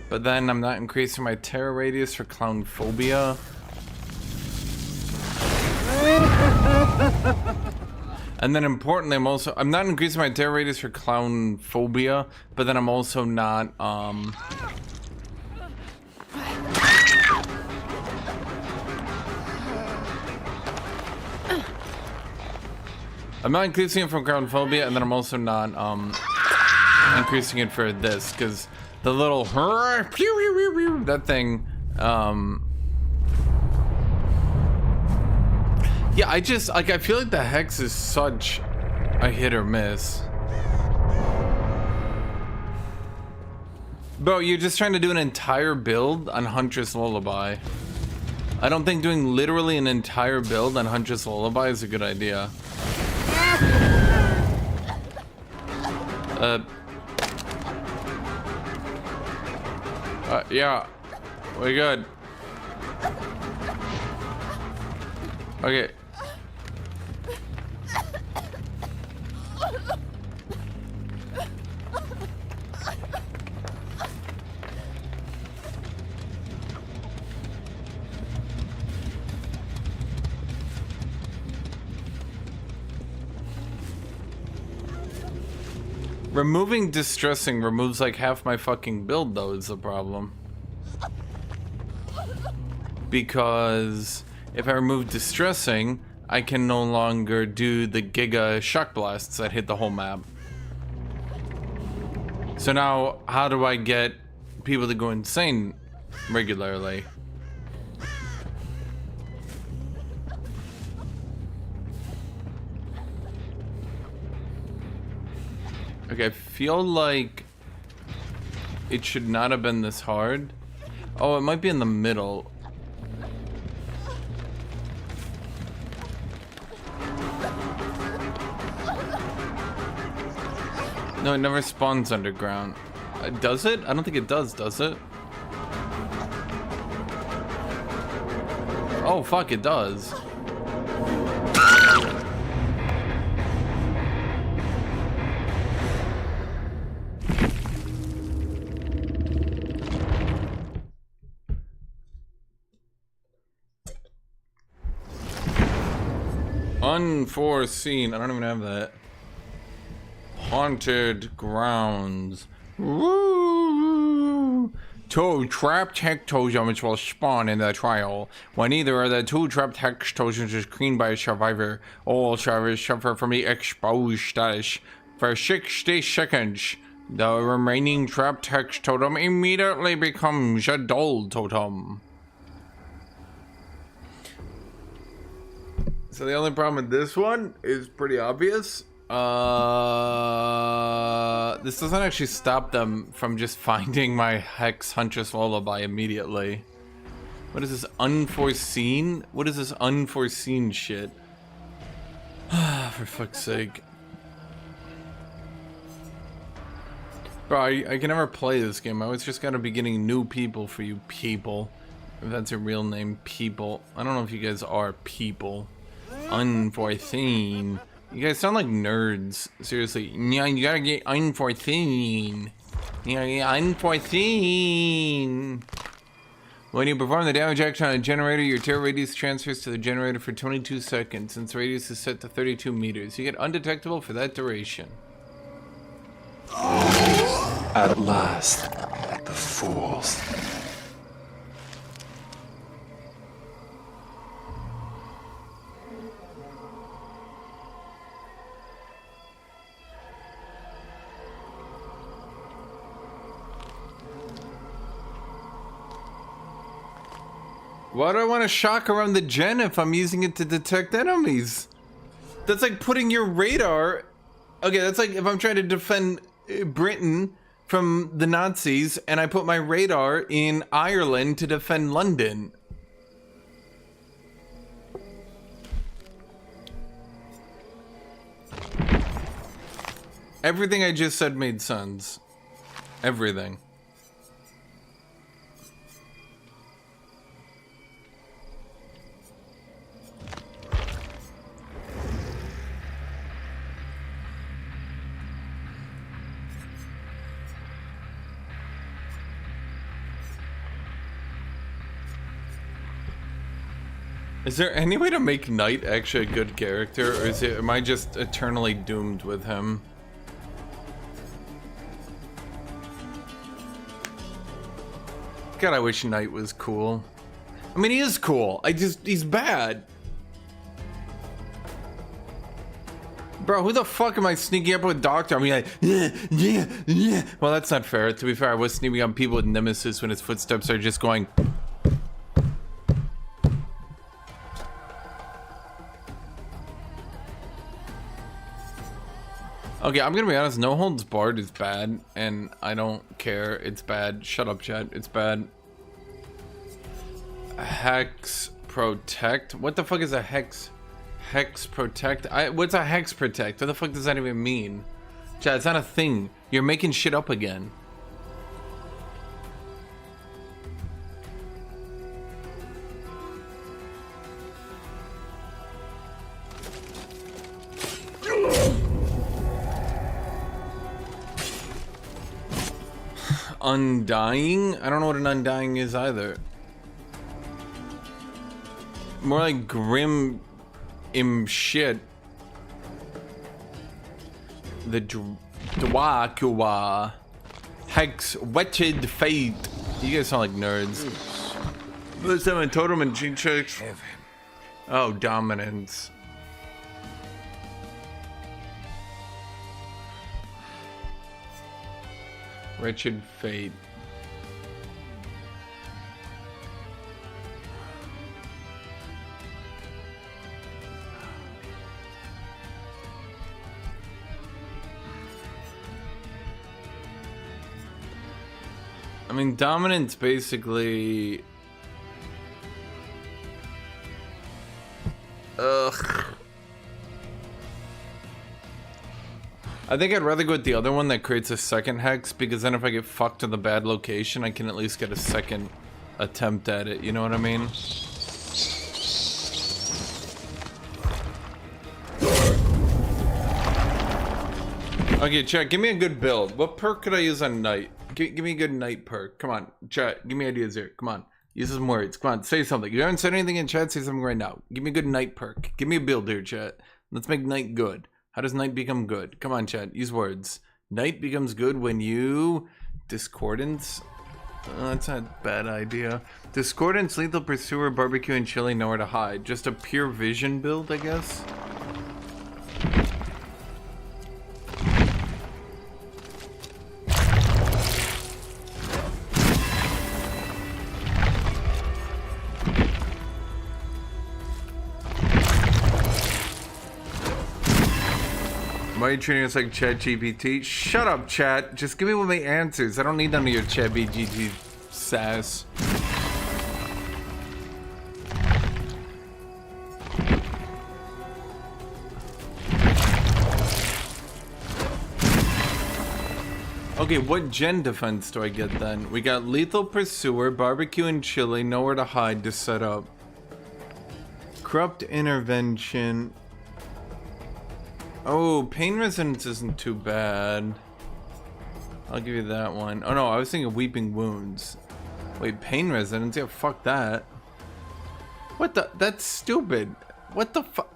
But then I'm not increasing my terror radius for clown phobia. And then importantly, I'm not increasing my terror radius for clown phobia, but then I'm also not, I'm not increasing it for clown phobia, and then I'm also not, increasing it for this, because the little, that thing, yeah, I feel like the hex is such a hit or miss. Bro, you're just trying to do an entire build on Huntress Lullaby. I don't think doing literally an entire build on Huntress Lullaby is a good idea. Yeah, we're good. Okay. Removing distressing removes like half my fucking build though is the problem. Because if I remove distressing, I can no longer do the giga shock blasts that hit the whole map. So now, how do I get people to go insane regularly? Okay, I feel like it should not have been this hard. Oh, it might be in the middle. No, it never spawns underground. Does it? I don't think it does it? Oh, fuck, it does. Unforeseen. I don't even have that. Haunted grounds. Woo! Two trapped hectogens will spawn in the trial. When either of the two trapped hectogens is cleaned by a survivor, all survivors suffer from the exposed status. For 60 seconds, the remaining trapped hex totem immediately becomes a dull totem. So the only problem with this one is pretty obvious. This doesn't actually stop them from just finding my Hex Huntress Lullaby immediately. What is this unforeseen? What is this unforeseen shit? For fuck's sake. Bro, I can never play this game. I always just gotta be getting new people for you people. If that's your real name, people. I don't know if you guys are people. Unforeseen. You guys sound like nerds. Seriously. Yeah, you gotta get unforeseen. Yeah, unforeseen. When you perform the damage action on a generator, your terror radius transfers to the generator for 22 seconds. Since radius is set to 32 meters, you get undetectable for that duration. At last, the fools. Why do I want to shock around the gen if I'm using it to detect enemies? That's like putting your radar... Okay, that's like if I'm trying to defend Britain from the Nazis and I put my radar in Ireland to defend London. Everything I just said made sense. Everything. Is there any way to make Knight actually a good character, or am I just eternally doomed with him? God, I wish Knight was cool. I mean, he is cool. He's bad. Bro, who the fuck am I sneaking up with Doctor? I mean, like, yeah. Well, that's not fair. To be fair, I was sneaking on people with Nemesis when his footsteps are just going... Okay, I'm gonna be honest, No Holds Barred is bad, and I don't care. It's bad. Shut up, chat. It's bad. Hex Protect? What the fuck is a Hex? Hex Protect? What's a Hex Protect? What the fuck does that even mean? Chat, it's not a thing. You're making shit up again. Undying? I don't know what an undying is either. More like grim shit. The Dwakua. Hex, Wretched Fate. You guys sound like nerds. Let's have a totem and gene checks. Oh, dominance. Wretched Fate. I mean, dominance basically. Ugh. I think I'd rather go with the other one that creates a second hex, because then if I get fucked in the bad location, I can at least get a second attempt at it. You know what I mean? Okay, chat, give me a good build. What perk could I use on Knight? Give me a good Knight perk. Come on, chat, give me ideas here. Come on, use some words. Come on, say something. You haven't said anything in chat, say something right now. Give me a good Knight perk. Give me a build here, chat. Let's make Knight good. How does Knight become good? Come on, chat, use words. Knight becomes good when you... Discordance? That's not a bad idea. Discordance, Lethal Pursuer, Barbecue, and Chili, Nowhere to Hide. Just a pure vision build, I guess? Why are you treating us like ChatGPT? Shut up, chat. Just give me one of the answers. I don't need none of your ChatGPT sass. Okay, what gen defense do I get then? We got Lethal Pursuer, Barbecue and Chili, Nowhere to Hide to set up. Corrupt Intervention. Oh, Pain Resonance isn't too bad. I'll give you that one. Oh no, I was thinking Weeping Wounds. Wait, Pain Resonance? Yeah, fuck that. What the? That's stupid. What the fuck?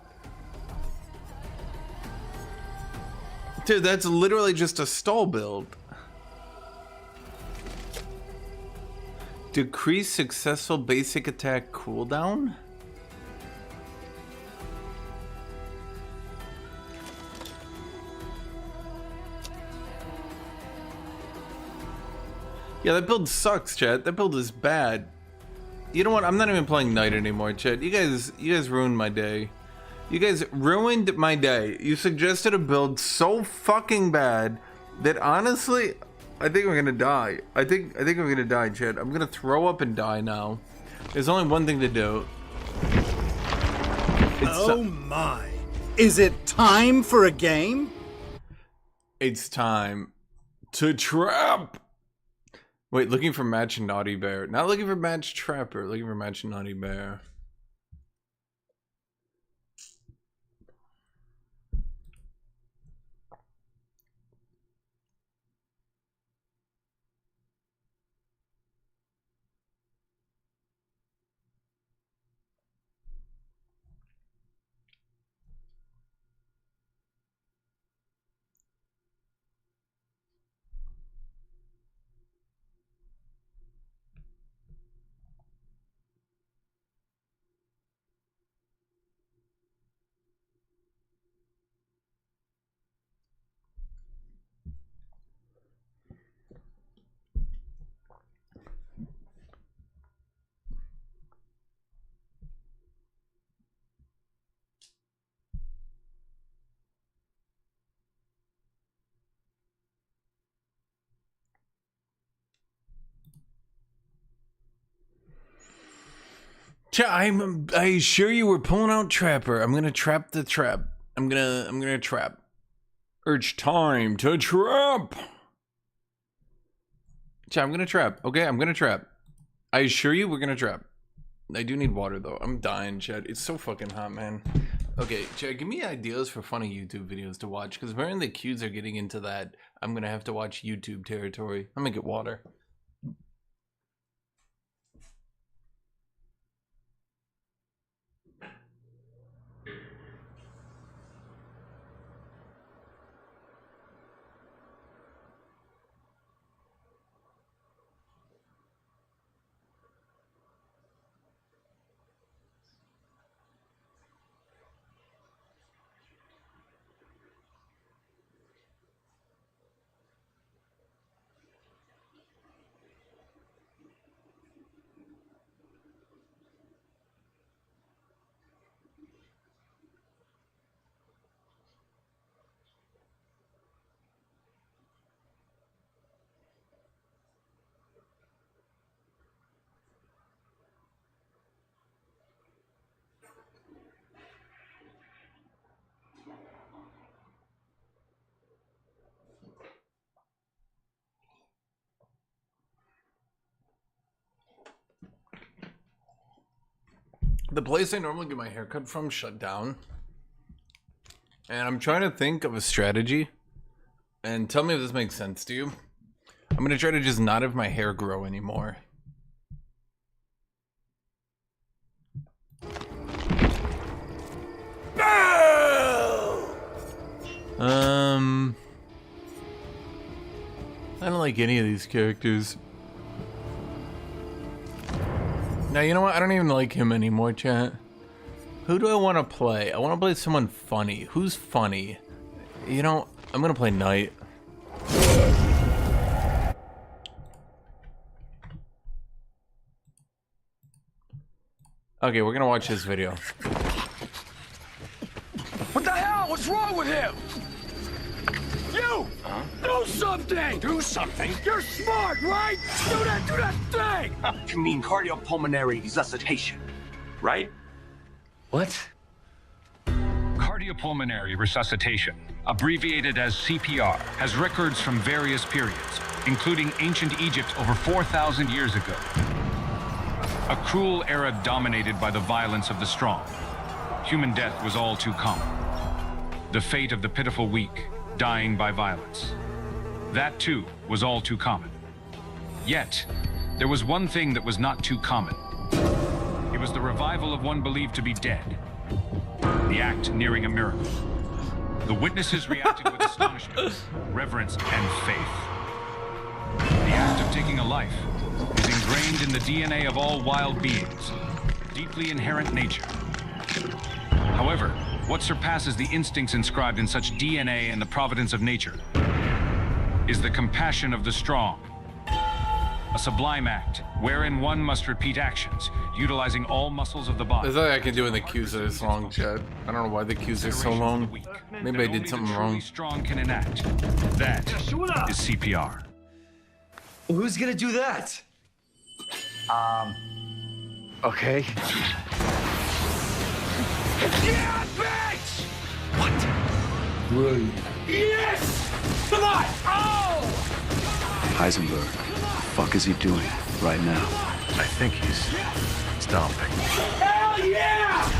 Dude, that's literally just a stall build. Decrease successful basic attack cooldown? Yeah, that build sucks, chat. That build is bad. You know what? I'm not even playing Knight anymore, chat. You guys ruined my day. You guys ruined my day. You suggested a build so fucking bad that honestly, I think I'm gonna die. I think I'm gonna die, chat. I'm gonna throw up and die now. There's only one thing to do. Oh my. Is it time for a game? It's time to trap. Wait, looking for match Naughty Bear. Not looking for match Trapper, looking for match Naughty Bear. I assure you we're pulling out Trapper. I'm gonna trap the trap. I'm gonna trap. Urge time to trap. Chat, I'm gonna trap. Okay, I'm gonna trap. I assure you we're gonna trap. I do need water though. I'm dying, Chad. It's so fucking hot, man. Okay, Chad, give me ideas for funny YouTube videos to watch, because apparently the queues are getting into that. I'm gonna have to watch YouTube territory. I'm gonna get water. The place I normally get my haircut from shut down. And I'm trying to think of a strategy. And tell me if this makes sense to you. I'm going to try to just not have my hair grow anymore. I don't like any of these characters. Now, you know what? I don't even like him anymore, chat. Who do I want to play? I want to play someone funny. Who's funny? You know, I'm going to play Knight. Okay, we're going to watch this video. What the hell? What's wrong with him? You! Huh? Do something! Do something? You're smart, right? Do that thing! You mean cardiopulmonary resuscitation, right? What? Cardiopulmonary resuscitation, abbreviated as CPR, has records from various periods, including ancient Egypt over 4,000 years ago. A cruel era dominated by the violence of the strong. Human death was all too common. The fate of the pitiful weak, dying by violence. That too was all too common. Yet, there was one thing that was not too common. It was the revival of one believed to be dead. The act nearing a miracle. The witnesses reacted with astonishment, reverence, and faith. The act of taking a life is ingrained in the DNA of all wild beings, deeply inherent nature. However, what surpasses the instincts inscribed in such DNA and the providence of nature is the compassion of the strong. A sublime act wherein one must repeat actions, utilizing all muscles of the body. There's nothing I can do in the cues that is long, chat. I don't know why the cues are so long. Maybe I did something wrong. Strong can enact. That is CPR. Who's gonna do that? Okay. Yeah, bitch! What? Right. Yes! Come on! Oh! Heisenberg, what the fuck is he doing right now? I think he's stomping. Hell yeah!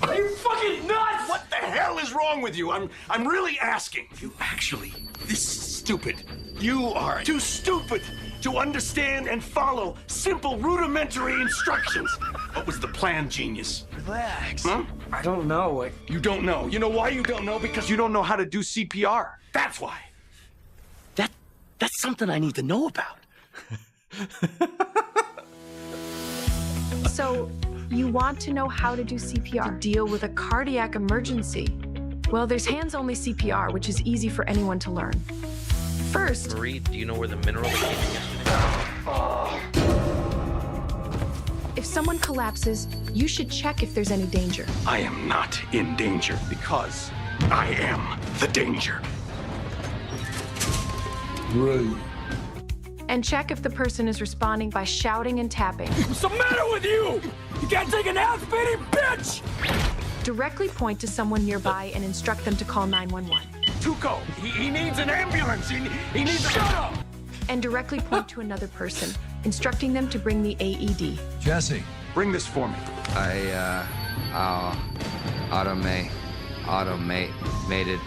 Are you fucking nuts? What the hell is wrong with you? I'm really asking. You actually this stupid. You are too stupid to understand and follow simple rudimentary instructions. What was the plan, genius? Relax. Huh? I don't know. You don't know. You know why you don't know? Because you don't know how to do CPR. That's why. That's something I need to know about. So, you want to know how to do CPR to deal with a cardiac emergency? Well, there's hands-only CPR, which is easy for anyone to learn. First, Marie, do you know where the mineral that came in yesterday? if someone collapses, you should check if there's any danger. I am not in danger because I am the danger. Right. And check if the person is responding by shouting and tapping. What's the matter with you? You can't take an ass-beating bitch! Directly point to someone nearby and instruct them to call 911. Tuco, he needs an ambulance. He needs a... Shut up! And directly point to another person, instructing them to bring the AED. Jesse. Bring this for me. Automated,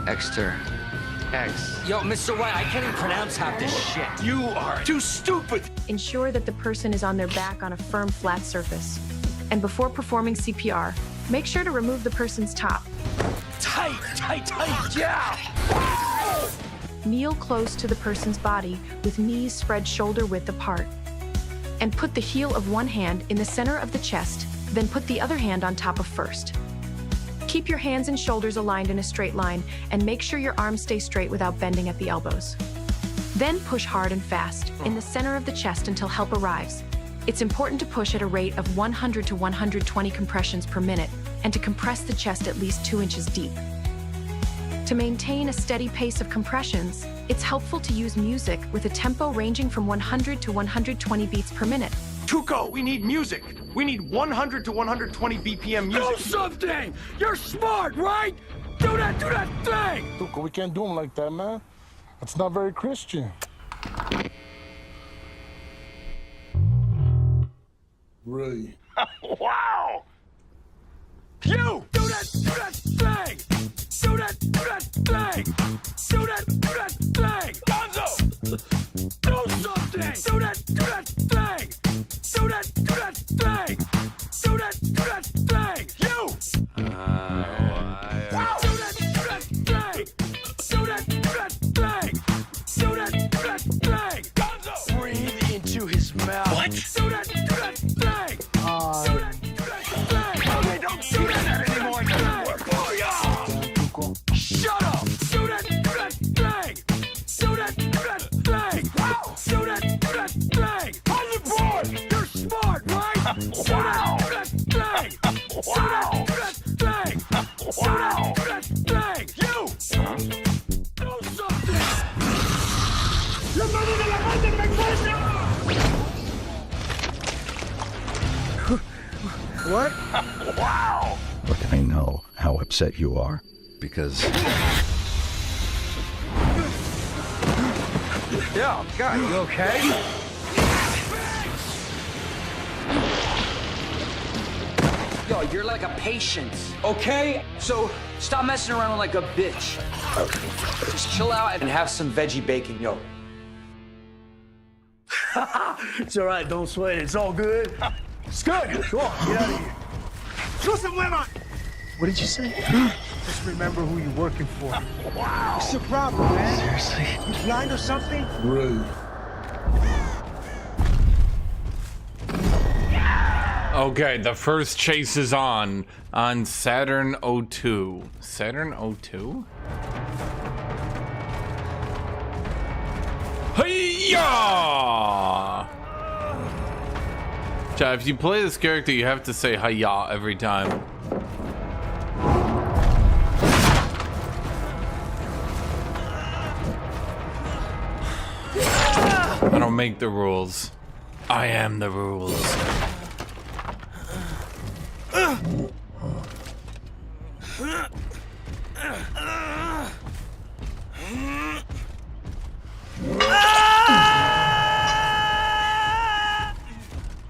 exter. Yo, Mr. White, I can't even pronounce half this shit. You are too stupid. Ensure that the person is on their back on a firm, flat surface. And before performing CPR, make sure to remove the person's top. Tight, yeah! Kneel close to the person's body with knees spread shoulder width apart. And put the heel of one hand in the center of the chest, then put the other hand on top of first. Keep your hands and shoulders aligned in a straight line and make sure your arms stay straight without bending at the elbows. Then push hard and fast in the center of the chest until help arrives. It's important to push at a rate of 100 to 120 compressions per minute and to compress the chest at least 2 inches deep. To maintain a steady pace of compressions, it's helpful to use music with a tempo ranging from 100 to 120 beats per minute. Tuco, we need music. We need 100 to 120 BPM music. Do something! You're smart, right? Do that thing! Look, we can't do him like that, man. That's not very Christian. Really? Wow! You! Do that thing! Do that thing! Do that thing! Gonzo! Do something! Do that thing! Do that thing! Do that thing! You! Wow! Do that thing! Do that thing! Do that thing! Gonzo! Breathe into his mouth. What? Do that thing! Do that thing! Okay, don't do that anymore. It doesn't work. Booyah! Shut up! Do that thing! Do that thing! Wow! Do that thing! On the board! You're smart, right? Wow! Do that thing! Wow! Do that thing! Wow! Do that thing! You! Do something! What? Wow! Look, I know how upset you are, because... Yo, God, you okay? Yo, you're like a patient, okay? So stop messing around like a bitch. Just chill out and have some veggie bacon, yo. It's all right, don't sweat it. It's all good. It's good. Go on, get out of here. What did you say? Just remember who you're working for. Wow! What's your problem, man? Seriously? You blind or something? Really? Okay, the first chase is on Saturn 02. Saturn 02? Hiya! Chad, if you play this character, you have to say hiya every time. I don't make the rules. I am the rules.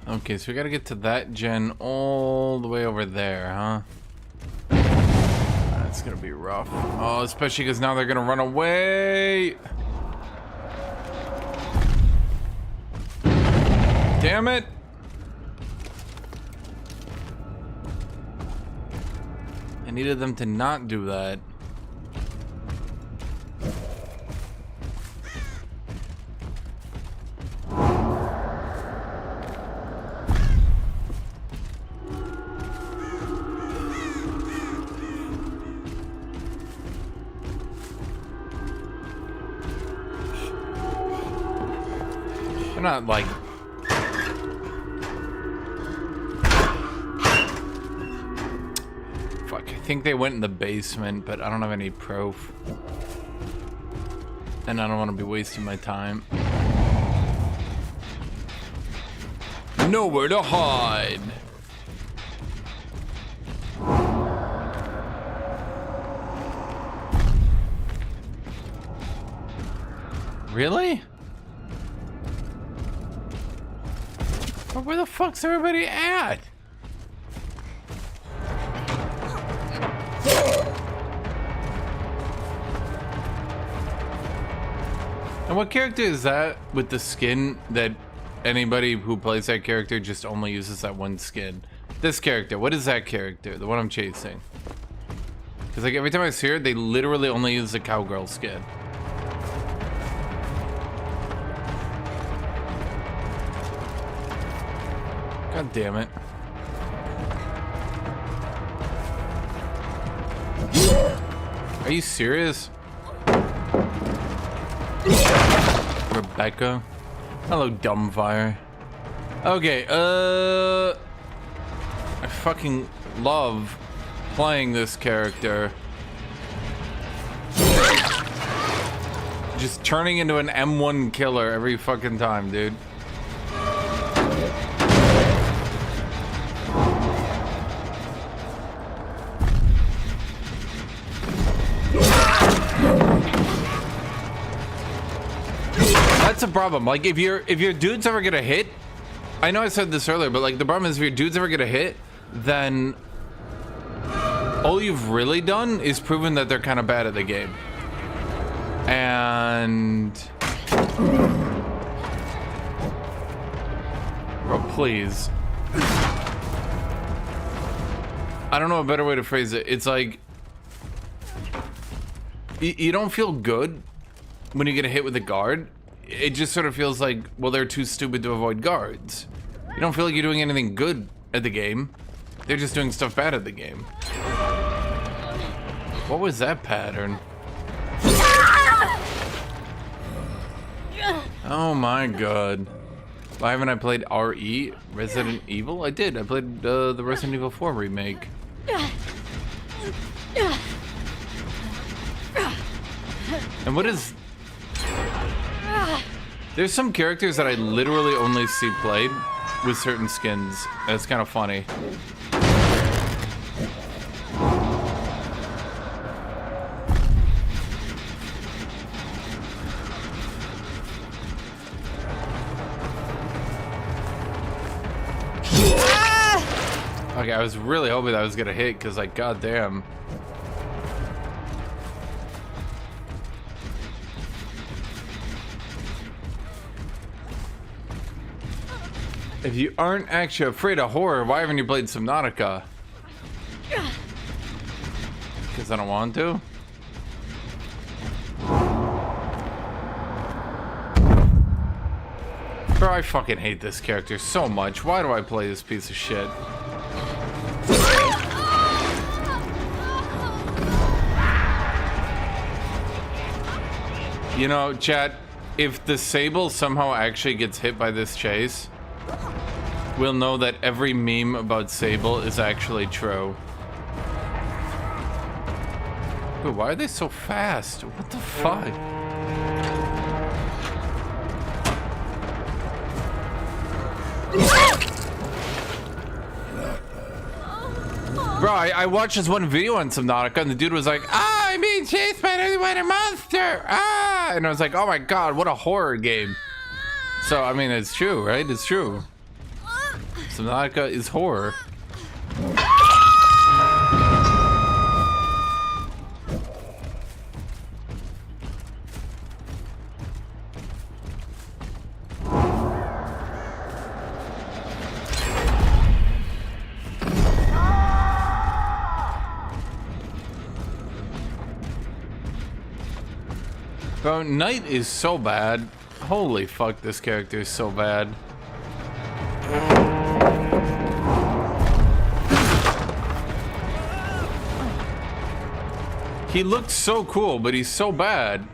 Okay, so we gotta get to that gen all the way over there, huh? That's gonna be rough. Oh, especially because now they're gonna run away. Damn it! I needed them to not do that. They're not like... Fuck, I think they went in the basement, but I don't have any proof. And I don't want to be wasting my time. Nowhere to hide. Really? But where the fuck's everybody at? And what character is that with the skin that anybody who plays that character just only uses that one skin? This character, what is that character? The one I'm chasing. Because like every time I see her, they literally only use the cowgirl skin. God damn it. Are you serious? Rebecca? Hello, Dumbfire. Okay, I fucking love playing this character. Just turning into an M1 killer every fucking time, dude. That's a problem. Like if your dudes ever get a hit, I know I said this earlier, but like the problem is if your dudes ever get a hit, then all you've really done is proven that they're kind of bad at the game. And bro, please. I don't know a better way to phrase it. It's like you don't feel good when you get a hit with a guard. It just sort of feels like, well, they're too stupid to avoid guards. You don't feel like you're doing anything good at the game. They're just doing stuff bad at the game. What was that pattern? Oh my god. Why haven't I played RE? Resident Evil? I did. I played the Resident Evil 4 remake. And what is... There's some characters that I literally only see played with certain skins. That's kind of funny. Okay, I was really hoping that I was gonna hit because, like, goddamn. If you aren't actually afraid of horror, why haven't you played Subnautica? Because I don't want to? Bro, I fucking hate this character so much. Why do I play this piece of shit? You know, chat, if the Sable somehow actually gets hit by this chase, we'll know that every meme about Sable is actually true. Dude, why are they so fast? What the fuck? Bro, I watched this one video on Subnautica and the dude was like, ah, I'm being chased by an underwater monster! Ah! And I was like, oh my god, what a horror game. So, I mean, it's true, right? It's true. Subnautica is horror. Bro, Knight is so bad. Holy fuck, this character is so bad. He looked so cool, but he's so bad.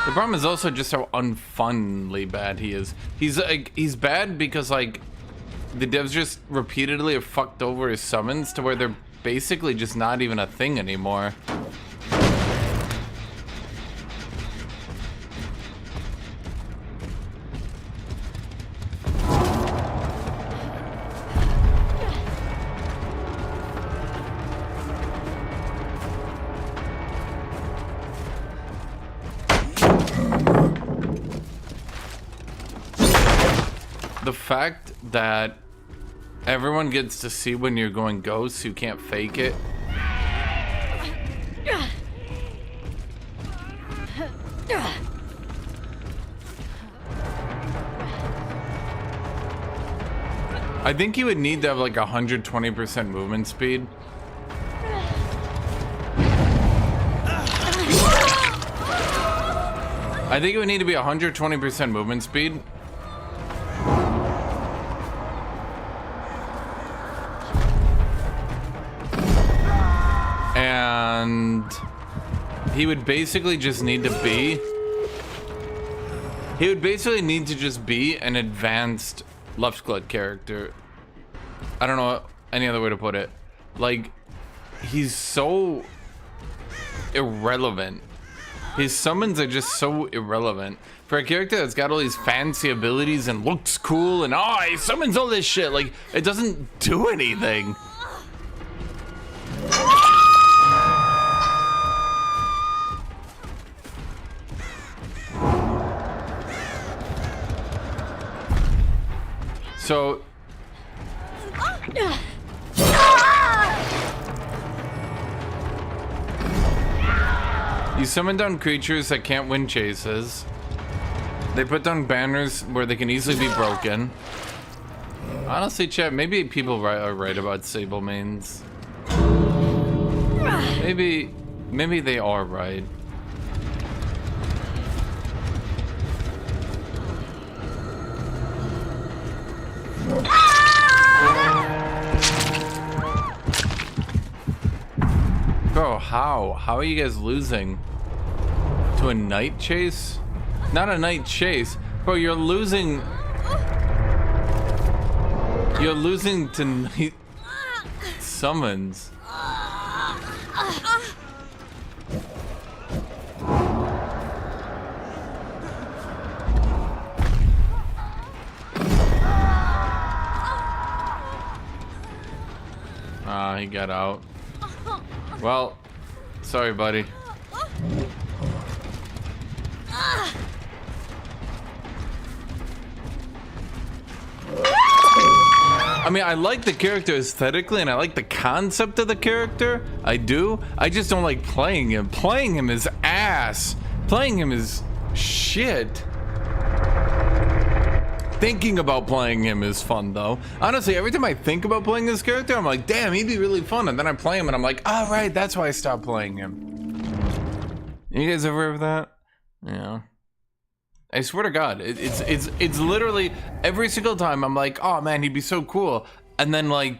The problem is also just how unfunly bad he is. He's bad because, like, the devs just repeatedly have fucked over his summons to where they're basically just not even a thing anymore. The fact that everyone gets to see when you're going ghost, so you can't fake it. I think you would need to have like 120% movement speed. I think it would need to be 120% movement speed. and he would basically just need to be. He would basically need to just be an advanced left click character. I don't know any other way to put it. Like, he's so irrelevant. His summons are just so irrelevant. For a character that's got all these fancy abilities and looks cool and he summons all this shit, like, it doesn't do anything. So you summon down creatures that can't win chases. They put down banners where they can easily be broken. Honestly, chat, maybe people are right about Sable mains. Maybe they are right. Bro, how? How are you guys losing? To a night chase? Not a night chase. Bro, you're losing... You're losing to night summons. He got out. Well, sorry, buddy. I mean, I like the character aesthetically, and I like the concept of the character. I do. I just don't like playing him. Playing him is ass. Playing him is shit. Thinking about playing him is fun, though. Honestly, every time I think about playing this character, I'm like, damn, he'd be really fun. And then I play him, and I'm like, oh, right, that's why I stopped playing him. You guys ever have that? Yeah. I swear to God, it's literally every single time I'm like, oh man, he'd be so cool, and then I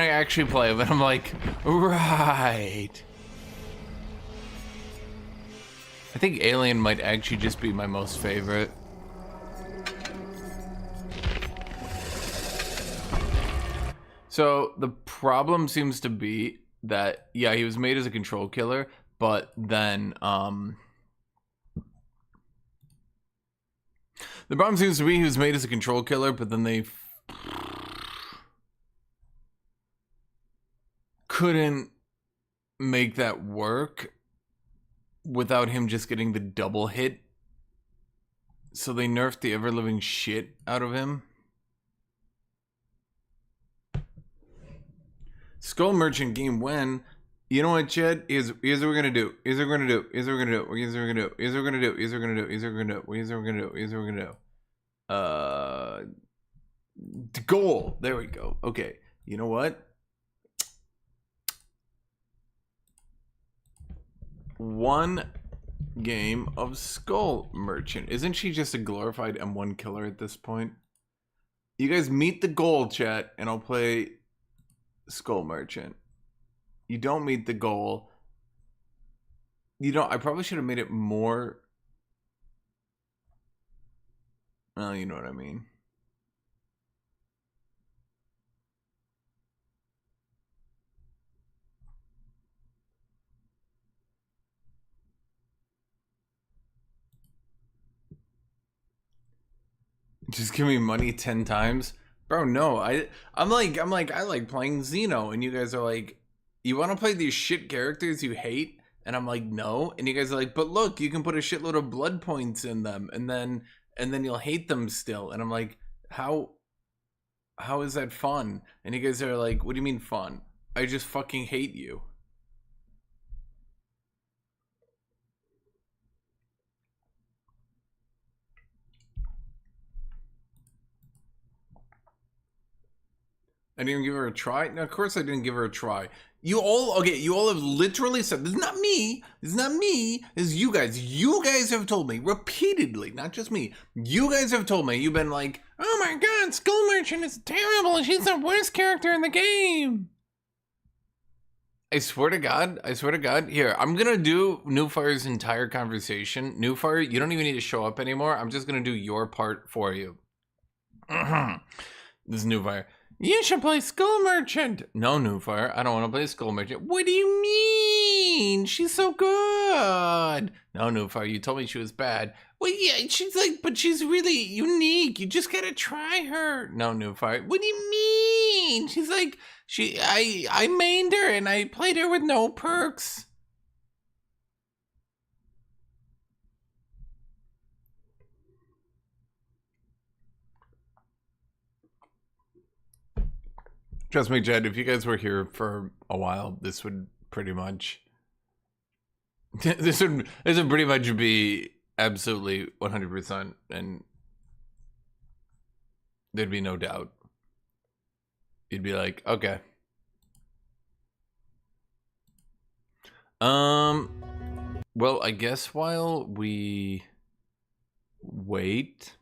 actually play him, and I'm like, right. I think Alien might actually just be my most favorite. So the problem seems to be that, yeah, he was made as a control killer, but then the problem seems to be he was made as a control killer, but then they couldn't make that work without him just getting the double hit. So they nerfed the ever-living shit out of him. Skull Merchant game when... You know what, Chad? Here's what we're gonna do. Here's what we're gonna do. Here's what we're gonna do. Here's what we're gonna do. Here's what we're gonna do. Here's what we're gonna do. Here's what we're gonna do. Here's what we're gonna do. Here's what we're gonna do. Goal. There we go. Okay. You know what? One game of Skull Merchant. Isn't she just a glorified M1 killer at this point? You guys meet the goal, chat, and I'll play Skull Merchant. You don't meet the goal. You don't. I probably should have made it more. Well, you know what I mean. Just give me money 10 times. Bro, no. I'm like I like playing Xeno, and you guys are like, you want to play these shit characters you hate? And I'm like, no. And you guys are like, but look, you can put a shitload of blood points in them, and then you'll hate them still. And I'm like, how is that fun? And you guys are like, what do you mean fun? I just fucking hate you. I didn't give her a try? No, of course I didn't give her a try. You all have literally said, this is not me, this is you guys. You guys have told me repeatedly, not just me. You guys have told me, you've been like, oh my god, Skull Merchant is terrible, she's the worst character in the game. I swear to God. Here, I'm gonna do Newfire's entire conversation. Newfire, you don't even need to show up anymore. I'm just gonna do your part for you. This is Newfire. You should play Skull Merchant. No, Newfire, I don't want to play Skull Merchant. What do you mean? She's so good. No, Newfire, you told me she was bad. Well, yeah, she's like, but she's really unique. You just gotta try her. No, Newfire, what do you mean? She's like, I mained her and I played her with no perks. Trust me, Jed, if you guys were here for a while, this would pretty much this would pretty much be absolutely 100%, and there'd be no doubt. You'd be like, okay. Well, I guess while we wait,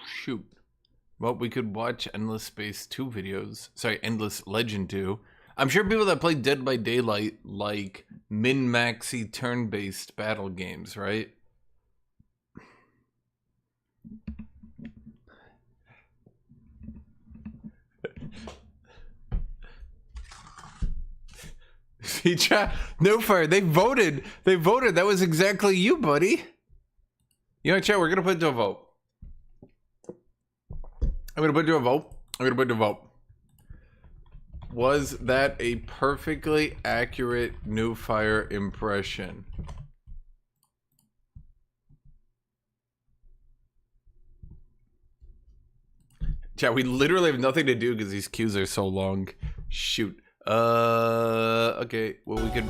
shoot. Well, we could watch Endless Space 2 videos. Sorry, Endless Legend 2. I'm sure people that play Dead by Daylight like min-maxy turn-based battle games, right? See, chat, no fire. They voted. They voted. That was exactly you, buddy. You know, chat, we're gonna put it to a vote. I'm gonna put it to a vote. Was that a perfectly accurate New Fire impression? Chat, we literally have nothing to do because these queues are so long. Shoot. Okay, well, we could...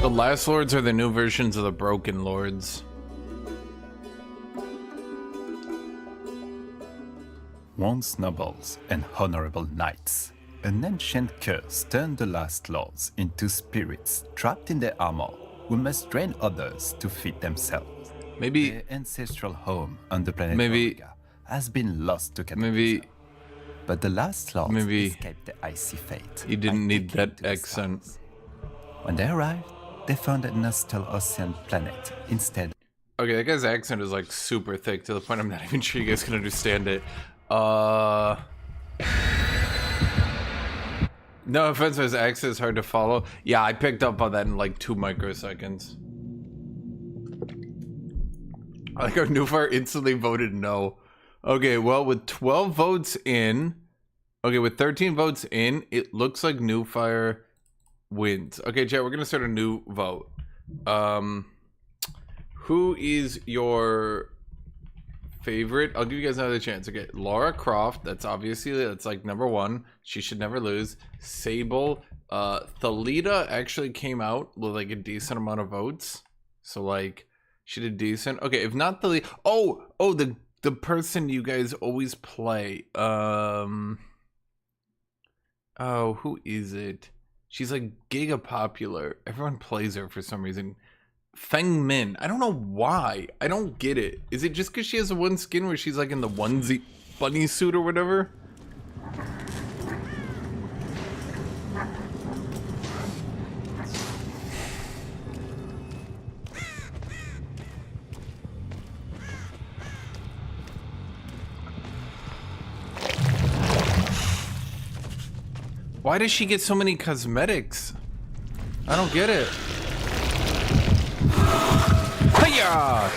The Last Lords are the new versions of the Broken Lords. Once nobles and honorable knights, an ancient curse turned the Last Lords into spirits trapped in their armor who must drain others to feed themselves. Maybe their ancestral home on the planet maybe Omega has been lost to cataclysm. Maybe, but the Last Lords maybe escaped the icy fate. You didn't need that accent. When they arrived, they found a hostile ocean planet instead. Okay, that guy's accent is like super thick to the point I'm not even sure you guys can understand it. No offense, his accent is hard to follow. Yeah, I picked up on that in like 2 microseconds. I like how Newfire instantly voted no. Okay, well, with 12 votes in, okay, with 13 votes in, it looks like Newfire wins. Okay, chat, we're gonna start a new vote. Who is your favorite? I'll give you guys another chance. Okay, Lara Croft, that's like number 1. She should never lose. Sable, Thalita actually came out with like a decent amount of votes. So like, she did decent. Okay, if not Thalita, the person you guys always play. Oh, who is it? She's like giga popular. Everyone plays her for some reason. Feng Min. I don't know why. I don't get it. Is it just because she has the one skin where she's like in the onesie bunny suit or whatever? Why does she get so many cosmetics? I don't get it. Hiya!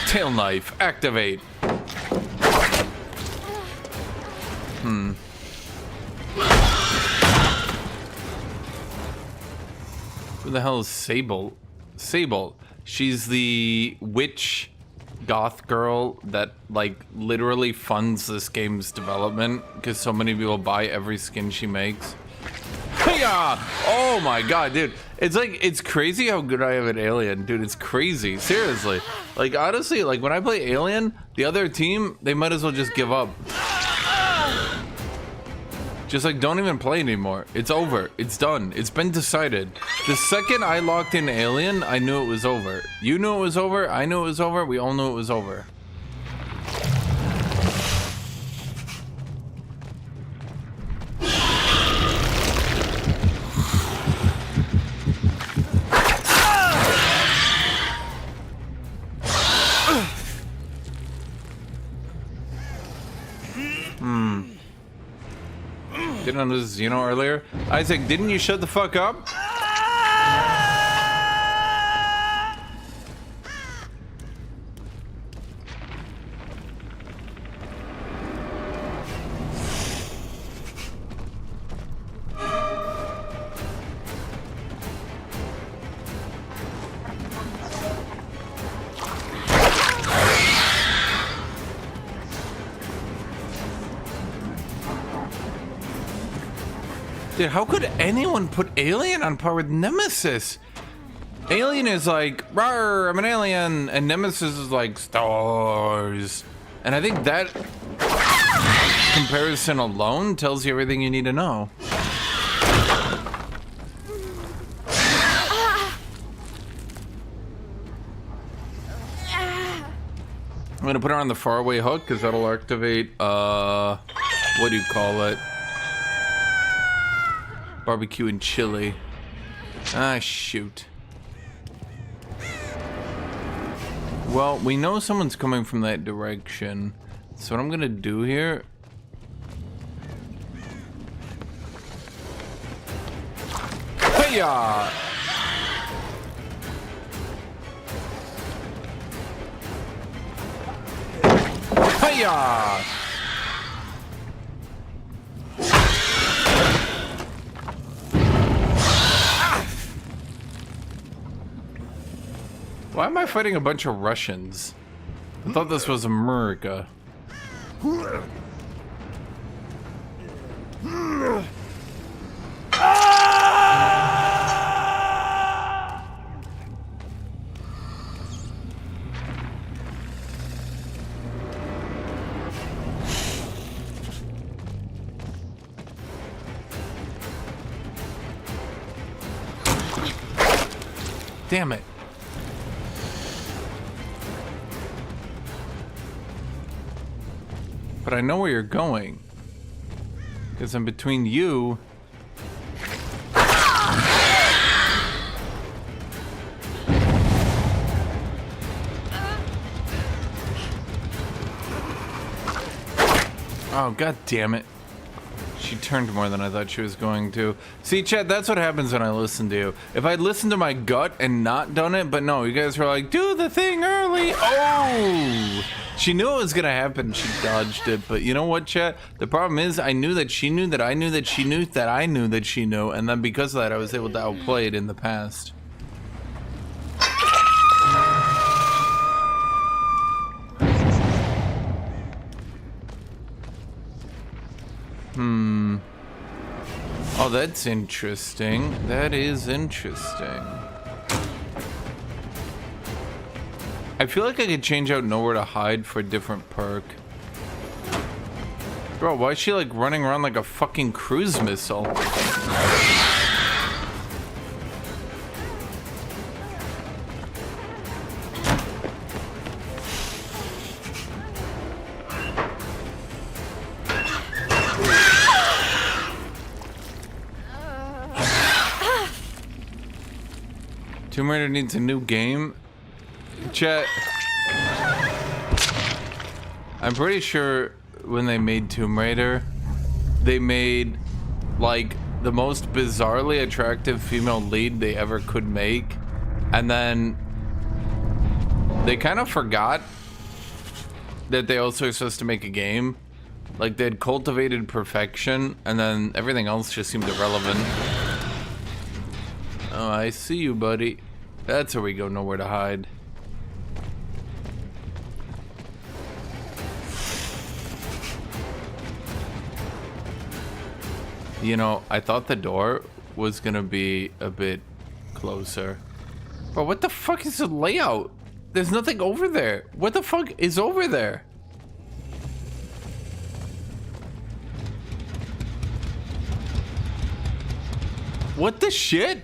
Tail knife, activate. Who the hell is Sable? Sable. She's the witch goth girl that like literally funds this game's development because so many people buy every skin she makes. Hiya! Oh my god, dude. It's like, it's crazy how good I am at Alien, dude. It's crazy. Seriously. Like, honestly, like when I play Alien, the other team, they might as well just give up. Just like, don't even play anymore. It's over. It's done. It's been decided. The second I locked in Alien, I knew it was over. You knew it was over. I knew it was over. We all knew it was over. Didn't know this, earlier. Isaac, didn't you shut the fuck up? Dude, how could anyone put Alien on par with Nemesis? Alien is like, rawr, I'm an alien, and Nemesis is like, stars. And I think that comparison alone tells you everything you need to know. I'm gonna put her on the faraway hook because that'll activate, what do you call it? Barbecue and chili. Ah, shoot. Well, we know someone's coming from that direction. So what I'm gonna do here... Hey-ya! Hey-ya! Why am I fighting a bunch of Russians? I thought this was America. Damn it. But I know where you're going. Because I'm between you. Oh, god damn it. She turned more than I thought she was going to. See, Chad, that's what happens when I listen to you. If I'd listened to my gut and not done it, but no, you guys were like, do the thing early. Oh! She knew it was gonna happen. She dodged it. But you know what, chat? The problem is I knew that she knew that I knew that she knew that I knew that she knew. And then because of that, I was able to outplay it in the past. Oh, that's interesting. That is interesting. I feel like I could change out nowhere to hide for a different perk. Bro, why is she like running around like a fucking cruise missile? Tomb Raider needs a new game. Chat. I'm pretty sure when they made Tomb Raider, they made like the most bizarrely attractive female lead they ever could make, and then they kind of forgot that they also are supposed to make a game. Like they'd cultivated perfection, and then everything else just seemed irrelevant. Oh, I see you, buddy. That's where we go, nowhere to hide. You know, I thought the door was gonna be a bit closer. Bro, what the fuck is the layout? There's nothing over there. What the fuck is over there? What the shit?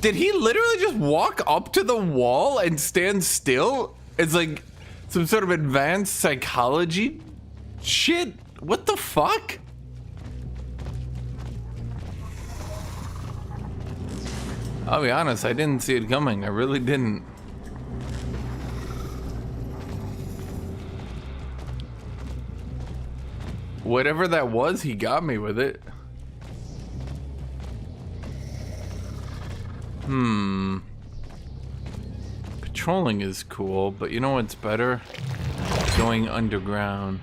Did he literally just walk up to the wall and stand still? It's like some sort of advanced psychology shit. What the fuck? I'll be honest, I didn't see it coming. I really didn't. Whatever that was, he got me with it. Patrolling is cool, but you know what's better? Going underground.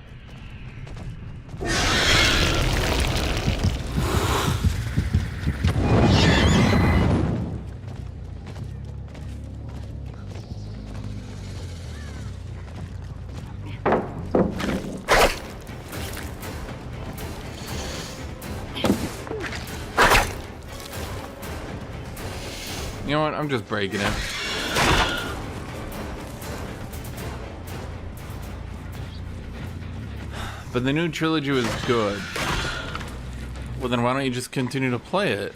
You know what? I'm just breaking it. But the new trilogy was good. Well, then why don't you just continue to play it?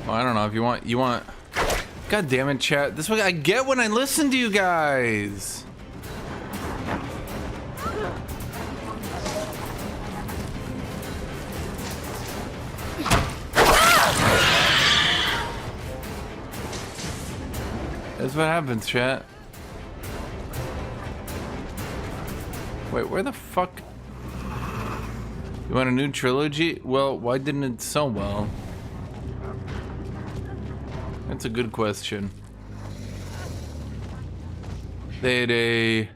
Well, I don't know if you want. God damn it, chat. This is what I get when I listen to you guys. That's what happens, chat. Wait, where the fuck? You want a new trilogy? Well, why didn't it sell well? That's a good question. They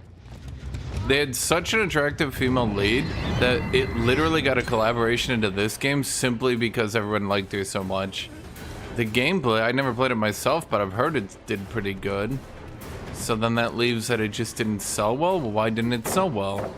had such an attractive female lead that it literally got a collaboration into this game simply because everyone liked her so much. The gameplay, I never played it myself, but I've heard it did pretty good. So then that leaves that it just didn't sell well? Well, why didn't it sell well?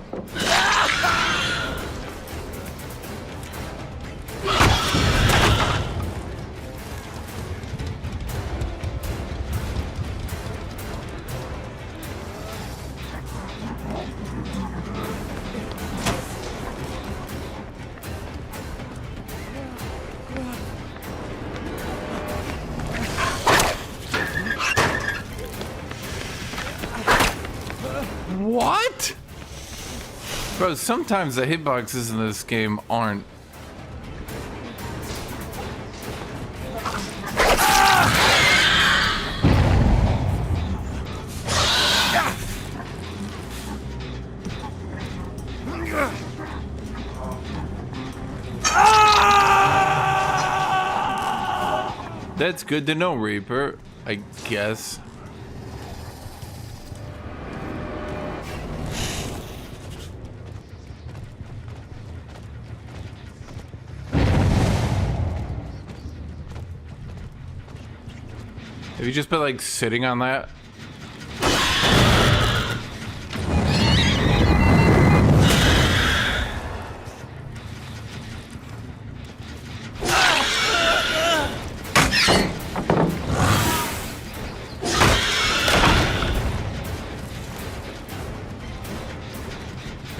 What? Bro, sometimes the hitboxes in this game aren't. That's good to know, Reaper, I guess. Have you just been like sitting on that?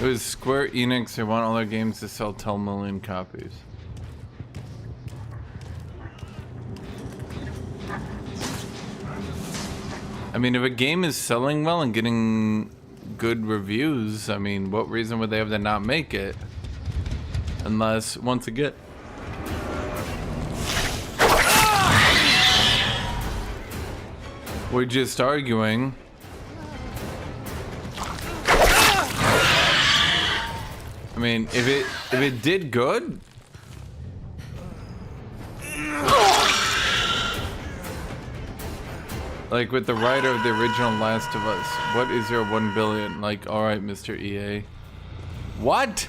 It was Square Enix. They want all their games to sell 10 million copies. I mean, if a game is selling well and getting good reviews, I mean, what reason would they have to not make it? Unless, once again... We're just arguing. I mean, if it did good... Like with the writer of the original Last of Us, what is your 1 billion? Like, alright, Mr. EA. What?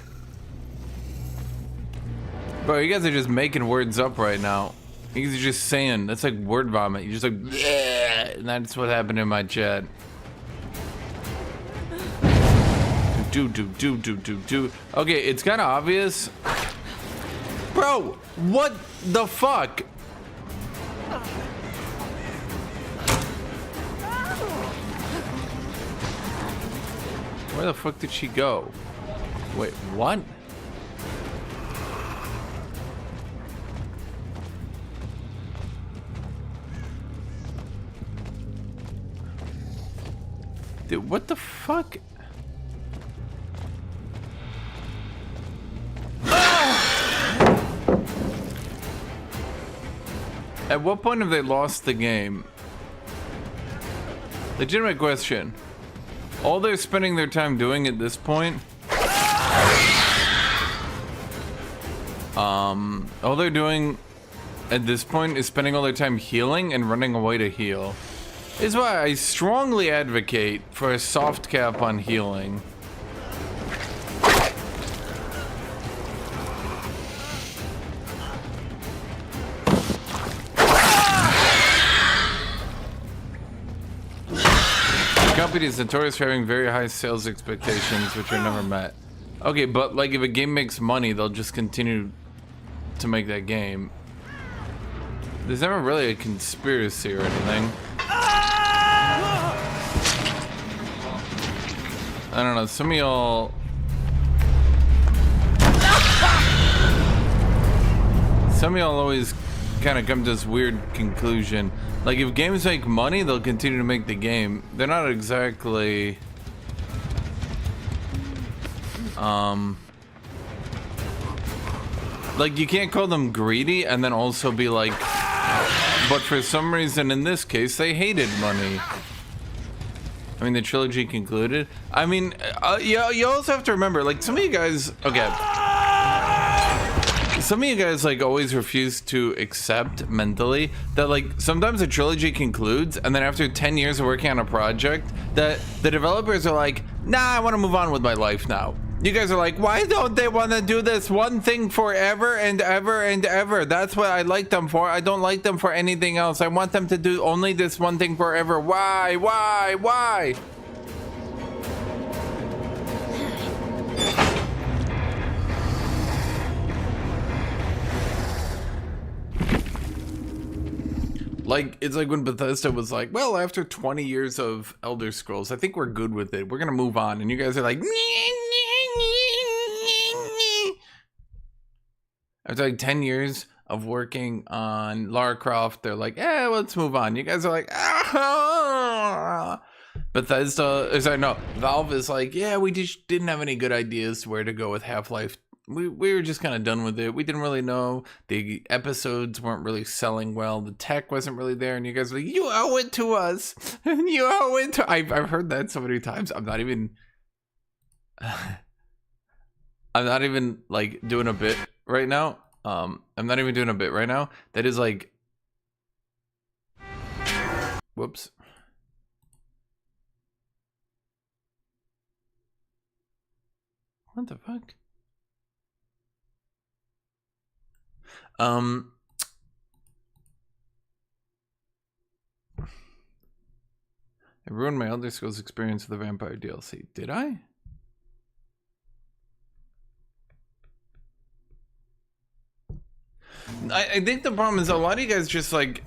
Bro, you guys are just making words up right now. You guys are just saying, that's like word vomit. You're just like, bleh, and that's what happened in my chat. Do. Okay, it's kind of obvious. Bro, what the fuck? Where the fuck did she go? Wait, what? Dude, what the fuck? At what point have they lost the game? Legitimate question. All they're spending their time doing at this point, all they're doing at this point is spending all their time healing and running away to heal. Is why I strongly advocate for a soft cap on healing. The company is notorious for having very high sales expectations, which are never met. Okay, but like if a game makes money, they'll just continue to make that game. There's never really a conspiracy or anything. I don't know, some of y'all... Some of y'all always kind of come to this weird conclusion. Like, if games make money, they'll continue to make the game. They're not exactly... Like, you can't call them greedy and then also be like... But for some reason, in this case, they hated money. I mean, the trilogy concluded. I mean, you also have to remember, like, some of you guys... Okay. Some of you guys, like, always refuse to accept mentally that, like, sometimes a trilogy concludes, and then after 10 years of working on a project, that the developers are like, nah, I want to move on with my life now. You guys are like, why don't they want to do this one thing forever and ever and ever? That's what I like them for. I don't like them for anything else. I want them to do only this one thing forever. Why? Why? Why? Like, it's like when Bethesda was like, well, after 20 years of Elder Scrolls, I think we're good with it. We're going to move on. And you guys are like, after like 10 years of working on Lara Croft, they're like, well, let's move on. You guys are like, Bethesda, sorry, no, Valve is like, yeah, we just didn't have any good ideas where to go with Half-Life. We were just kind of done with it. We didn't really know. The episodes weren't really selling well. The tech wasn't really there. And you guys were like, you owe it to us. You owe it to... I've heard that so many times. I'm not even like doing a bit right now. I'm not even doing a bit right now. That is like... Whoops. What the fuck? I ruined my Elder Scrolls experience with the Vampire DLC. Did I? I think the problem is a lot of you guys just like...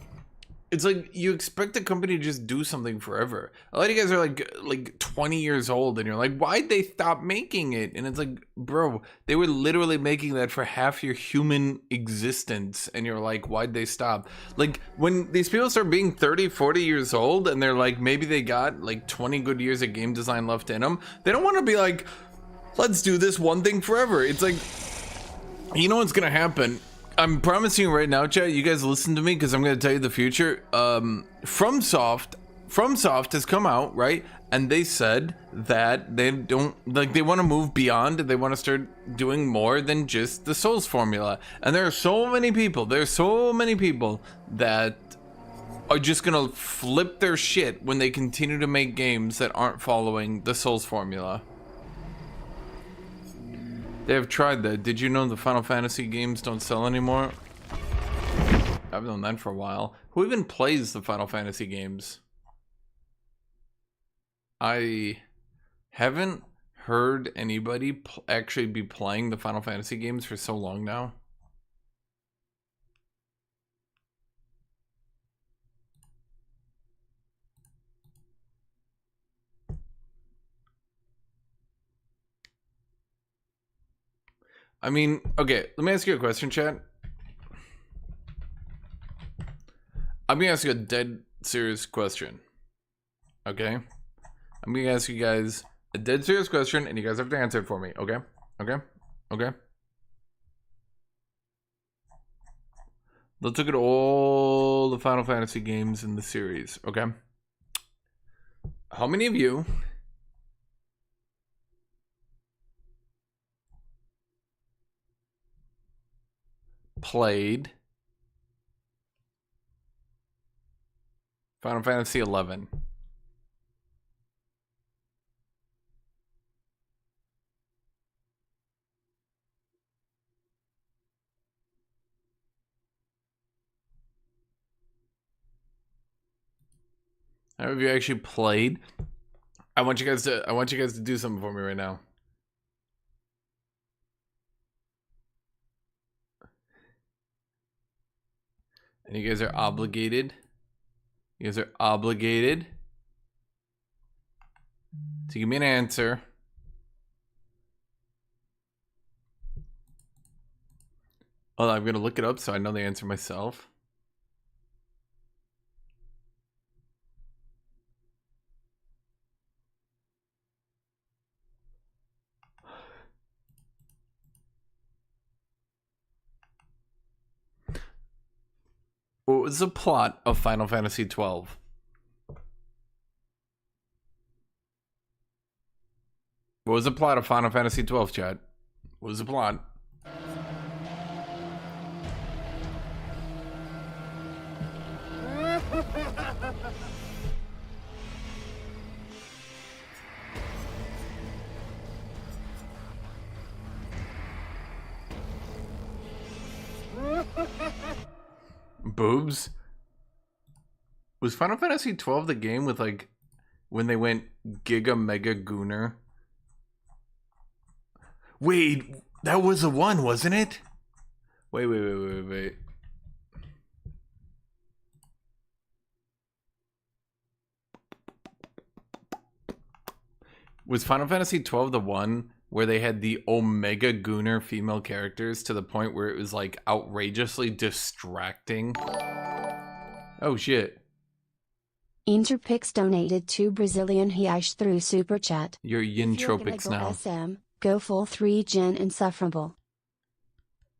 It's like you expect a company to just do something forever. A lot of you guys are like 20 years old and you're like, why'd they stop making it? And it's like, bro, they were literally making that for half your human existence. And you're like, why'd they stop? Like when these people start being 30, 40 years old and they're like, maybe they got like 20 good years of game design left in them. They don't want to be like, let's do this one thing forever. It's like, you know what's going to happen? I'm promising you right now, chat, you guys listen to me because I'm going to tell you the future. FromSoft has come out, right? And they said that they don't, like, they want to move beyond. They want to start doing more than just the Souls formula. And there are so many people that are just going to flip their shit when they continue to make games that aren't following the Souls formula. They have tried that. Did you know the Final Fantasy games don't sell anymore? I've known that for a while. Who even plays the Final Fantasy games? I haven't heard anybody actually be playing the Final Fantasy games for so long now. I mean, okay, let me ask you a question, chat. I'm gonna ask you a dead serious question. Okay? I'm gonna ask you guys a dead serious question, and you guys have to answer it for me. Okay? Okay? Okay? Let's look at all the Final Fantasy games in the series. Okay? How many of you played Final Fantasy 11? How many of you actually played? I want you guys to do something for me right now. And you guys are obligated. You guys are obligated to give me an answer. Oh, I'm gonna look it up so I know the answer myself. What was the plot of Final Fantasy 12? What was the plot of Final Fantasy 12, chat? What was the plot? Boobs? Was Final Fantasy 12 the game with like when they went Giga Mega Gooner? Wait, that was the one, wasn't it? Wait. Was Final Fantasy 12 the one where they had the Omega Gooner female characters to the point where it was like outrageously distracting? Oh shit. Interpix donated 2 Brazilian reais through Super Chat. You're Yintropics now. SM, go full 3 gen insufferable.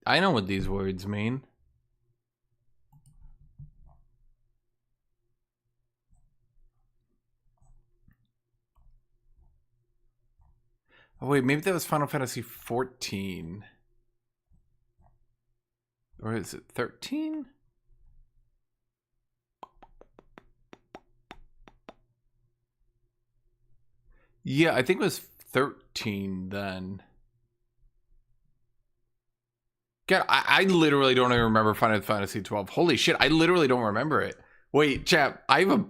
I know what these words mean. Oh wait, maybe that was Final Fantasy 14. Or is it 13? Yeah, I think it was 13 then. God, I literally don't even remember Final Fantasy 12. Holy shit, I literally don't remember it. Wait, chat, I have a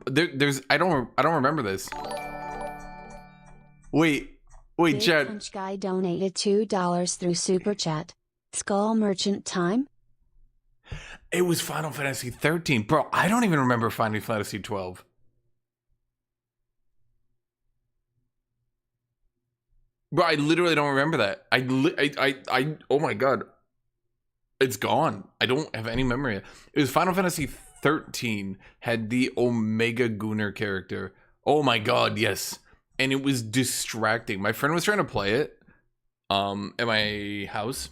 I don't remember this. Wait, Big chat. Punch Guy donated $2 through Super Chat. Skull Merchant time? It was Final Fantasy 13. Bro, I don't even remember Final Fantasy 12. Bro, I literally don't remember that. I oh my god. It's gone. I don't have any memory. It was Final Fantasy 13 had the Omega Gooner character. Oh my god, yes. And it was distracting. My friend was trying to play it at my house.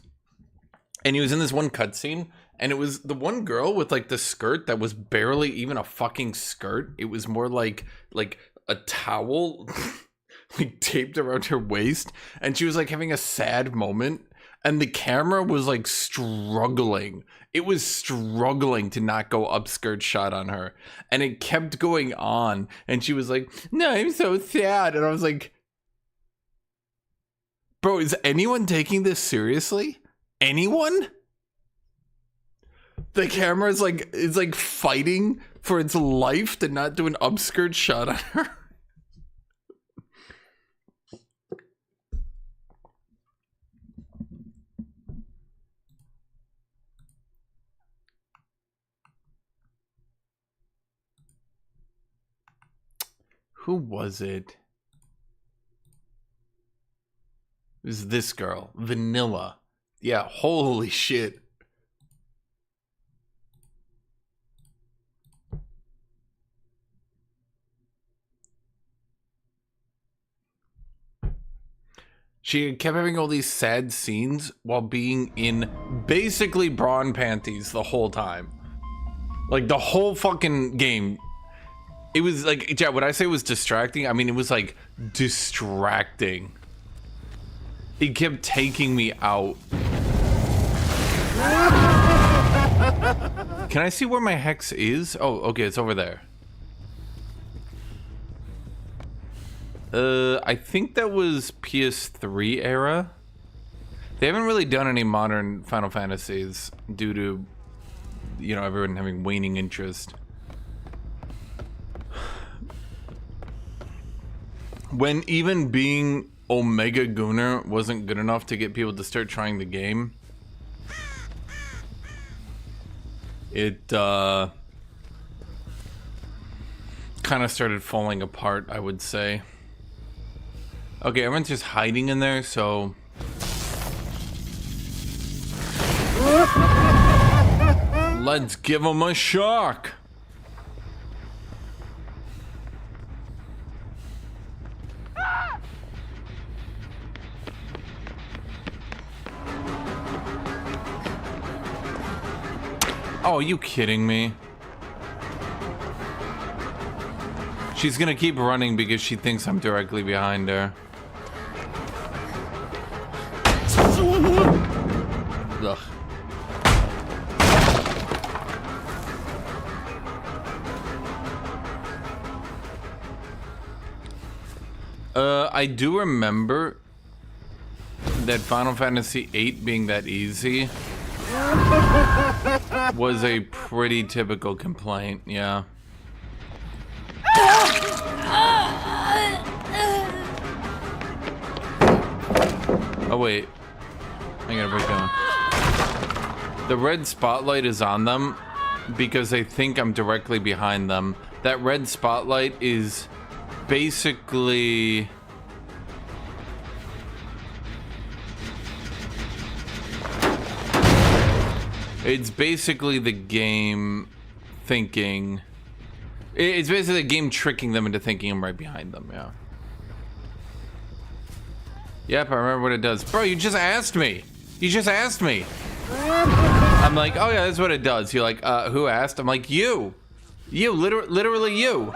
And he was in this one cutscene. And it was the one girl with like the skirt that was barely even a fucking skirt. It was more like a towel like taped around her waist. And she was like having a sad moment. And the camera was like struggling. It was struggling to not go upskirt shot on her. And it kept going on. And she was like, no, I'm so sad. And I was like, bro, is anyone taking this seriously? Anyone? The camera is like fighting for its life to not do an upskirt shot on her. Who was it? It was this girl, Vanilla. Yeah, holy shit. She kept having all these sad scenes while being in basically bra and panties the whole time. Like the whole fucking game. It was like, yeah, when I say it was distracting, I mean it was like distracting. It kept taking me out. Can I see where my hex is? Oh, okay, it's over there. I think that was PS3 era. They haven't really done any modern Final Fantasies due to, you know, everyone having waning interest. When even being Omega Gunner wasn't good enough to get people to start trying the game, it kind of started falling apart, I would say. Okay, everyone's just hiding in there, so... Let's give them a shock! Oh, are you kidding me? She's gonna keep running because she thinks I'm directly behind her. Ugh. I do remember that Final Fantasy VIII being that easy was a pretty typical complaint, yeah. Oh wait, I gotta break down. The red spotlight is on them because they think I'm directly behind them. That red spotlight is basically... It's basically the game thinking... It's basically the game tricking them into thinking I'm right behind them, yeah. Yep, I remember what it does. Bro, you just asked me. You just asked me. I'm like, oh yeah, that's what it does. You're like, who asked? I'm like, you. You, literally you.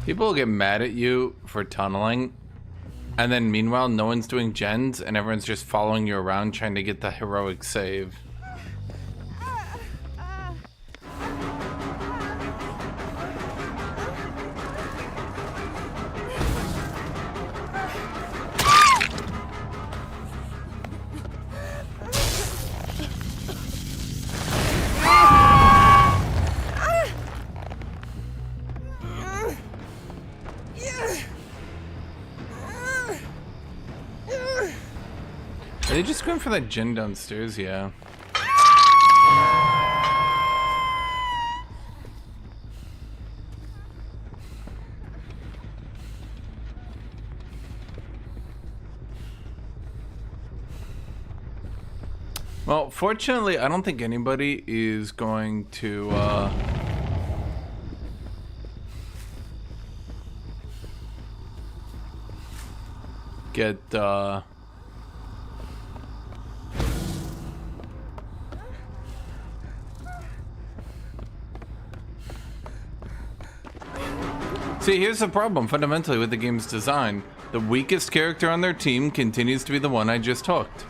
People get mad at you for tunneling, and then meanwhile no one's doing gens and everyone's just following you around trying to get the heroic save. Are they just going for that gen downstairs? Yeah. Well, fortunately, I don't think anybody is going to, get, See, here's the problem fundamentally with the game's design. The weakest character on their team continues to be the one I just hooked.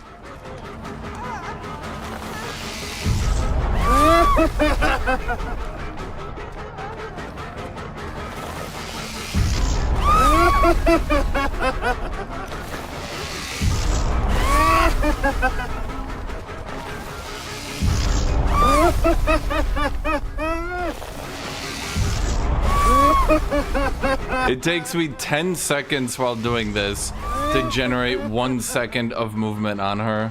It takes me 10 seconds while doing this to generate 1 second of movement on her.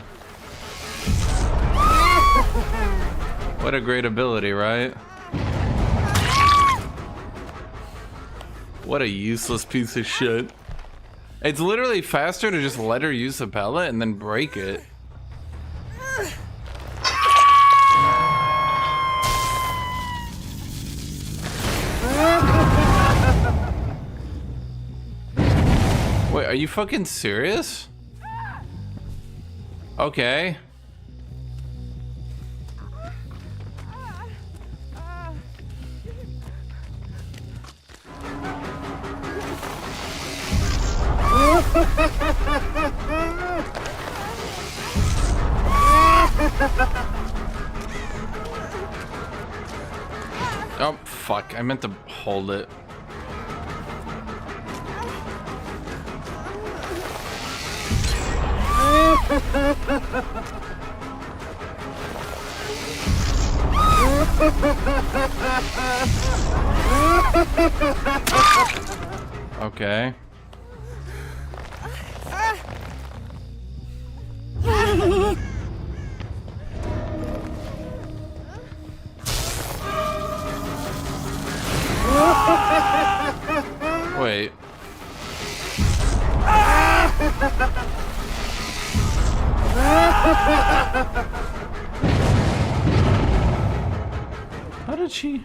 What a great ability, right? What a useless piece of shit. It's literally faster to just let her use the pellet and then break it. Wait, are you fucking serious? Okay. Oh, fuck. I meant to hold it. Okay. Wait. How did she?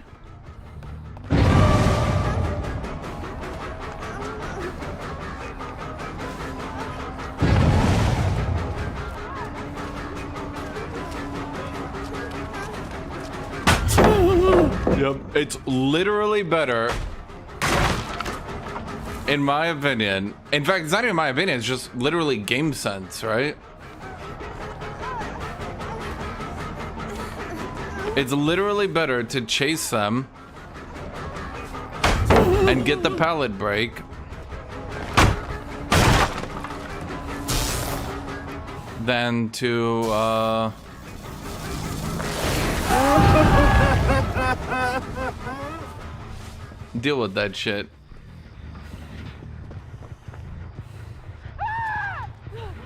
Yep, it's literally better, in my opinion. In fact, it's not even my opinion, it's just literally game sense, right? It's literally better to chase them and get the pallet break than to deal with that shit.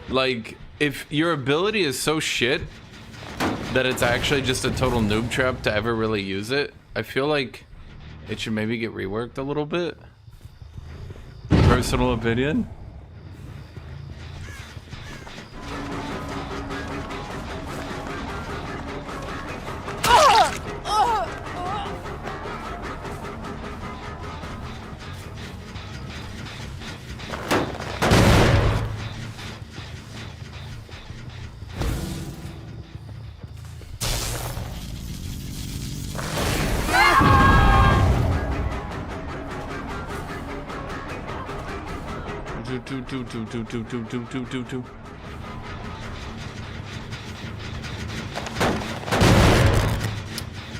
Like, if your ability is so shit that it's actually just a total noob trap to ever really use it, I feel like it should maybe get reworked a little bit. Personal opinion.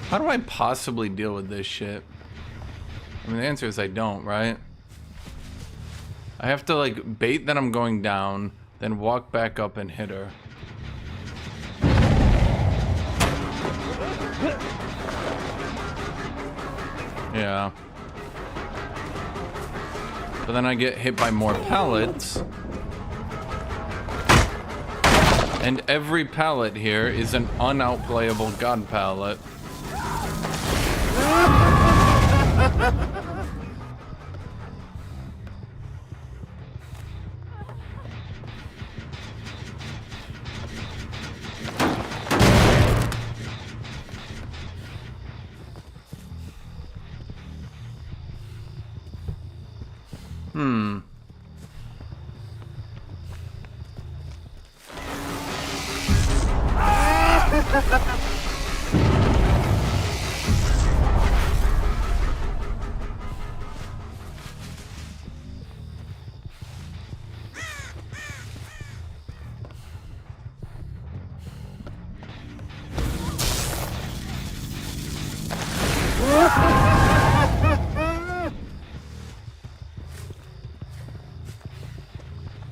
How do I possibly deal with this shit? I mean, the answer is I don't, right? I have to like bait that I'm going down, then walk back up and hit her. Yeah. But then I get hit by more pallets. And every pallet here is an unoutplayable god pallet.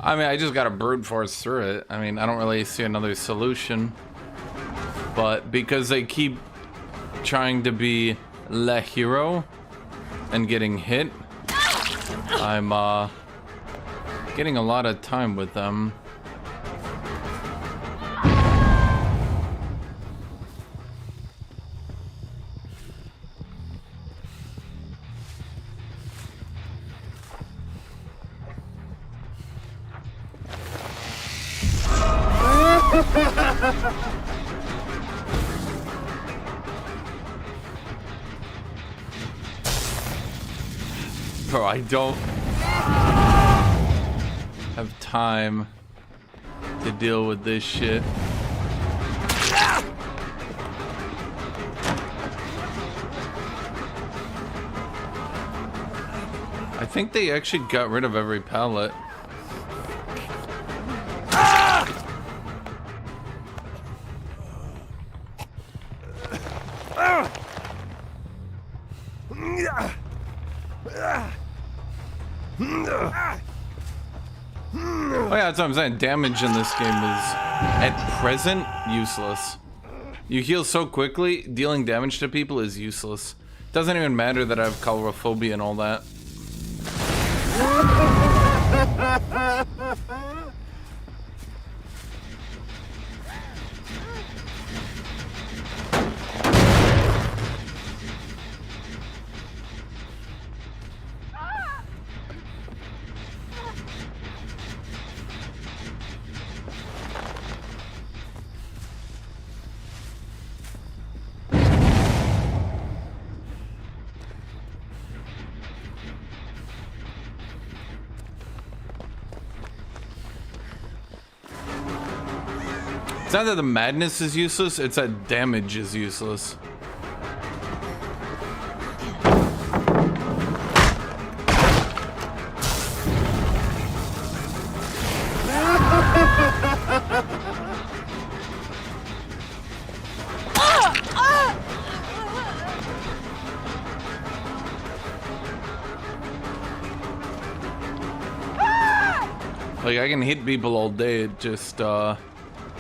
I mean, I just gotta brute force through it. I mean, I don't really see another solution. But because they keep trying to be le hero and getting hit, I'm getting a lot of time with them. Bro, I don't have time to deal with this shit. I think they actually got rid of every pallet. Oh yeah, that's what I'm saying. Damage in this game is, at present, useless. You heal so quickly, dealing damage to people is useless. Doesn't even matter that I have calorophobia and all that. It's not that the madness is useless, it's that damage is useless. Like, I can hit people all day, it just,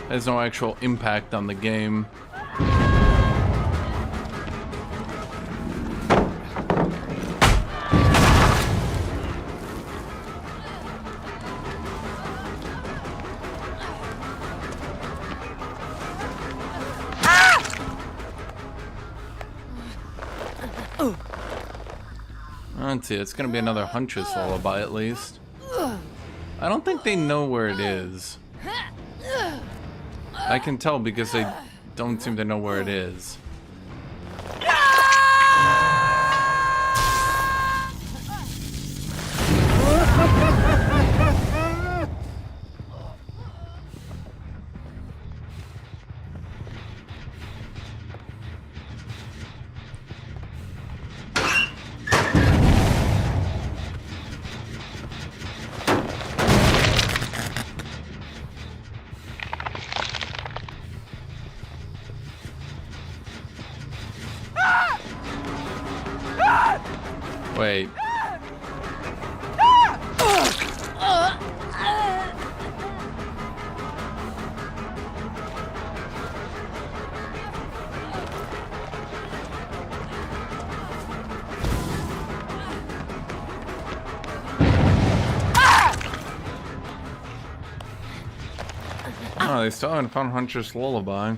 has no actual impact on the game. Let's see, it's gonna be another Huntress lullaby at least. I don't think they know where it is. I can tell because they don't seem to know where it is. Wait. Oh, they still haven't found Huntress Lullaby.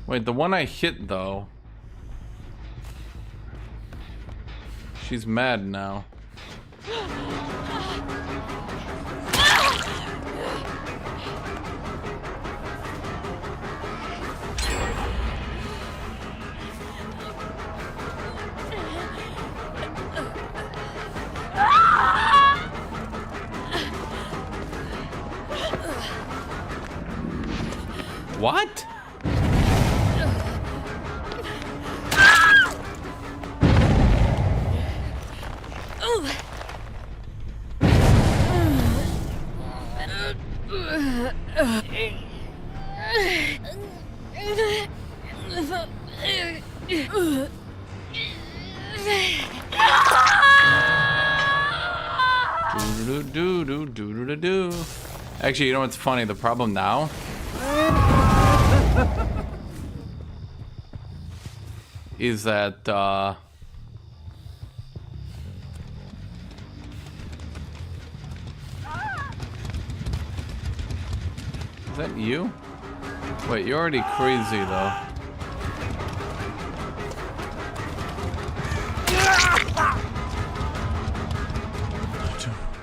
Wait, the one I hit though. She's mad now. What? Do. Actually, you know what's funny? The problem now is that is that you? Wait, you're already crazy though.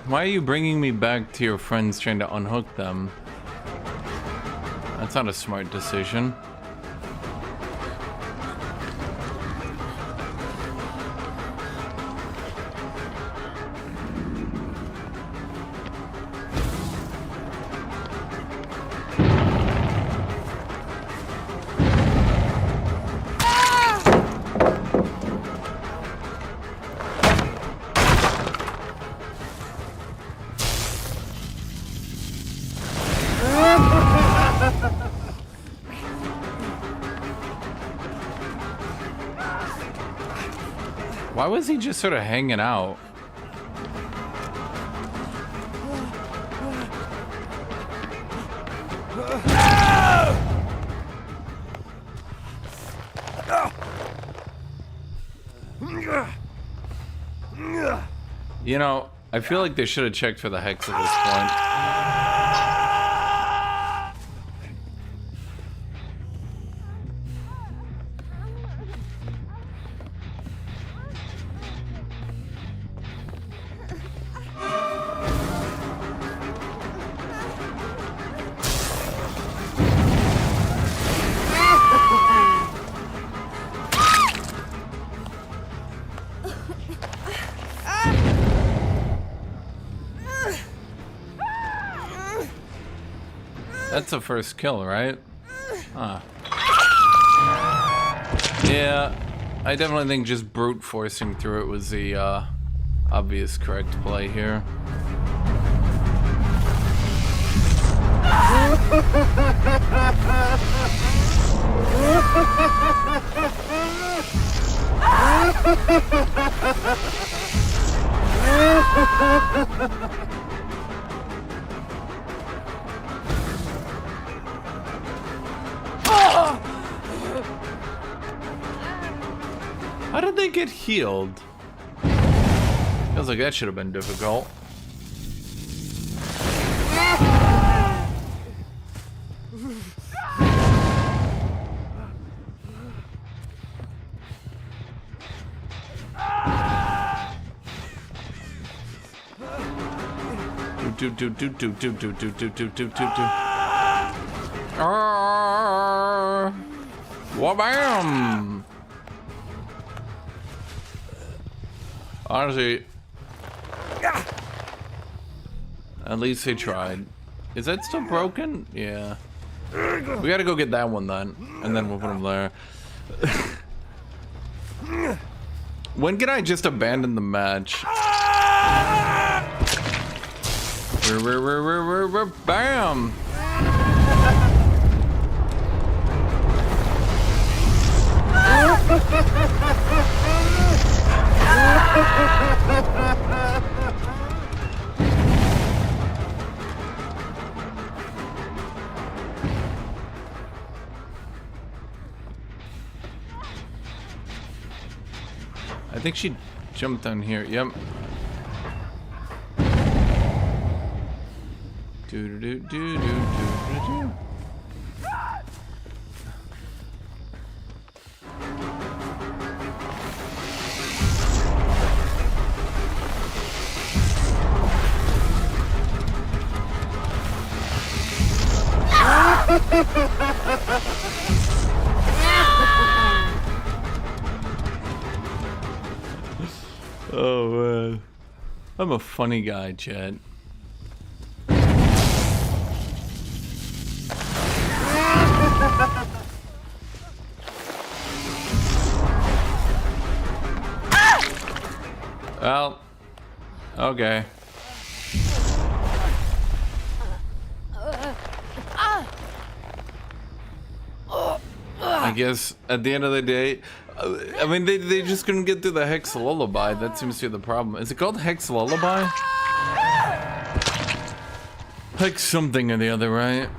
Why are you bringing me back to your friends trying to unhook them? That's not a smart decision. Why was he just sort of hanging out? You know, I feel like they should have checked for the hex at this point. That's a first kill, right? Huh. Yeah, I definitely think just brute forcing through it was the obvious correct play here. How did they get healed? Feels like that should have been difficult. Wabam! Honestly, at least they tried. Is that still broken? Yeah. We gotta go get that one then, and then we'll put him there. When can I just abandon the match? Bam! I think she jumped down here. Yep. Do do do do do do. Oh man, I'm a funny guy, Chad. Well, Okay. I guess at the end of the day, I mean, they just couldn't get through the Hex Lullaby. That seems to be the problem. Is it called Hex Lullaby? Hex something or the other, right?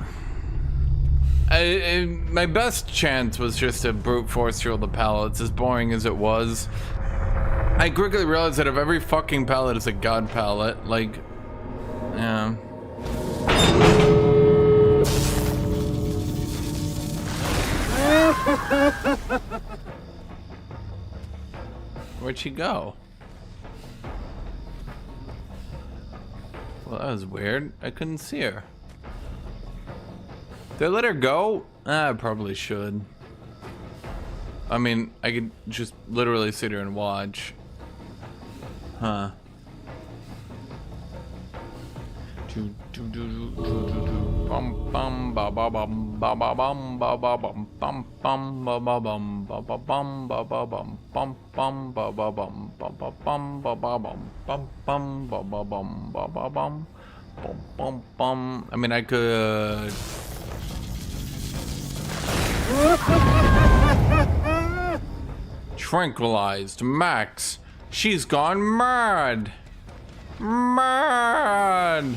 My best chance was just to brute force through all the pallets, as boring as it was. I quickly realized that if every fucking pallet is a god pallet, like, yeah. Where'd she go? Well, that was weird. I couldn't see her. Did I let her go? I probably should. I mean, I could just literally sit here and watch. Huh. Bum bum ba ba bum ba ba bum ba ba bum bum bum ba ba bum ba ba bum ba ba bum bum bum ba ba bum ba ba bum ba ba bum bum bum ba ba bum ba ba bum bum bum bum. I mean, I could. Tranquilized Max. She's gone mad. Mad.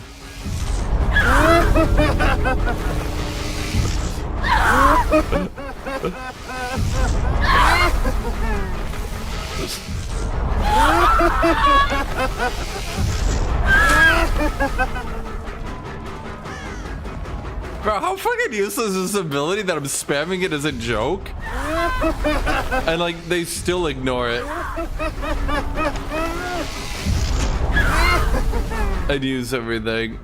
Bro, how fucking useless is this ability that I'm spamming it as a joke? And like, they still ignore it. I'd use everything.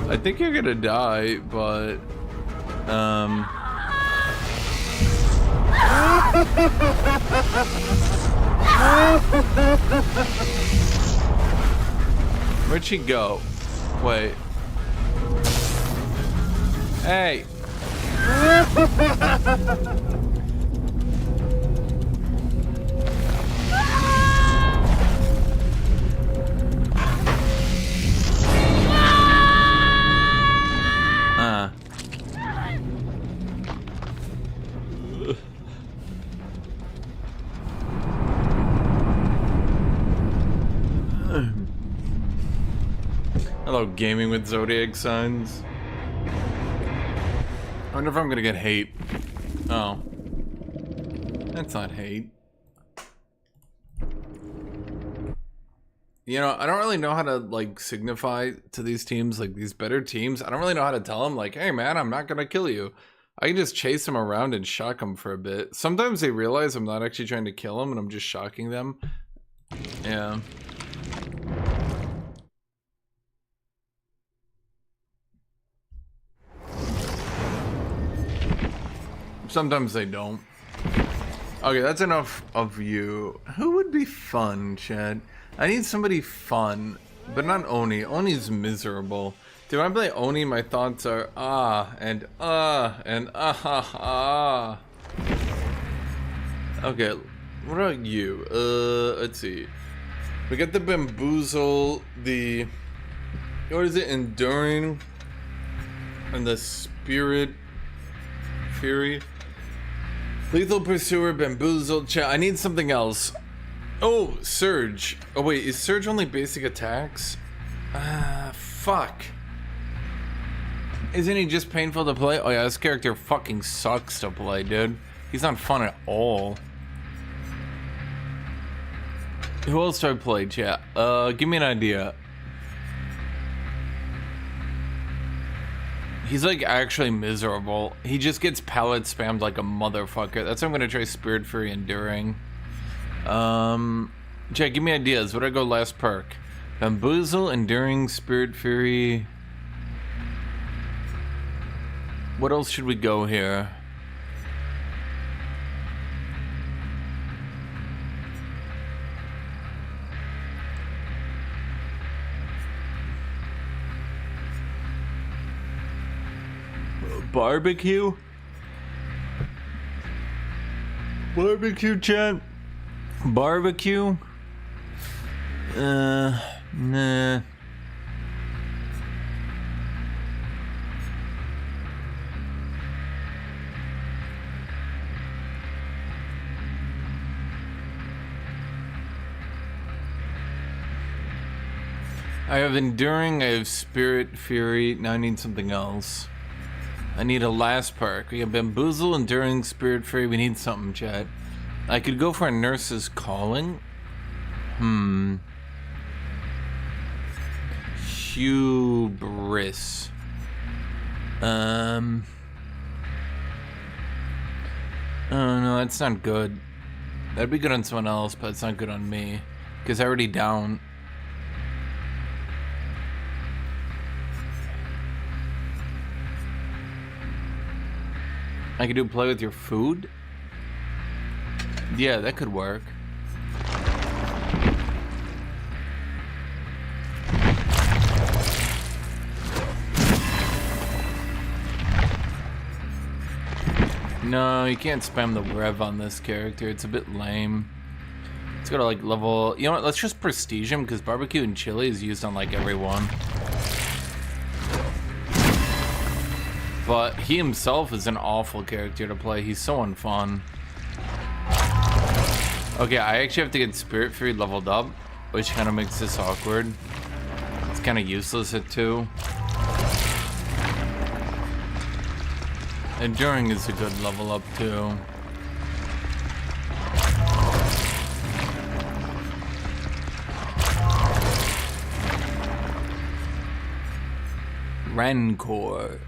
I think you're gonna die, but where'd she go? Wait. Hey. Hello, gaming with zodiac signs. I wonder if I'm gonna get hate. Oh. That's not hate. You know, I don't really know how to, like, signify to these teams, like, these better teams. I don't really know how to tell them, like, hey, man, I'm not gonna kill you. I can just chase them around and shock them for a bit. Sometimes they realize I'm not actually trying to kill them and I'm just shocking them. Yeah. Sometimes they don't. Okay, that's enough of you. Who would be fun, Chad? I need somebody fun, but not Oni. Oni's miserable. Dude, when I play Oni, my thoughts are and ha ha. Okay, what about you? Let's see. We got the Bamboozle, the... What is it? Enduring. And the Spirit... Fury. Lethal Pursuer, Bamboozle, I need something else. Oh, Surge. Oh wait, is Surge only basic attacks? Fuck. Isn't he just painful to play? Oh yeah, this character fucking sucks to play, dude. He's not fun at all. Who else do I play, chat? Give me an idea. He's like actually miserable. He just gets pallet spammed like a motherfucker. That's why I'm gonna try Spirit Fury Enduring. Chat, give me ideas. What do I go last perk? Bamboozle, Enduring, Spirit Fury. What else should we go here? Barbecue? Barbecue, chat? Barbecue? Nah. I have Enduring, I have Spirit, Fury, now I need something else. I need a last perk. We have Bamboozle, Enduring, Spirit, Fury, we need something, chat. I could go for a Nurse's Calling. Hubris. Oh no, that's not good. That'd be good on someone else, but it's not good on me. Because I already down. I could do play with your food? Yeah, that could work. No, you can't spam the rev on this character. It's a bit lame. It's gotta like level... You know what? Let's just prestige him because barbecue and chili is used on like everyone. But he himself is an awful character to play. He's so unfun. Okay, I actually have to get Spirit Fury leveled up, which kind of makes this awkward. It's kind of useless at 2. Enduring is a good level up too. Rancor.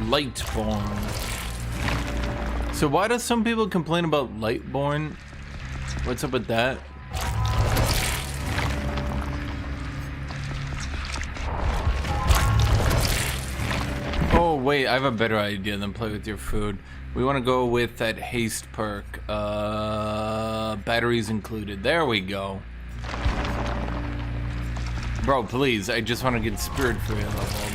Lightborn. So why do some people complain about Lightborn? What's up with that? Oh wait, I have a better idea than play with your food. We want to go with that haste perk. Batteries included. There we go. Bro, please, I just want to get Spirit Fury leveled.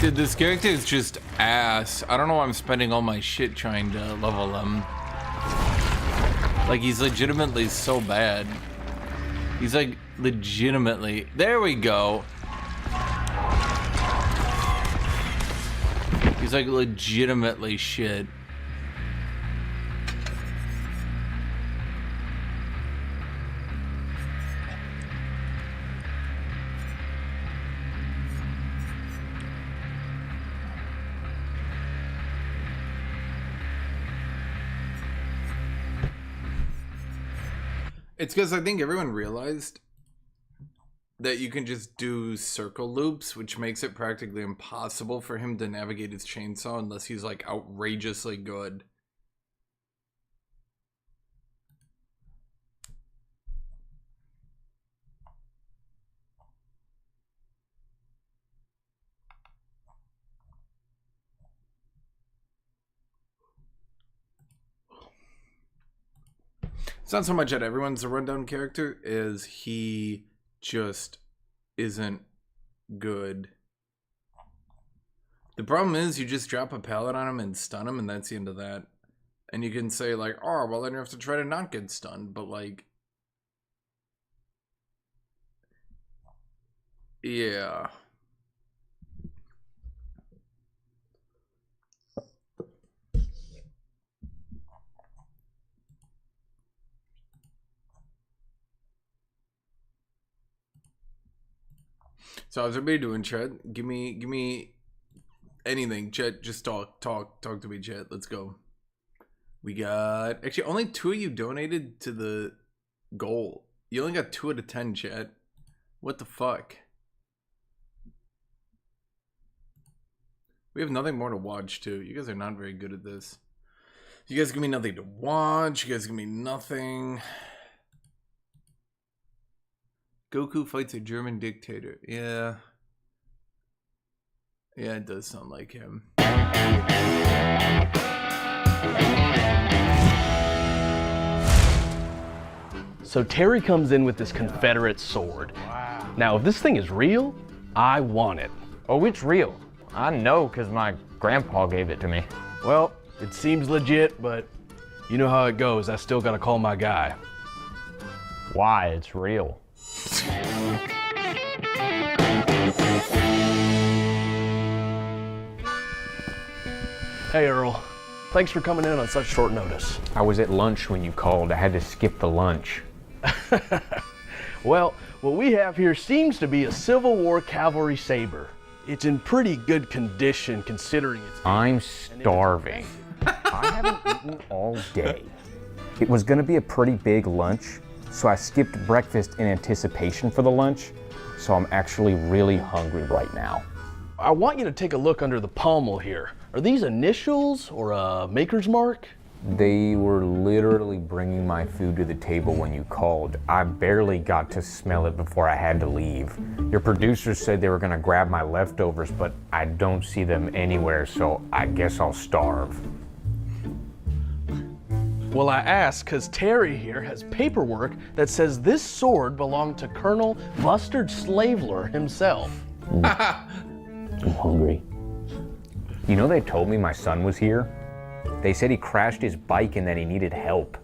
Dude, this character is just ass. I don't know why I'm spending all my shit trying to level him. Like, he's legitimately so bad. He's like, legitimately... There we go. He's like, legitimately shit. It's because I think everyone realized that you can just do circle loops, which makes it practically impossible for him to navigate his chainsaw unless he's like outrageously good. It's not so much that everyone's a rundown character as he just isn't good. The problem is you just drop a pallet on him and stun him and that's the end of that. And you can say like, oh, well then you have to try to not get stunned, but like... Yeah. So how's everybody doing, Chet? Give me anything, Chet. Just talk to me, Chet. Let's go. We got actually only 2 of you donated to the goal. You only got 2 out of 10, Chet. What the fuck? We have nothing more to watch too. You guys are not very good at this. You guys give me nothing to watch. You guys give me nothing. Goku fights a German dictator. Yeah. Yeah, it does sound like him. So Terry comes in with this Confederate sword. Wow. Now, if this thing is real, I want it. Oh, it's real. I know because my grandpa gave it to me. Well, it seems legit, but you know how it goes. I still gotta call my guy. Why? It's real. Hey, Earl. Thanks for coming in on such short notice. I was at lunch when you called. I had to skip the lunch. Well, what we have here seems to be a Civil War cavalry saber. It's in pretty good condition considering it's... I'm starving. I haven't eaten all day. It was gonna be a pretty big lunch, so I skipped breakfast in anticipation for the lunch, so I'm actually really hungry right now. I want you to take a look under the pommel here. Are these initials or a maker's mark? They were literally bringing my food to the table when you called. I barely got to smell it before I had to leave. Your producers said they were gonna grab my leftovers, but I don't see them anywhere, so I guess I'll starve. Well, I asked because Terry here has paperwork that says this sword belonged to Colonel Mustard Slaveler himself. I'm hungry. You know they told me my son was here? They said he crashed his bike and that he needed help.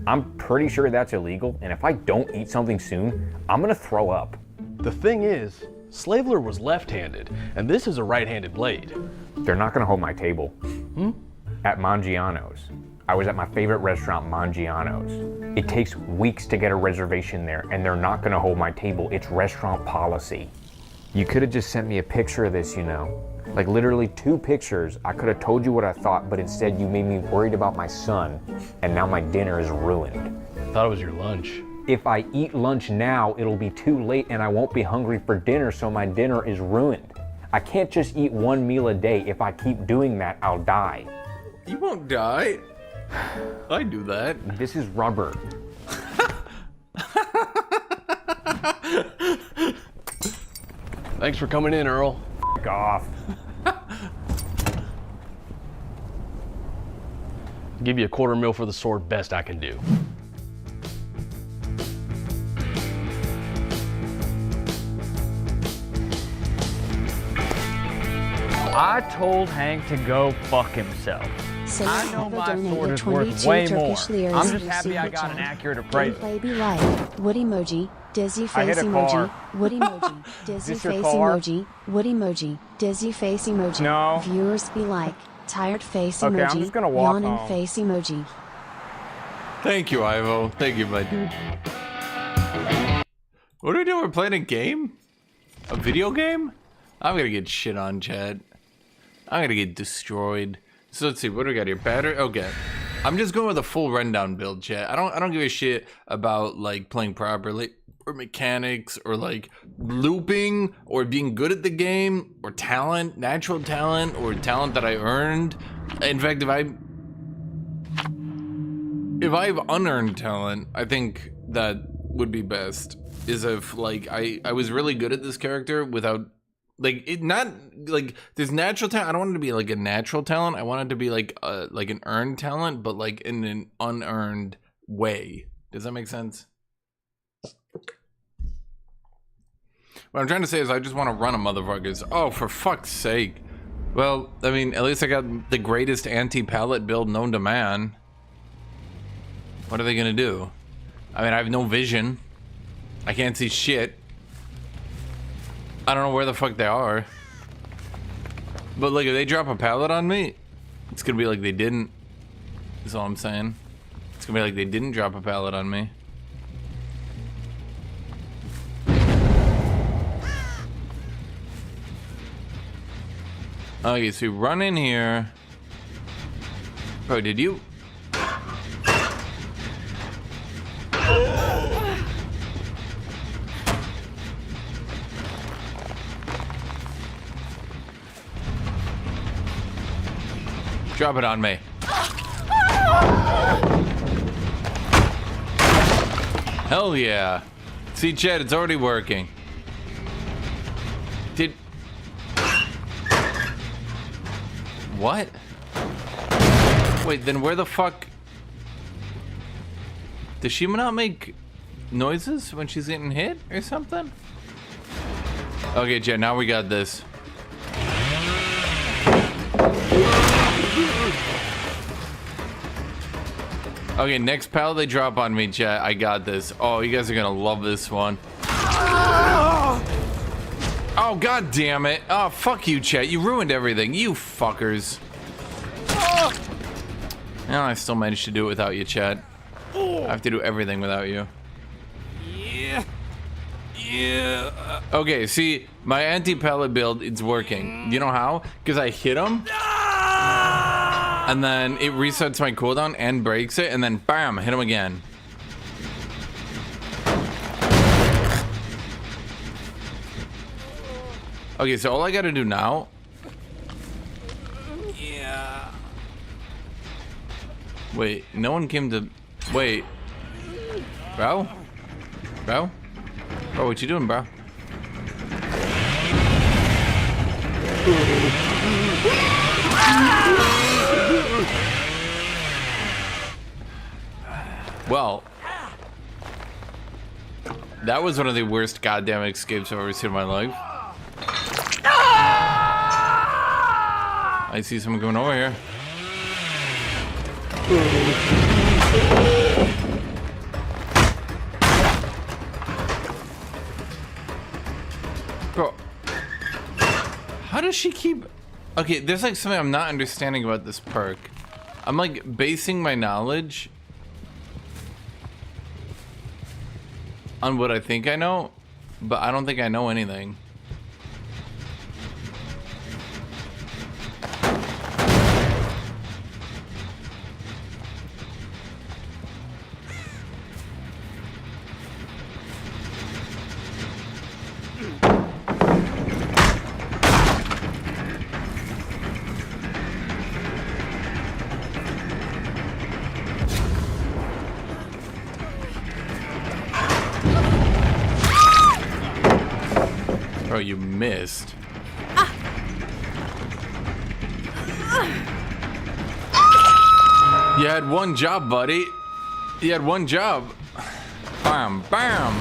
I'm pretty sure that's illegal, and if I don't eat something soon, I'm gonna throw up. The thing is, Slaveler was left-handed, and this is a right-handed blade. They're not gonna hold my table. At Mangiano's. I was at my favorite restaurant, Mangiano's. It takes weeks to get a reservation there, and they're not gonna hold my table. It's restaurant policy. You could have just sent me a picture of this, you know. Like literally 2 pictures. I could have told you what I thought, but instead you made me worried about my son, and now my dinner is ruined. I thought it was your lunch. If I eat lunch now, it'll be too late and I won't be hungry for dinner, so my dinner is ruined. I can't just eat 1 meal a day. If I keep doing that, I'll die. You won't die. I do that. This is rubber. Thanks for coming in, Earl. F*** off. Give you a $250,000 for the sword, best I can do. I told Hank to go fuck himself. I know my sword is worth way more. I'm just happy I got an accurate appraisal. Gameplay be like, wood emoji, dizzy I hit face a emoji, car. wood emoji, dizzy Is this your face car? emoji, wood emoji, dizzy face emoji. No. Viewers be like, tired face Okay, emoji, I'm just gonna walk yawning home. face emoji. Thank you, Ivo. Thank you, my dude. What are we doing? We're playing a game? A video game? I'm gonna get shit on, chat. I'm gonna get destroyed. So let's see, what do we got here? Battery? Okay. I'm just going with a full rundown build, chat. I don't give a shit about like playing properly or mechanics or like looping or being good at the game or talent, natural talent or talent that I earned. In fact, if I have unearned talent, I think that would be best. Is if like I was really good at this character without like it not like this natural talent. I don't want it to be like a natural talent. I want it to be like an earned talent, but like in an unearned way. Does that make sense? What I'm trying to say is I just want to run a motherfuckers. Oh, for fuck's sake. Well, I mean, at least I got the greatest anti-pallet build known to man. What are they gonna do? I mean, I have no vision. I can't see shit. I don't know where the fuck they are. But like, if they drop a pallet on me, it's gonna be like they didn't. That's all I'm saying. It's gonna be like they didn't drop a pallet on me. Okay, so we run in here. Bro, did you? Drop it on me. Hell yeah. See, Chad, it's already working. What? Wait, then where the fuck? Does she not make noises when she's getting hit or something? Okay, Jet, now we got this. Okay, next pallet they drop on me, chat. I got this. Oh, you guys are gonna love this one. Oh, god damn it. Oh, fuck you, chat. You ruined everything. You fuckers. No, I still managed to do it without you, chat. I have to do everything without you. Yeah. Okay, see, my anti-pallet build, it's working. You know how? Because I hit him. And then it resets my cooldown and breaks it, and then bam, hit him again. Okay, so all I gotta do now. Yeah. Wait, no one came to. Wait. Bro? Bro? Bro, what you doing, bro? Well, that was one of the worst goddamn escapes I've ever seen in my life. I see someone going over here. Bro, how does she keep... Okay, there's like something I'm not understanding about this perk. I'm like basing my knowledge on what I think I know, but I don't think I know anything. Bro, you missed. You had one job, buddy. You had one job. Bam, bam.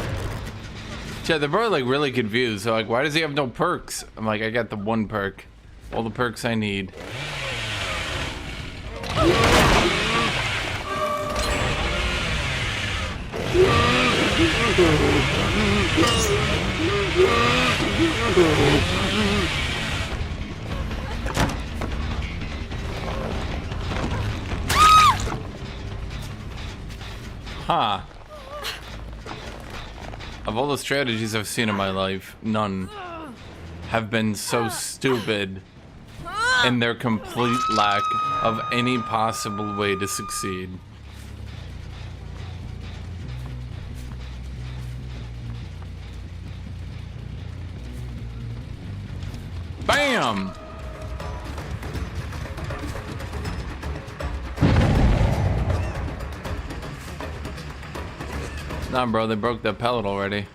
Yeah, they're probably like really confused. So like, why does he have no perks? I'm like, I got the one perk. All the perks I need. Huh. Of all the strategies I've seen in my life, none have been so stupid in their complete lack of any possible way to succeed. Bam! Nah, bro, they broke that pallet already.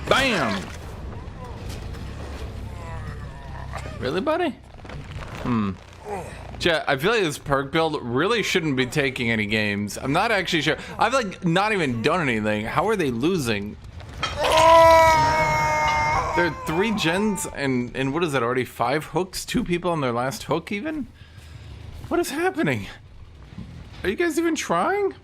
Bam! Really, buddy? Chat, I feel like this perk build really shouldn't be taking any games. I'm not actually sure. I've like not even done anything. How are they losing? There are 3 gens and what is that, already 5 hooks? 2 people on their last hook even? What is happening? Are you guys even trying?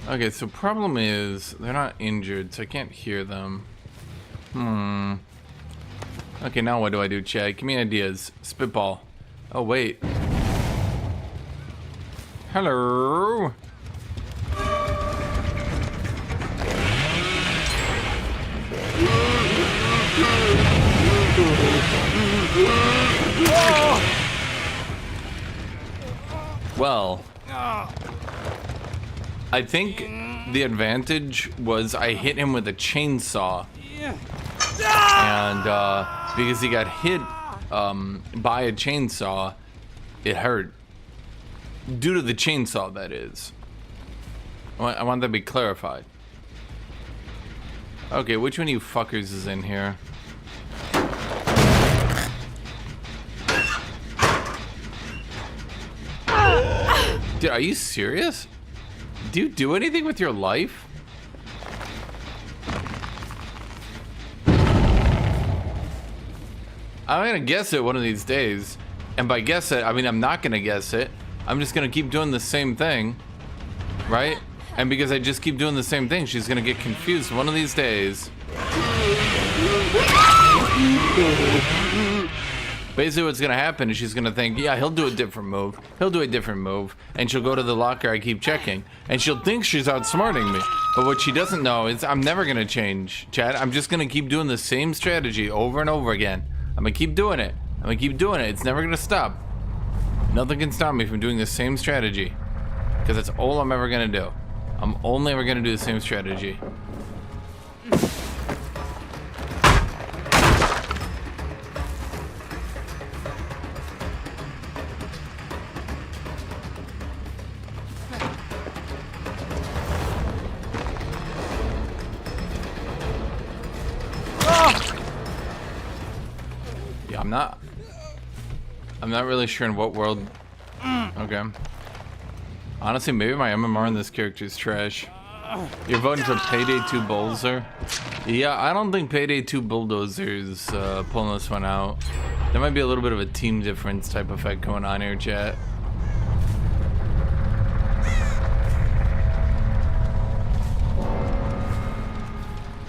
Okay, so problem is they're not injured, so I can't hear them. Okay, now what do I do, Chad? Give me ideas. Spitball. Oh, wait. Hello. Well, I think the advantage was I hit him with a chainsaw, and because he got hit by a chainsaw, it hurt. Due to the chainsaw, that is. I want that to be clarified. Okay, which one of you fuckers is in here? Dude, are you serious? Do you do anything with your life? I'm gonna guess it one of these days. And by guess it, I mean I'm not gonna guess it. I'm just gonna keep doing the same thing. Right? And because I just keep doing the same thing, she's gonna get confused one of these days. Basically what's gonna happen is she's gonna think, yeah, he'll do a different move. He'll do a different move. And she'll go to the locker I keep checking. And she'll think she's outsmarting me. But what she doesn't know is I'm never gonna change, Chad. I'm just gonna keep doing the same strategy over and over again. I'm gonna keep doing it. I'm gonna keep doing it. It's never gonna stop. Nothing can stop me from doing the same strategy. Because that's all I'm ever gonna do. I'm only ever gonna do the same strategy. Yeah, I'm not really sure in what world. Okay. Honestly, maybe my MMR in this character is trash. You're voting for Payday 2 Bulldozer? Yeah, I don't think Payday 2 Bulldozer is pulling this one out. There might be a little bit of a team difference type effect going on here, chat.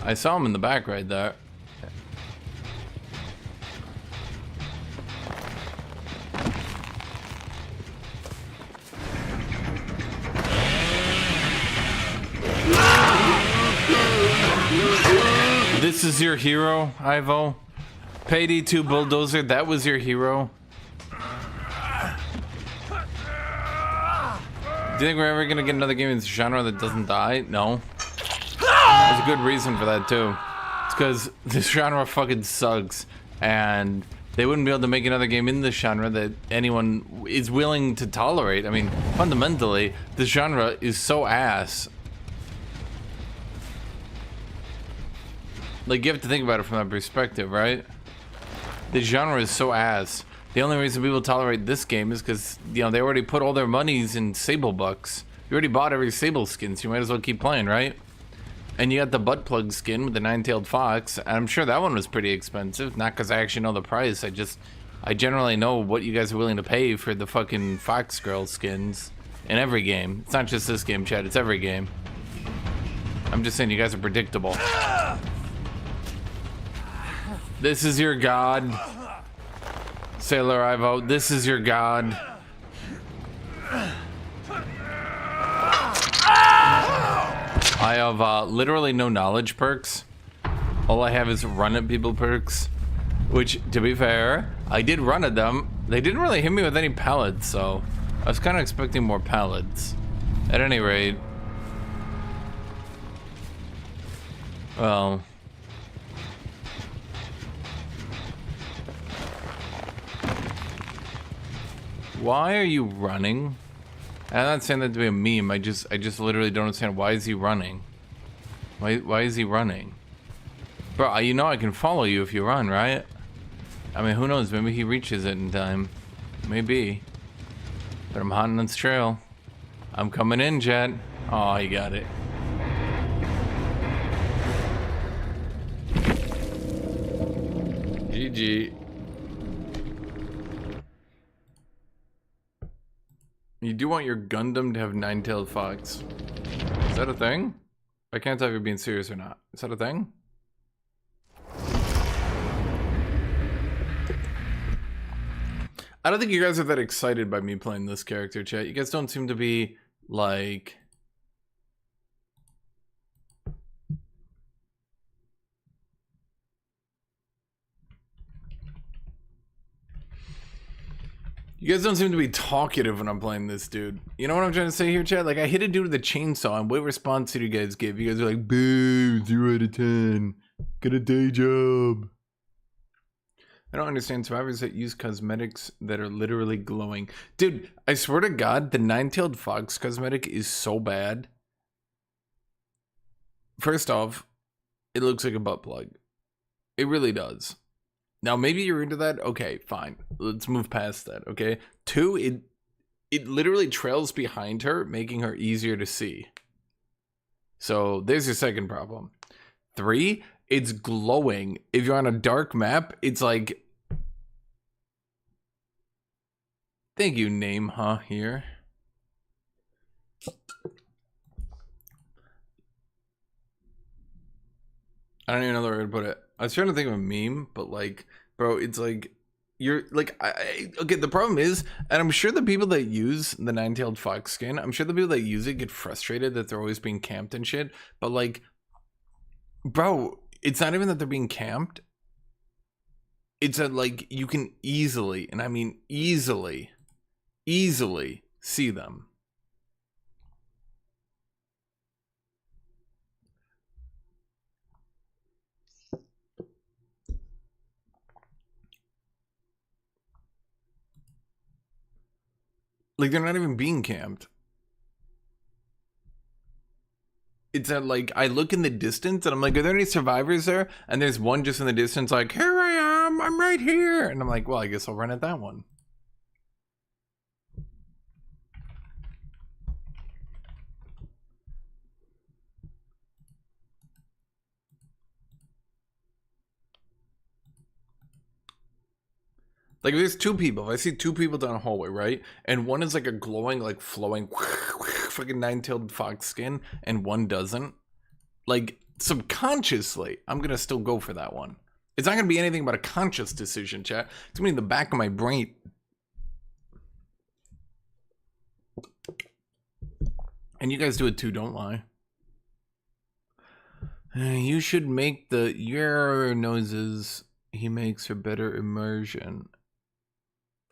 I saw him in the back right there. This is your hero, Ivo? Payday 2 Bulldozer, that was your hero? Do you think we're ever gonna get another game in this genre that doesn't die? No. There's a good reason for that too. It's because this genre fucking sucks, and they wouldn't be able to make another game in this genre that anyone is willing to tolerate. I mean, fundamentally, this genre is so ass. Like, you have to think about it from that perspective, right? The genre is so ass. The only reason people tolerate this game is because, you know, they already put all their monies in Sable bucks. You already bought every Sable skin, so you might as well keep playing, right? And you got the butt plug skin with the nine-tailed fox, and I'm sure that one was pretty expensive. Not because I actually know the price, I generally know what you guys are willing to pay for the fucking fox girl skins in every game. It's not just this game, Chad, it's every game. I'm just saying you guys are predictable. This is your god. Sailor Ivo, this is your god. I have literally no knowledge perks. All I have is run at people perks. Which, to be fair, I did run at them. They didn't really hit me with any pallets, so I was kind of expecting more pallets. At any rate. Well. Why are you running? I'm not saying that to be a meme. I just literally don't understand. Why is he running? Why is he running? Bro, you know I can follow you if you run, right? I mean, who knows? Maybe he reaches it in time. Maybe. But I'm hot on this trail. I'm coming in, Jet. Oh, you got it. GG. You do want your Gundam to have nine-tailed fox. Is that a thing? I can't tell if you're being serious or not. Is that a thing? I don't think you guys are that excited by me playing this character, chat. You guys don't seem to be, like... You guys don't seem to be talkative when I'm playing this dude. You know what I'm trying to say here, chat? Like, I hit a dude with a chainsaw, and what response did you guys give? You guys are like, boo, 0 out of 10. Get a day job. I don't understand survivors that use cosmetics that are literally glowing. Dude, I swear to God, the nine-tailed fox cosmetic is so bad. First off, it looks like a butt plug. It really does. Now, maybe you're into that. Okay, fine. Let's move past that, okay? 2, it literally trails behind her, making her easier to see. So there's your second problem. 3, it's glowing. If you're on a dark map, it's like... Thank you, name, huh, here. I don't even know the way to put it. I was trying to think of a meme, but like, bro, it's like, you're like, okay, the problem is, and I'm sure the people that use the nine-tailed fox skin, I'm sure the people that use it get frustrated that they're always being camped and shit, but like, bro, it's not even that they're being camped. It's that like, you can easily, and I mean easily see them. Like, they're not even being camped. It's that, like, I look in the distance and I'm like, are there any survivors there? And there's one just in the distance, like, here I am, I'm right here. And I'm like, well, I guess I'll run at that one. Like, if there's 2 people, if I see 2 people down a hallway, right? And one is like a glowing, like flowing, fucking nine-tailed fox skin, and one doesn't. Like, subconsciously, I'm gonna still go for that one. It's not gonna be anything but a conscious decision, chat. It's gonna be in the back of my brain. And you guys do it too, don't lie. You should make your noises he makes for better immersion.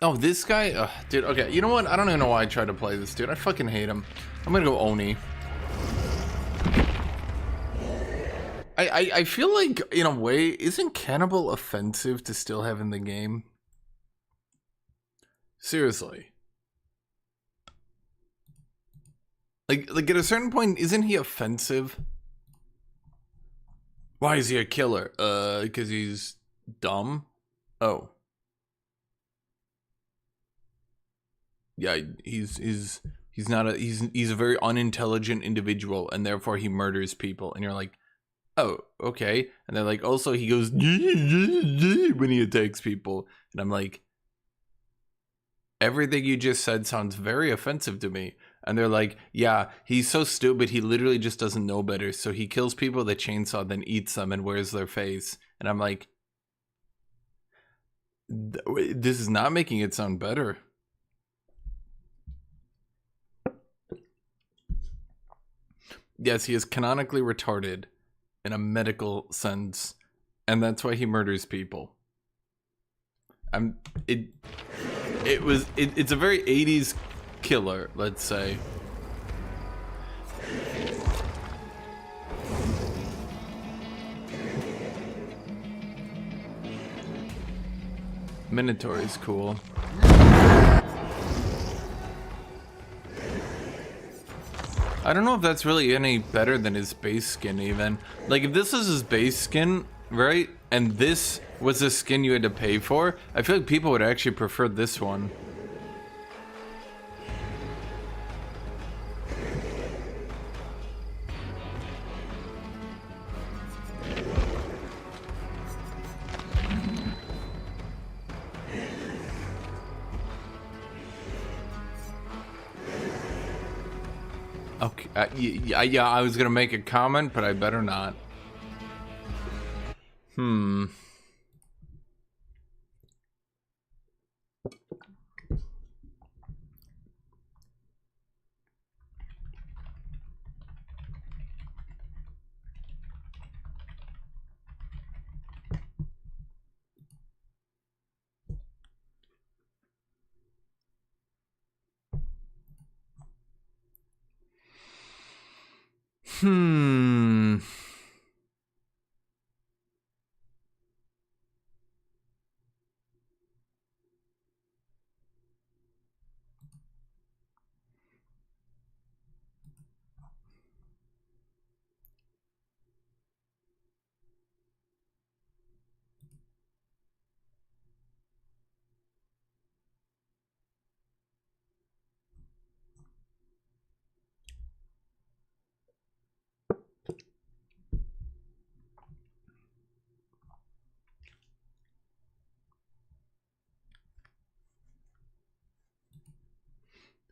Oh, this guy? Dude, okay, you know what? I don't even know why I tried to play this dude. I fucking hate him. I'm gonna go Oni. I feel like, in a way, isn't cannibal offensive to still have in the game? Seriously. Like at a certain point, isn't he offensive? Why is he a killer? Because he's dumb? Oh. Yeah, he's a very unintelligent individual, and therefore he murders people. And you're like, oh, okay. And they're like, also he goes when he attacks people, and I'm like, everything you just said sounds very offensive to me. And they're like, yeah, he's so stupid, he literally just doesn't know better, so he kills people with a chainsaw, then eats them and wears their face. And I'm like, this is not making it sound better. Yes, he is canonically retarded in a medical sense, and that's why he murders people. It's a very 80s killer, let's say. Minotaur is cool. I don't know if that's really any better than his base skin even. Like, if this is his base skin, right? And this was the skin you had to pay for, I feel like people would actually prefer this one. Okay, yeah, I was gonna make a comment, but I better not.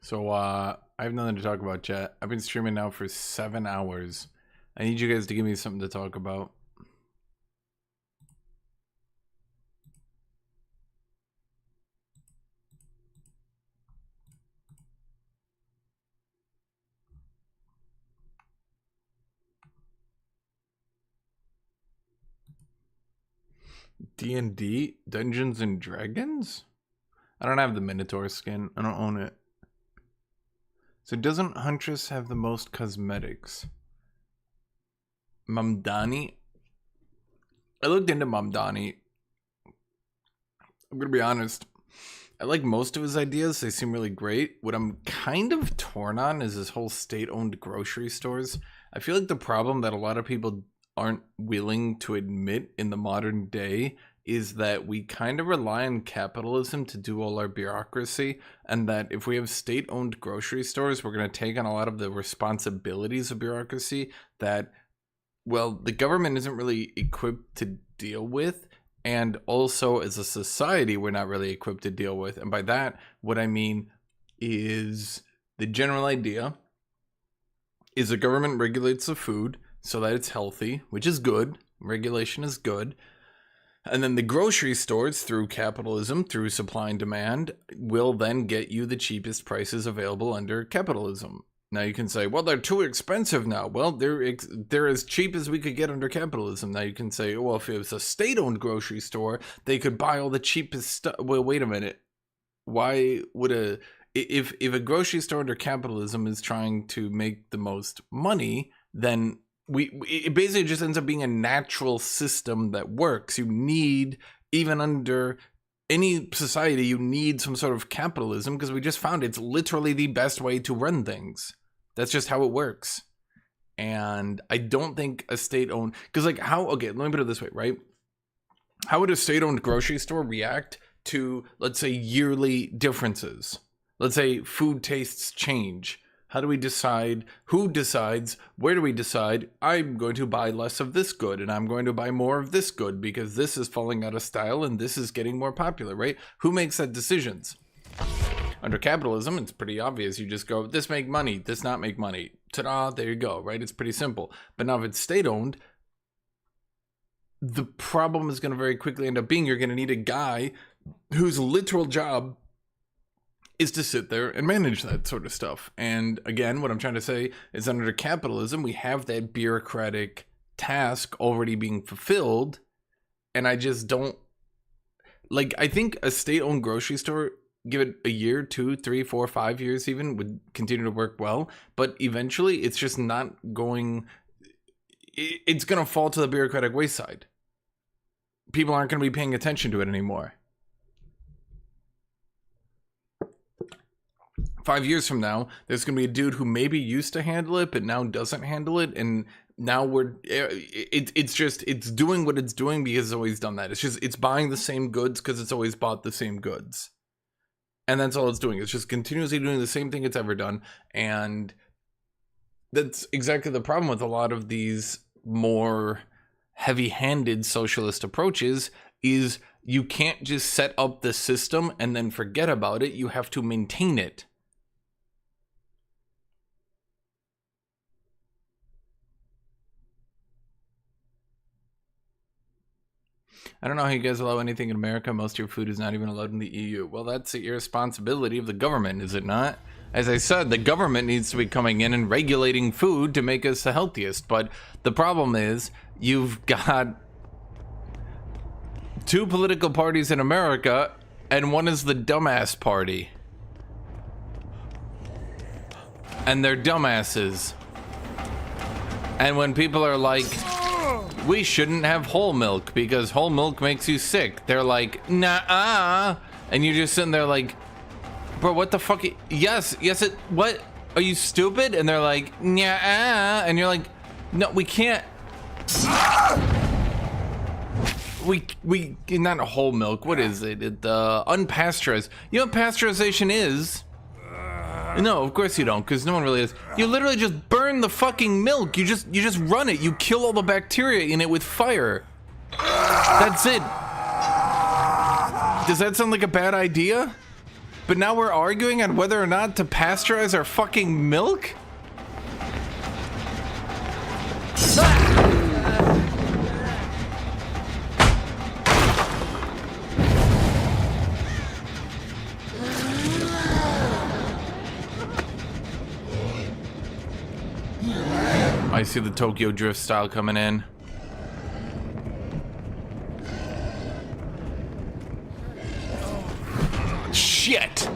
So, I have nothing to talk about, chat. I've been streaming now for 7 hours. I need you guys to give me something to talk about. D&D? Dungeons and Dragons? I don't have the Minotaur skin. I don't own it. So doesn't Huntress have the most cosmetics? Mamdani? I looked into Mamdani. I'm gonna be honest. I like most of his ideas. They seem really great. What I'm kind of torn on is his whole state-owned grocery stores. I feel like the problem that a lot of people aren't willing to admit in the modern day is that we kind of rely on capitalism to do all our bureaucracy, and that if we have state-owned grocery stores, we're going to take on a lot of the responsibilities of bureaucracy that, well, the government isn't really equipped to deal with, and also as a society we're not really equipped to deal with. And by that, what I mean is the general idea is the government regulates the food so that it's healthy, which is good. Regulation is good. And then the grocery stores, through capitalism, through supply and demand, will then get you the cheapest prices available under capitalism. Now you can say, well, they're too expensive now. Well, they're as cheap as we could get under capitalism. Now you can say, well, if it was a state-owned grocery store, they could buy all the cheapest stuff. Well, wait a minute. Why would if a grocery store under capitalism is trying to make the most money, then it basically just ends up being a natural system that works. You need, even under any society, you need some sort of capitalism, because we just found it's literally the best way to run things. That's just how it works. And I don't think a state-owned, because like okay, let me put it this way, right? How would a state-owned grocery store react to, let's say, yearly differences? Let's say food tastes change. How do we decide? Who decides? Where do we decide? I'm going to buy less of this good and I'm going to buy more of this good because this is falling out of style and this is getting more popular, right? Who makes that decisions? Under capitalism, it's pretty obvious. You just go, this make money, this not make money. Ta-da, there you go, right? It's pretty simple. But now if it's state-owned, the problem is going to very quickly end up being you're going to need a guy whose literal job is to sit there and manage that sort of stuff. And again, what I'm trying to say is under capitalism, we have that bureaucratic task already being fulfilled. And I just don't, like, I think a state-owned grocery store, give it a year, 2, 3, 4, 5 years even, would continue to work well. But eventually, it's just not going, it's going to fall to the bureaucratic wayside. People aren't going to be paying attention to it anymore. 5 years from now, there's going to be a dude who maybe used to handle it, but now doesn't handle it. And now it's doing what it's doing because it's always done that. It's buying the same goods because it's always bought the same goods. And that's all it's doing. It's just continuously doing the same thing it's ever done. And that's exactly the problem with a lot of these more heavy-handed socialist approaches is you can't just set up the system and then forget about it. You have to maintain it. I don't know how you guys allow anything in America. Most of your food is not even allowed in the EU. Well, that's the irresponsibility of the government, is it not? As I said, the government needs to be coming in and regulating food to make us the healthiest. But the problem is, you've got 2 political parties in America, and one is the dumbass party. And they're dumbasses. And when people are like, we shouldn't have whole milk because whole milk makes you sick, they're like, nah-uh. And you're just sitting there like, bro, what the fuck? Yes, it, what? Are you stupid? And they're like, nah-uh. And you're like, no, we can't. We not whole milk. What is it? Unpasteurized. You know what pasteurization is? No, of course you don't, because no one really is. You literally just burn the fucking milk. You just run it. You kill all the bacteria in it with fire. That's it. Does that sound like a bad idea? But now we're arguing on whether or not to pasteurize our fucking milk? I see the Tokyo Drift style coming in. Shit!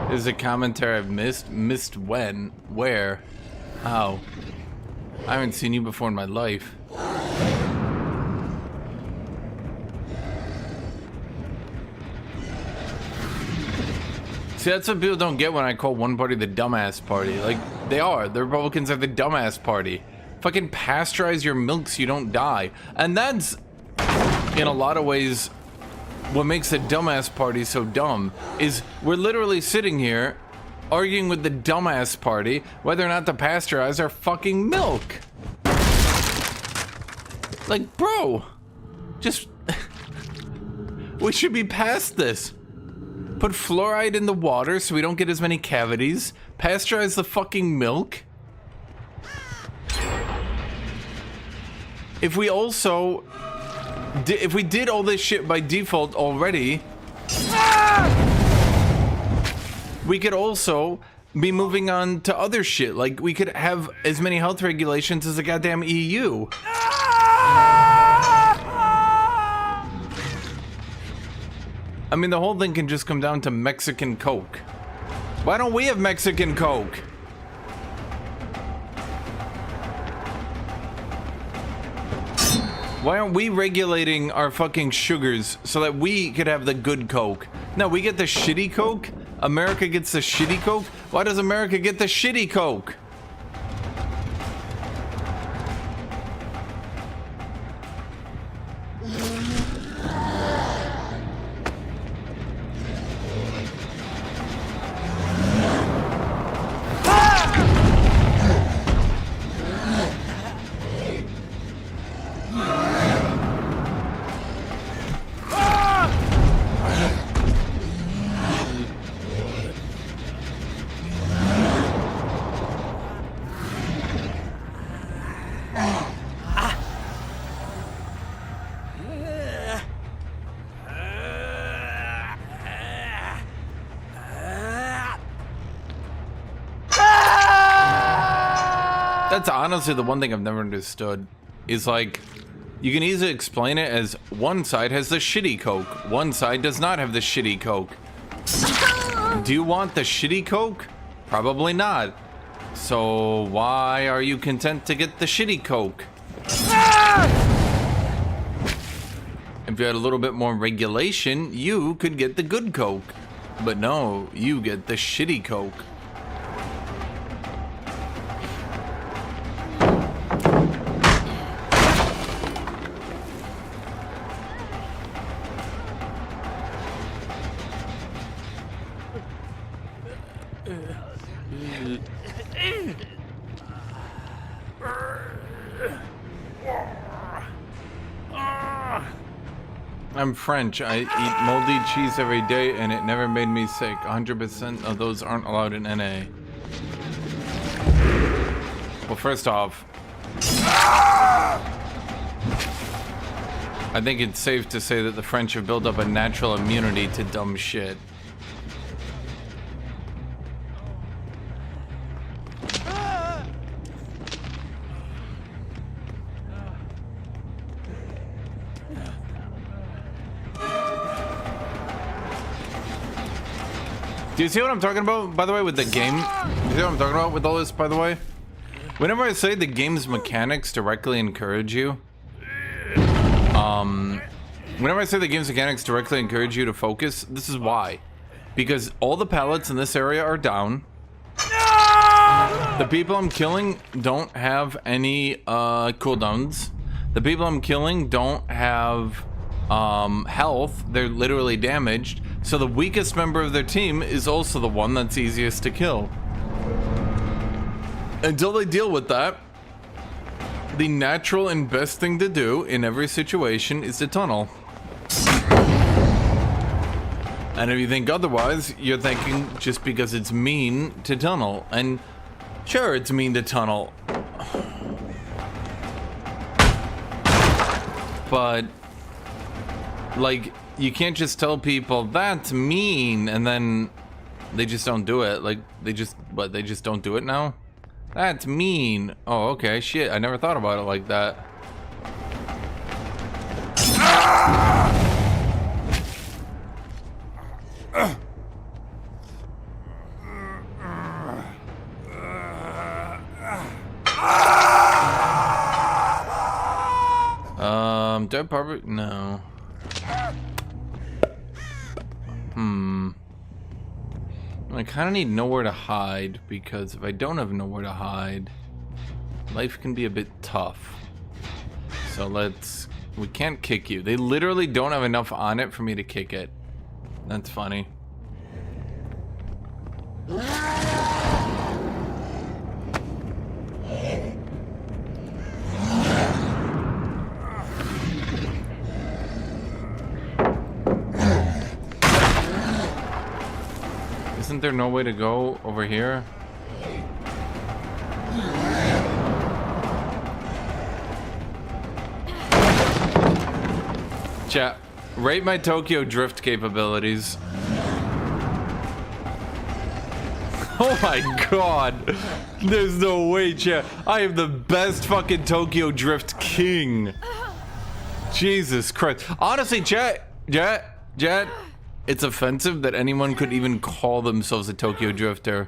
This is a commentary I've missed. Missed when? Where? How? I haven't seen you before in my life. See, that's what people don't get when I call one party the dumbass party. Like, they are. The Republicans are the dumbass party. Fucking pasteurize your milk so you don't die. And that's, in a lot of ways, what makes the dumbass party so dumb. Is we're literally sitting here arguing with the dumbass party whether or not to pasteurize our fucking milk. Like, bro, just... we should be past this. Put fluoride in the water so we don't get as many cavities. Pasteurize the fucking milk. If we also... if we did all this shit by default already... we could also be moving on to other shit. Like, we could have as many health regulations as the goddamn EU. I mean, the whole thing can just come down to Mexican Coke. Why don't we have Mexican Coke? Why aren't we regulating our fucking sugars so that we could have the good Coke? No, we get the shitty Coke. America gets the shitty Coke. Why does America get the shitty Coke? That's honestly the one thing I've never understood. Is like, you can easily explain it as one side has the shitty Coke, one side does not have the shitty Coke. Do you want the shitty Coke? Probably not. So why are you content to get the shitty Coke? If you had a little bit more regulation, you could get the good Coke. But no, you get the shitty Coke. I'm French. I eat moldy cheese every day and it never made me sick. 100% of those aren't allowed in NA. Well, first off, I think it's safe to say that the French have built up a natural immunity to dumb shit. Do you see what I'm talking about, by the way, with the game? Do you see what I'm talking about with all this, by the way? Whenever I say the game's mechanics directly encourage you, whenever I say the game's mechanics directly encourage you to focus, this is why. Because all the pallets in this area are down. The people I'm killing don't have any cooldowns. The people I'm killing don't have health. They're literally damaged. So the weakest member of their team is also the one that's easiest to kill. Until they deal with that, the natural and best thing to do in every situation is to tunnel. And if you think otherwise, you're thinking just because it's mean to tunnel. And sure, it's mean to tunnel. But, like, you can't just tell people that's mean and then they just don't do it. Like, they just don't do it now? That's mean. Oh, okay, shit, I never thought about it like that. Dead Barbara? No. I kind of need nowhere to hide, because if I don't have nowhere to hide, life can be a bit tough. So we can't kick you. They literally don't have enough on it for me to kick it. That's funny. Isn't there no way to go over here? Chat, rate my Tokyo Drift capabilities. Oh my god. There's no way, chat. I am the best fucking Tokyo Drift king. Jesus Christ. Honestly, chat, it's offensive that anyone could even call themselves a Tokyo Drifter.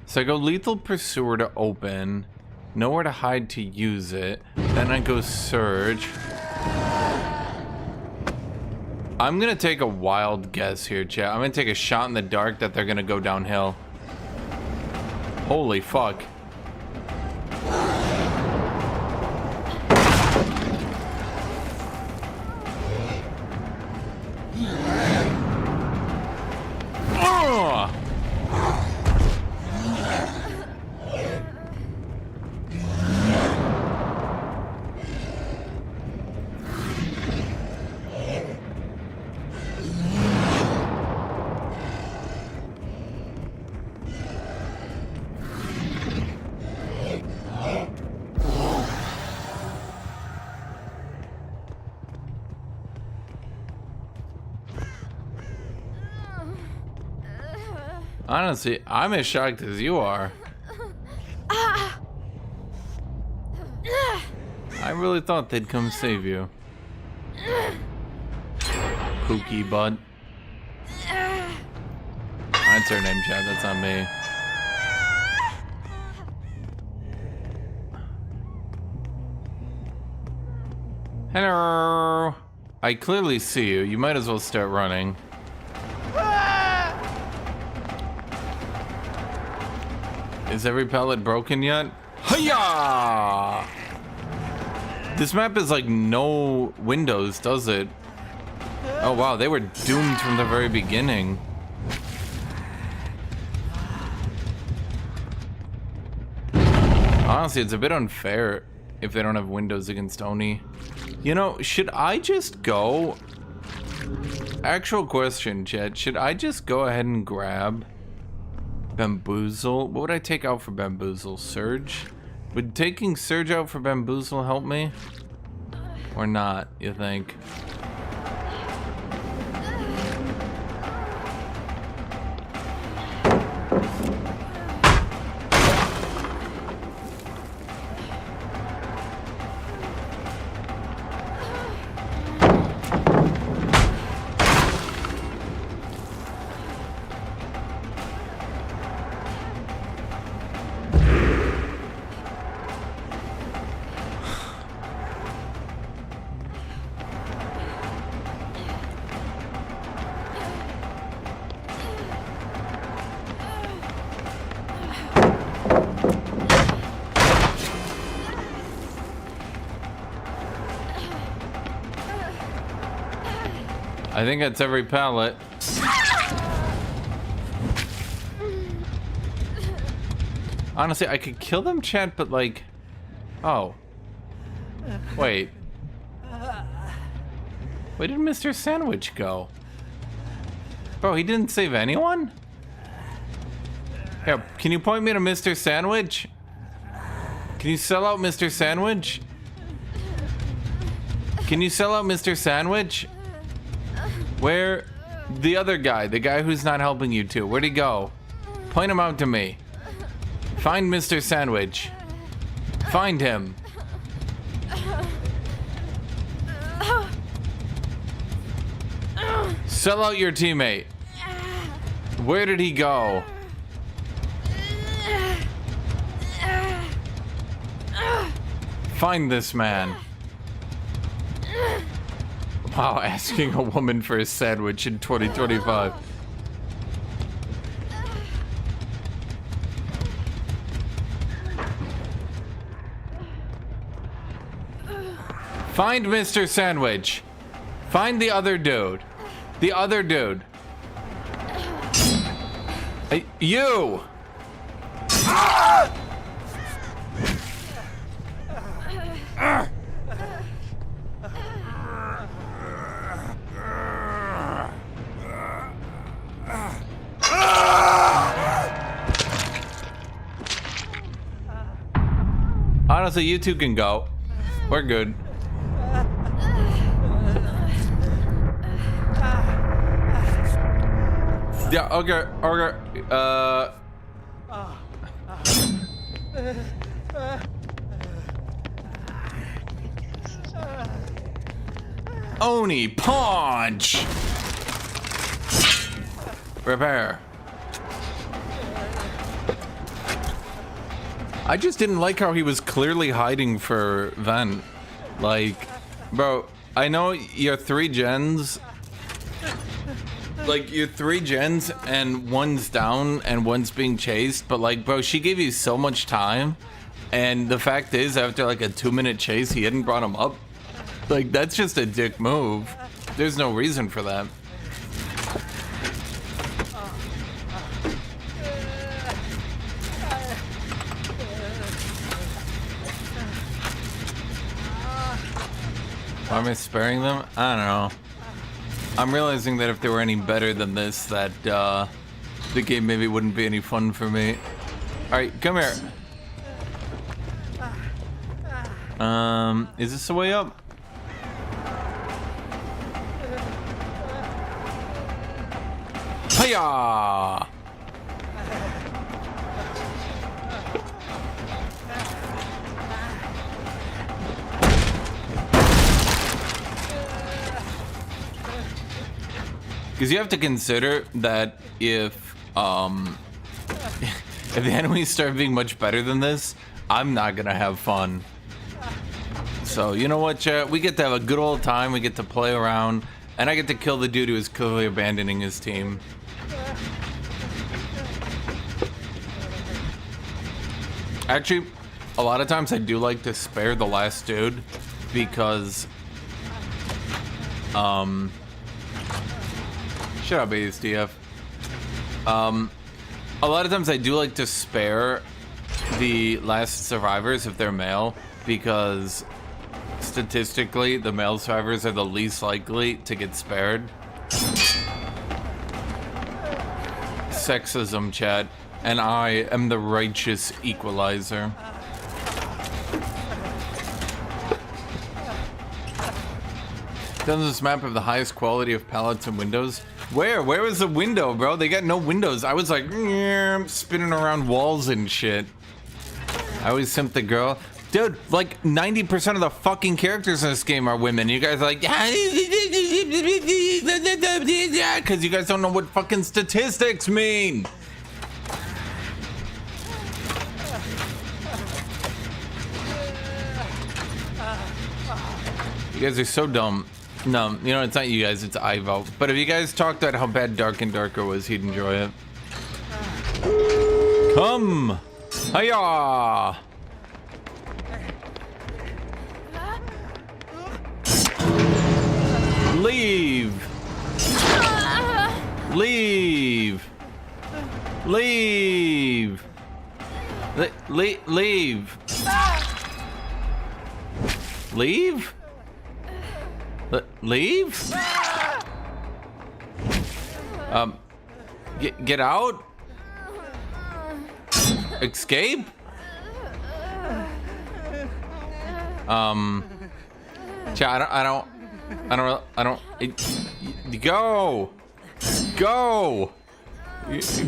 So I go Lethal Pursuer to open, nowhere to hide to use it, then I go Surge. I'm gonna take a wild guess here, chat. I'm gonna take a shot in the dark that they're gonna go downhill. Holy fuck. Honestly, I'm as shocked as you are. I really thought they'd come save you. Pookie butt. That's her name, Chad. That's not me. Hello. I clearly see you. You might as well start running. Is every pallet broken yet? Hiya! This map is like no windows, does it? Oh wow, they were doomed from the very beginning. Honestly, it's a bit unfair if they don't have windows against Oni. You know, should I just go? Actual question, chat. Should I just go ahead and grab Bamboozle? What would I take out for Bamboozle? Surge? Would taking Surge out for Bamboozle help me? Or not, you think? I think that's every pallet. Honestly, I could kill them, chat, but like... Oh. Wait. Where did Mr. Sandwich go? Bro, he didn't save anyone? Here, can you point me to Mr. Sandwich? Can you sell out Mr. Sandwich? Can you sell out Mr. Sandwich? Where? The other guy, the guy who's not helping you two. Where'd he go? Point him out to me. Find Mr. Sandwich. Find him. Sell out your teammate. Where did he go? Find this man. Wow, asking a woman for a sandwich in 2025. Find Mr. Sandwich. Find the other dude. The other dude. Hey, you! Honestly, you two can go. We're good. Yeah, okay, okay, Oni punch! Repair. I just didn't like how he was clearly hiding for Vent. Like, bro, I know you're 3 gens. Like, you're 3 gens and one's down and one's being chased, but like, bro, she gave you so much time. And the fact is, after like a 2-minute chase, he hadn't brought him up. Like, that's just a dick move. There's no reason for that. Why am I sparing them? I don't know. I'm realizing that if they were any better than this, that the game maybe wouldn't be any fun for me. Alright, come here. Is this the way up? Hiya! Because you have to consider that if the enemies start being much better than this, I'm not gonna have fun. So you know what, chat? We get to have a good old time. We get to play around, and I get to kill the dude who is clearly abandoning his team. Actually, a lot of times I do like to spare the last dude because shut up, ASDF. A lot of times I do like to spare the last survivors if they're male, because statistically the male survivors are the least likely to get spared. Sexism, chat, and I am the righteous equalizer. Doesn't this map have the highest quality of pallets and windows? Where? Where was the window, bro? They got no windows. I was like, spinning around walls and shit. I always simp the girl. Dude, like 90% of the fucking characters in this game are women. You guys are like, because you guys don't know what fucking statistics mean. You guys are so dumb. No, you know, it's not you guys, it's Ivo. But if you guys talked about how bad Dark and Darker was, he'd enjoy it. Come! Hiya! Leave! Leave. Leave? Leave? Get out? Escape? Chat, go! Go!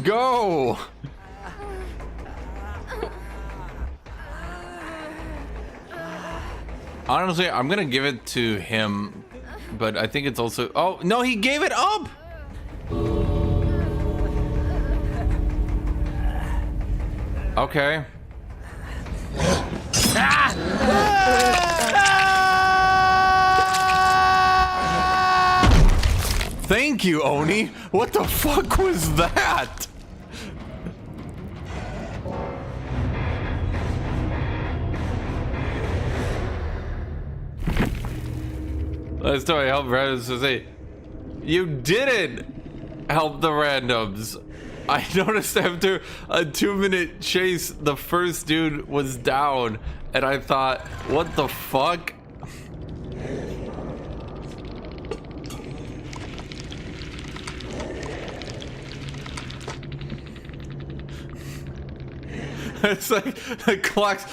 Go! Honestly, I'm gonna give it to him, but I think it's also... Oh, no, he gave it up! Okay. Thank you, Oni. What the fuck was that? Last time I helped randoms to say, you didn't help the randoms. I noticed after a 2-minute chase, the first dude was down, and I thought, what the fuck? It's like the clock's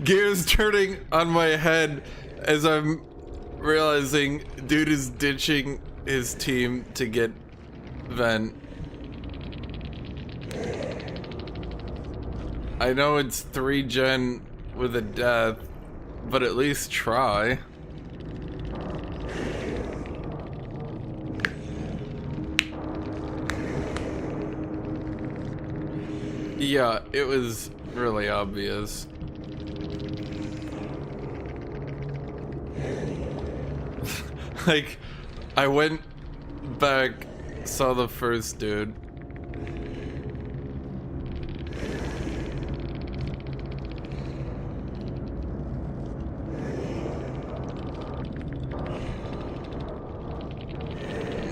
gears turning on my head as I'm realizing dude is ditching his team to get Ven. I know it's 3 gen with a death, but at least try. Yeah, it was really obvious. Like, I went back, saw the first dude.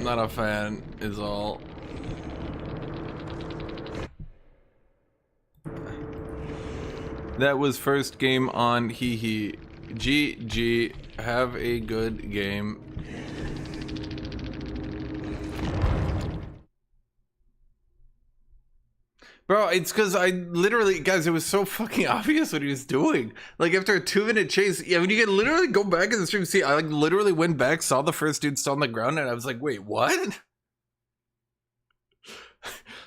Not a fan, is all. That was first game on hee hee. GG, have a good game. Bro, it's because I literally, guys, it was so fucking obvious what he was doing. Like, after a 2-minute chase, yeah, I mean, you can literally go back in the stream and see, I like literally went back, saw the first dude still on the ground, and I was like, wait, what?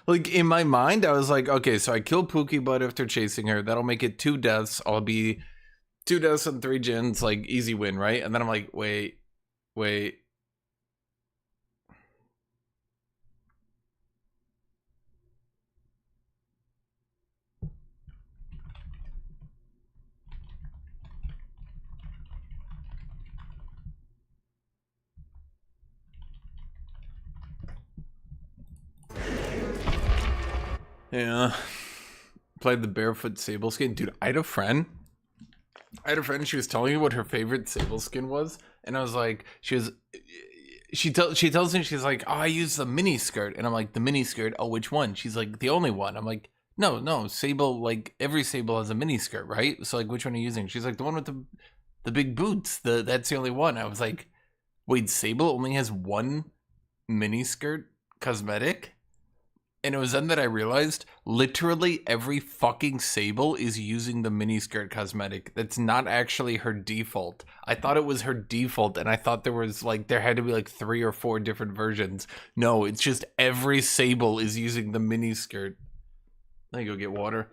Like, in my mind, I was like, okay, so I killed Pookie Butt after chasing her. That'll make it 2 deaths. I'll be 2 deaths and 3 gens, like, easy win, right? And then I'm like, wait. Yeah. Played the barefoot sable skin. Dude, I had a friend, she was telling me what her favorite sable skin was, and I was like, she tells me, she's like, oh, I use the mini skirt, and I'm like, the mini skirt? Oh, which one? She's like, the only one. I'm like, no, sable, like, every sable has a mini skirt, right? So, like, which one are you using? She's like, the one with the big boots, that's the only one. I was like, wait, sable only has one mini skirt cosmetic? And it was then that I realized literally every fucking sable is using the miniskirt cosmetic. That's not actually her default. I thought it was her default, and I thought there had to be like 3 or 4 different versions. No, it's just every sable is using the miniskirt. Let me go get water.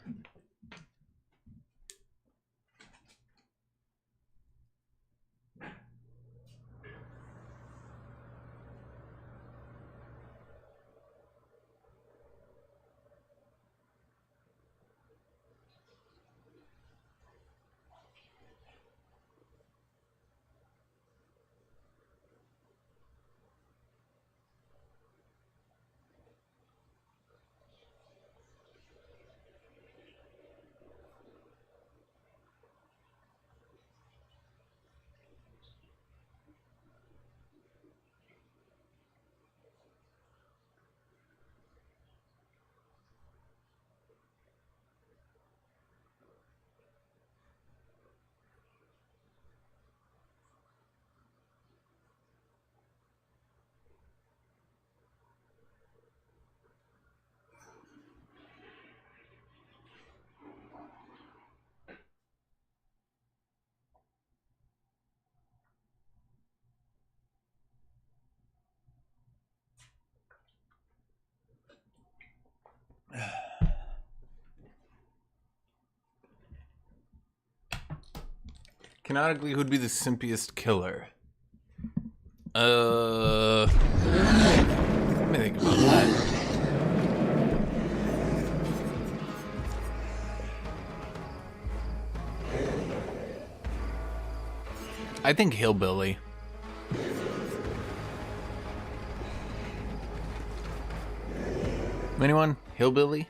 Canonically, who'd be the simpiest killer? Let me think about that. I think Hillbilly. Anyone? Hillbilly?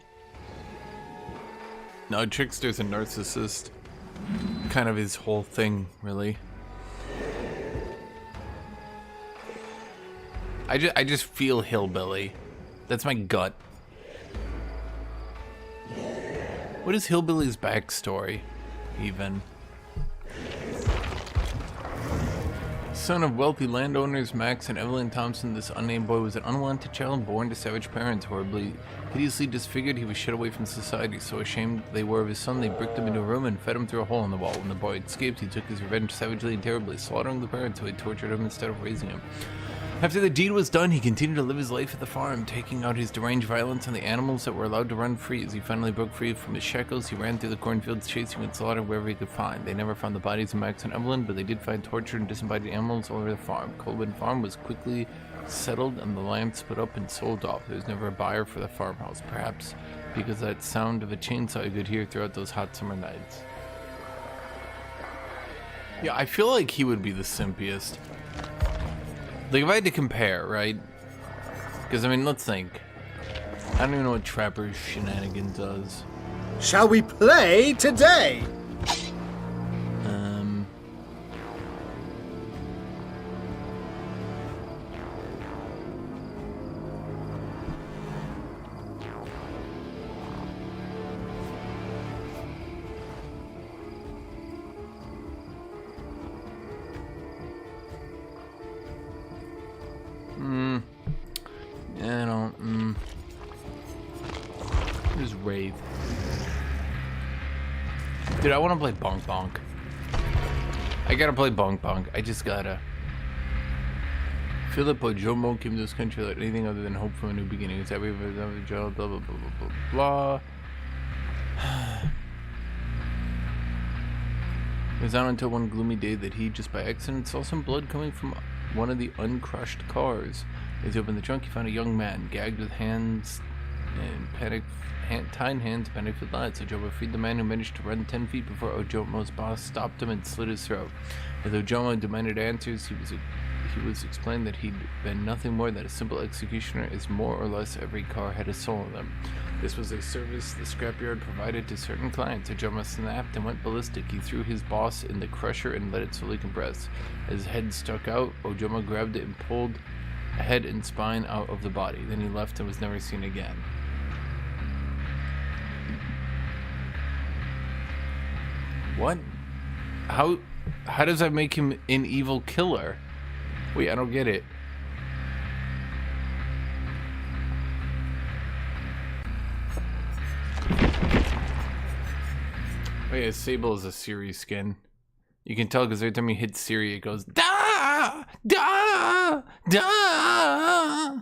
No, Trickster's a narcissist. Kind of his whole thing, really. I just feel Hillbilly. That's my gut. What is Hillbilly's backstory, even? Son of wealthy landowners Max and Evelyn Thompson, this unnamed boy was an unwanted child born to savage parents. Hideously disfigured, he was shut away from society. So ashamed they were of his son, they bricked him into a room and fed him through a hole in the wall. When the boy escaped, he took his revenge savagely and terribly, slaughtering the parents who had tortured him instead of raising him. After the deed was done, he continued to live his life at the farm, taking out his deranged violence on the animals that were allowed to run free. As he finally broke free from his shackles, he ran through the cornfields, chasing and slaughtering wherever he could find. They never found the bodies of Max and Evelyn, but they did find tortured and disembodied animals all over the farm. Colburn Farm was quickly settled, and the land split up and sold off. There was never a buyer for the farmhouse, perhaps because that sound of a chainsaw you could hear throughout those hot summer nights. Yeah, I feel like he would be the simpiest. Like, if I had to compare, right? Because, I mean, let's think. I don't even know what Trapper's shenanigans does. Shall we play today? There's Wraith. Dude, I want to play Bonk Bonk. I gotta play Bonk Bonk. I just gotta. Philip Ojomo came to this country without anything other than hope for a new beginning. It's every job, blah blah blah blah blah blah. It was not until one gloomy day that he, just by accident, saw some blood coming from one of the uncrushed cars. As he opened the trunk, he found a young man, gagged with hands and tied hands, panicked with lights. Ojomo freed the man, who managed to run 10 feet before Ojomo's boss stopped him and slit his throat. As Ojomo demanded answers, he was explained that he'd been nothing more than a simple executioner, as more or less every car had a soul in them. This was a service the scrapyard provided to certain clients. Ojomo snapped and went ballistic. He threw his boss in the crusher and let it slowly compress. As his head stuck out, Ojomo grabbed it and pulled head and spine out of the body. Then he left and was never seen again. What? How does that make him an evil killer? Wait, I don't get it. Oh yeah, Sable is a Siri skin. You can tell because every time he hits Siri, it goes da da da.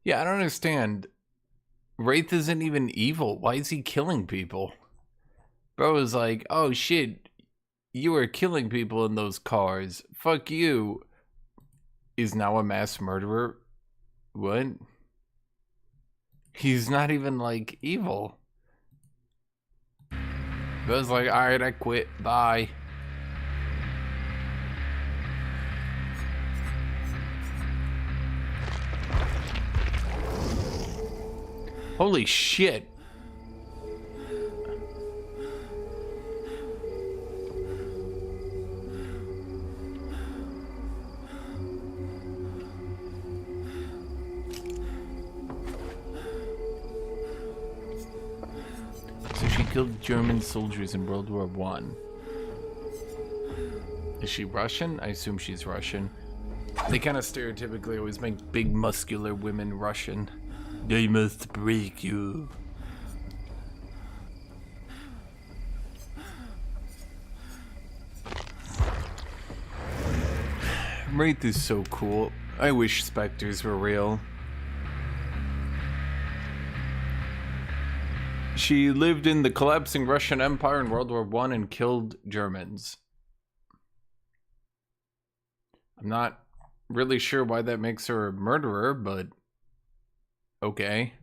Yeah, I don't understand. Wraith isn't even evil. Why is he killing people? Bro is like, oh shit, you were killing people in those cars. Fuck you. Is now a mass murderer? What? He's not even like evil. Bro's like, alright, I quit. Bye. Holy shit. So she killed German soldiers in World War I. Is she Russian? I assume she's Russian. They kind of stereotypically always make big muscular women Russian. They must break you. Wraith is so cool. I wish specters were real. She lived in the collapsing Russian Empire in World War I and killed Germans. I'm not really sure why that makes her a murderer, but okay.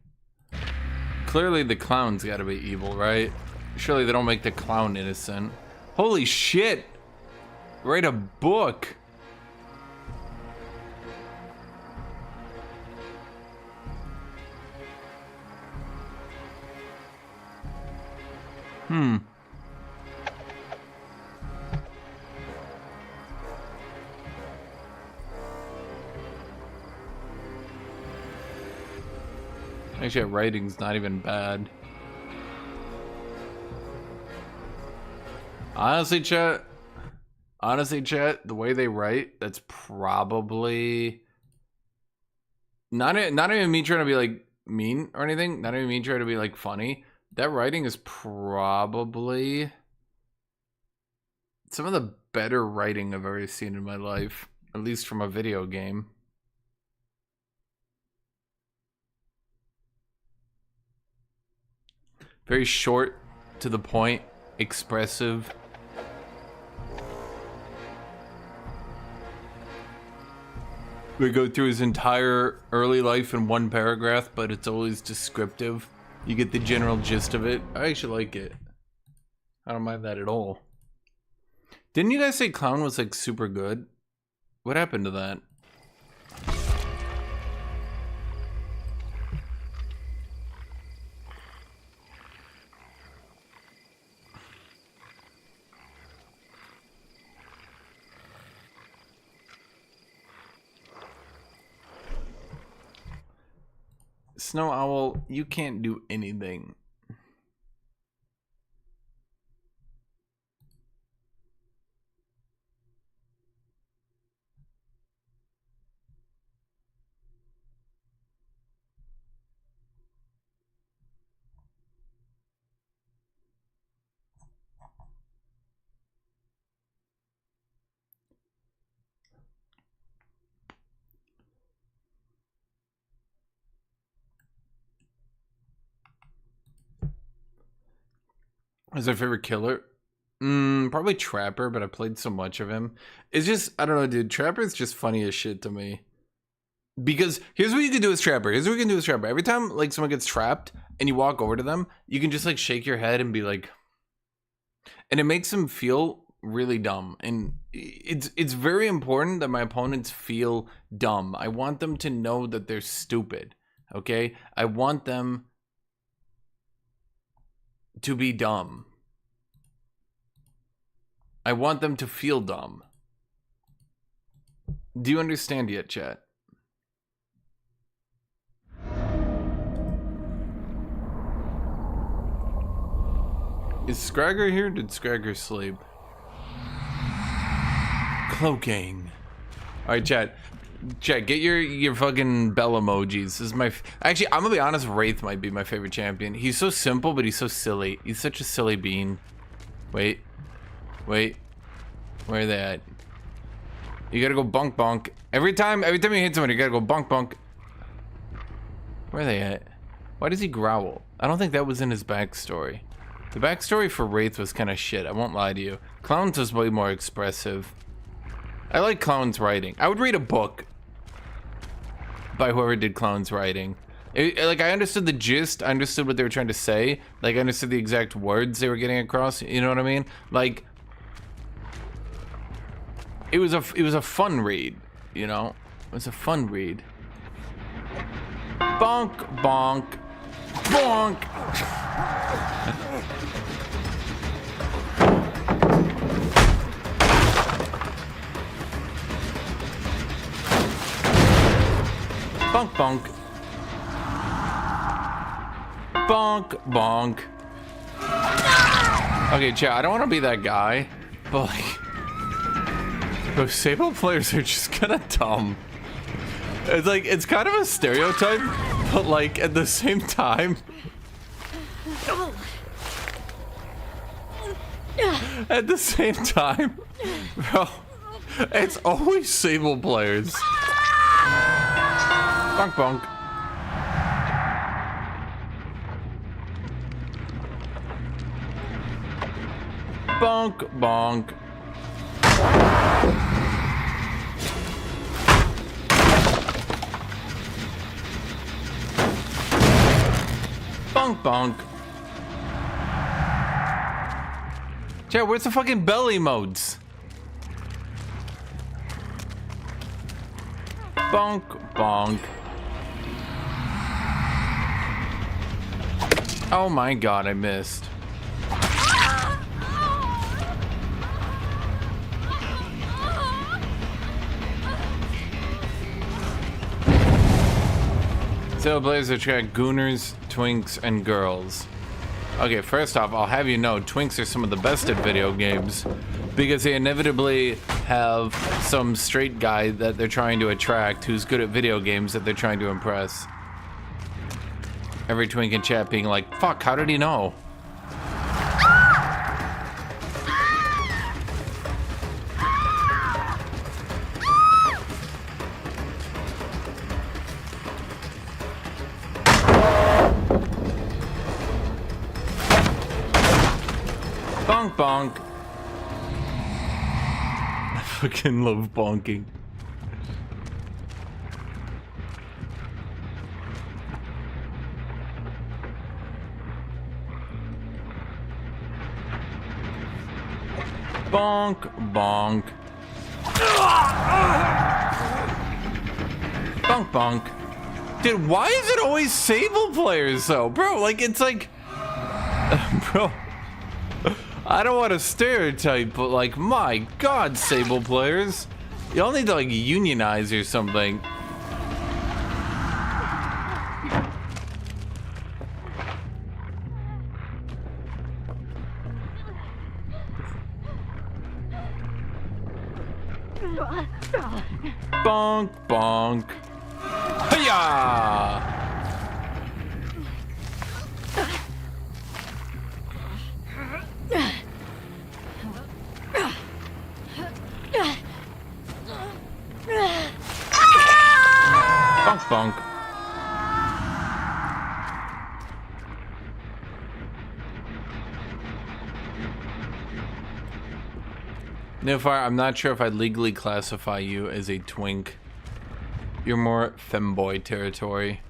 Clearly the clown's gotta be evil, right? Surely they don't make the clown innocent. Holy shit! Write a book! Actually, writing's not even bad. Honestly, chat, the way they write, that's probably not even me trying to be like mean or anything. Not even me trying to be like funny. That writing is probably some of the better writing I've ever seen in my life, at least from a video game. Very short, to the point, expressive. We go through his entire early life in one paragraph, but it's always descriptive. You get the general gist of it. I actually like it. I don't mind that at all. Didn't you guys say Clown was like super good? What happened to that? Snow Owl, you can't do anything. Who's my favorite killer? Probably Trapper, but I played so much of him. It's just, I don't know, dude. Trapper's just funny as shit to me. Because here's what you can do with Trapper. Every time like someone gets trapped and you walk over to them, you can just like shake your head and be like, and it makes them feel really dumb. And it's very important that my opponents feel dumb. I want them to know that they're stupid. Okay? I want them to be dumb. I want them to feel dumb. Do you understand yet, chat? Is Scragger here? Did Scragger sleep? Cloaking. Alright, chat. Chat, get your fucking bell emojis. This is my... Actually, I'm gonna be honest, Wraith might be my favorite champion. He's so simple, but he's so silly. He's such a silly bean. Wait. Wait. Where are they at? You gotta go bonk bonk. Every time you hit someone, you gotta go bonk bonk. Where are they at? Why does he growl? I don't think that was in his backstory. The backstory for Wraith was kind of shit, I won't lie to you. Clown's was way more expressive. I like Clown's writing. I would read a book by whoever did Clown's writing. Like, I understood the gist, I understood what they were trying to say. Like, I understood the exact words they were getting across, you know what I mean? Like, it was a fun read, you know? It was a fun read. Bonk, bonk, bonk! Bonk, bonk. Bonk, bonk. Okay, chat, I don't want to be that guy, but like, those Sable players are just kind of dumb. It's like, it's kind of a stereotype, but like, at the same time, bro, It's always Sable players. Bonk bonk. Bonk bonk. Bonk bonk. Chat, where's the fucking belly modes? Bonk bonk. Oh my god, I missed. So players attract gooners, twinks, and girls. Okay, first off, I'll have you know, twinks are some of the best at video games because they inevitably have some straight guy that they're trying to attract who's good at video games that they're trying to impress. Every twink in chat being like, fuck, how did he know? Bonk bonk. I fucking love bonking. Bonk bonk. Bonk bonk. Dude, why is it always Sable players though? Bro, like it's like bro, I don't want to stereotype, but like, my god, Sable players. Y'all need to like unionize or something. Bonk bonk. Hiya! Bonk bonk. Nifar, I'm not sure if I'd legally classify you as a twink. You're more femboy territory.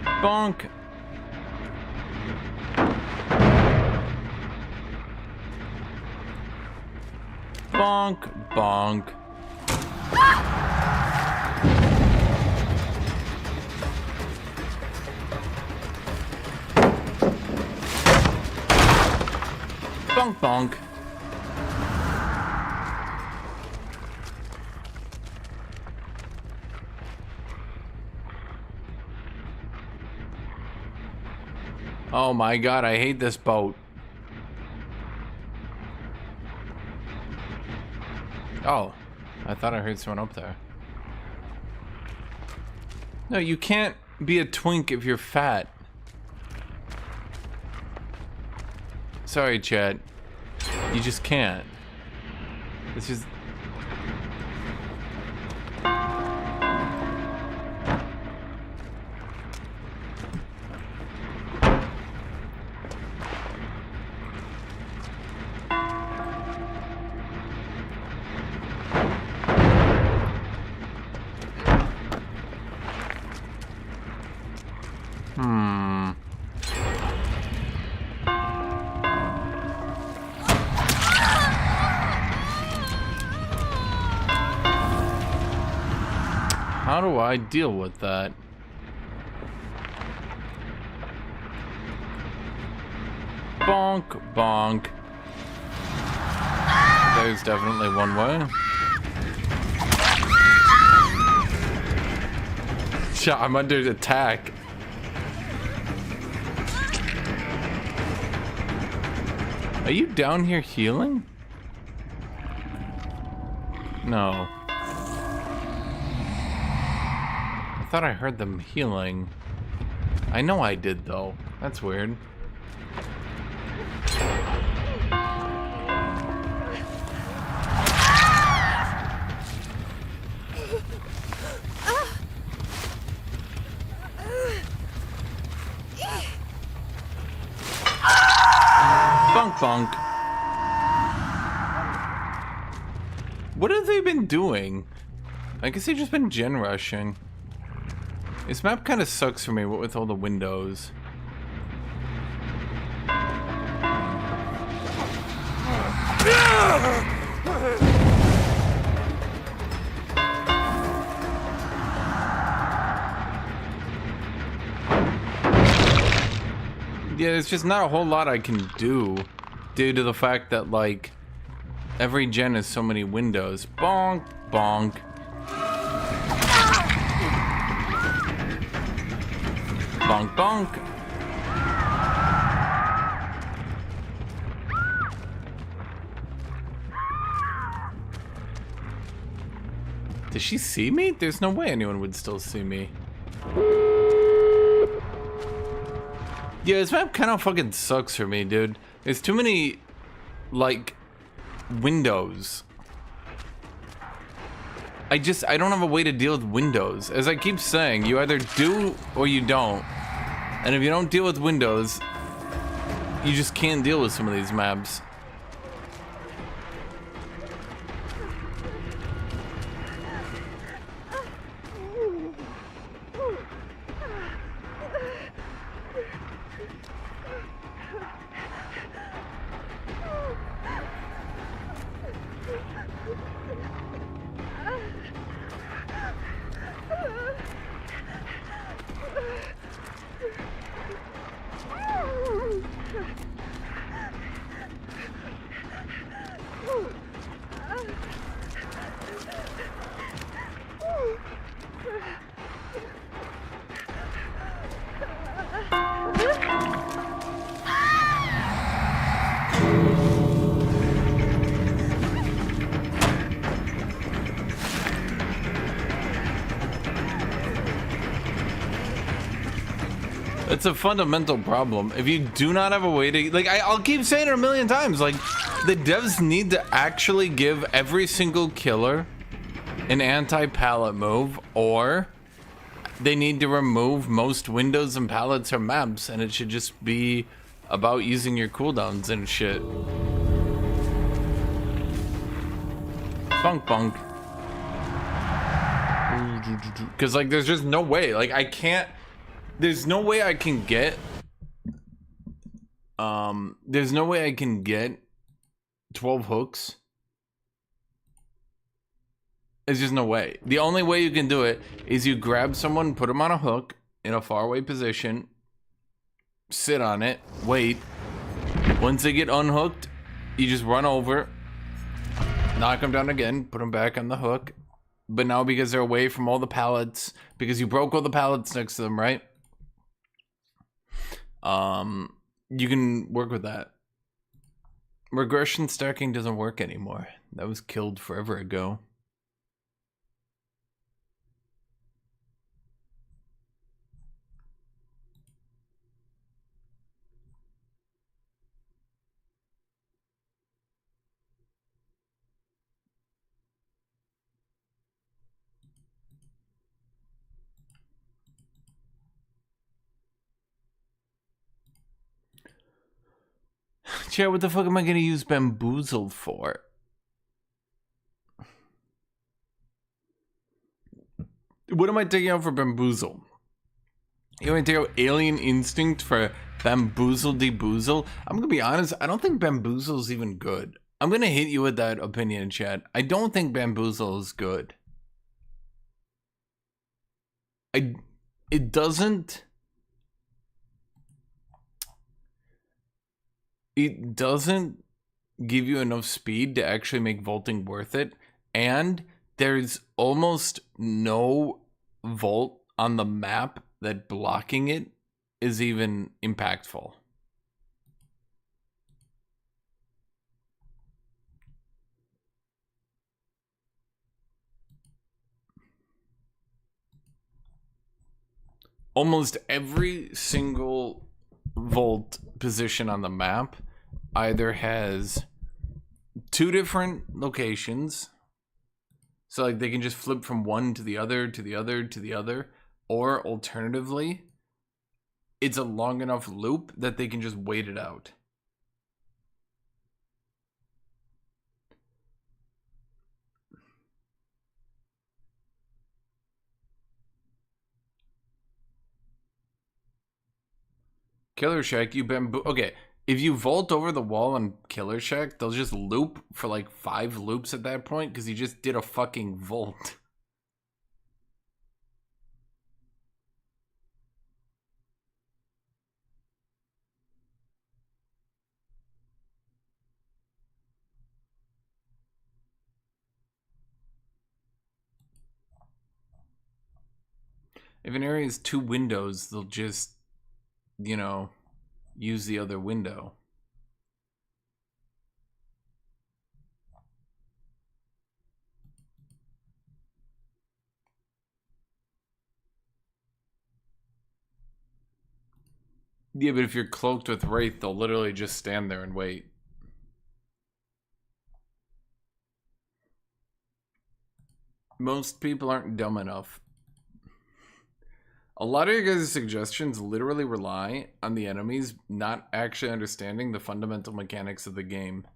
Bonk. Bonk, bonk. Bonk, bonk. Oh my god, I hate this boat. Oh, I thought I heard someone up there. No, you can't be a twink if you're fat. Sorry, Chad. You just can't. It's just... How do I deal with that? Bonk, bonk. There's definitely one way. Yeah, I'm under attack. Are you down here healing? No. I thought I heard them healing. I know I did, though. That's weird. Bonk, bonk. What have they been doing? I guess they've just been gen rushing. This map kind of sucks for me with all the windows. Yeah, there's just not a whole lot I can do due to the fact that, like, every gen has so many windows. Bonk, bonk. Bonk, bonk. Does she see me? There's no way anyone would still see me. Yeah, this map kind of fucking sucks for me, dude. There's too many, like, windows. I don't have a way to deal with windows. As I keep saying, you either do or you don't. And if you don't deal with windows, you just can't deal with some of these maps. It's a fundamental problem. If you do not have a way to, like, I'll keep saying it a million times, like, the devs need to actually give every single killer an anti-pallet move, or they need to remove most windows and pallets from maps, and it should just be about using your cooldowns and shit. Bunk bunk. Because, like, there's just no way. Like, I can't. There's no way I can get. There's no way I can get 12 hooks. There's just no way. The only way you can do it is you grab someone, put them on a hook in a faraway position, sit on it, wait. Once they get unhooked, you just run over, knock them down again, put them back on the hook. But now because they're away from all the pallets, because you broke all the pallets next to them, right? You can work with that. Regression stacking doesn't work anymore. That was killed forever ago. Chat, what the fuck am I gonna use bamboozled for? What am I taking out for bamboozle? You want me to take out alien instinct for bamboozle deboozle? I'm gonna be honest, I don't think bamboozle is even good. I'm gonna hit you with that opinion, chat. I don't think bamboozle is good. It doesn't give you enough speed to actually make vaulting worth it, and there's almost no vault on the map that blocking it is even impactful. almost every single vault position on the map either has 2 different locations, so like they can just flip from one to the other to the other to the other, or alternatively it's a long enough loop that they can just wait it out. Killer Shack, you bamboo. Okay, if you vault over the wall on Killer Shack, they'll just loop for like 5 loops at that point because you just did a fucking vault. If an area has 2 windows, they'll just, you know, use the other window. Yeah, but if you're cloaked with Wraith, they'll literally just stand there and wait. Most people aren't dumb enough. A lot of your guys' suggestions literally rely on the enemies not actually understanding the fundamental mechanics of the game.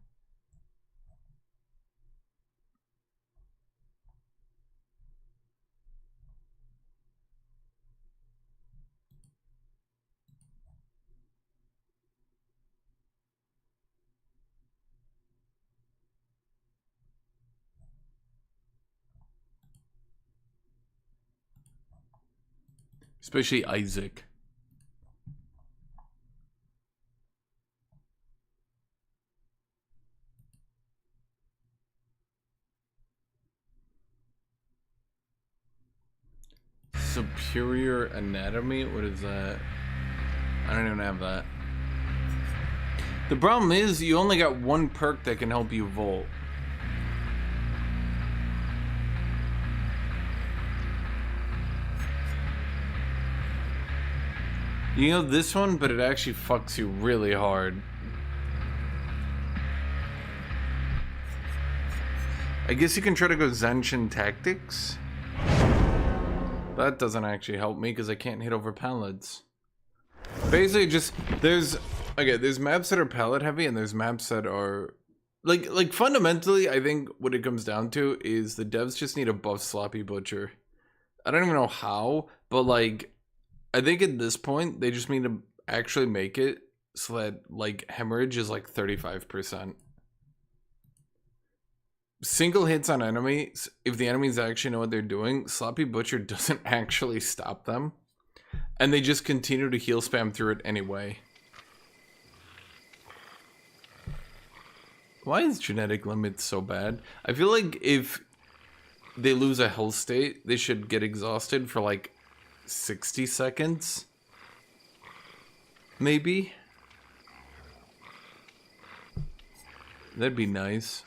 Especially Isaac. Superior anatomy? What is that? I don't even have that. The problem is you only got 1 perk that can help you vault. You know this one, but it actually fucks you really hard. I guess you can try to go Zanshin Tactics. That doesn't actually help me because I can't hit over pallets. Basically just, there's maps that are pallet heavy and there's maps that are like fundamentally I think what it comes down to is the devs just need a buff Sloppy Butcher. I don't even know how, but like I think at this point they just need to actually make it so that like hemorrhage is like 35%. Single hits on enemies, if the enemies actually know what they're doing, Sloppy Butcher doesn't actually stop them. And they just continue to heal spam through it anyway. Why is genetic limits so bad? I feel like if they lose a health state, they should get exhausted for like 60 seconds. Maybe. That'd be nice.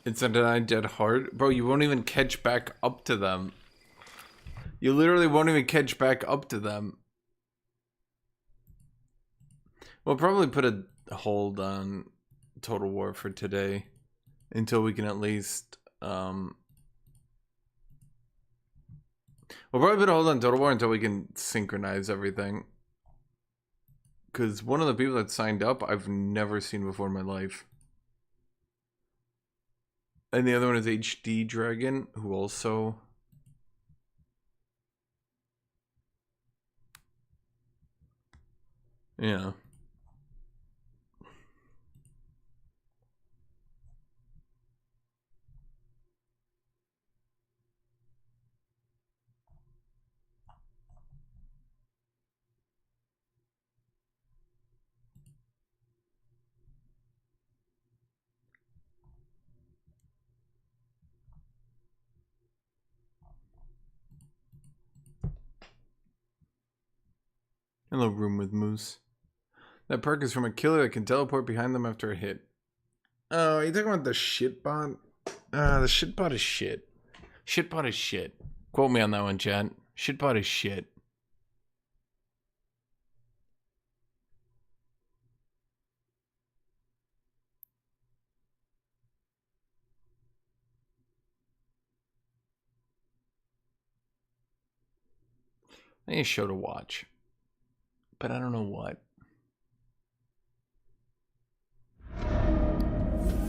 It's a denied dead heart. Bro, you won't even catch back up to them. You literally won't even catch back up to them. We'll probably put a hold on Total War for today until we can at least we'll probably put a hold on Total War until we can synchronize everything, because one of the people that signed up I've never seen before in my life, and the other one is HD Dragon, who also yeah. Hello, room with moose. That perk is from a killer that can teleport behind them after a hit. Oh, are you talking about the shit bot? The shit bot is shit. Shit bot is shit. Quote me on that one, chat. Shit bot is shit. I need a show to watch, but I don't know what.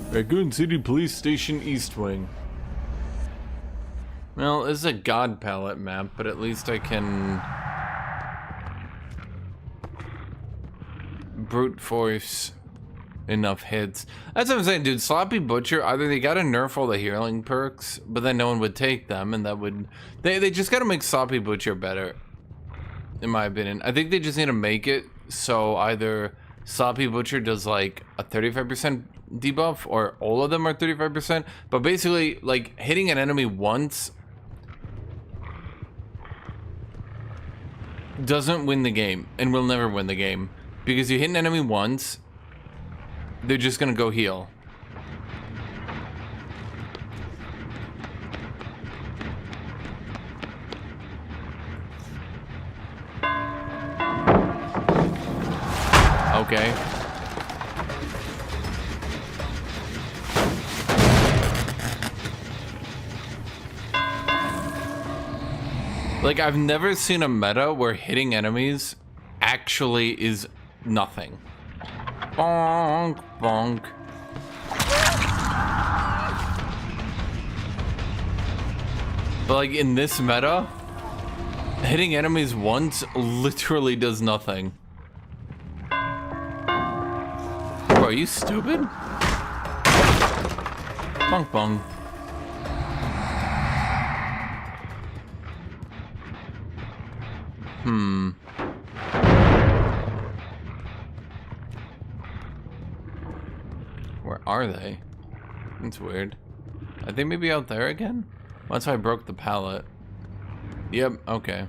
Raccoon City Police Station East Wing. Well, this is a god palette map, but at least I can brute force enough hits. That's what I'm saying, dude. Sloppy Butcher, either they gotta nerf all the healing perks, but then no one would take them, and that would... They just gotta make Sloppy Butcher better, in my opinion. I think they just need to make it so either Sloppy Butcher does like a 35% debuff, or all of them are 35%, but basically, like, hitting an enemy once doesn't win the game, and will never win the game, because you hit an enemy once, they're just gonna go heal. Okay. Like, I've never seen a meta where hitting enemies actually is nothing. Bonk, bonk. But like in this meta, hitting enemies once literally does nothing. Bro, are you stupid? Bonk, bonk. Where are they? That's weird. Are they maybe out there again? That's why I broke the pallet. Yep, okay.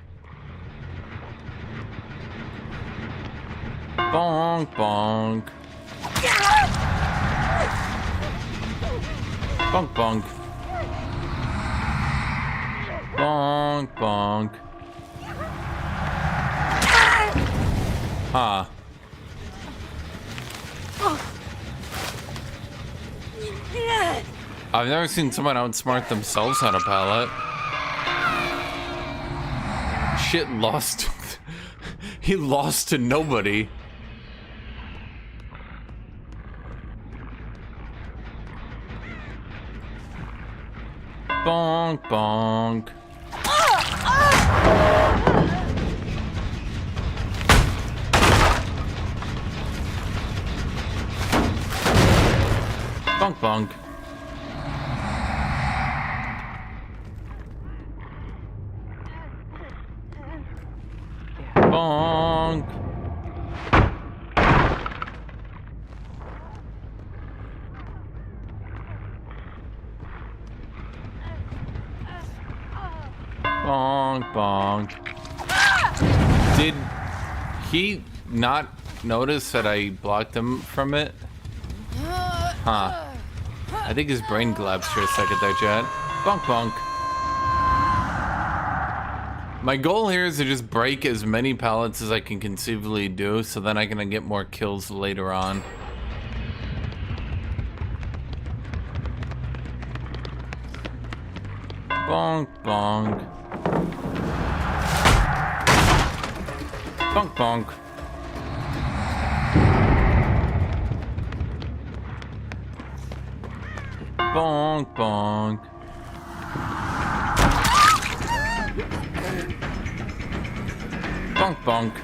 Bonk, bonk. Bonk, bonk. Bonk, bonk. Huh. I've never seen someone outsmart themselves on a pallet. Shit lost. He lost to nobody. Bonk, bonk. Bonk, bonk. Bonk. Bonk, bonk. Did he not notice that I blocked him from it? Huh. I think his brain collapsed for a second there, Chad. Bonk, bonk. My goal here is to just break as many pallets as I can conceivably do, so then I can get more kills later on. Bonk, bonk. Bonk, bonk. Bonk, bonk. Bonk, bonk.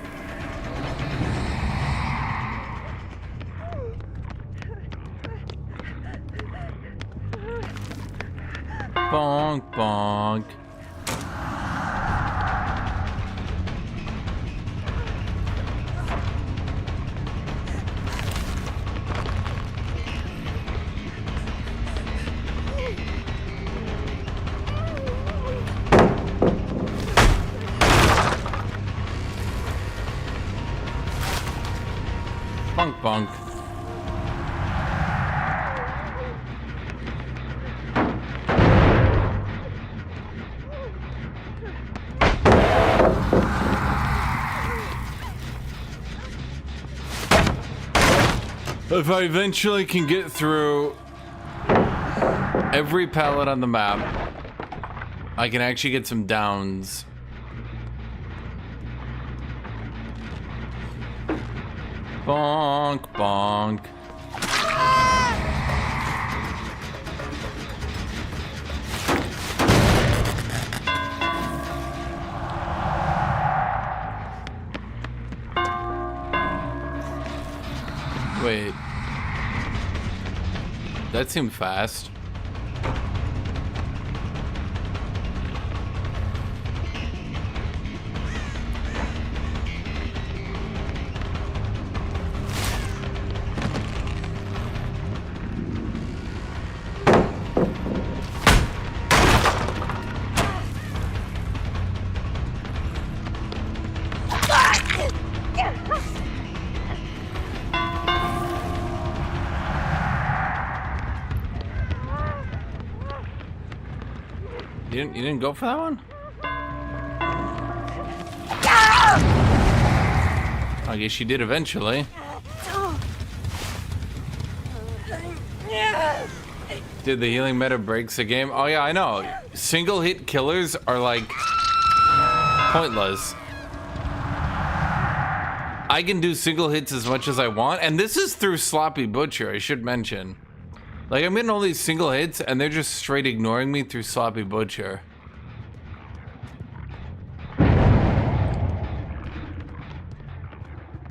Bonk, bonk. Bonk, bonk. If I eventually can get through every pallet on the map, I can actually get some downs. Bonk, bonk. Wait. That seemed fast. You didn't go for that one? I guess you did eventually. Dude, the healing meta breaks the game. Oh yeah, I know. Single hit killers are like pointless. I can do single hits as much as I want, and this is through Sloppy Butcher, I should mention. Like, I'm getting all these single hits, and they're just straight ignoring me through Sloppy Butcher.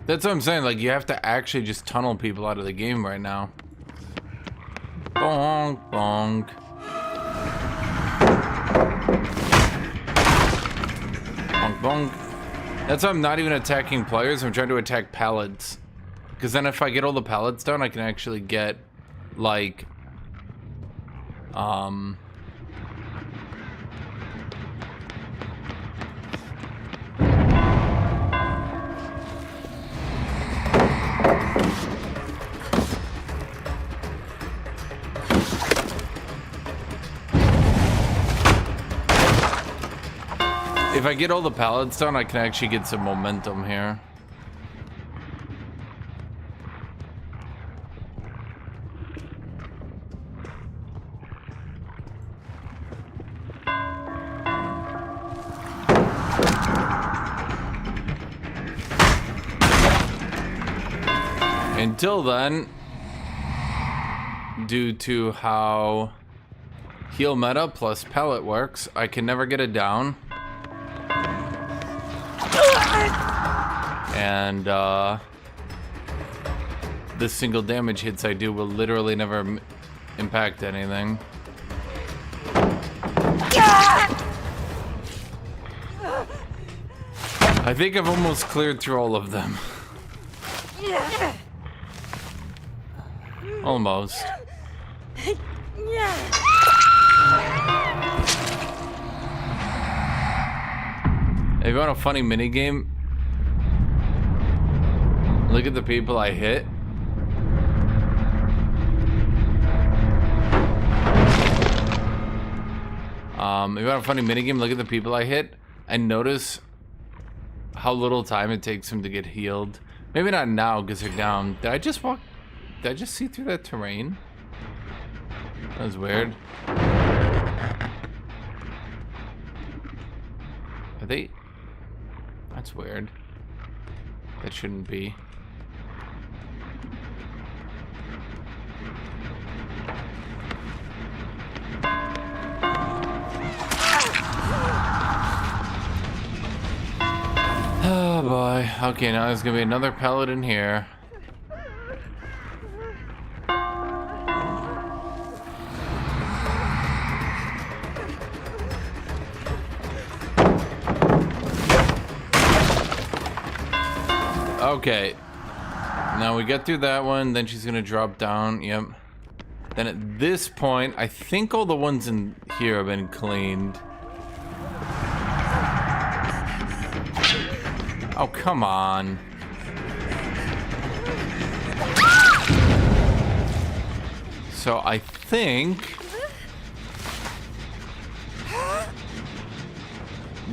That's what I'm saying, like, you have to actually just tunnel people out of the game right now. Bonk, bonk. Bonk, bonk. That's why I'm not even attacking players, I'm trying to attack pallets. Because then if I get all the pallets done, I can actually get, like, if I get all the pallets done, I can actually get some momentum here. Until then, due to how heal meta plus pellet works, I can never get it down. And the single damage hits I do will literally never impact anything. I think I've almost cleared through all of them. Almost. If you want a funny mini game, look at the people I hit. If you want a funny mini game, look at the people I hit and notice how little time it takes them to get healed. Maybe not now because they're down. Did I just see through that terrain? That was weird. Are they? That's weird. That shouldn't be. Oh boy. Okay, now there's gonna be another pellet in here. Okay. Now we get through that one, then she's gonna drop down. Yep. Then at this point, I think all the ones in here have been cleaned. Oh, come on. So I think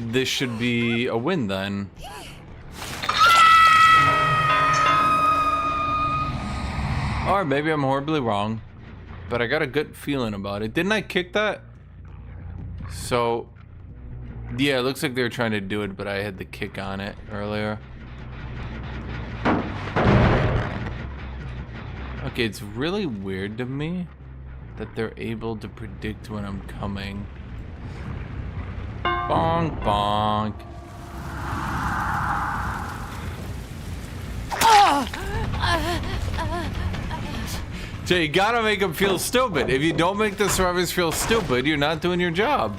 this should be a win then. Or maybe I'm horribly wrong, but I got a good feeling about it. Didn't I kick that? So, yeah, it looks like they were trying to do it, but I had the kick on it earlier. Okay, it's really weird to me that they're able to predict when I'm coming. Bonk, bonk. So you gotta make them feel stupid. If you don't make the survivors feel stupid, you're not doing your job.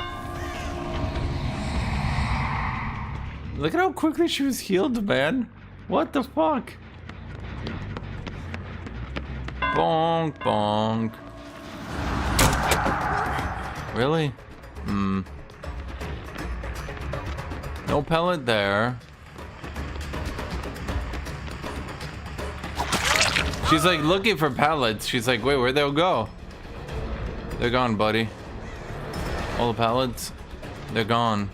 Look at how quickly she was healed, man. What the fuck? Bonk, bonk. Really? No pellet there. She's like looking for pallets. She's like, wait, where'd they all go? They're gone, buddy. All the pallets, they're gone.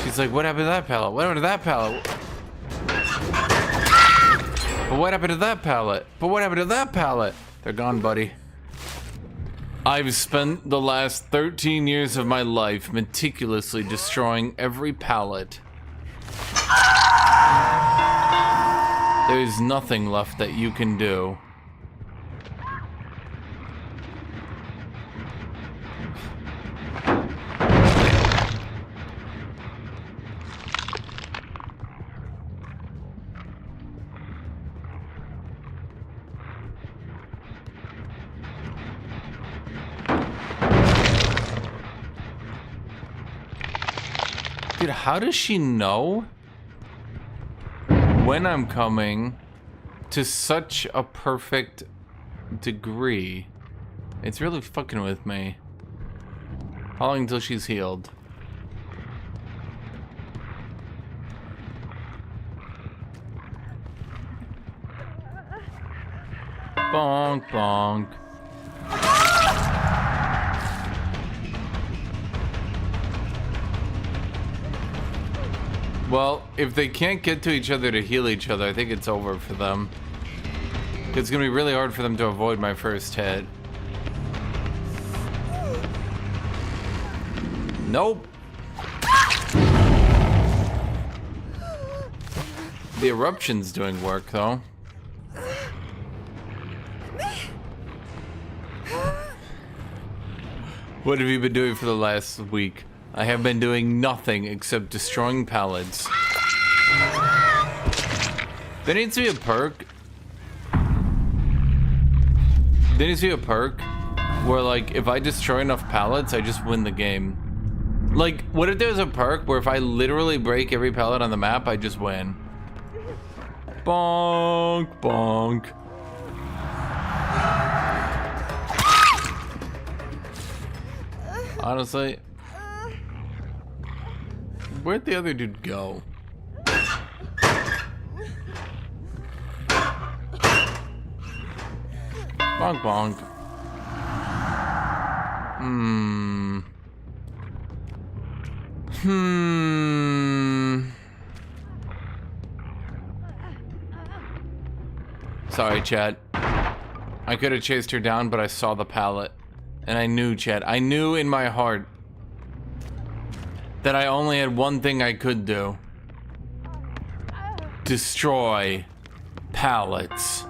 She's like, what happened to that pallet? What happened to that pallet? But what happened to that pallet? But what happened to that pallet? They're gone, buddy. I've spent the last 13 years of my life meticulously destroying every pallet. There's nothing left that you can do. Dude, how does she know when I'm coming to such a perfect degree? It's really fucking with me. How long until she's healed? Bonk, bonk. Well, if they can't get to each other to heal each other, I think it's over for them. It's gonna be really hard for them to avoid my first hit. Nope. The eruption's doing work, though. What have you been doing for the last week? I have been doing nothing except destroying pallets. There needs to be a perk. There needs to be a perk where, like, if I destroy enough pallets, I just win the game. Like, what if there's a perk where if I literally break every pallet on the map, I just win? Bonk, bonk. Honestly, where'd the other dude go? Bonk, bonk. Sorry, Chad. I could have chased her down, but I saw the pallet. And I knew, Chad. I knew in my heart that I only had one thing I could do. Destroy pallets.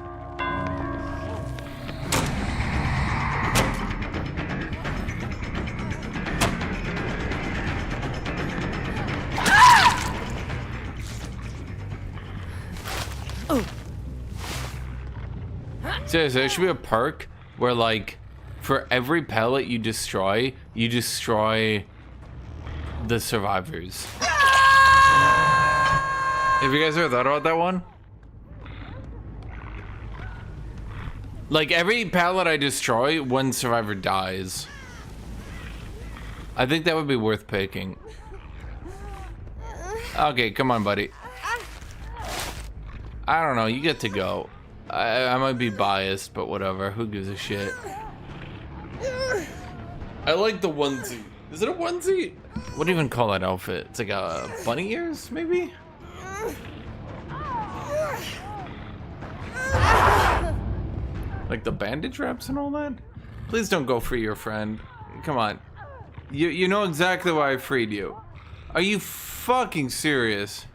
Seriously, there should be a perk where, like, for every pallet you destroy the survivors. Have you guys ever thought about that one? Like, every pallet I destroy, one survivor dies. I think that would be worth picking. Okay, come on, buddy. I don't know, you get to go. I might be biased, but whatever. Who gives a shit? I like the onesie. Is it a onesie? What do you even call that outfit? It's like a bunny ears, maybe? Like the bandage wraps and all that? Please don't go free your friend. Come on. You know exactly why I freed you. Are you fucking serious?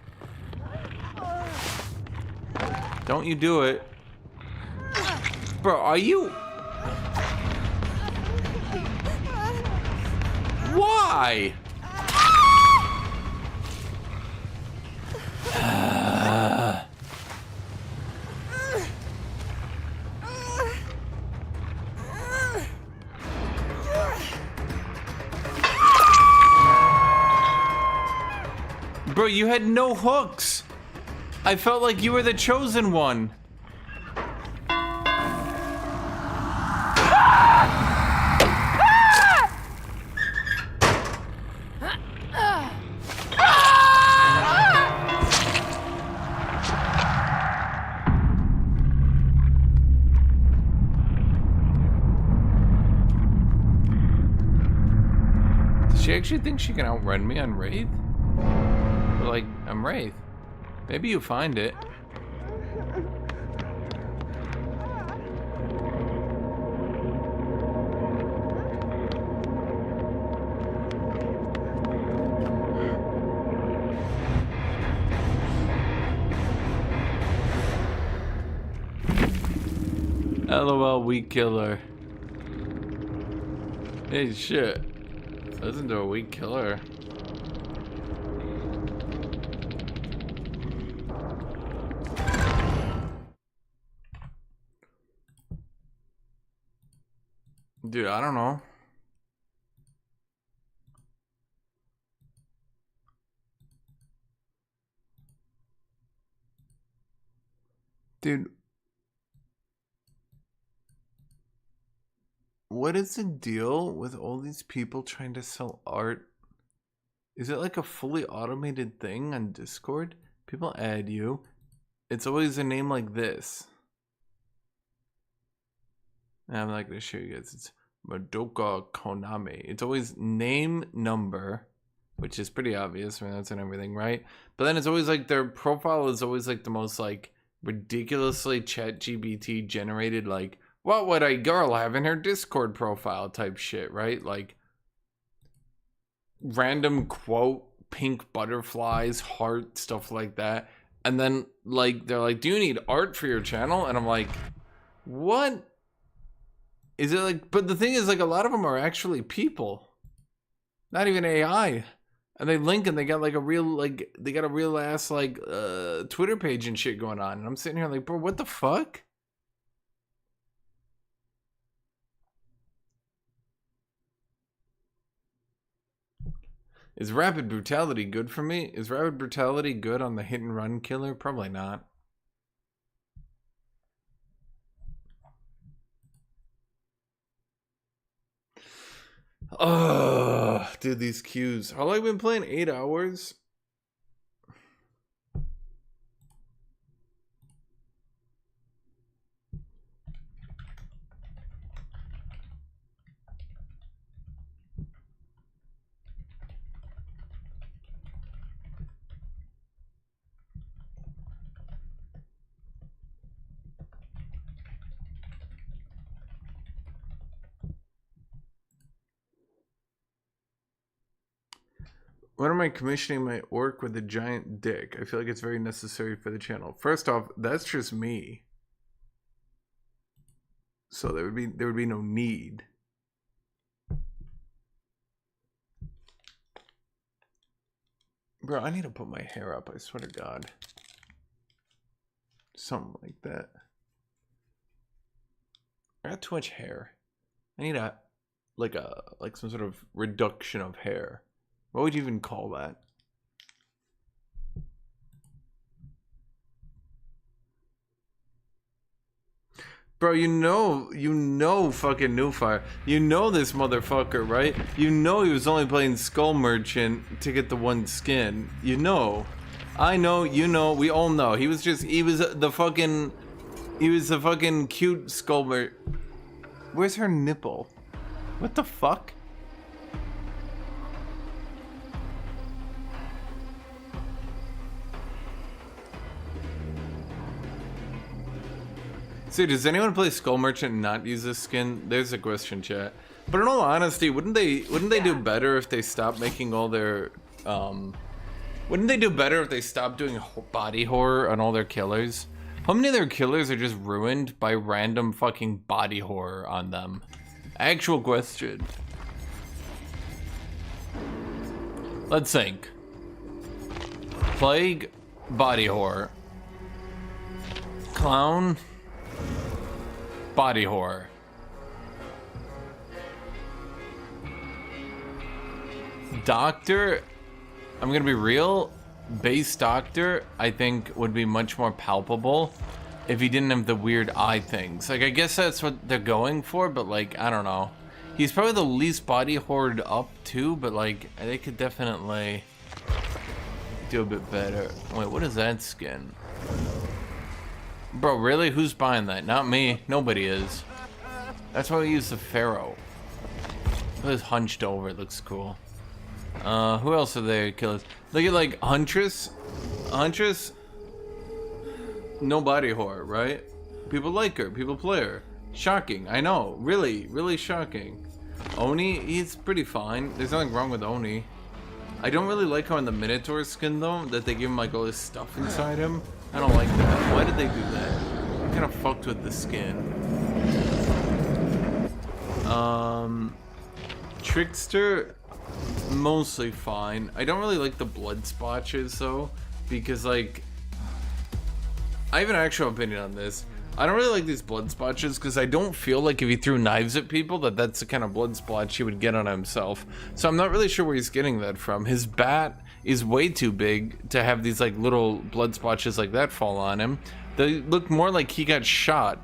Don't you do it. Bro, are you... Why? Bro, you had no hooks. I felt like you were the chosen one. Does she actually think she can outrun me on Wraith? Like, I'm Wraith. Maybe you find it. LOL, weak killer. Hey, shit. Listen to a weak killer. Dude, I don't know. Dude. What is the deal with all these people trying to sell art? Is it like a fully automated thing on Discord? People add you. It's always a name like this. And I'm not going to show you guys. It's Madoka Konami. It's always name, number, which is pretty obvious. I mean, that's in everything, right? But then it's always like their profile is always like the most like ridiculously ChatGPT generated, like, what would a girl have in her Discord profile type shit, right? Like random quote, pink butterflies, heart, stuff like that. And then like they're like, do you need art for your channel? And I'm like, what? Is it like, but the thing is, like, a lot of them are actually people, not even AI, and they link and they got like a real, like, they got a real ass like Twitter page and shit going on, and I'm sitting here like, bro, what the fuck? Is rapid brutality good for me? Is rapid brutality good on the hit and run killer? Probably not. Oh, dude, these queues. How long have I been playing? 8 hours? When am I commissioning my orc with a giant dick? I feel like it's very necessary for the channel. First off, that's just me. So there would be no need. Bro, I need to put my hair up, I swear to God. Something like that. I got too much hair. I need a like some sort of reduction of hair. What would you even call that? Bro, you know fucking Newfire. You know this motherfucker, right? You know he was only playing Skull Merchant to get the one skin. You know. I know, you know, we all know. He was the fucking He was a fucking cute skull. Where's her nipple? What the fuck? So does anyone play Skull Merchant and not use this skin? There's a question, chat. But in all honesty, wouldn't they do better if they stopped making all their wouldn't they do better if they stopped doing body horror on all their killers? How many of their killers are just ruined by random fucking body horror on them? Actual question. Let's think. Plague, body horror. Clown, body horror. Doctor, I'm gonna be real. Base Doctor, I think, would be much more palpable if he didn't have the weird eye things. Like, I guess that's what they're going for, but like, I don't know. He's probably the least body horrored up too, but like, they could definitely do a bit better. Wait, what is that skin? Bro, really? Who's buying that? Not me. Nobody is. That's why we use the Pharaoh. It was hunched over. It looks cool. Who else are there? Killers. Look at like Huntress. Huntress. No body horror, right? People like her. People play her. Shocking. I know. Really, really shocking. Oni, he's pretty fine. There's nothing wrong with Oni. I don't really like how in the Minotaur skin though, that they give him like all this stuff inside him. I don't like that. Why did they do that? I kind of fucked with the skin. Trickster, mostly fine. I don't really like the blood splotches though, because like, I have an actual opinion on this. I don't really like these blood splotches because I don't feel like if he threw knives at people that's the kind of blood splotch he would get on himself. So I'm not really sure where he's getting that from. His bat is way too big to have these like little blood splotches like that fall on him. They look more like he got shot.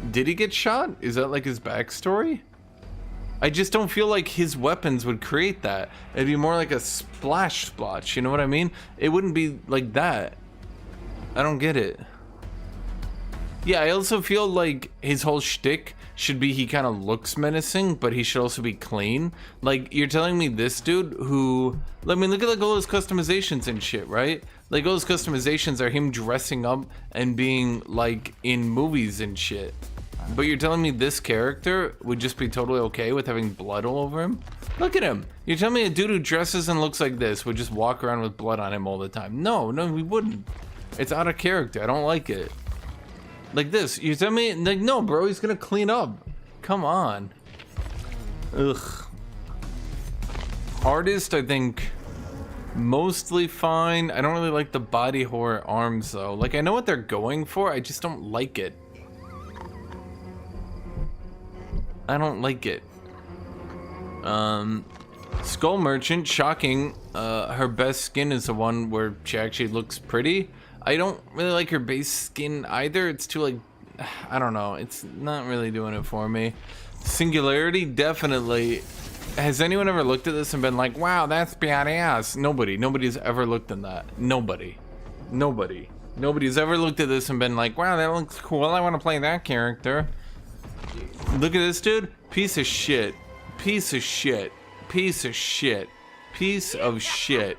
Did he get shot? Is that like his backstory? I just don't feel like his weapons would create that. It'd be more like a splash splotch, you know what I mean? It wouldn't be like that. I don't get it. Yeah, I also feel like his whole shtick should be he kind of looks menacing, but he should also be clean. Like, you're telling me this dude who... I mean, look at like all those customizations and shit, right? Like, all those customizations are him dressing up and being, like, in movies and shit. But you're telling me this character would just be totally okay with having blood all over him? Look at him. You're telling me a dude who dresses and looks like this would just walk around with blood on him all the time? No, we wouldn't. It's out of character. I don't like it. Like this, you tell me, like, no, bro, he's gonna clean up. Come on. Ugh. Artist, I think, mostly fine. I don't really like the body horror arms, though. Like, I know what they're going for, I just don't like it. I don't like it. Skull Merchant, shocking. Her best skin is the one where she actually looks pretty. I don't really like her base skin either. It's too like, I don't know. It's not really doing it for me. Singularity, definitely. Has anyone ever looked at this and been like, wow, that's badass? Nobody's ever looked at that. Nobody's ever looked at this and been like, wow, that looks cool. I want to play that character. Look at this dude. Piece of shit. Piece of shit. Piece of shit. Piece of shit.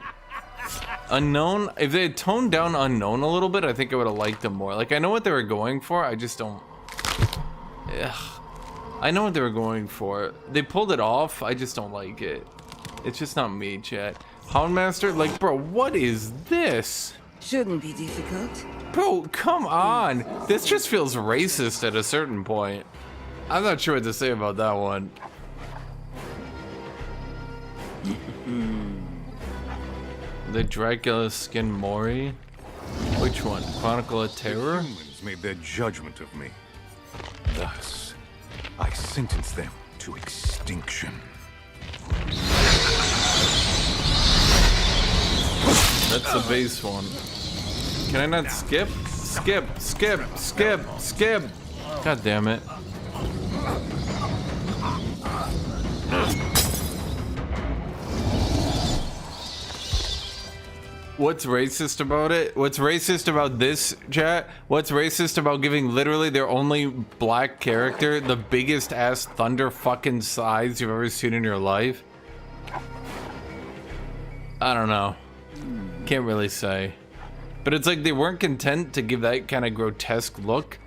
Unknown, if they had toned down Unknown a little bit, I think I would have liked them more. Like, I know what they were going for, I just don't... Ugh. I know what they were going for. They pulled it off, I just don't like it. It's just not me, chat. Houndmaster, like, bro, what is this? Shouldn't be difficult. Bro, come on! This just feels racist at a certain point. I'm not sure what to say about that one. The Dracula skin Mori? Which one? Chronicle of Terror? The humans made their judgment of me. Thus, I sentence them to extinction. That's the base one. Can I not skip? Skip. God damn it. What's racist about it? What's racist about this, chat? What's racist about giving literally their only black character the biggest ass thunder fucking size you've ever seen in your life? I don't know. Can't really say. But it's like they weren't content to give that kind of grotesque look.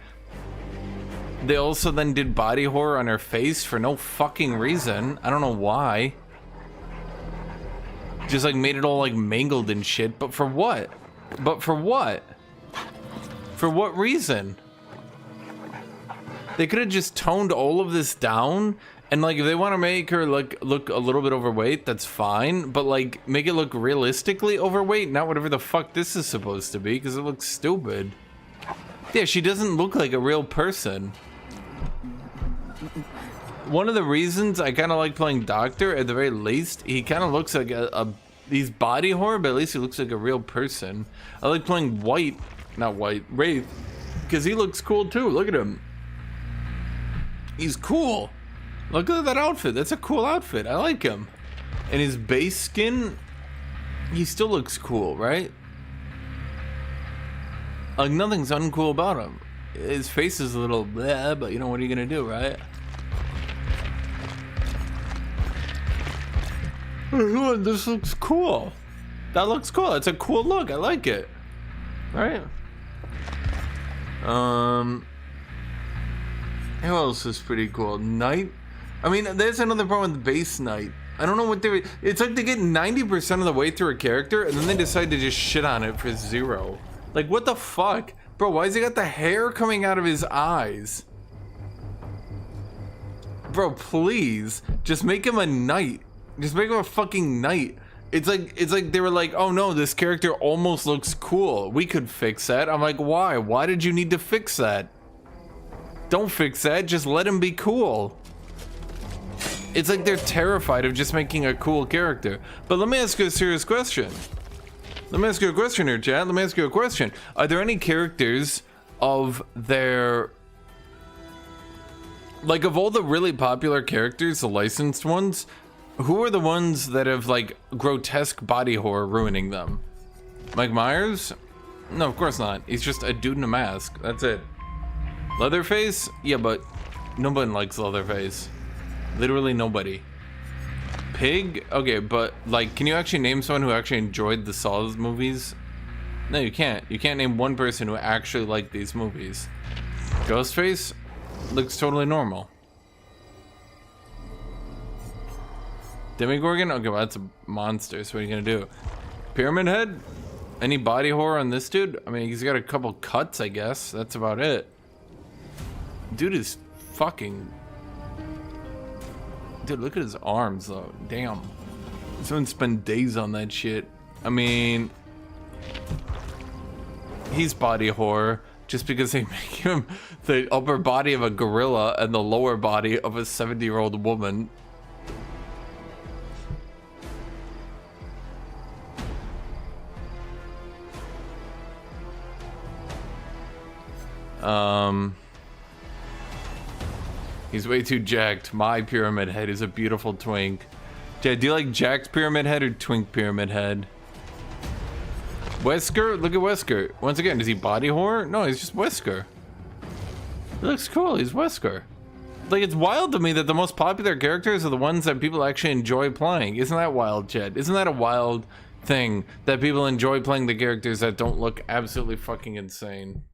They also then did body horror on her face for no fucking reason. I don't know why. Just like made it all like mangled and shit, but for what? But for what? For what reason? They could have just toned all of this down, and like if they want to make her look a little bit overweight, that's fine, but like make it look realistically overweight, not whatever the fuck this is supposed to be, because it looks stupid. Yeah, she doesn't look like a real person. One of the reasons I kind of like playing Doctor, at the very least, he kind of looks like he's body horror, but at least he looks like a real person. I like playing Wraith, because he looks cool too. Look at him. He's cool. Look at that outfit. That's a cool outfit. I like him. And his base skin, he still looks cool, right? Like nothing's uncool about him. His face is a little bleh, but you know, what are you gonna do, right? This looks cool. That looks cool. It's a cool look. I like it. Right? Who else is pretty cool? Knight? I mean, there's another problem with base Knight. I don't know what they... It's like they get 90% of the way through a character, and then they decide to just shit on it for 0. Like, what the fuck? Bro, why has he got the hair coming out of his eyes? Bro, please. Just make him a knight. Just make him a fucking knight. It's like they were like, oh no, this character almost looks cool. We could fix that. I'm like, why? Why did you need to fix that? Don't fix that. Just let him be cool. It's like they're terrified of just making a cool character. But let me ask you a serious question. Let me ask you a question here, chat. Let me ask you a question. Are there any characters of their... Like, of all the really popular characters, the licensed ones, who are the ones that have, like, grotesque body horror ruining them? Mike Myers? No, of course not. He's just a dude in a mask. That's it. Leatherface? Yeah, but nobody likes Leatherface. Literally nobody. Pig? Okay, but, like, can you actually name someone who actually enjoyed the Saw movies? No, you can't. You can't name one person who actually liked these movies. Ghostface? Looks totally normal. Demogorgon? Okay, well, that's a monster, so what are you gonna do? Pyramid Head? Any body horror on this dude? I mean, he's got a couple cuts, I guess. That's about it. Dude is fucking... Dude, look at his arms, though. Damn. Someone spend days on that shit. I mean... He's body horror, just because they make him the upper body of a gorilla and the lower body of a 70-year-old woman. He's way too jacked. My Pyramid Head is a beautiful twink. Jay, do you like jacked Pyramid Head or twink Pyramid Head? Wesker? Look at Wesker. Once again, is he body horror? No, he's just Wesker. He looks cool. He's Wesker. Like, it's wild to me that the most popular characters are the ones that people actually enjoy playing. Isn't that wild, Jed? Isn't that a wild thing that people enjoy playing the characters that don't look absolutely fucking insane?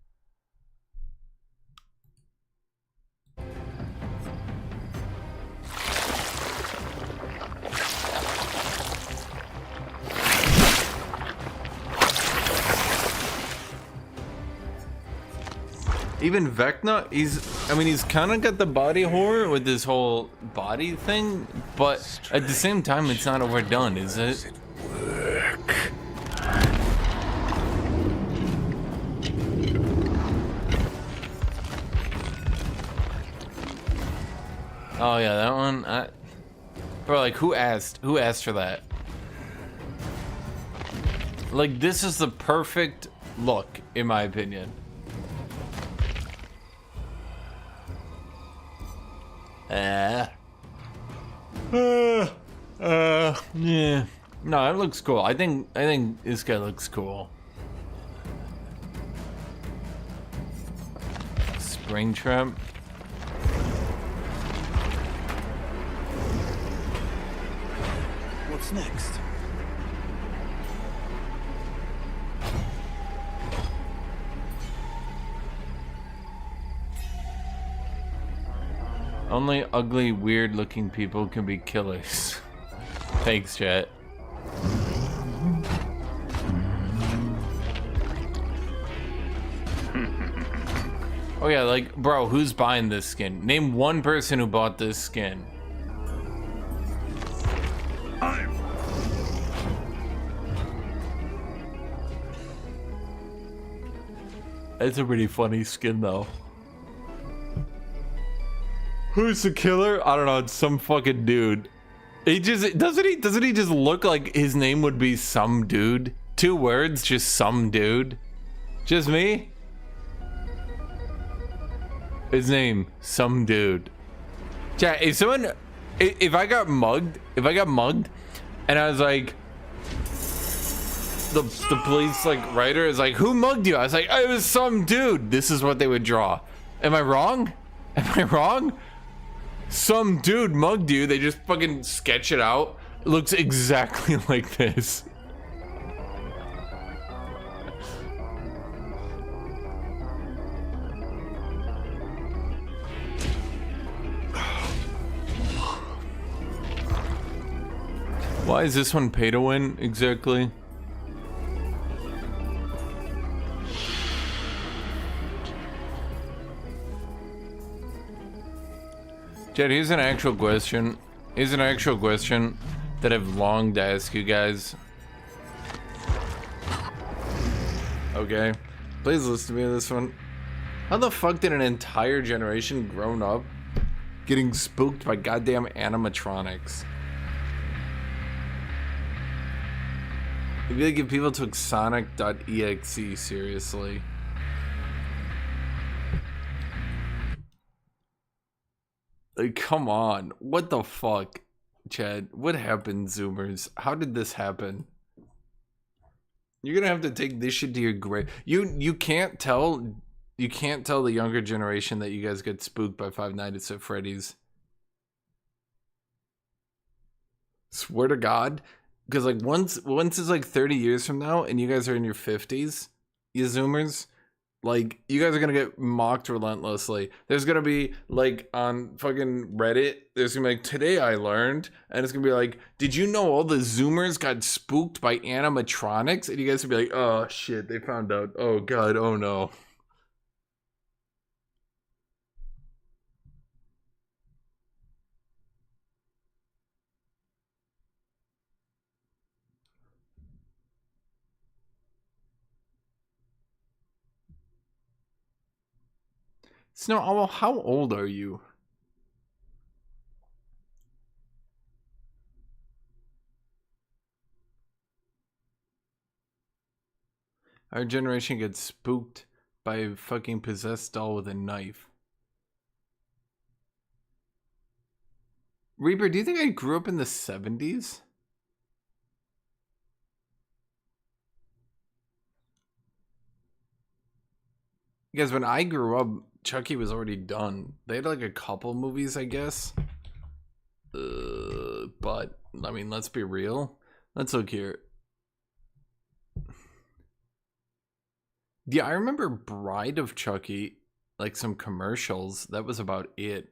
Even Vecna, he's kind of got the body horror with this whole body thing, but at the same time, it's not overdone, is it? Work. Oh yeah, that one. Bro, like, who asked for that? Like, this is the perfect look, in my opinion. Yeah. No, it looks cool. I think this guy looks cool. Springtrap. What's next? Only ugly, weird-looking people can be killers. Thanks, chat. Oh yeah, like, bro, who's buying this skin? Name one person who bought this skin. It's a pretty funny skin, though. Who's the killer? I don't know. It's some fucking dude. He just doesn't he just look like his name would be some dude? 2 words, just some dude. Just me? His name, some dude. Chat, if I got mugged, and I was like, the police like writer is like, who mugged you? I was like, oh, it was some dude. This is what they would draw. Am I wrong? Am I wrong? Some dude mugged you. They just fucking sketch it out. It looks exactly like this. Why is this one pay to win exactly? Jed, here's an actual question. Here's an actual question that I've longed to ask you guys. Okay, please listen to me on this one. How the fuck did an entire generation grown up getting spooked by goddamn animatronics? Maybe they give people took Sonic.exe seriously. Like, come on. What the fuck, Chad? What happened, Zoomers? How did this happen? You're gonna have to take this shit to your grave. You can't tell the younger generation that you guys get spooked by Five Nights at Freddy's. Swear to God. Because like once it's like 30 years from now and you guys are in your 50s, you Zoomers, like you guys are gonna get mocked relentlessly. There's gonna be like on fucking Reddit, there's gonna be like, today I learned, and it's gonna be like, did you know all the Zoomers got spooked by animatronics? And you guys will be like, oh shit, they found out. Oh God, oh no. Snow Owl, how old are you? Our generation gets spooked by a fucking possessed doll with a knife. Reaper, do you think I grew up in the 70s? Because when I grew up, Chucky was already done. They had like a couple movies, I guess. But, I mean, let's be real. Let's look here. Yeah, I remember Bride of Chucky, like some commercials. That was about it.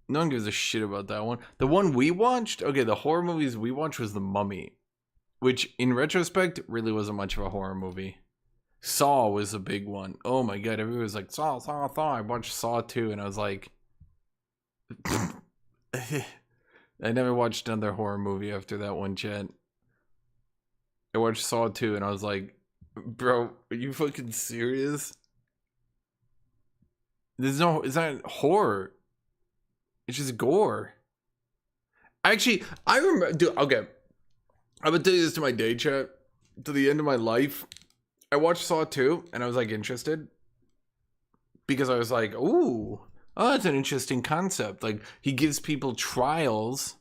No one gives a shit about that one. The one we watched, okay, the horror movies we watched was The Mummy, which in retrospect really wasn't much of a horror movie. Saw was a big one. Oh my God, everyone was like, Saw. I watched Saw 2 and I was like, I never watched another horror movie after that one, Chad. I watched Saw 2 and I was like, bro, are you fucking serious? It's not horror. It's just gore. Actually, I remember, dude, okay. I'm gonna tell you this to my day, chat. To the end of my life, I watched Saw 2 and I was like interested. Because I was like, ooh, oh, that's an interesting concept. Like, he gives people trials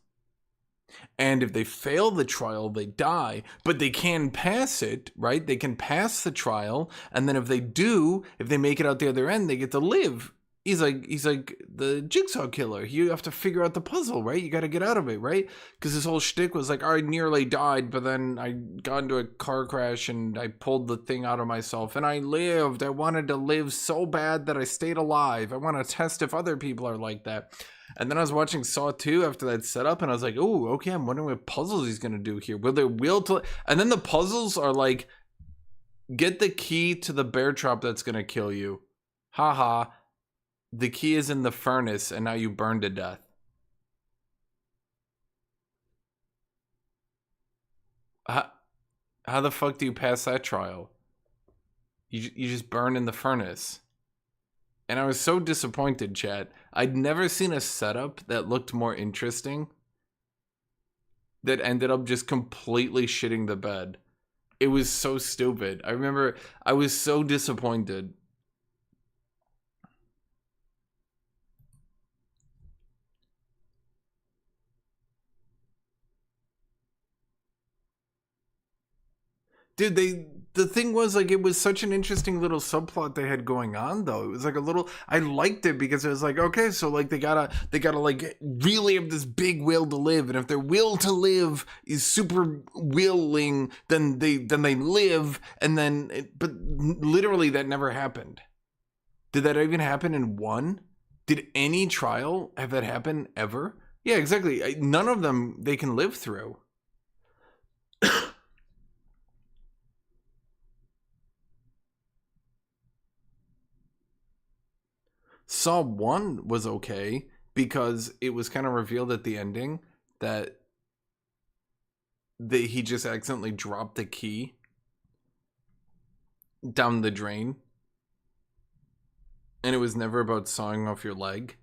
And if they fail the trial, they die. But they can pass it, right? They can pass the trial, and then if they do, if they make it out the other end, they get to live. He's like the Jigsaw killer. You have to figure out the puzzle, right? You got to get out of it, right? Because his whole shtick was like, I nearly died, but then I got into a car crash and I pulled the thing out of myself and I lived. I wanted to live so bad that I stayed alive. I want to test if other people are like that. And then I was watching Saw 2 after that setup, and I was like, oh, okay, I'm wondering what puzzles he's going to do here. Will there will to... And then the puzzles are like, get the key to the bear trap that's going to kill you. Haha. The key is in the furnace, and now you burn to death. How the fuck do you pass that trial? You just burn in the furnace. And I was so disappointed, chat. I'd never seen a setup that looked more interesting that ended up just completely shitting the bed. It was so stupid. I remember I was so disappointed. Dude, the thing was, like, it was such an interesting little subplot they had going on, though. It was like a little, I liked it because it was like, okay, so like they gotta like really have this big will to live, and if their will to live is super willing, then they live, and then but literally that never happened. Did that even happen in one? Did any trial have that happen ever? Yeah, exactly. None of them they can live through. Saw 1 was okay because it was kind of revealed at the ending that he just accidentally dropped the key down the drain. And it was never about sawing off your leg.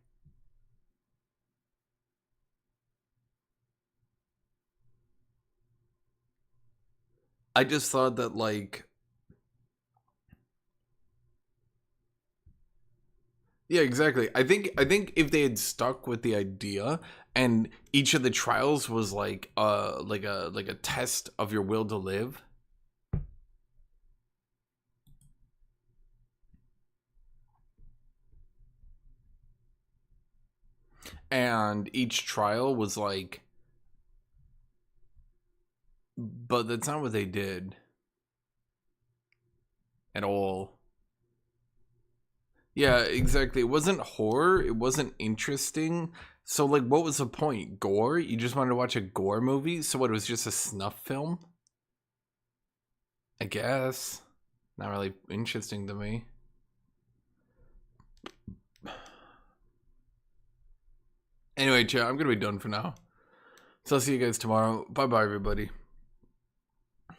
I just thought that, like... Yeah, exactly. I think if they had stuck with the idea and each of the trials was like a test of your will to live. And each trial was like, but that's not what they did at all. Yeah, exactly. It wasn't horror. It wasn't interesting. So, like, what was the point? Gore? You just wanted to watch a gore movie? So what, it was just a snuff film? I guess. Not really interesting to me. Anyway, chat, I'm going to be done for now. So I'll see you guys tomorrow. Bye-bye, everybody.